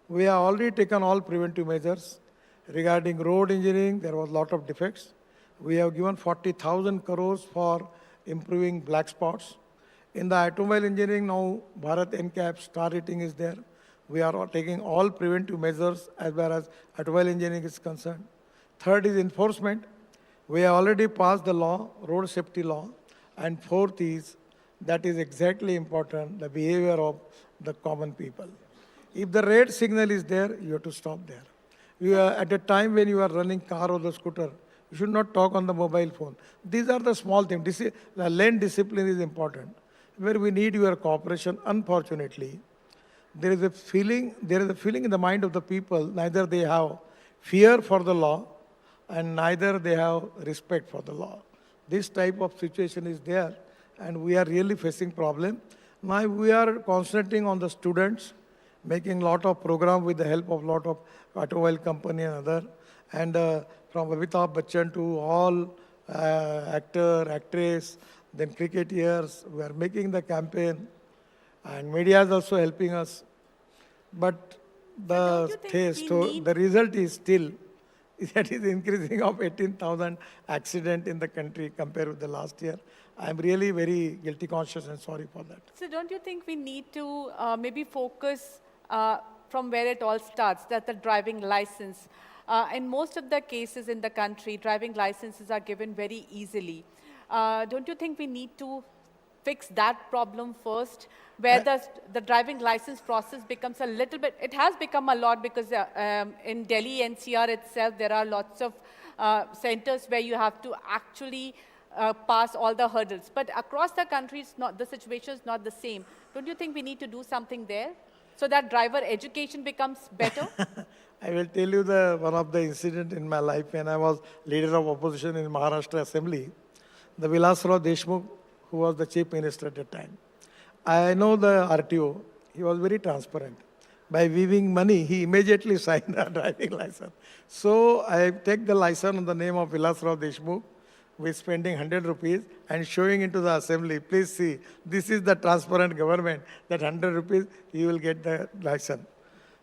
We have already taken all preventive measures. Regarding road engineering, there was a lot of defects. We have given 40,000 crores for improving black spots. In the automobile engineering, now Bharat NCAP star rating is there. We are taking all preventive measures as far as automobile engineering is concerned. Third is enforcement. We have already passed the law, road safety law. And fourth is, that is exactly important, the behavior of the common people. If the red signal is there, you have to stop there. At a time when you are running car or the scooter, You should not talk on the mobile phone. These are the small things. The lane discipline is important, where we need your cooperation. Unfortunately, there is a feeling in the mind of the people, neither they have fear for the law and neither they have respect for the law. This type of situation is there, and we are really facing problem. Now we are concentrating on the students, making lot of program with the help of lot of automobile company and other, and from Amitabh Bachchan to all actor, actress, then cricketers, we are making the campaign, and media is also helping us. But the result is still, that is increasing of 18,000 accident in the country compared with the last year. I'm really very guilty conscious and sorry for that. So don't you think we need to maybe focus from where it all starts, that the driving license? In most of the cases in the country, driving licenses are given very easily. Don't you think we need to fix that problem first, where the driving license process becomes a little bit, it has become a lot because in Delhi NCR itself, there are lots of centers where you have to actually pass all the hurdles. But across the country, the situation is not the same. Don't you think we need to do something there so that driver education becomes better? I will tell you one of the incident in my life when I was leader of opposition in Maharashtra Assembly. The Vilasrao Deshmukh, who was the chief minister at that time. I know the RTO, he was very transparent. By weaving money, he immediately signed a driving license. So I take the license on the name of Vilasrao Deshmukh, with spending 100 rupees and showing into the assembly, please see, this is the transparent government, that 100 rupees, you will get the license.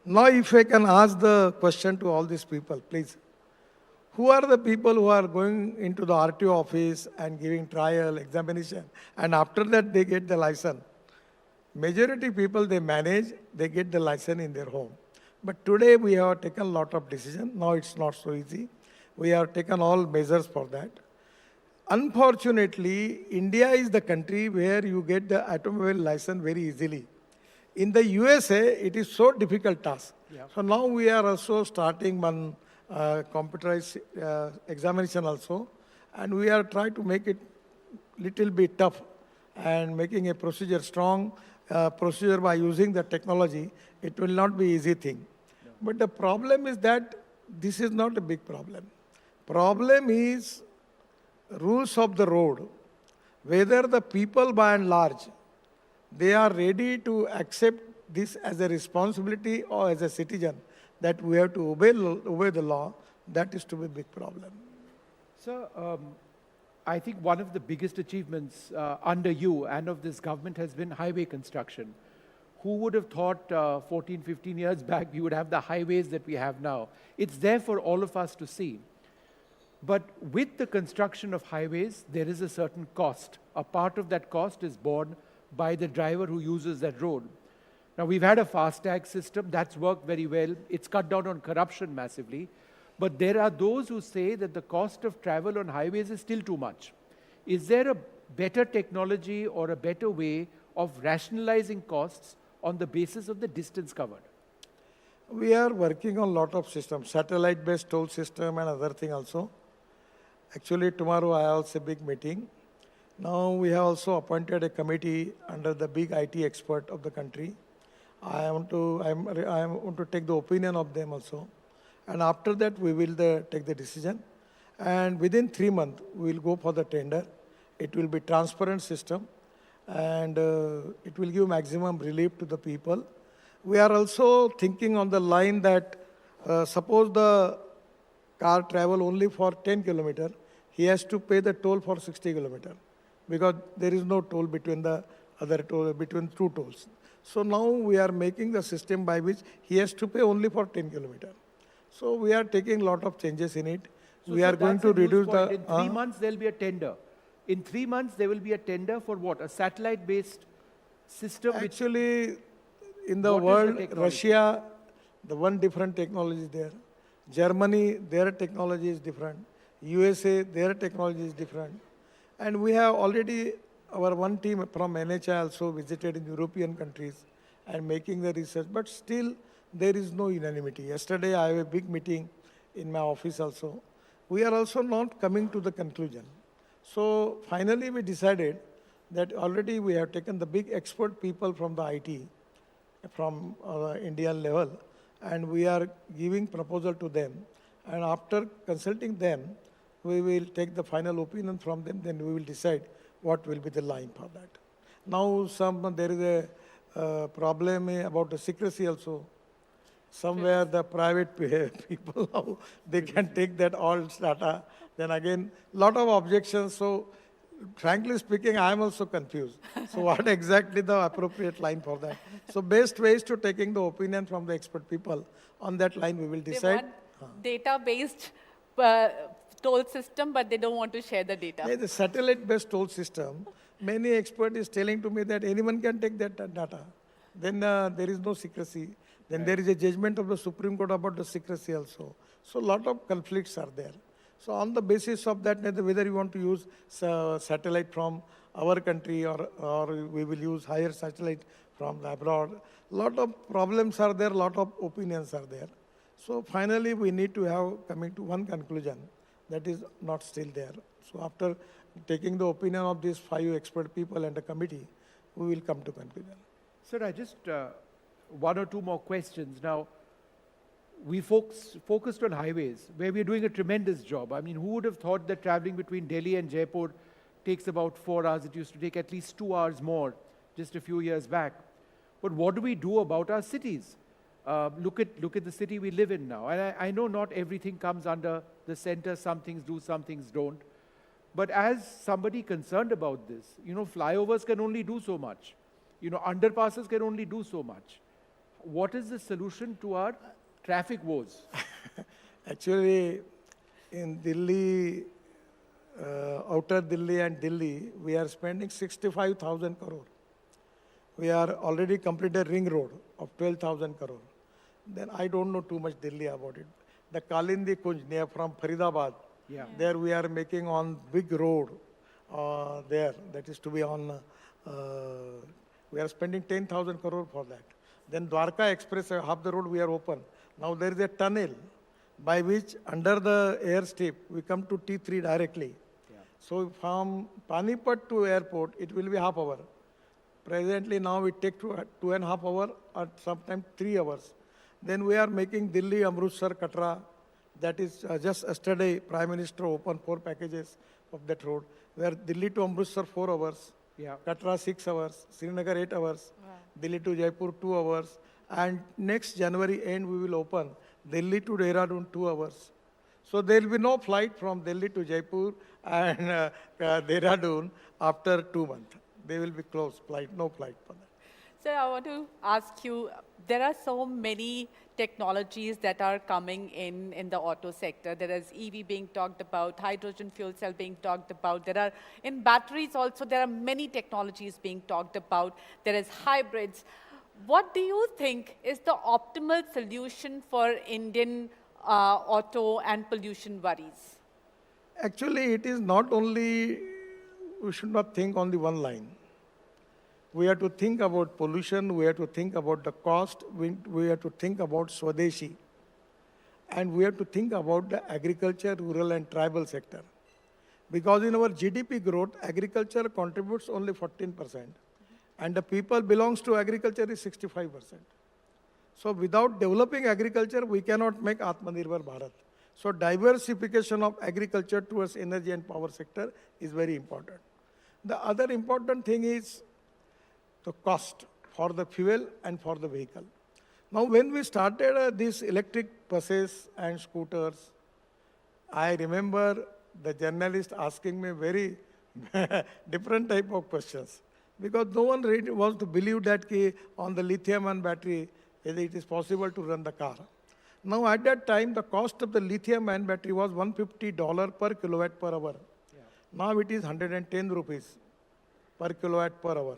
Now if I can ask the question to all these people, please. Who are the people who are going into the RTO office and giving trial, examination, and after that they get the license? Majority people, they manage, they get the license in their home. But today we have taken a lot of decisions. Now it's not so easy. We have taken all measures for that. Unfortunately, India is the country where you get the automobile license very easily. In the USA, it is so difficult task. Yeah. So now we are also starting one computerized examination also, and we are trying to make it little bit tough and making a procedure strong, procedure by using the technology. It will not be easy thing. No. But the problem is that this is not a big problem. Problem is rules of the road, whether the people by and large, they are ready to accept this as a responsibility or as a citizen, that we have to obey the law, that is to be a big problem. Sir, I think one of the biggest achievements under you and of this government has been highway construction. Who would have thought 14, 15 years back we would have the highways that we have now? It's there for all of us to see. But with the construction of highways, there is a certain cost. A part of that cost is borne by the driver who uses that road. Now, we've had a FASTag system. That's worked very well. It's cut down on corruption massively. But there are those who say that the cost of travel on highways is still too much. Is there a better technology or a better way of rationalizing costs on the basis of the distance covered? We are working on a lot of systems, satellite-based toll system and other thing also. Actually, tomorrow I have a big meeting. Now we have also appointed a committee under the big IT expert of the country. I want to take the opinion of them also. And after that, we will take the decision. And within 3 months, we will go for the tender. It will be transparent system, and it will give maximum relief to the people. We are also thinking on the line that suppose the car travel only for 10 kilometers, he has to pay the toll for 60 kilometers, because there is no toll between the other toll, between two tolls. So now we are making the system by which he has to pay only for 10 kilometers. So we are taking a lot of changes in it. So we are going to reduce the... In 3 months, there will be a tender. In 3 months, there will be a tender for what? A satellite-based system? Actually, in the world, Russia, the one different technology is there. Germany, their technology is different. USA, their technology is different. And we have already, our one team from NHI also visited in European countries and making the research. But still, there is no unanimity. Yesterday, I have a big meeting in my office also. we are also not coming to the conclusion. So finally, we decided that already we have taken the big expert people from the IT, from Indian level, and we are giving proposal to them. And after consulting them, we will take the final opinion from them, then we will decide what will be the line for that. Now there is a problem about the secrecy also. Somewhere the private people, how they can take that all data. Then again, lot of objections. So frankly speaking, I am also confused. So what exactly the appropriate line for that? So best ways to taking the opinion from the expert people. On that line, we will decide. They want data-based toll system, but they don't want to share the data. The satellite-based toll system, many experts is telling to me that anyone can take that data. Then there is no secrecy. Then there is a judgment of the Supreme Court about the secrecy also. So a lot of conflicts are there. So on the basis of that, whether you want to use satellite from our country or we will use higher satellite from abroad, lot of problems are there, lot of opinions are there. So finally, we need to have coming to one conclusion that is not still there. So after taking the opinion of these 5 expert people and the committee, we will come to conclusion. Sir, I just 1 or 2 more questions. Now, we focused on highways, where we're doing a tremendous job. I mean, who would have thought that traveling between Delhi and Jaipur takes about 4 hours? It used to take at least 2 hours more just a few years back. But what do we do about our cities? Look at the city we live in now. And I know not everything comes under the center. Some things do, some things don't. But as somebody concerned about this, flyovers can only do so much. Underpasses can only do so much. What is the solution to our traffic woes? Actually, in Delhi, outer Delhi and Delhi, we are spending 65,000 crore. We are already completed ring road of 12,000 crore. Then I don't know too much Delhi about it. The Kalindi Kunj near from Faridabad, there we are making on big road there. That is to be on, we are spending 10,000 crore for that. Then Dwarka Express, half the road we are open. Now there is a tunnel by which under the airstrip we come to T3 directly. So from Panipat to airport, it will be half hour. Presently now it takes 2.5 hours or sometimes 3 hours. Then we are making Delhi, Amritsar, Katra. That is just yesterday Prime Minister opened 4 packages of that road. Where Delhi to Amritsar 4 hours, Katra 6 hours, Srinagar 8 hours, Delhi to Jaipur 2 hours. And next January end we will open Delhi to Dehradun 2 hours. So there will be no flight from Delhi to Jaipur and Dehradun after 2 months. They will be closed, no flight for that. Sir, I want to ask you, there are so many technologies that are coming in the auto sector. There is EV being talked about, hydrogen fuel cell being talked about. There are, in batteries also, there are many technologies being talked about. There is hybrids. What do you think is the optimal solution for Indian auto and pollution worries? Actually, it is not only, we should not think on the one line. We have to think about pollution, we have to think about the cost, we have to think about Swadeshi. And we have to think about the agriculture, rural and tribal sector. Because in our GDP growth, agriculture contributes only 14%. And the people belongs to agriculture is 65%. So without developing agriculture, we cannot make Atmanirbhar Bharat. So diversification of agriculture towards energy and power sector is very important. The other important thing is the cost for the fuel and for the vehicle. Now when we started these electric buses and scooters, I remember the journalist asking me very different type of questions. Because no one really wants to believe that on the lithium-ion battery, it is possible to run the car. Now at that time, the cost of the lithium-ion battery was $150 per kilowatt per hour. Now it is 110 rupees per kilowatt per hour.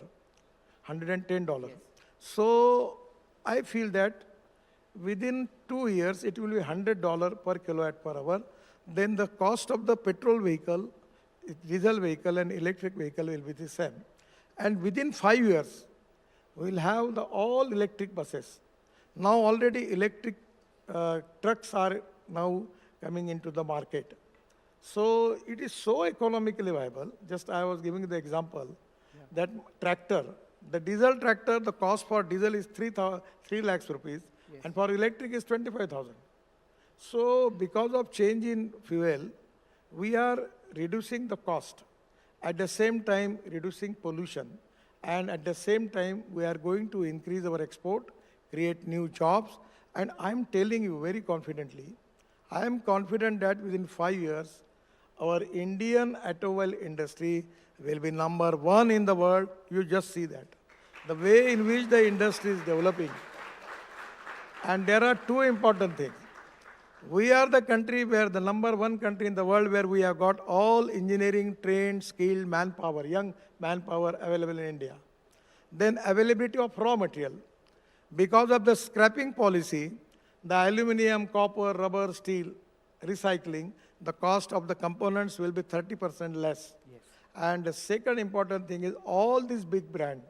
$110. Yes. So I feel that within 2 years, it will be $100 per kilowatt per hour. Then the cost of the petrol vehicle, diesel vehicle and electric vehicle will be the same. And within 5 years, we will have the all electric buses. Now already electric trucks are now coming into the market. So it is so economically viable. Just I was giving the example that tractor, the diesel tractor, the cost for diesel is 3 lakhs rupees, and for electric is 25,000. So because of change in fuel, we are reducing the cost, at the same time reducing pollution, and at the same time we are going to increase our export, create new jobs, and I'm telling you very confidently, I am confident that within 5 years, our Indian automobile industry will be #1 in the world. You just see that. The way in which the industry is developing. And there are two important things. We are the country where the #1 country in the world where we have got all engineering, trained, skilled manpower, young manpower available in India. Then availability of raw material. Because of the scrapping policy, the aluminum, copper, rubber, steel, recycling, the cost of the components will be 30% less. Yes. And the second important thing is all these big brands,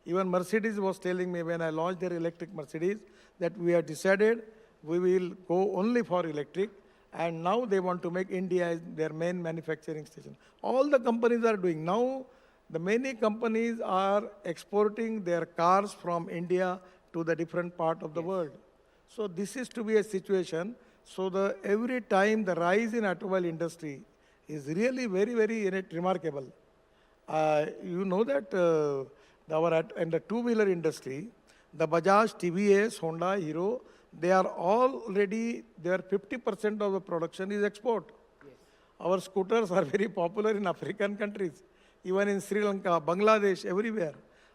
even Mercedes was telling me when I launched their electric Mercedes that we have decided we will go only for electric, and now they want to make India as their main manufacturing station. All the companies are doing. Now, the many companies are exporting their cars from India to the different part of the world. So this is to be a situation. So every time the rise in automobile industry is really very, very remarkable. You know that in the two-wheeler industry, the Bajaj, TVS, Honda, Hero, they are already, their 50% of the production is export. Yes. Our scooters are very popular in African countries, even in Sri Lanka, Bangladesh, everywhere.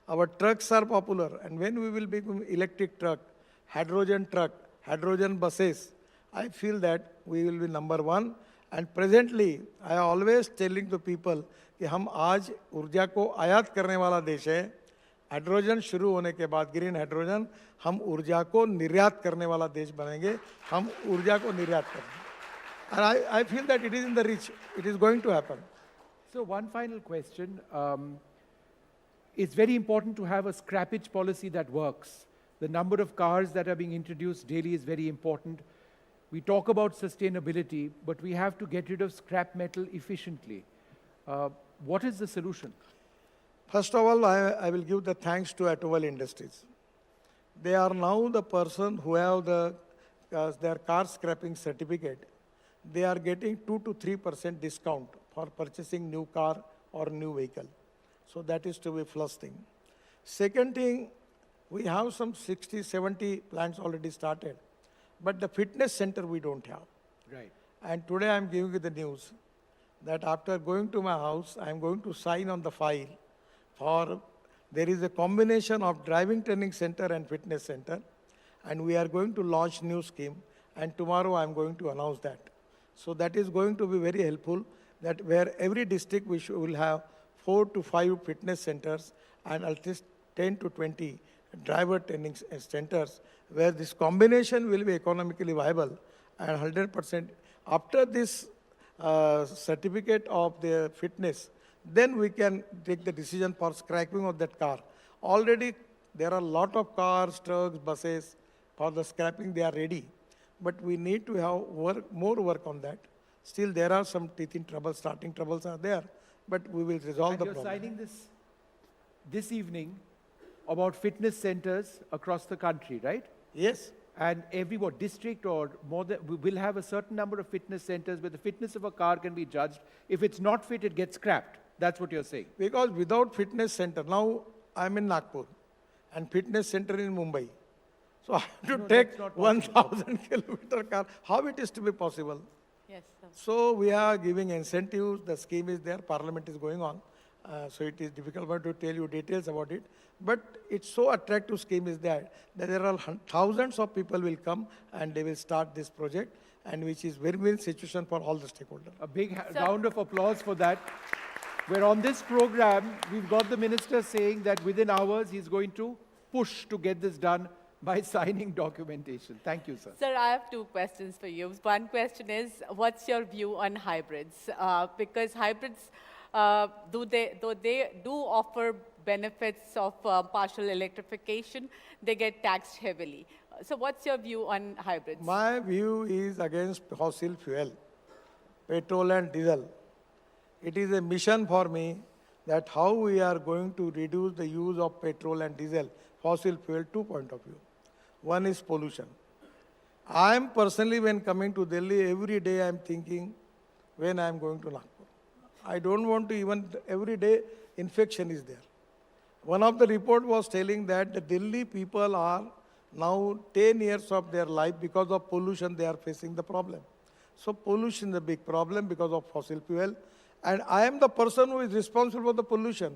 Our trucks are popular. And when we will become electric truck, hydrogen buses, I feel that we will be #1. And presently, I am always telling the people कि हम आज ऊर्जा को आयात करने वाला देश है. हाइड्रोजन शुरू होने के बाद ग्रीन हाइड्रोजन हम ऊर्जा को निर्यात करने वाला देश बनेंगे. हम ऊर्जा को निर्यात करेंगे. And I feel that it is in the reach. It is going to happen. So one final question. It's very important to have a scrappage policy that works. The number of cars that are being introduced daily is very important. We talk about sustainability, but we have to get rid of scrap metal efficiently. What is the solution? First of all, I will give the thanks to automobile industries. They are now the person who have their car scrapping certificate. They are getting 2 to 3% discount for purchasing new car or new vehicle. So that is to be first thing. Second thing, we have some 60, 70 plants already started, but the fitness center we don't have. Right. And today I'm giving you the news that after going to my house, I'm going to sign on the file for, there is a combination of driving training center and fitness center, and we are going to launch new scheme, and tomorrow I'm going to announce that. So that is going to be very helpful, that where every district will have 4 to 5 fitness centers and at least 10 to 20 driver training centers, where this combination will be economically viable and 100%. After this certificate of their fitness, then we can take the decision for scrapping of that car. Already there are a lot of cars, trucks, buses for the scrapping, they are ready. But we need to have more work on that. Still there are some teething troubles, starting troubles are there, but we will resolve the problem. And you're signing this evening about fitness centers across the country, right? Yes. And every district or more than, we will have a certain number of fitness centers where the fitness of a car can be judged. If it's not fit, it gets scrapped. That's what you're saying. Because without fitness center, now I'm in Nagpur and fitness center in Mumbai. So I have to take 1,000 kilometer car. How it is to be possible? Yes, sir. So we are giving incentives. The scheme is there. Parliament is going on. So it is difficult to tell you details about it. But it's so attractive scheme is that there are thousands of people will come and they will start this project, and which is win-win situation for all the stakeholders. A big round of applause for that. Where on this program, we've got the minister saying that within hours he's going to push to get this done by signing documentation. Thank you, sir. Sir, I have 2 questions for you. One question is, what's your view on hybrids? Because hybrids, though they do offer benefits of partial electrification, they get taxed heavily. So what's your view on hybrids? My view is against fossil fuel. petrol and diesel. It is a mission for me that how we are going to reduce the use of petrol and diesel, fossil fuel, two point of view. One is pollution. I am personally, when coming to Delhi, every day I am thinking when I am going to Nagpur. I don't want to even, every day infection is there. One of the report was telling that the Delhi people are now 10 years of their life because of pollution they are facing the problem. So pollution is a big problem because of fossil fuel. And I am the person who is responsible for the pollution.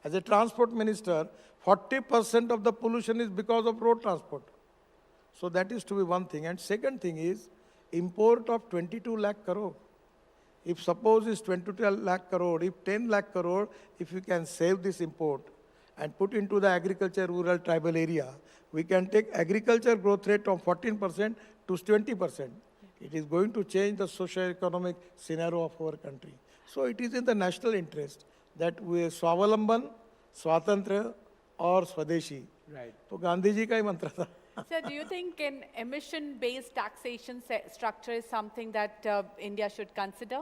As a transport minister, 40% of the pollution is because of road transport. So that is to be one thing. And second thing is import of 22 lakh crore. If suppose is 22 lakh crore, if 10 lakh crore, if we can save this import and put into the agriculture, rural, tribal area, we can take agriculture growth rate from 14% to 20%. It is going to change the socio-economic scenario of our country. So it is in the national interest that we Swavalamban, Swatantra or Swadeshi. Right. तो गांधी जी का ही मंत्र था. Sir, do you think an emission-based taxation structure is something that India should consider?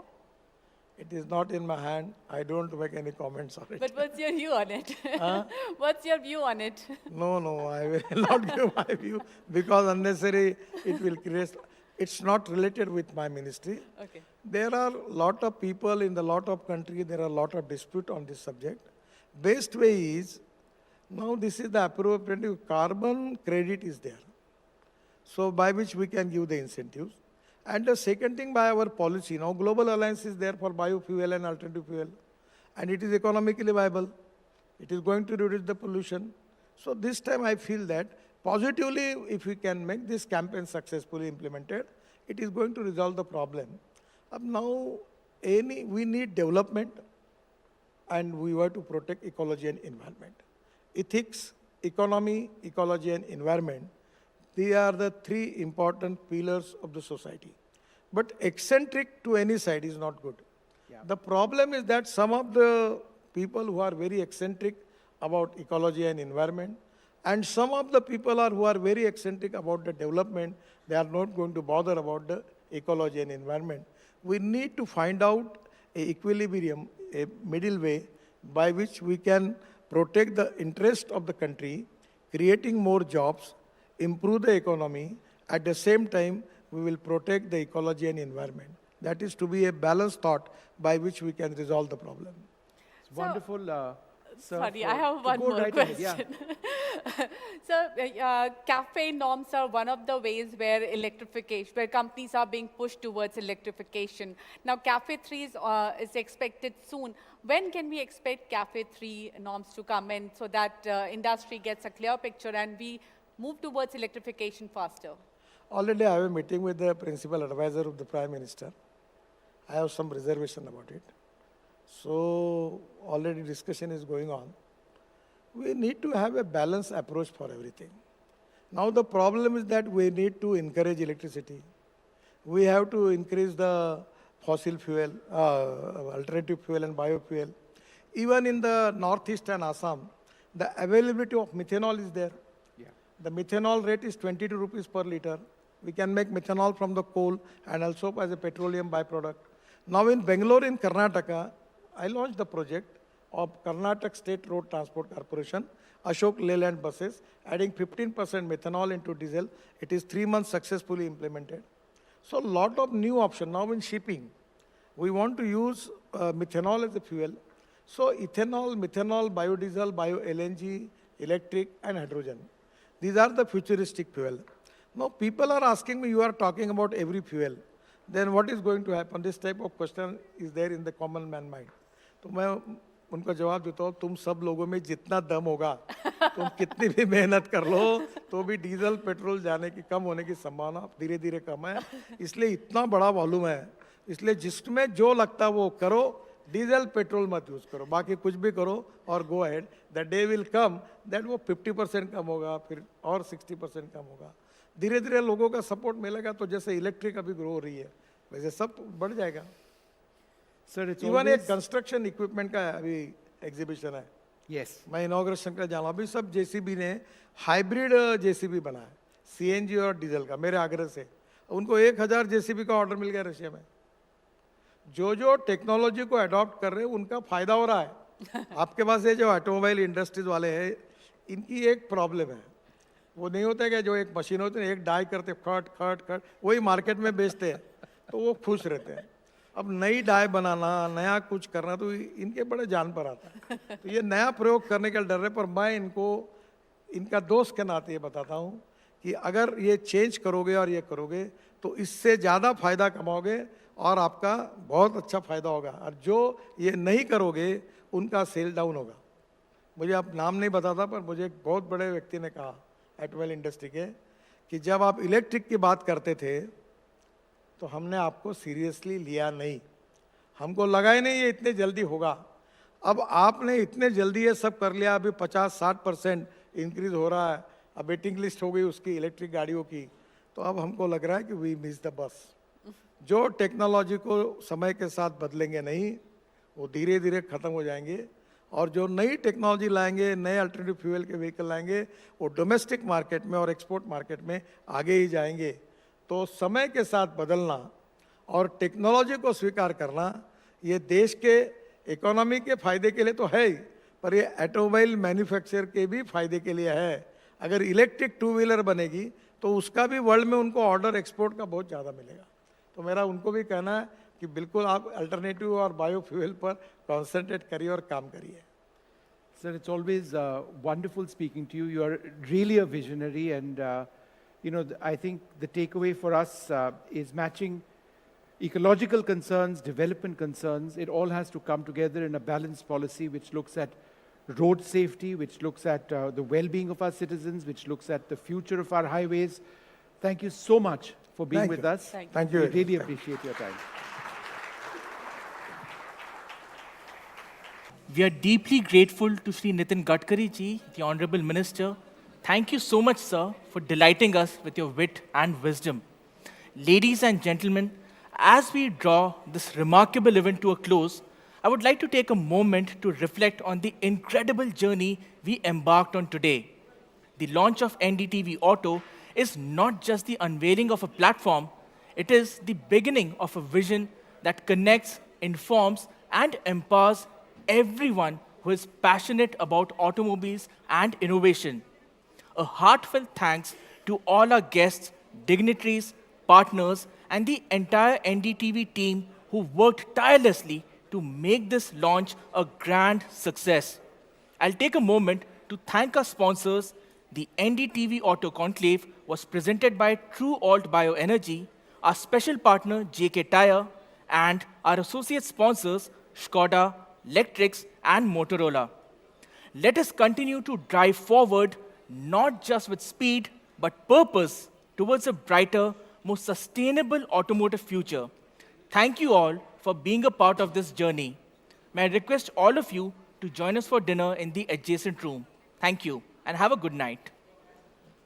It is not in my hand. I don't make any comments on it. But what's your view on it? What's your view on it? No, I will not give my view because unnecessary it will create. It's not related with my ministry. Okay. There are a lot of people in the lot of country, there are a lot of dispute on this subject. Best way is, now this is the appropriate carbon credit is there. So by which we can give the incentives. And the second thing by our policy, now global alliance is there for biofuel and alternative fuel. And it is economically viable. It is going to reduce the pollution. So this time I feel that positively, if we can make this campaign successfully implemented, it is going to resolve the problem. Now, we need development and we have to protect ecology and environment. Ethics, economy, ecology and environment, they are the three important pillars of the society. But eccentric to any side is not good. Yeah. The problem is that some of the people who are very eccentric about ecology and environment, and some of the people who are very eccentric about the development, they are not going to bother about the ecology and environment. We need to find out an equilibrium, a middle way by which we can protect the interest of the country, creating more jobs, improve the economy. At the same time, we will protect the ecology and environment. That is to be a balanced thought by which we can resolve the problem. It's wonderful. Sorry, I have one more question. So, CAFE norms are one of the ways where electrification, where companies are being pushed towards electrification. Now, CAFE 3 is expected soon. When can we expect CAFE 3 norms to come in so that industry gets a clear picture and we move towards electrification faster? Already I have a meeting with the principal advisor of the Prime Minister. I have some reservation about it. So already discussion is going on. We need to have a balanced approach for everything. Now the problem is that we need to encourage electricity. We have to increase the fossil fuel, alternative fuel and biofuel. Even in the Northeast and Assam, the availability of methanol is there. Yeah. The methanol rate is 22 rupees per liter. We can make methanol from the coal and also as a petroleum byproduct. Now in Bangalore, in Karnataka, I launched the project of Karnataka State Road Transport Corporation, Ashok Leyland buses, adding 15% methanol into diesel. It is 3 months successfully implemented. So a lot of new options. Now in shipping, we want to use methanol as a fuel. So ethanol, methanol, biodiesel, bio-LNG, electric and hydrogen. These are the futuristic fuel. Now people are asking me, you are talking about every fuel. Then what is going to happen? This type of question is there in the common man mind. तो मैं उनको जवाब देता हूँ, तुम सब लोगों में जितना दम होगा, तुम कितनी भी मेहनत कर लो, तो भी डीजल पेट्रोल जाने की कम होने की संभावना धीरे धीरे कम है. इसलिए इतना बड़ा वॉल्यूम है. इसलिए जिसमें जो लगता वो करो, डीजल पेट्रोल मत यूज करो, बाकी कुछ भी करो और go ahead. The day will come that वो 50% कम होगा, फिर और 60% कम होगा. धीरे धीरे लोगों का सपोर्ट मिलेगा तो जैसे इलेक्ट्रिक अभी ग्रो हो रही है वैसे सब बढ़ जाएगा. Sir, it's इवन always... एक कंस्ट्रक्शन इक्विपमेंट का अभी एग्जीबिशन है. Yes. मैं इनॉग्रेशन का जाना. अभी सब जेसीबी ने हाइब्रिड जेसीबी बना है, सीएनजी और डीजल का, मेरे आग्रह से. उनको 1000 जेसीबी का ऑर्डर मिल गया रशिया में. जो टेक्नोलॉजी को अडॉप्ट कर रहे हैं उनका फायदा हो रहा है। आपके पास ये जो ऑटोमोबाइल इंडस्ट्रीज वाले हैं, इनकी एक प्रॉब्लम है, वो नहीं होता कि जो एक मशीन होती है एक डाई करते खट खट खट वही मार्केट में बेचते हैं तो वो खुश रहते हैं। अब नई डाई बनाना, नया कुछ करना तो इनके बड़े जान पर आता है। तो ये नया प्रयोग करने का डर है, पर मैं इनको इनका दोस्त के नाते ये बताता हूँ कि अगर ये चेंज करोगे और ये करोगे तो इससे ज़्यादा फायदा कमाओगे और आपका बहुत अच्छा फायदा होगा, और जो ये नहीं करोगे उनका सेल डाउन होगा। मुझे अब नाम नहीं बताता, पर मुझे एक बहुत बड़े व्यक्ति ने कहा ऑटोमोबाइल इंडस्ट्री के कि जब आप इलेक्ट्रिक की बात करते थे तो हमने आपको सीरियसली लिया नहीं, हमको लगा ही नहीं ये इतने जल्दी होगा। अब आपने इतने जल्दी ये सब कर लिया, अभी 50-60% इंक्रीज हो रहा है, अब वेटिंग लिस्ट हो गई उसकी इलेक्ट्रिक गाड़ियों की, तो अब हमको लग रहा है कि वी मिस द बस। जो टेक्नोलॉजी को समय के साथ बदलेंगे नहीं, वो धीरे धीरे ख़त्म हो जाएंगे, और जो नई टेक्नोलॉजी लाएंगे, नए अल्टरनेटिव फ्यूल के व्हीकल लाएंगे, वो डोमेस्टिक मार्केट में और एक्सपोर्ट मार्केट में आगे ही जाएंगे। तो समय के साथ बदलना और टेक्नोलॉजी को स्वीकार करना, ये देश के इकोनॉमी के फायदे के लिए तो है ही, पर ये ऑटोमोबाइल मैन्युफैक्चर के भी फायदे के लिए है। अगर इलेक्ट्रिक टू व्हीलर बनेगी तो उसका भी वर्ल्ड में उनको ऑर्डर एक्सपोर्ट का बहुत ज़्यादा मिलेगा। तो मेरा उनको भी कहना है कि बिल्कुल आप अल्टरनेटिव और बायोफ्यूल पर कॉन्सेंट्रेट करिए और काम करिए। Sir, it's always wonderful speaking to you. You are really a visionary, and I think the takeaway for us is matching ecological concerns, development concerns. It all has to come together in a balanced policy which looks at road safety, which looks at the well-being of our citizens, which looks at the future of our highways. Thank you so much for being with us. Thank you. We really appreciate your time. We are deeply grateful to Sri Nitin Gadkari ji, the Honorable Minister. Thank you so much, sir, for delighting us with your wit and wisdom. Ladies and gentlemen, as we draw this remarkable event to a close, I would like to take a moment to reflect on the incredible journey we embarked on today. The launch of NDTV Auto is not just the unveiling of a platform, it is the beginning of a vision that connects, informs, and empowers everyone who is passionate about automobiles and innovation. A heartfelt thanks to all our guests, dignitaries, partners, and the entire NDTV team who worked tirelessly to make this launch a grand success. I'll take a moment to thank our sponsors. The NDTV Auto Conclave was presented by True Alt Bioenergy, our special partner JK Tyre, and our associate sponsors Skoda, Lectrix, and Motorola. Let us continue to drive forward, not just with speed, but purpose towards a brighter, more sustainable automotive future. Thank you all for being a part of this journey. May I request all of you to join us for dinner in the adjacent room. Thank you, and have a good night.